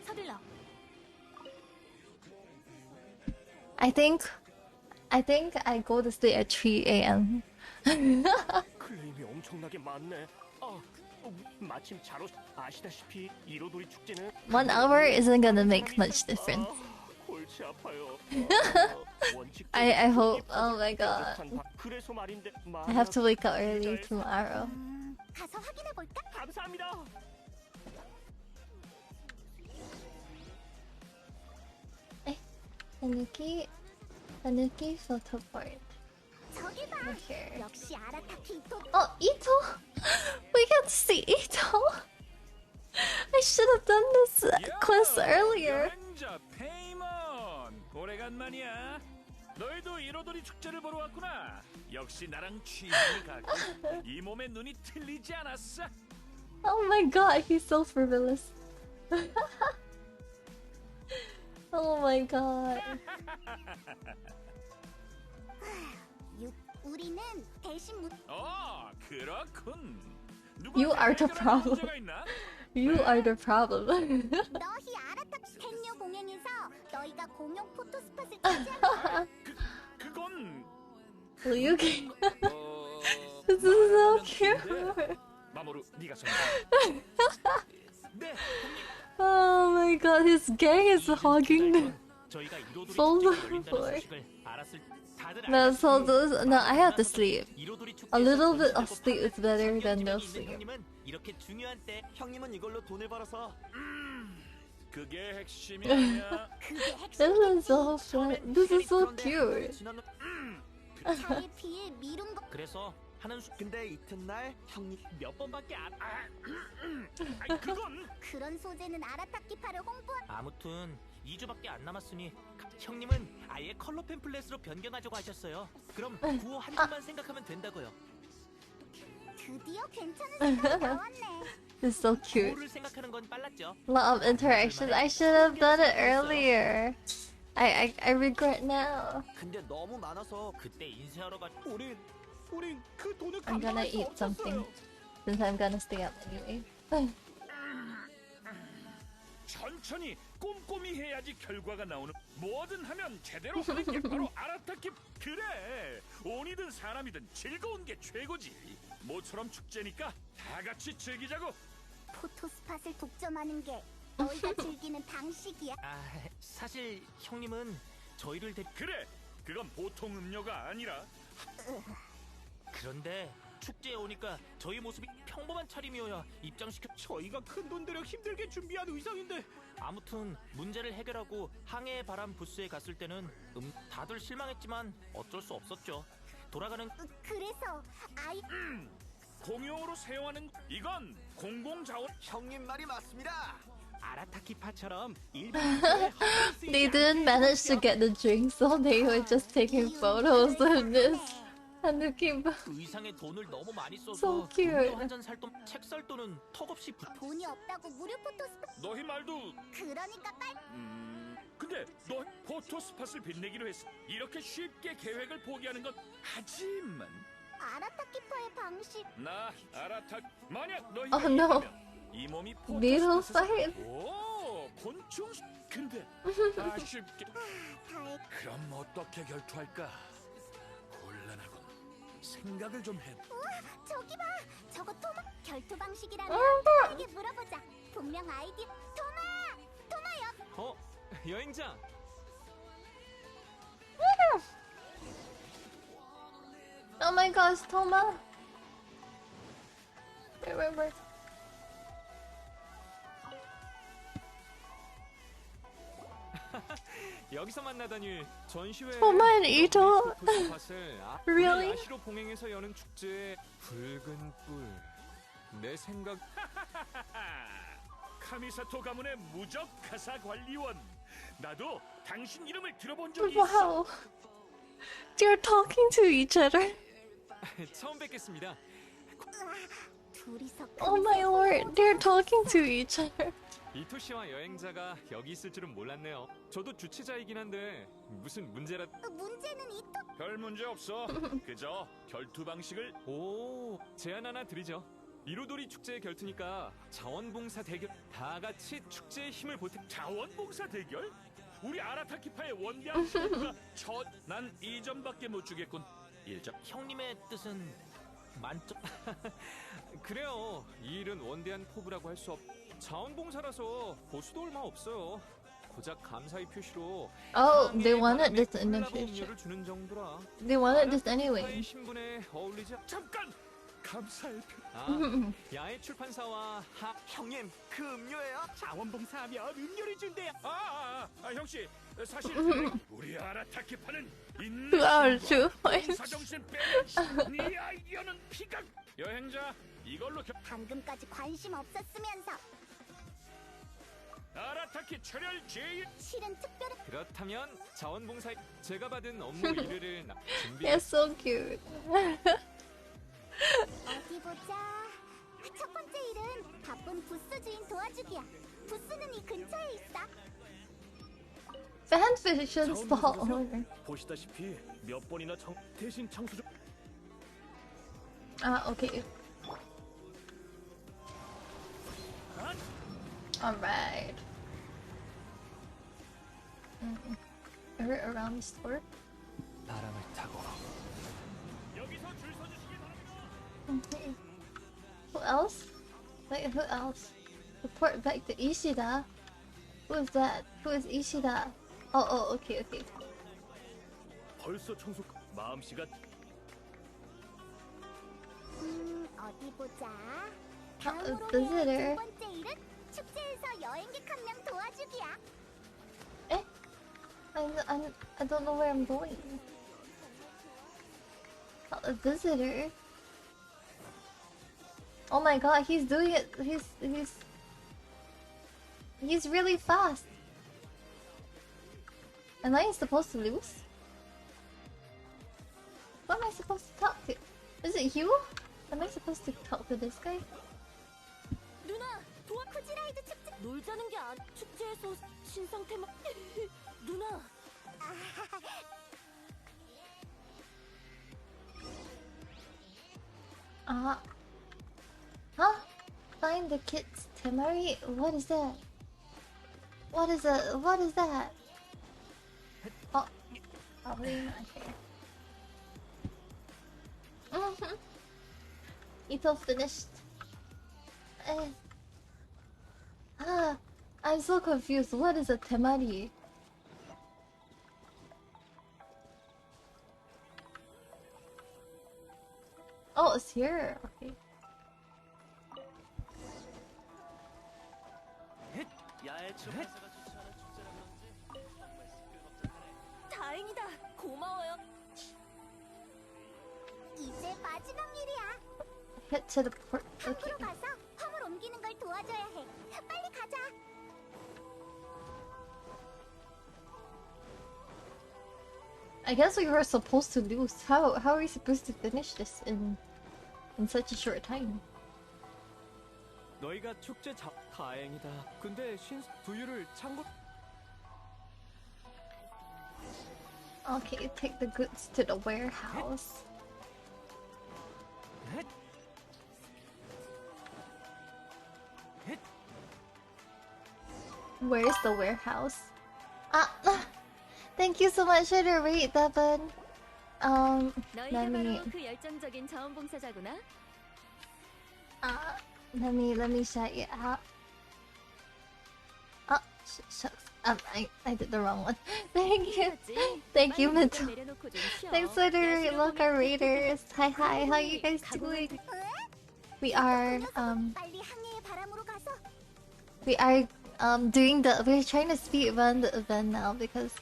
서둘러. I think I go to sleep at 3 a.m. 클레임이 엄청나게 많네. 마침 잘 아시다시피 이로도리 축제는 1 hour isn't gonna make much difference. 골치 아파요. I hope. Oh my god. 그래서 말인데 I have to wake up early tomorrow. 가서 확인해 볼까? 감사합니다. Tanuki photo board. 저기 봐. Here. 역시 아라타키 이토. Oh, Ito! We get to see Ito! I should have done this quest earlier. 여행자 페이먼 오래간만이야. 너희도 이로도리 축제를 보러 왔구나. 역시 나랑 취향이 같고 이 몸의 눈이 틀리지 않았어. Oh my god, he's so frivolous. Oh my god. 우리는 대신 그렇군. You are the problem. You are the problem. 너희 아라타키 텐녀 공연에서 너희가 공용 포토 스팟을 차지한 그건 Will you get... This is so cute. 마모루 네가 네. Oh my god, his gang is hogging the full floor. No, so those, no, I have to sleep. A little bit of sleep is better than no sleep. 이렇게 중요한 때 형님은 이걸로 돈을 벌어서 그게 핵심이 아니야. This is so fun. This is so cute. 잘 비일 미룬 거. 그래서 하는 수. 근데 이튿날 형님 몇 번밖에 안. 아니 그건. 그런 소재는 아라타키파를 홍보한. 아무튼 2주밖에 안 남았으니 형님은 아예 컬러 팸플렛으로 변경하자고 하셨어요. 그럼 구호 한 줄만 생각하면 된다고요. 드디어 괜찮은 생각이 나왔네. It's so cute. 구호를 생각하는 건 빨랐죠. Lot of interaction. I should have done it earlier. I regret now. 근데 너무 많아서 그때 인쇄하러 가. 우린 그 돈을 I'm gonna 감당할 수 eat something 없었어요. since I'm gonna stay up anyway. 천천히 꼼꼼히 해야지 결과가 나오는. 뭐든 하면 제대로 하는 게 바로 아라타키. 그래, 온이든 사람이든 즐거운 게 최고지. 모처럼 축제니까 다 같이 즐기자고. 포토스팟을 독점하는 게 너희가 즐기는 방식이야. 사실 형님은 저희를 그래, 그건 보통 음료가 아니라. 그런데 축제에 오니까 저희 모습이 평범한 차림이어야 입장시켜. 저희가 큰돈 들여 힘들게 준비한 의상인데. 아무튼 문제를 해결하고 항해의 바람 부스에 갔을 때는 다들 실망했지만 어쩔 수 없었죠. 돌아가는. 그래서 공용으로 사용하는 이건 공공자원. 형님 말이 맞습니다. 아라타키파처럼 They didn't manage to get the drink, so they were just taking photos of this. 한 느낌 봐. 의상에 돈을 너무 많이 써서 So cute. 한잔 살 돈, 책 살 돈은 턱없이 돈이 없다고 무료 포토스팟. 너희 말도. 그러니까 빨리. 근데 너 포토스팟을 빛내기로 했어. 이렇게 쉽게 계획을 포기하는 건. 하지만 아라타키파의 방식. 나 아라타. 만약 너희가 Oh no. 이 몸이 Little 포토스팟에서. side. 오, 곤충. 근데 아쉽게. 그럼 어떻게 결투할까? 곤란하군. 생각을 좀 해. 저기 봐. 저거 토마. 결투 방식이라면 나에게 물어보자. 분명 아이디. 토마요. 여행자. Oh my gosh, Toma. Wait. 여기서 만나다니. 전시회. 정말 이죠? Really? 야시로 봉행에서 여는 축제의 붉은 뿔. 내 생각. 카미사토 가문의 무적 가사 관리원. 나도 당신 이름을 들어본 적이 Wow. 있어. They're talking to each other. 처음 뵙겠습니다. 둘이서. Oh my lord, they're talking to each other. 이토 씨와 여행자가 여기 있을 줄은 몰랐네요. 저도 주최자이긴 한데 무슨 문제라. 문제는 이토. 별 문제 없어. 그저 결투 방식을. 오, 제안 하나 드리죠. 이로도리 축제의 결투니까 자원봉사 대결. 다 같이 축제의 힘을 보태. 자원봉사 대결? 우리 아라타키파의 원대한 포부가 난 2점밖에 못 주겠군. 1점. 형님의 뜻은 만점. 그래요. 이 일은 원대한 포부라고 할 수 없. 자원봉사라서 보수도 얼마 없어요. 고작 감사의 표시로. Oh, they wanted this in the 콜라보 future. 음료를 주는 정도라. They wanted this anyway. 신분에 어울리지. 잠깐. 감사의 표. 야외 출판사와 형님 그 음료예요? 자원봉사하면 음료를 준대요. 형씨, 사실 우리 아라타키파는 Who are you? 봉사정신 빼는 네 아이디어는 피각. 여행자, 이걸로 방금까지 관심 없었으면서. 아라타키 철혈 제일. 실은 특별히. 그렇다면 자원봉사 제가 받은 업무 일을 준비. It's so cute. 어디 보자. 첫 번째 일은 바쁜 부스 주인 도와주기야. 부스는 이 근처에 있어. Fanfiction stall. 보시다시피 몇 번이나 대신 청소 좀. Okay. Alright. Around the store? 바람을 타고. 여기서 줄 서주시기 바랍니다. Okay. Who else? Wait, who else? Report back to Ishida. Who is that? Who is Ishida? Oh, okay. 벌써 청소. 마음씨가. 어디 보자. visitor. 두 번째 일은 축제에서 여행객 한 명 도와주기야. I don't know where I'm going. a visitor. Oh my god, he's doing it. He's really fast. Am I supposed to lose? What am I supposed to talk to? Is it you? Am I supposed to talk to this guy? 누나, 쿠지라이드 축제 놀자는 게 축제에서 신상 테마 누나. Huh? Find the kids. Temari? What is that? What is that? What is that? Oh, probably not here. Ito finished. I'm so confused. What is a temari? Oh, it's here. Okay. 다행이다. 고마워요. 이제 마지막 일이야. Head to the port. Okay. 항구로 가서 화물 옮기는 걸 도와줘야 해. 빨리 가자. I guess we were supposed to lose. How are we supposed to finish this in such a short time? 너희가 축제 다행이다. 근데 두유를 창고. Okay, take the goods to the warehouse. Where's the warehouse? Thank you so much for the rate, Devin. Let me. 그 열정적인 자원봉사자구나. Let me shout you out. Oh, shucks. I did the wrong one. Thank you. Thank you, Mental. Thanks for the rate, look, our raiders. Hi, how you guys doing? We are we're trying to speed run the event now because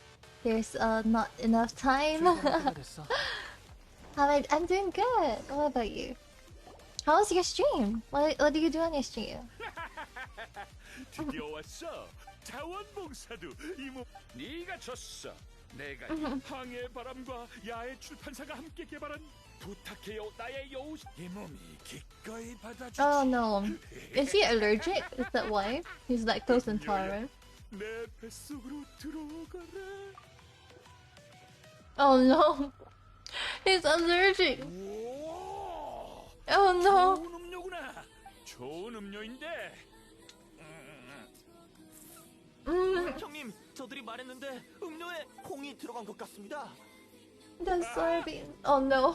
there's not enough time. I'm doing good. What about you? How was your stream? What do you do on your stream? 드디어 왔어. 자원봉사도 이모. 네가 졌어. 내가 항해 바람과 야외 출판사가 함께 개발한 부탁해요 나의 여우. 이 몸이 기꺼이 받아주지. Oh no. Is he allergic? Is that why? He's lactose intolerant. 내 뱃속으로 들어가라. Oh no. He's allergic. Oh no. 좋은 음료구나. 좋은 음료인데. 형님, 저들이 말했는데 음료에 콩이 들어간 것 같습니다. The soybean. Oh no.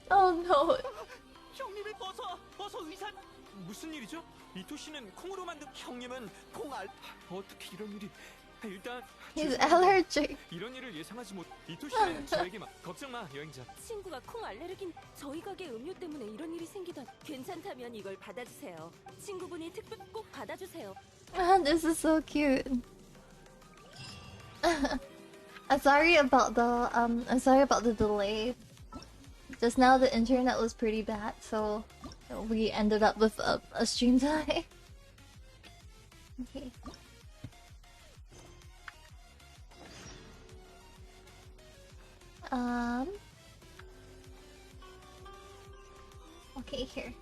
Oh no. 형님이 버섯 의산. 무슨 일이죠? 이토 씨는 콩으로 만든. 형님은 콩알. 어떻게 이런 일이? 일단 He's allergic. 이런 일을 예상하지 못. 이토 씨는 저에게 걱정 마, 여행자. 친구가 콩 알레르기. 저희 가게 음료 때문에 이런 일이 생기다. 괜찮다면 이걸 받아주세요. 친구분이 특별 꼭 받아주세요. This is so cute. I'm sorry about the delay. Just now the internet was pretty bad, so we ended up with a stream delay. Okay. Okay, here.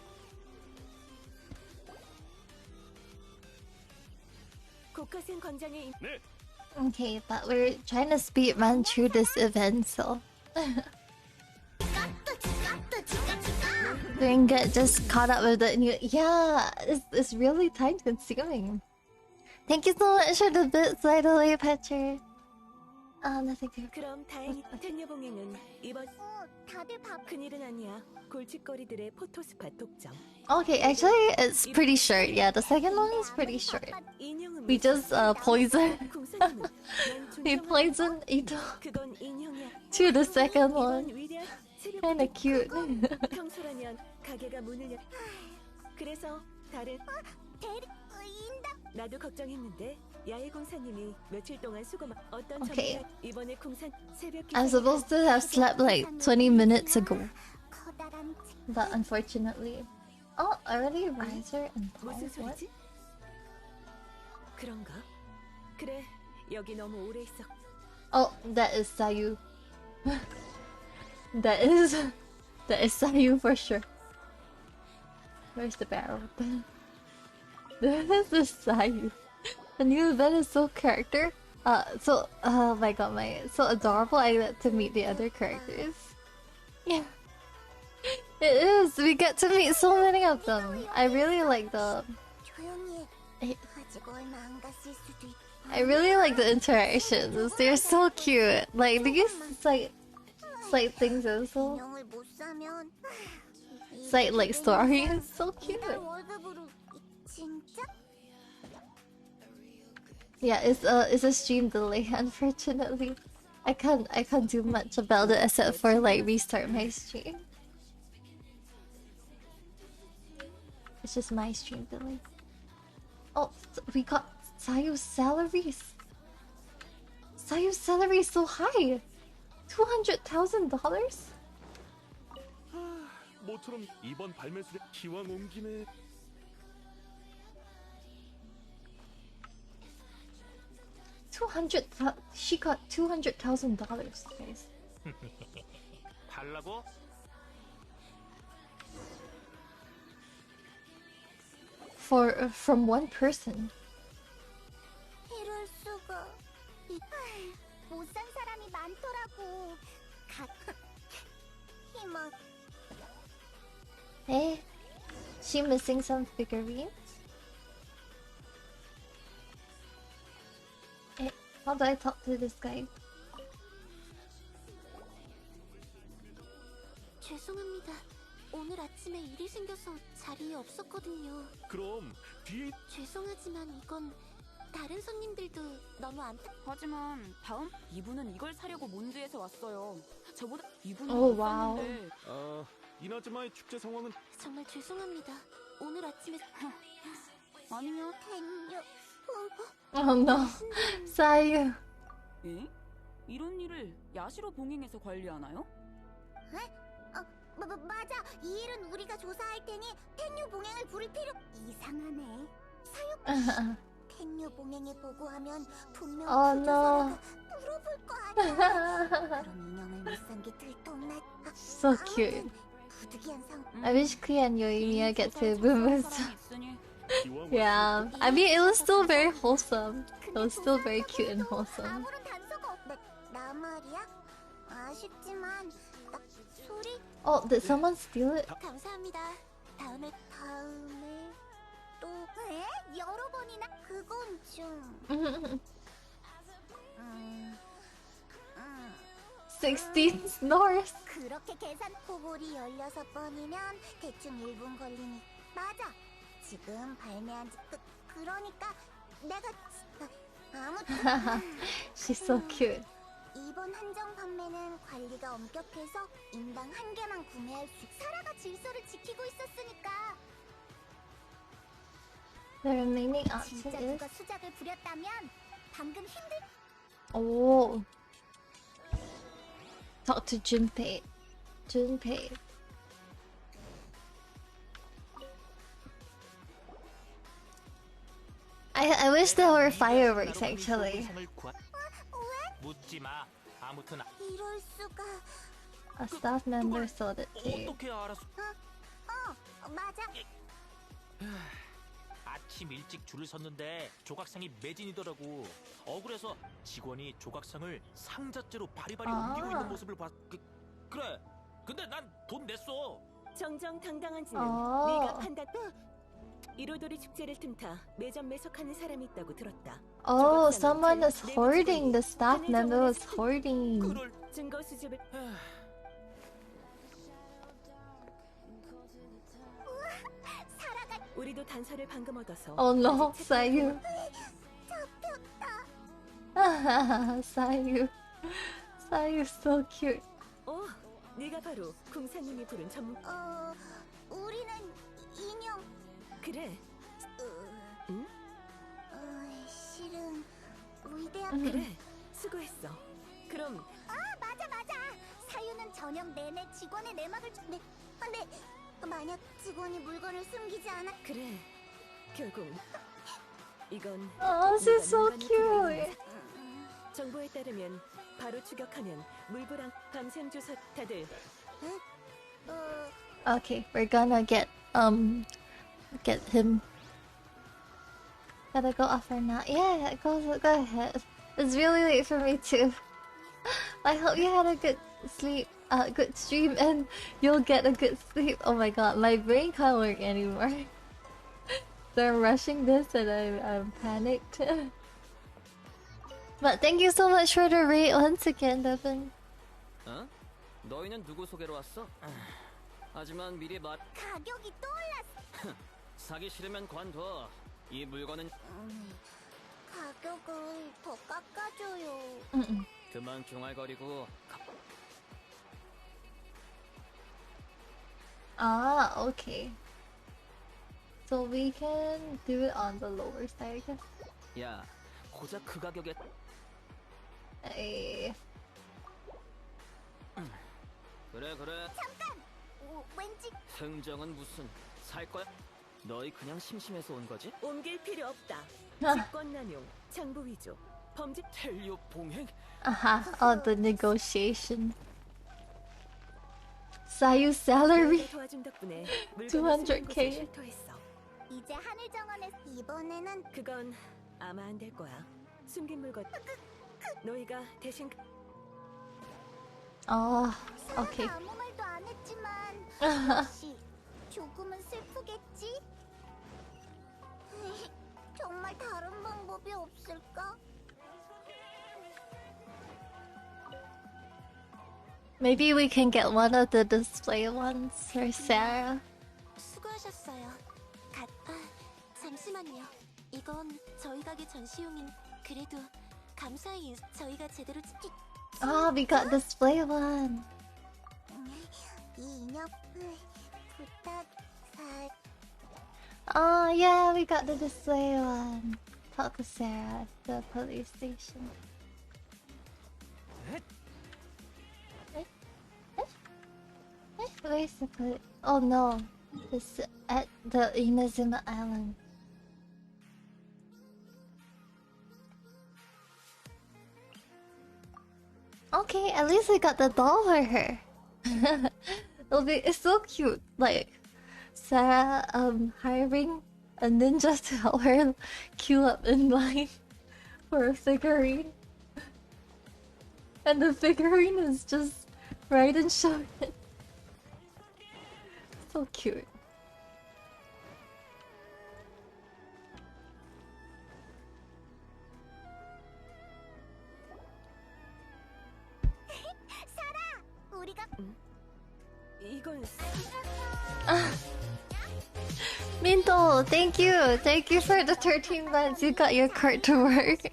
고카센 광장에 네. Okay, but we're trying to speed run through this event, so didn't get just caught up with the new. Yeah, it's really time consuming. Thank you so much for the bits, by the way, Petra. Nothing to. 그럼 다행히 텐녀봉행은 이번 다들 큰일은 아니야. 골칫거리들의 포토스팟 독점. Okay, actually, it's pretty short. Yeah, the second one is pretty short. We just poison. We poison Ito to the second one. Kinda cute. 평소라면 가게가 문을 열. 그래서 다른 나도 걱정했는데 야외 공사님이 며칠 동안 어떤 Okay. 점과 이번에 공사 새벽 I'm supposed to have slept like 20 minutes ago. But unfortunately. Oh, already riser and 무슨 fall? What? 소리지? 그런가? 그래, 여기 너무 오래 있어. Oh, that is Sayu. that is Sayu for sure. Where's the barrel? This is Sayu. The new vet is so character. Oh my god, so adorable. I get to meet the other characters. Yeah. It is. We get to meet so many of them. I really like the. I really like the interactions. They're so cute. Like these slight things are so. Like story is so cute. Yeah, it's a stream delay. Unfortunately, I can't do much about it except for like restart my stream. It's just my stream delay. Oh, we got Sayu's salaries. Sayu's salary is so high. $200,000. 모처럼 이번 발매술에 기왕 온 김에 She got $200,000, guys. 달라고? From one person. 이럴 수가. 못 산 사람이 많더라고. 희망. Hey, she missing some figurines? Hey, how do I talk to this guy? 죄송합니다. 오늘 아침에 일이 생겨서 자리에 없었거든요. 그럼 뒤에 죄송하지만 이건 다른 손님들도 너무 하지만 다음 이분은 이걸 사려고 몬드에서 왔어요. 저보다 이분은 Oh, 못 wow. 샀는데. 이나즈마의 축제 상황은 정말 죄송합니다. 오늘 아침에 아니면 팬요 Oh no, Sayu. 에? 이런 일을 야시로 봉행해서 관리하나요? 맞아. 이 일은 우리가 조사할 테니 팬유 봉행을 부를 필요. 이상하네. 사육 팬유 봉행에 보고하면 분명 Oh 그 no. 조사가 물어볼 거 아니야. 그럼 인형을 못 산 게 들통났. So cute. 부득이한 상. I wish Klee and Yuviia get to boom. Yeah, I mean it was still very wholesome. It was still very cute and wholesome. 아무런 단서가 없. 나 말이야. 아쉽지만 딱 소리. Oh, did someone steal it? 감사합니다. 다음에 또 여러 번이나 그건 좀 16 snores. 그렇게 계산 포볼이 16번이면 대충 1분 걸리니 맞아. 지금 발매한 지 그러니까 내가 아무튼 She's so cute. 이번 한정 판매는 관리가 엄격해서 인당 한 개만 구매할 수. 사라가 질서를 지키고 있었으니까. The remaining option 진짜 is. 누가 수작을 부렸다면 방금 힘들. Oh. Talk to Junpei. Junpei. I wish there were fireworks actually. 묻지 마. 아무튼 이럴 수가. A staff member sold it to you. 어떻게 알았어? 맞아. 아침 일찍 줄을 섰는데 조각상이 매진이더라고. 억울해서 직원이 조각상을 상자째로 바리바리 옮기고 있는 모습을 봤. 그래. 근데 난 돈 냈어. 정정당당한지는 아. 네가 판단. 이로도리 축제를 틈타 매점 매석하는 사람이 있다고 들었다. Oh, someone is hoarding. The staff member was hoarding. 증거 수집을. 우리도 단서를 방금 얻어서. Oh no, Sayu. Sayu. Sayu's so cute. 네가 바로 공사님이 부른 전문. 우리는 인형. 그래. 응? 위대한. 그래, 수고했어. 그럼 맞아. 사유는 저녁 내내 직원의 내막을 네, 만약 직원이 물건을 숨기지 않아. 그래, 결국 이건 she's so 누가 cute. 정보에 따르면 바로 추격하면 물불안 밤샘 조사 다들. Okay, we're gonna get him. Gotta go off or not? Yeah, go ahead. It's really late for me too. I hope you had a good sleep, good stream, and you'll get a good sleep. Oh my god, my brain can't work anymore. So I'm rushing this and I'm panicked. But thank you so much for the rate once again, Devin. 어? 너희는 누구 소개로 왔어? 하지만 미리 말. 가격이 또 올랐어. 사기 싫으면 관둬. 이 물건은 가격을 더 깎아줘요. 그만 중얼거리고. Okay. So we can do it on the lower side, I guess. 야, 고작 그 가격에. Hey. 그래. 잠깐. 왠지 흥정은 무슨 살 거야? 너희 그냥 심심해서 온 거지? 옮길 필요 없다. 직권 남용, 장부 위조, 범죄. 텔리오 봉행? The negotiation. Sayu salary. 도와준 덕분에 200K. 실토했어. 이제 하늘 정원에서 이번에는 그건 아마 안 될 거야. 숨긴 물건. 너희가 대신. Okay. 아무 말도 안 했지만 역시 조금은 슬프겠지? 정말 다른 방법이 없을까? Maybe we can get one of the display ones for Sarah. 수고하셨어요. 잠시만요. 이건 저희 가게 전시용인. 그래도 감사히 저희가 제대로 We got display one. 이 인형을 Yeah, we got the display one. Talk to Sarah at the police station. Where's the police? Oh no, it's at the Inazuma Island. Okay, at least we got the doll for her. It's so cute. Like Sarah hiring a ninja to help her queue up in line for a figurine. And the figurine is just right and showing it. So cute. 우리가 이건 Minto, thank you for the 13 months. You got your cart to work.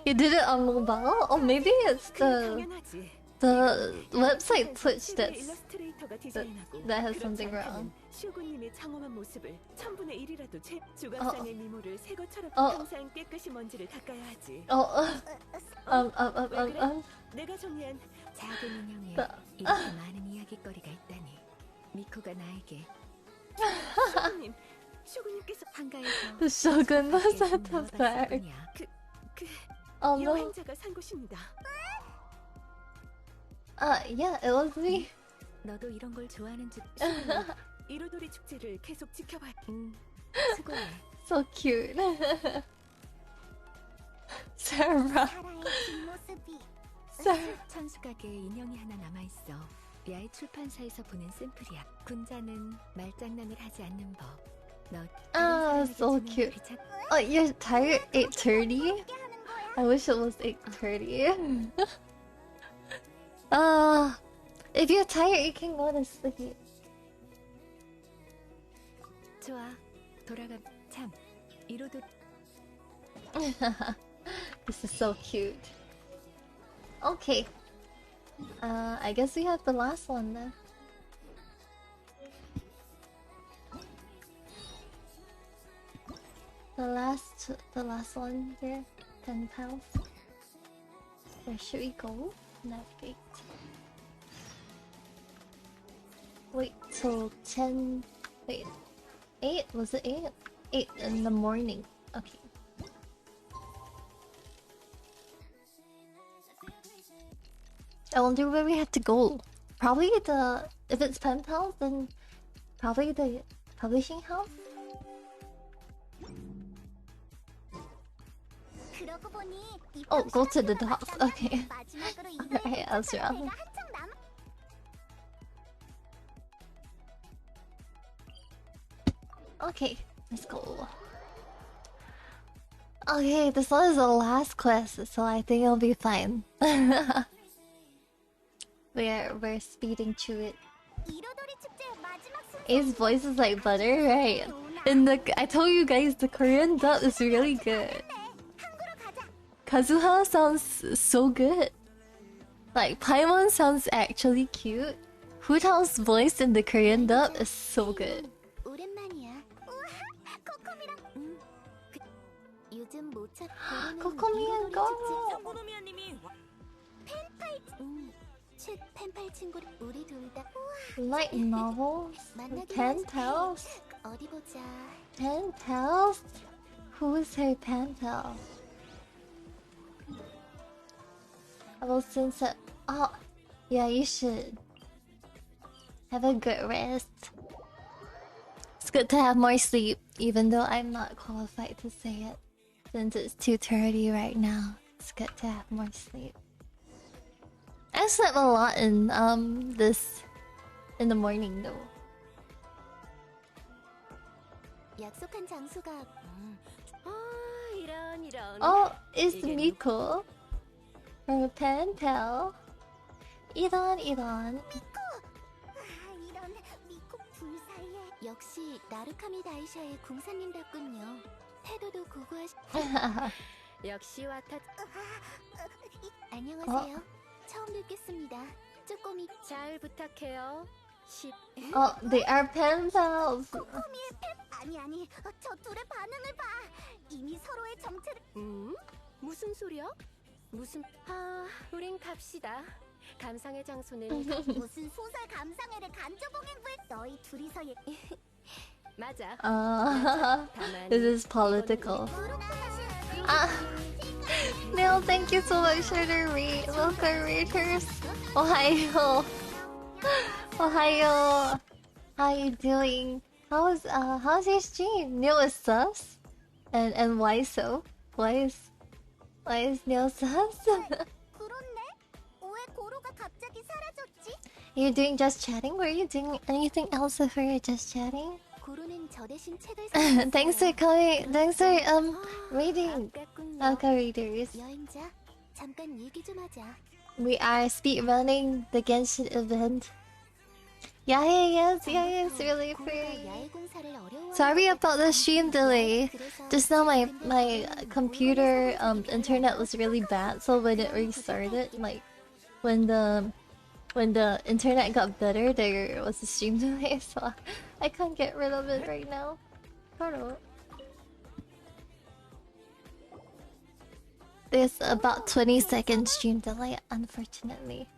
You did it on mobile? Or maybe it's the website Twitch that has something wrong. 쇼군님의 장엄한 모습을 1000분의 1이라도 조각상의 미모를 새 것처럼 항상 깨끗이 먼지를 닦아야 하지. 내가 정리한 작은 인형에 이렇게 많은 이야기거리가 있다니. 미코가 나에게 쇼군님께서 한가해서 The shogun was at the back. Oh no. 여행자가 산 곳입니다. Yeah, it was me. 너도 이런 걸 좋아하는 줄. 이로도리 축제를 계속 지켜봐. 수고해. So cute. Sarah. 천수 가게에 인형이 하나 남아있어. 야의 출판사에서 보낸 샘플이야. 군자는 말장난을 하지 않는 법. 너 So cute. Oh, you're tired? 8:30? I wish it was 8:30. If you're tired, you can go to sleep. 좋아. 돌아가. 참. 이로도. This is so cute. Okay. I guess we have the last one then. The last one here. pen pals. Where should we go? Navigate. Wait till 10. Wait, 8? Was it 8? 8 in the morning. Okay. I wonder where we have to go. Probably the. If it's pen pals, then probably the publishing house. Oh, go to the docks. Okay. Alright, Ezra. Okay, let's go. Okay, this one is the last quest, so I think it'll be fine. We're speeding through it. His voice is like butter, right? And I told you guys the Korean dub is really good. Kazuha sounds so good. Like Paimon sounds actually cute. Hutao's voice in the Korean dub is so good. 코코미 and Goro. Light novels? Pen pals? Pen pals? Who's her pen pal? Well, since oh, yeah, you should have a good rest. It's good to have more sleep, even though I'm not qualified to say it. Since it's 2:30 right now, it's good to have more sleep. I slept a lot in the morning though. Oh, it's Miko. Her pen pal. 이런. 역시 나루카미 다이샤의 궁사님답군요. 태도도 고고하시. 역시 와타. 안녕하세요. 처음 뵙겠습니다. 쪼꼬미 잘 부탁해요. They are pen pals. 코코미의 팬 아니 저 둘의 반응을 봐. 이미 서로의 정체를. 무슨 소리야? 우린 갑시다. 감상의 장소는 무슨 소설 감상회를 간접봉행부에 너희 둘이서 맞아. This is political. Neil, thank you so much for the welcome readers. Ohio. How you doing? How's your stream? Neil is sus? And why so? Why is Neil sus? You're doing just chatting? Were you doing anything else if we were just chatting? Thanks for coming. Thanks for reading. Welcome readers. We are speedrunning the Genshin event. Yes, really free. Sorry about the stream delay. Just now my computer internet was really bad, so when it restarted, like when the internet got better, there was a stream delay, so I can't get rid of it right now. There's about 20-second stream delay, unfortunately.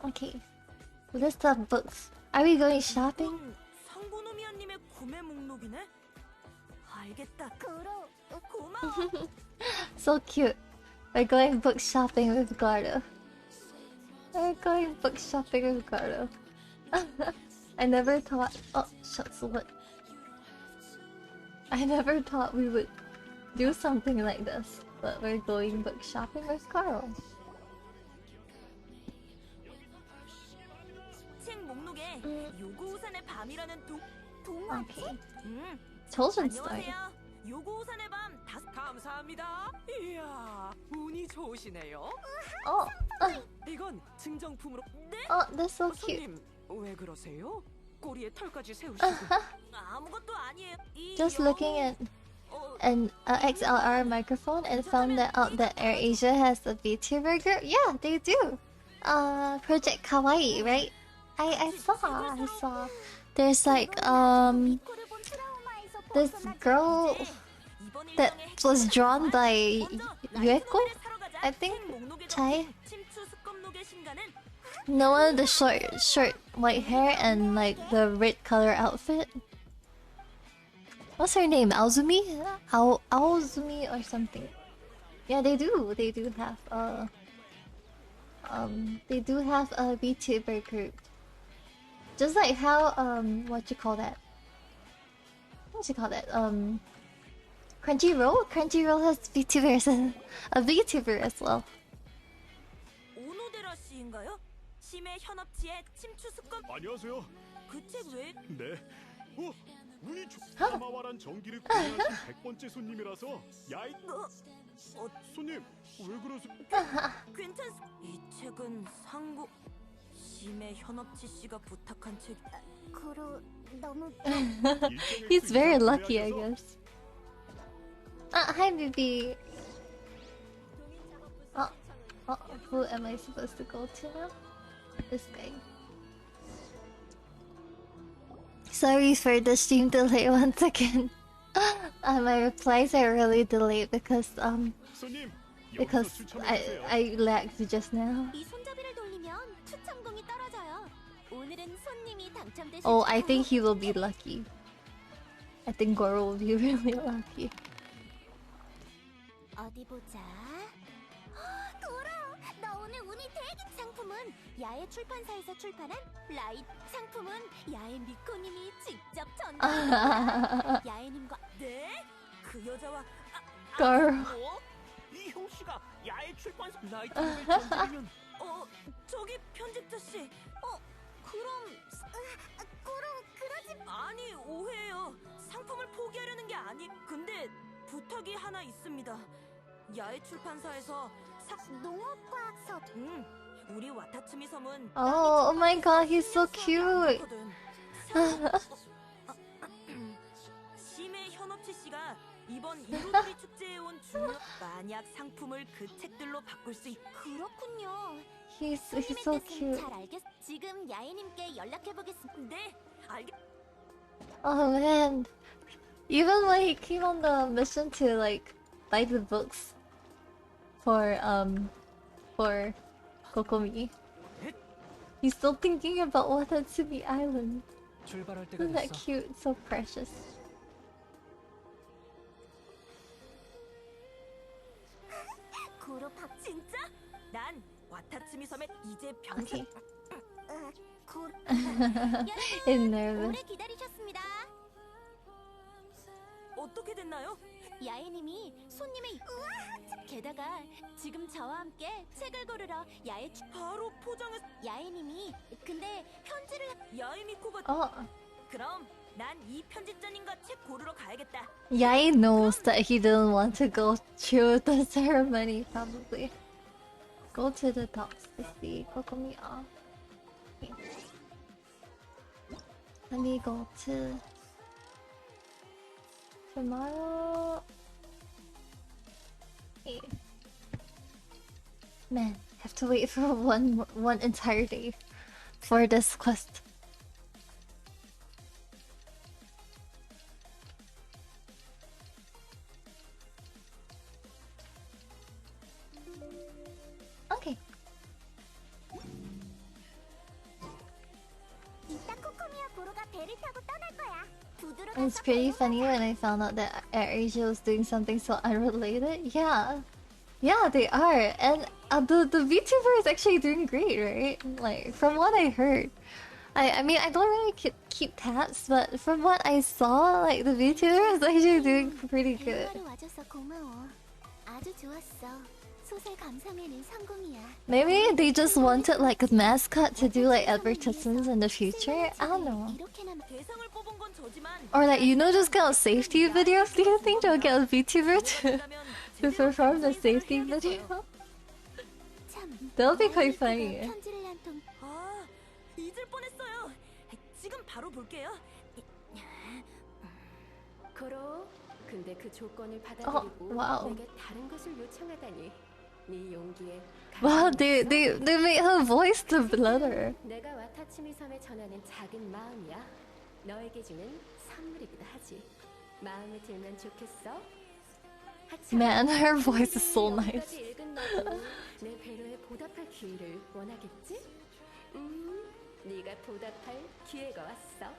Okay, list of books. Are we going shopping? So cute. We're going book shopping with Gardo. I never thought. Oh, shucks, what? I never thought we would do something like this, but we're going book shopping with Carl. Okay. Children's story. 요고우산의 밤 감사합니다. 이야, 운이 좋으시네요. 이건 증정품으로. 네? That's so cute. 손님, 왜 그러세요? 꼬리에 털까지 세우시고. 아무것도 아니에요. Just looking at an XLR microphone and found out that AirAsia has a VTuber group. Yeah, they do. Project Kawaii, right? I saw. There's like this girl that was drawn by Yueko, I think. Chai. No one the short white hair and like the red color outfit. What's her name? Aozumi? Aozumi or something. Yeah, they do. They do have a VTuber group. Just like how what you call that? Crunchyroll? Crunchyroll has VTubers a VTuber as well. 오노데라 씨인가요? 심해 현업지의 침투 습관. 안녕하세요. 그 책 왜? 네. 운이 좋아마와란 전기를 구매하신 100번째 손님이라서 야이. 손님 왜 그러세요? 이 책은 상고 심해 현업지 씨가 부탁한 책. 고로 너무. He's very lucky, I guess. Hi, baby. Who am I supposed to go to now? This guy. Sorry for the stream delay once again. My replies are really delayed because I lagged just now. 이 손잡이를 돌리면 추첨공이 떨어져요. 오늘은 손님이 당첨되실. Oh, I think he will be lucky. I think Goro will be really lucky. 어디 보자. 고로, 너 오늘 운이 되게. 상품은 야외 출판사에서 출판한 라이트. 상품은 야외 미코님이 직접 전달합니다. 야외님과. 네? 그 여자와. Goro. 뭐? 이 형씨가 야외 출판사 라이트를 전달이면. 저기 편집자 씨. 그럼. 고로, 그러지. 아니, 오해예요. 상품을 포기하려는 게 아니. 근데 부탁이 하나 있습니다. 야외 출판사에서 농업과학서. 우리 와타츠미 섬은. Oh my god, he's so cute. 심해 현업치 씨가 이번 이로돌이 축제에 온 중요. 만약 상품을 그 책들로 바꿀 수 있. 그렇군요. He's so cute. 잘 알겠. 지금 야인님께 연락해 보겠습니다. 네, 알겠. Oh man, even when he came on the mission to like buy the books for Kokomi, he's still thinking about Watatsumi Island. 출발할 때가 Isn't that 됐어. cute? So precious. 고로 밥 진짜? 난 와타츠미 섬에 이제 병사. Okay. 고로. He's nervous. 오래 기다리셨습니다. 어떻게 됐나요? 야애님이 손님의. 게다가 지금 저와 함께 책을 고르러 야외. 바로 포장을. 야애님이 근데 편지를. 야이미코가. 그럼 난 이 편집자님과 책 고르러 가야겠다. Yai knows that he didn't want to go through the ceremony, probably. Go to the docks to see Kokomi. Okay. Let me go to tomorrow. Okay. Man, have to wait for one entire day for this quest. Okay. 이따 코코미와 고로가 배를 타고 떠날 거야. It's pretty funny when I found out that AirAsia was doing something so unrelated. Yeah. Yeah, they are. And the VTuber is actually doing great, right? Like, from what I heard. I mean, I don't really keep tabs, but from what I saw, like, the VTuber is actually doing pretty good. 와줘서 고마워. 아주 좋았어. 소설 감상회는 성공이야. Maybe they just wanted, like, a mascot to do, like, advertisements in the future? I don't know. 대상을 뽑은 건 저지만. Or, like, you know, just kind of safety videos? Do you think they'll get a VTuber to perform the safety video? That'll be quite funny. 편지를 한 통. 아, 잊을 뻔했어요. 지금 바로 볼게요. 고로, 근데 그 조건을 받아들이고 와우. 내게 다른 것을 요청하다니. 네 용기에 Wow, they made her voice the blur. 내가 와타치미 섬에 전하는 작은 마음이야. 너에게 주는 선물이기도 하지. 마음에 들면 좋겠어. Man, her voice is so nice. 읽은 너도 내 배려에 보답할 기회를 원하겠지? 네가 보답할 기회가 왔어.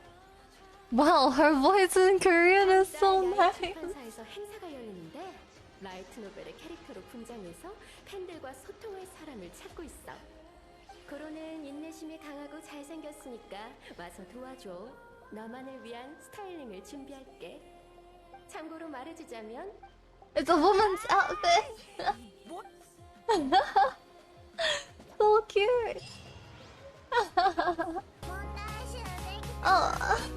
Wow, her voice in Korean is so nice. 출판사에서 행사가 열리는데 라이트 노벨의 캐릭터로 분장해서 팬들과 소통할 사람을 찾고 있어. 고로는 인내심이 강하고 잘생겼으니까 와서 도와줘. 너만을 위한 스타일링을 준비할게. 참고로 말해주자면 It's a woman's outfit. So cute. Oh,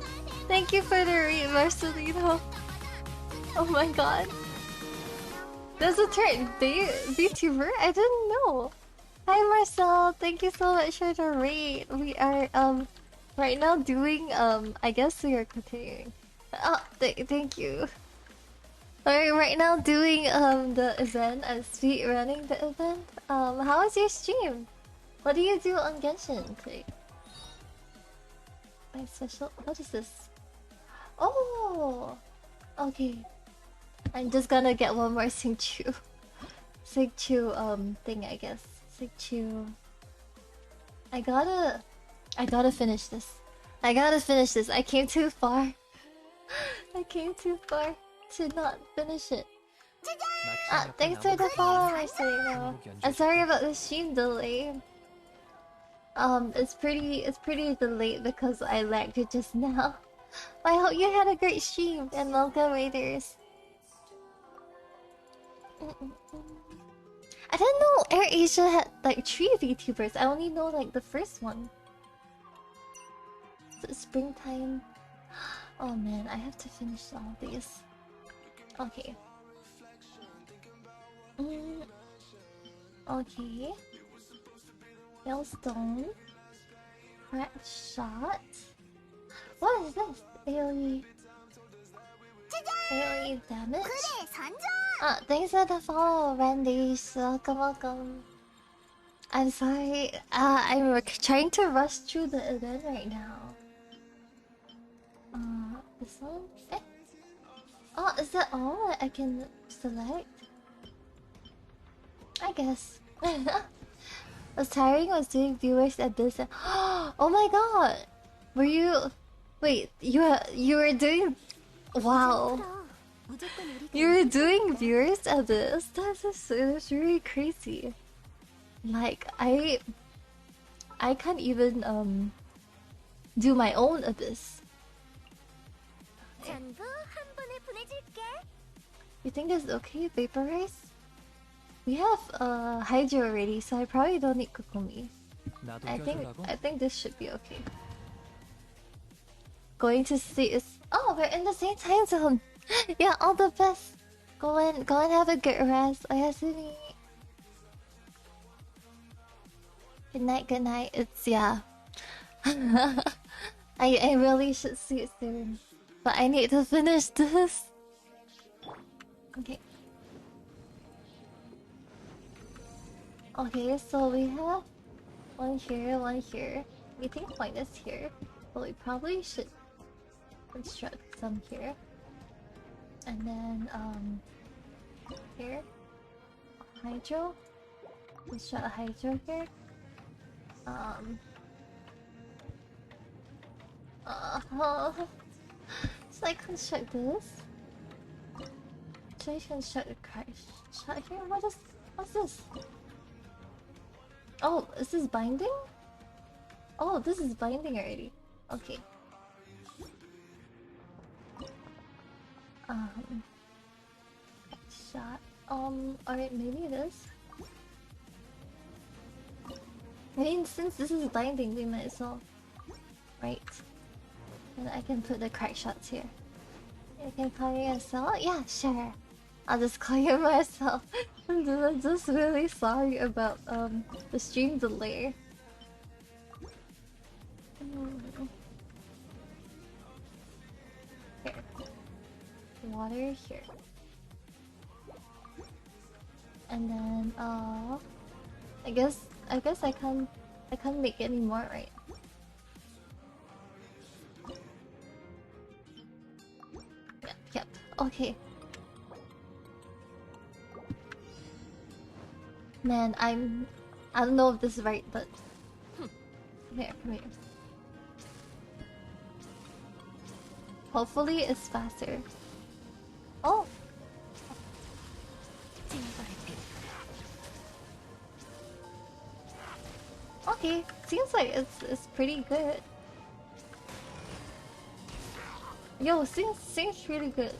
thank you for the read, Marcelino. Oh my god. There's a turn VTuber? I didn't know. Hi Marcel, thank you so much for the raid. We are right now doing I guess we are continuing. Oh, thank you. We're right now doing the event and speed running the event. How is your stream? What do you do on Genshin, Clay? My special. What is this? Oh, okay. I'm just gonna get one more Singchu thing, I guess. Singchu. I gotta finish this. I gotta finish this. I came too far. I came too far to not finish it. Thanks for the follow, Marcelino. I'm sorry about the stream delay. It's pretty delayed because I lagged it just now. I hope you had a great stream and welcome raiders. I didn't know AirAsia had like 3 VTubers. I only know like the first one. Is it springtime? Oh man, I have to finish all these. Okay. Okay. Hailstone. Crack shot. What is this? AoE. AoE damage? Thanks for the follow, Randy. Welcome. I'm sorry. I'm trying to rush through the event right now. This one? Oh, is that all that I can select? I guess. Was tiring was doing viewers at this. Oh my god! Were you? Wait, you were doing? Wow! You were doing viewers at this. That's really crazy. Like I can't even do my own abyss. You think this is okay? Vaporize? We have Hydro already, so I probably don't need Kokomi. I think this should be okay. Going to see is we're in the same time zone. Yeah, all the best. Go and have a good rest. Oyasumi. Good night. It's I really should sleep soon. But I need to finish this. Okay. Okay, so we have one here. We think point is here. But we probably should construct some here. And then here. Hydro. Construct a hydro here. Should I construct this? Should I construct a crash shot here? What's this? Oh, is this binding? Oh, this is binding already. Okay. Shot. Alright, maybe it is. I mean, since this is binding, we might as well. Right. And I can put the crack shots here. You can call yourself? Yeah, sure. I'll just call you myself. I'm just really sorry about the stream delay. Here. Water here. And then I guess I can't make any more, right? Yep. Okay. Man, I don't know if this is right, but come here. Hopefully it's faster. Oh. Okay, seems like it's pretty good. Yo, seems really good.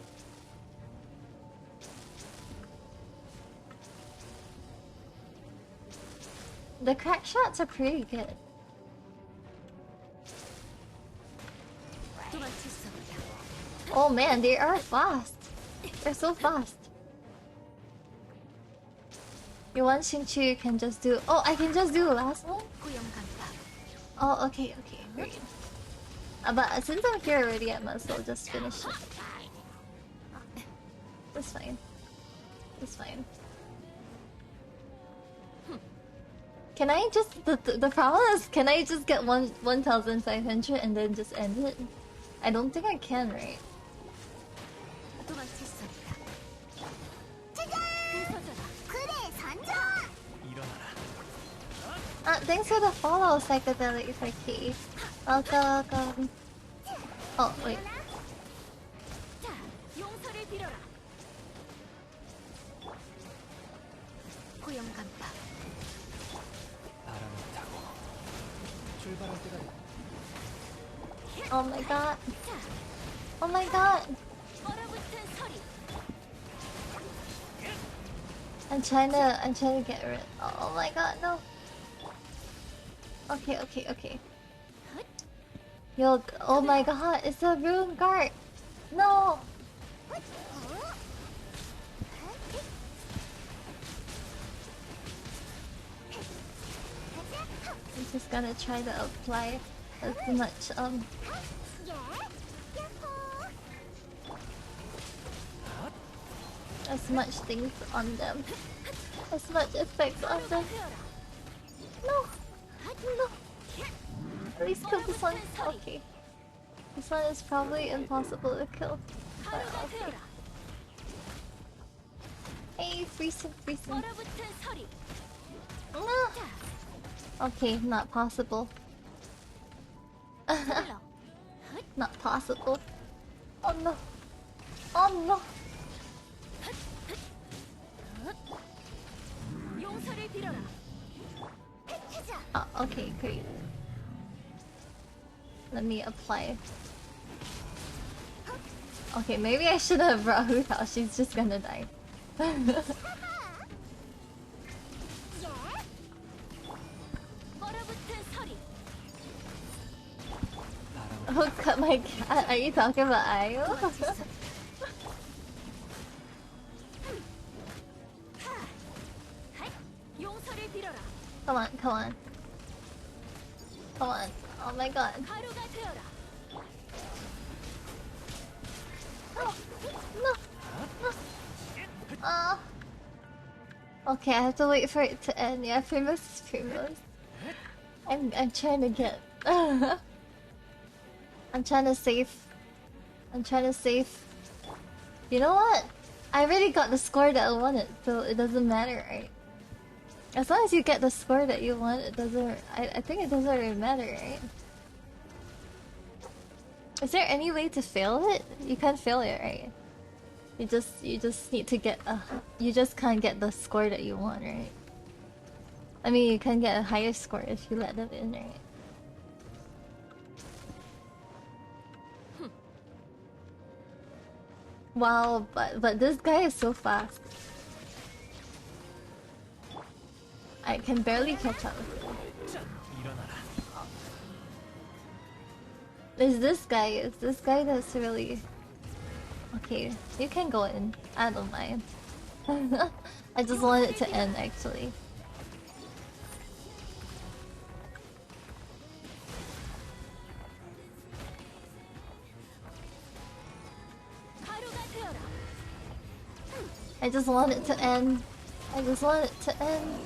The crack shots are pretty good. Oh man, they are fast. They're so fast. You want Shinchu, you can just do. Oh, I can just do the last one? Oh, okay, great. But since I'm here already, I might as well just finish it. That's fine. That's fine. Can I just the problem is, can I just get 1,500 and then just end it? I don't think I can, right? Thanks for the follow, Psychedelic 5K. Welcome. Oh, wait. Oh my god. Oh my god. I'm trying to get rid. Oh my god, no. Okay. Yo, oh my god, it's a rune guard. No. I'm just gonna try to apply as much things on them, as much effects on them. No. At least kill this one. Okay. This one is probably impossible to kill. But okay. Hey, freezing. No. Okay, not possible. Not possible. Oh no. Oh no. Oh, okay, great. Let me apply. Okay, maybe I should have brought Hu Tao. She's just gonna die. Who cut my cat? Are you talking about Ayo? Come on. Oh my god. No. Okay, I have to wait for it to end. Yeah, Primos is Primos. I'm trying to get. I'm trying to save. You know what? I already got the score that I wanted, so it doesn't matter, right? As long as you get the score that you want, it doesn't. I think it doesn't really matter, right? Is there any way to fail it? You can't fail it, right? You just need to get a. You just can't get the score that you want, right? I mean, you can get a higher score if you let them in, right? Wow, but this guy is so fast. I can barely catch up with him. Is this guy that's really... Okay, you can go in. I don't mind. I just want it to end, actually. I just want it to end. I just want it to end.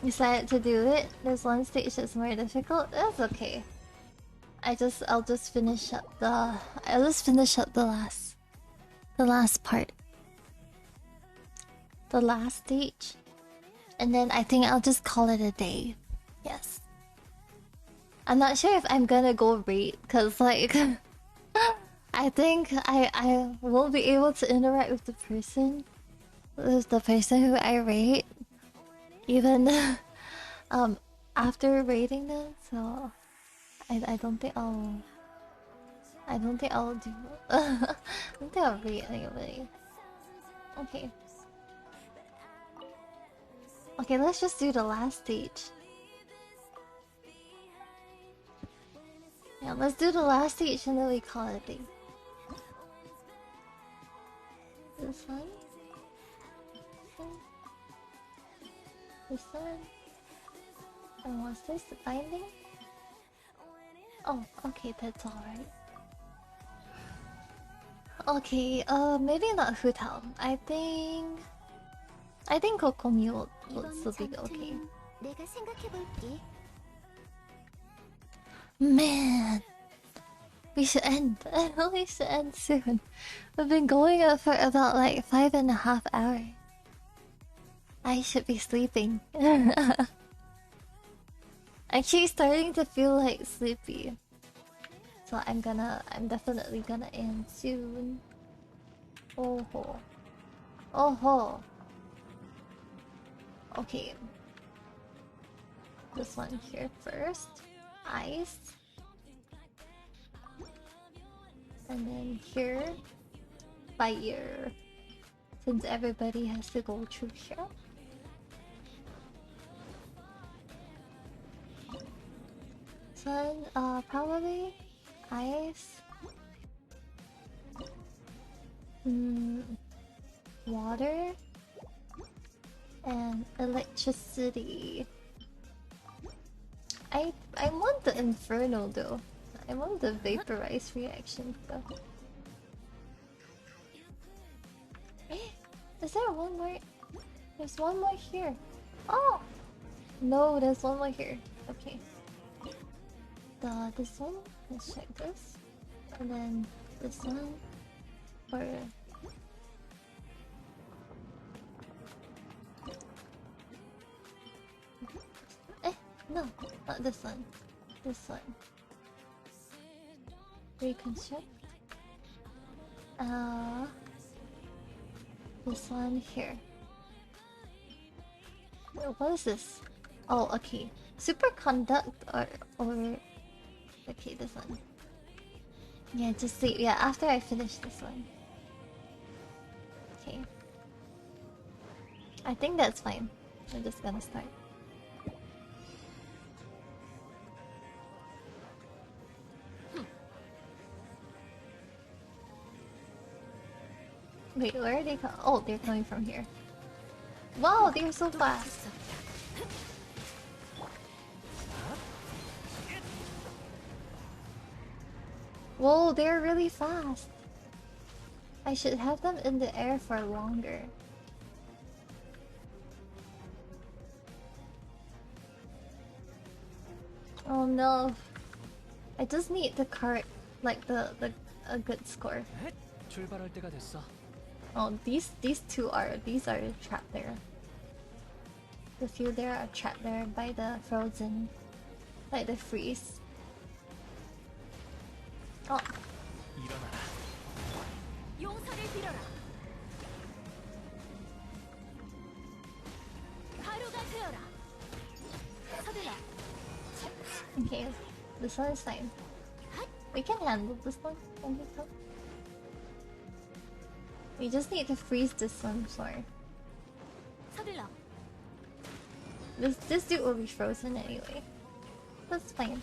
Decided to do it. There's one stage that's more difficult. That's okay. I'll just finish up the last part. The last stage. And then I think I'll just call it a day. Yes. I'm not sure if I'm gonna go rate, cause like I think I will be able to interact with the person who I rate, even after rating them. So I don't think I'll do I don't think I'll rate anybody. Okay. Okay, let's just do the last stage. Yeah, let's do the last stage and then we call it a day. This one. This one. And what's this? The binding? Oh, okay, that's alright. Okay, maybe not Hutao. I think Kokomi will still be okay. 내가 생각해볼게. Man, we should end. We should end soon. We've been going on for about like 5.5 hours. I should be sleeping. Actually starting to feel like sleepy. So I'm definitely gonna end soon. Oh ho. Oh ho. Okay. This one here first. Ice. And then here, fire. Since everybody has to go through here. Sun, probably ice. Water. And electricity. I want the inferno though. I want the vaporized reaction though. Is there one more? There's one more here. Oh! No, there's one more here. Okay. This one, let's check this. And then this one. Or... no, not this one. This one. Reconstruct. This one here. What is this? Oh, okay. Superconduct or okay, this one. Yeah, just sleep. Yeah, after I finish this one. Okay. I think that's fine. I'm just gonna start. Wait, where are they coming? Oh, they're coming from here. Wow, they're so fast. Whoa, they're really fast. I should have them in the air for longer. Oh no. I just need the correct, like a good score. 출발할 때가 됐어. Oh, these two are trapped there. The few there are trapped there by the frozen, like the freeze. Oh. 용서를 빌어라. 가루가 되어라. 서둘러. Okay, this one is fine. We can handle this one. We just need to freeze this one, sorry. 서둘러. This dude will be frozen anyway. That's fine.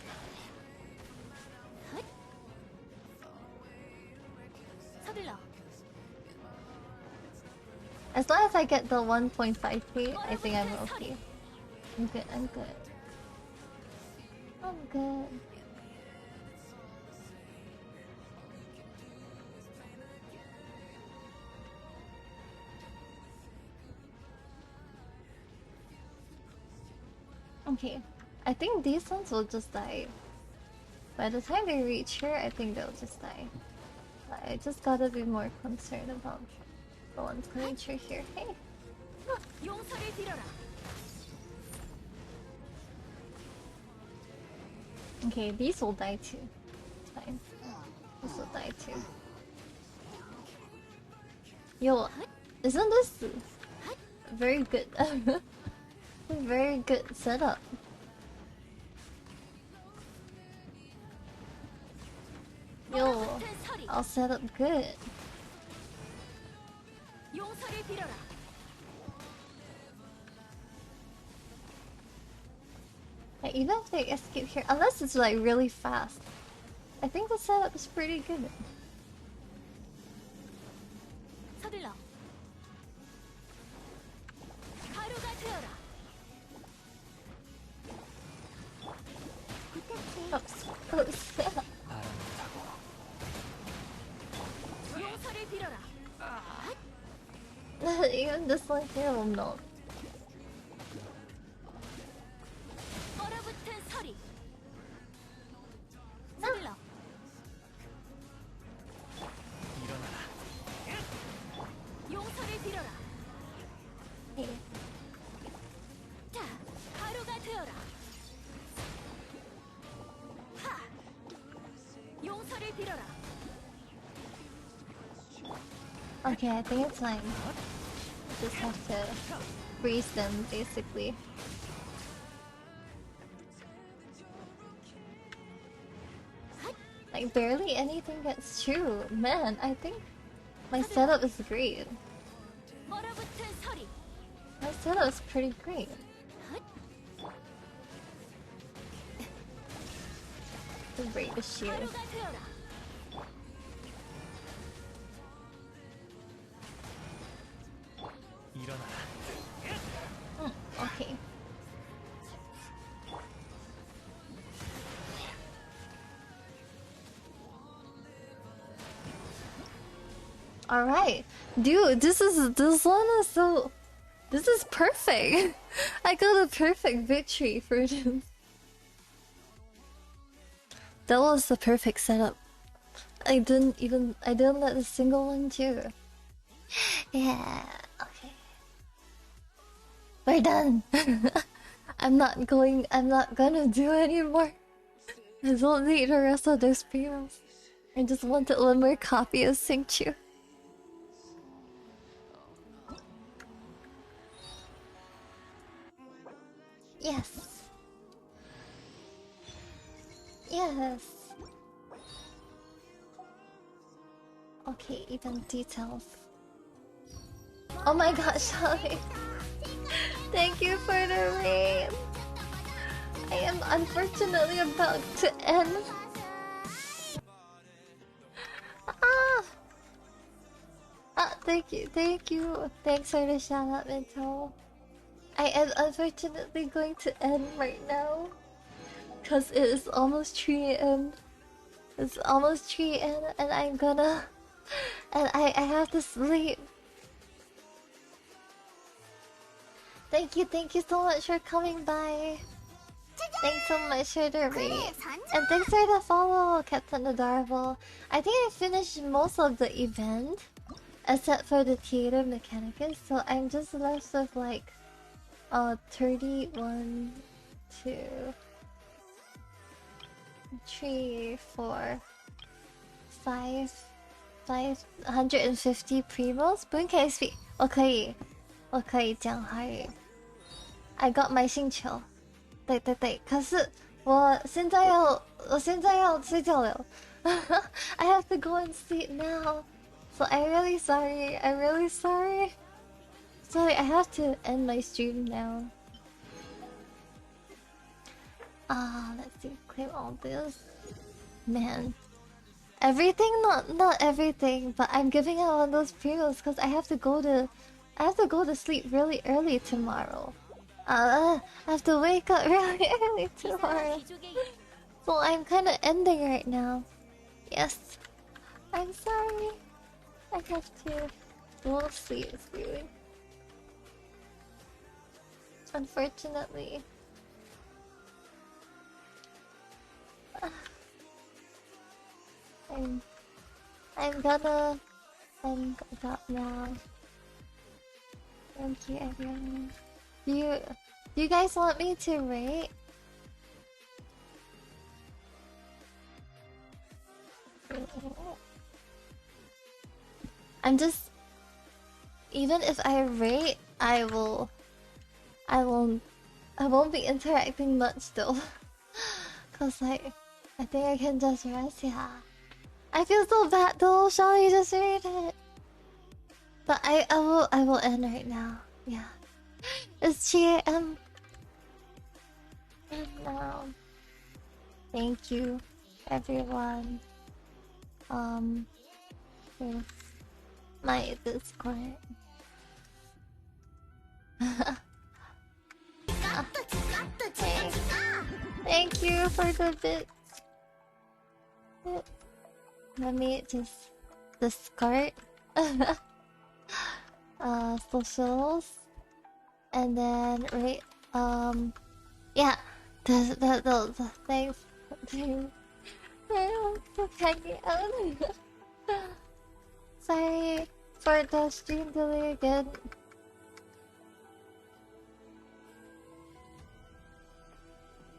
서둘러. As long as I get the 1.5k, I think I'm okay. I'm good, I'm good. I'm good. Okay, I think these ones will just die. By the time they reach here, I think they'll just die. I just gotta be more concerned about the ones coming through here. Hey! 용서를 빌어라. Okay, these will die too. It's fine. This will die too. Yo, isn't this very good? Very good setup. Yo, I'll set up good. 용서를 빌어라. Like, even if they escape here, unless it's like really fast, I think the setup is pretty good. 서둘러. 가루가 되어라. Oops. 용서를 빌어라. Even this one here will melt. 얼어붙은 서리. 서둘러. 용서를 빌어라. 자, 가루가 되어라. 하. 용서를 빌어라. Okay, I think it's fine. Just have to freeze them, basically. Like, barely anything gets through. Man, I think my setup is great. 얼어붙은 서리. My setup is pretty great. The rate is sheer. 가루가 되어라. Okay. Alright. Dude, this one is so... This is perfect! I got a perfect victory for this. That was the perfect setup. I didn't let a single one do. Yeah, okay. We're done! I'm not gonna do anymore. I don't need the rest of those promos. I just wanted one more copy of Singchu. Yes. Yes. Okay, even details. Oh my gosh, Shali. Thank you for the raid. I am unfortunately about to end. Thank you. Thanks for the shout out, Minto. I am unfortunately going to end right now. Cause it is almost 3 AM. It's almost 3 AM and I'm gonna... And I have to sleep. Thank you so much for coming by. Thanks so much for the raid. And thanks for the follow, Captain Adorable. I think I finished most of the event. Except for the theater mechanicus. So I'm just left with like... 31, 2, 3, 4, 5, 550 primos. 不可以 speak， 我可以讲华语。I got my 星球。对，可是我现在要睡觉了。I have to go and sleep now. So I'm really sorry. Sorry, I have to end my stream now. Let's see, claim all this. Man. Everything, not everything, but I'm giving out on those previews because I have to go to sleep really early tomorrow. I have to wake up really early tomorrow. So I'm kinda ending right now. Yes. I'm sorry. I have to go to sleep soon. Unfortunately. I'm gonna end that now. Thank you, everyone. Do you guys want me to rate? I'm just, even if I rate, I won't be interacting much though. Cause like, I think I can just rest, yeah. I feel so bad though, shall I just read it? But I will end right now, yeah. It's 3 AM. And now, thank you, everyone. Here's my Discord. Thank you for the bits. Let me just discard socials and then yeah, the thanks to hanging out. Sorry for the stream delay again.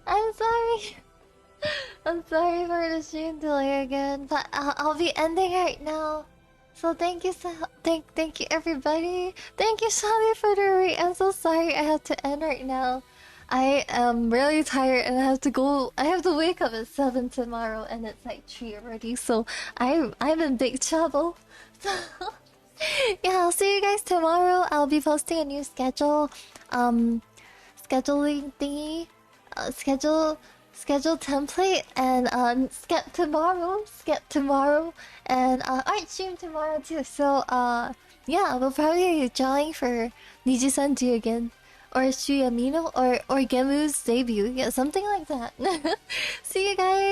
I'm sorry. I'm sorry for the stream delay again, but I'll be ending right now. So thank you, thank you everybody. Thank you, Shali, for the read. I'm so sorry I have to end right now. I am really tired and I have to go. I have to wake up at 7 tomorrow, and it's like 3 already. So I'm in big trouble. So yeah, I'll see you guys tomorrow. I'll be posting a new schedule, scheduling thingy, schedule template, and skip tomorrow, and art stream tomorrow too. So yeah, we'll probably be drawing for Niji-sanji again, or Shuyamino, or Gemu's debut, yeah, something like that. See you guys.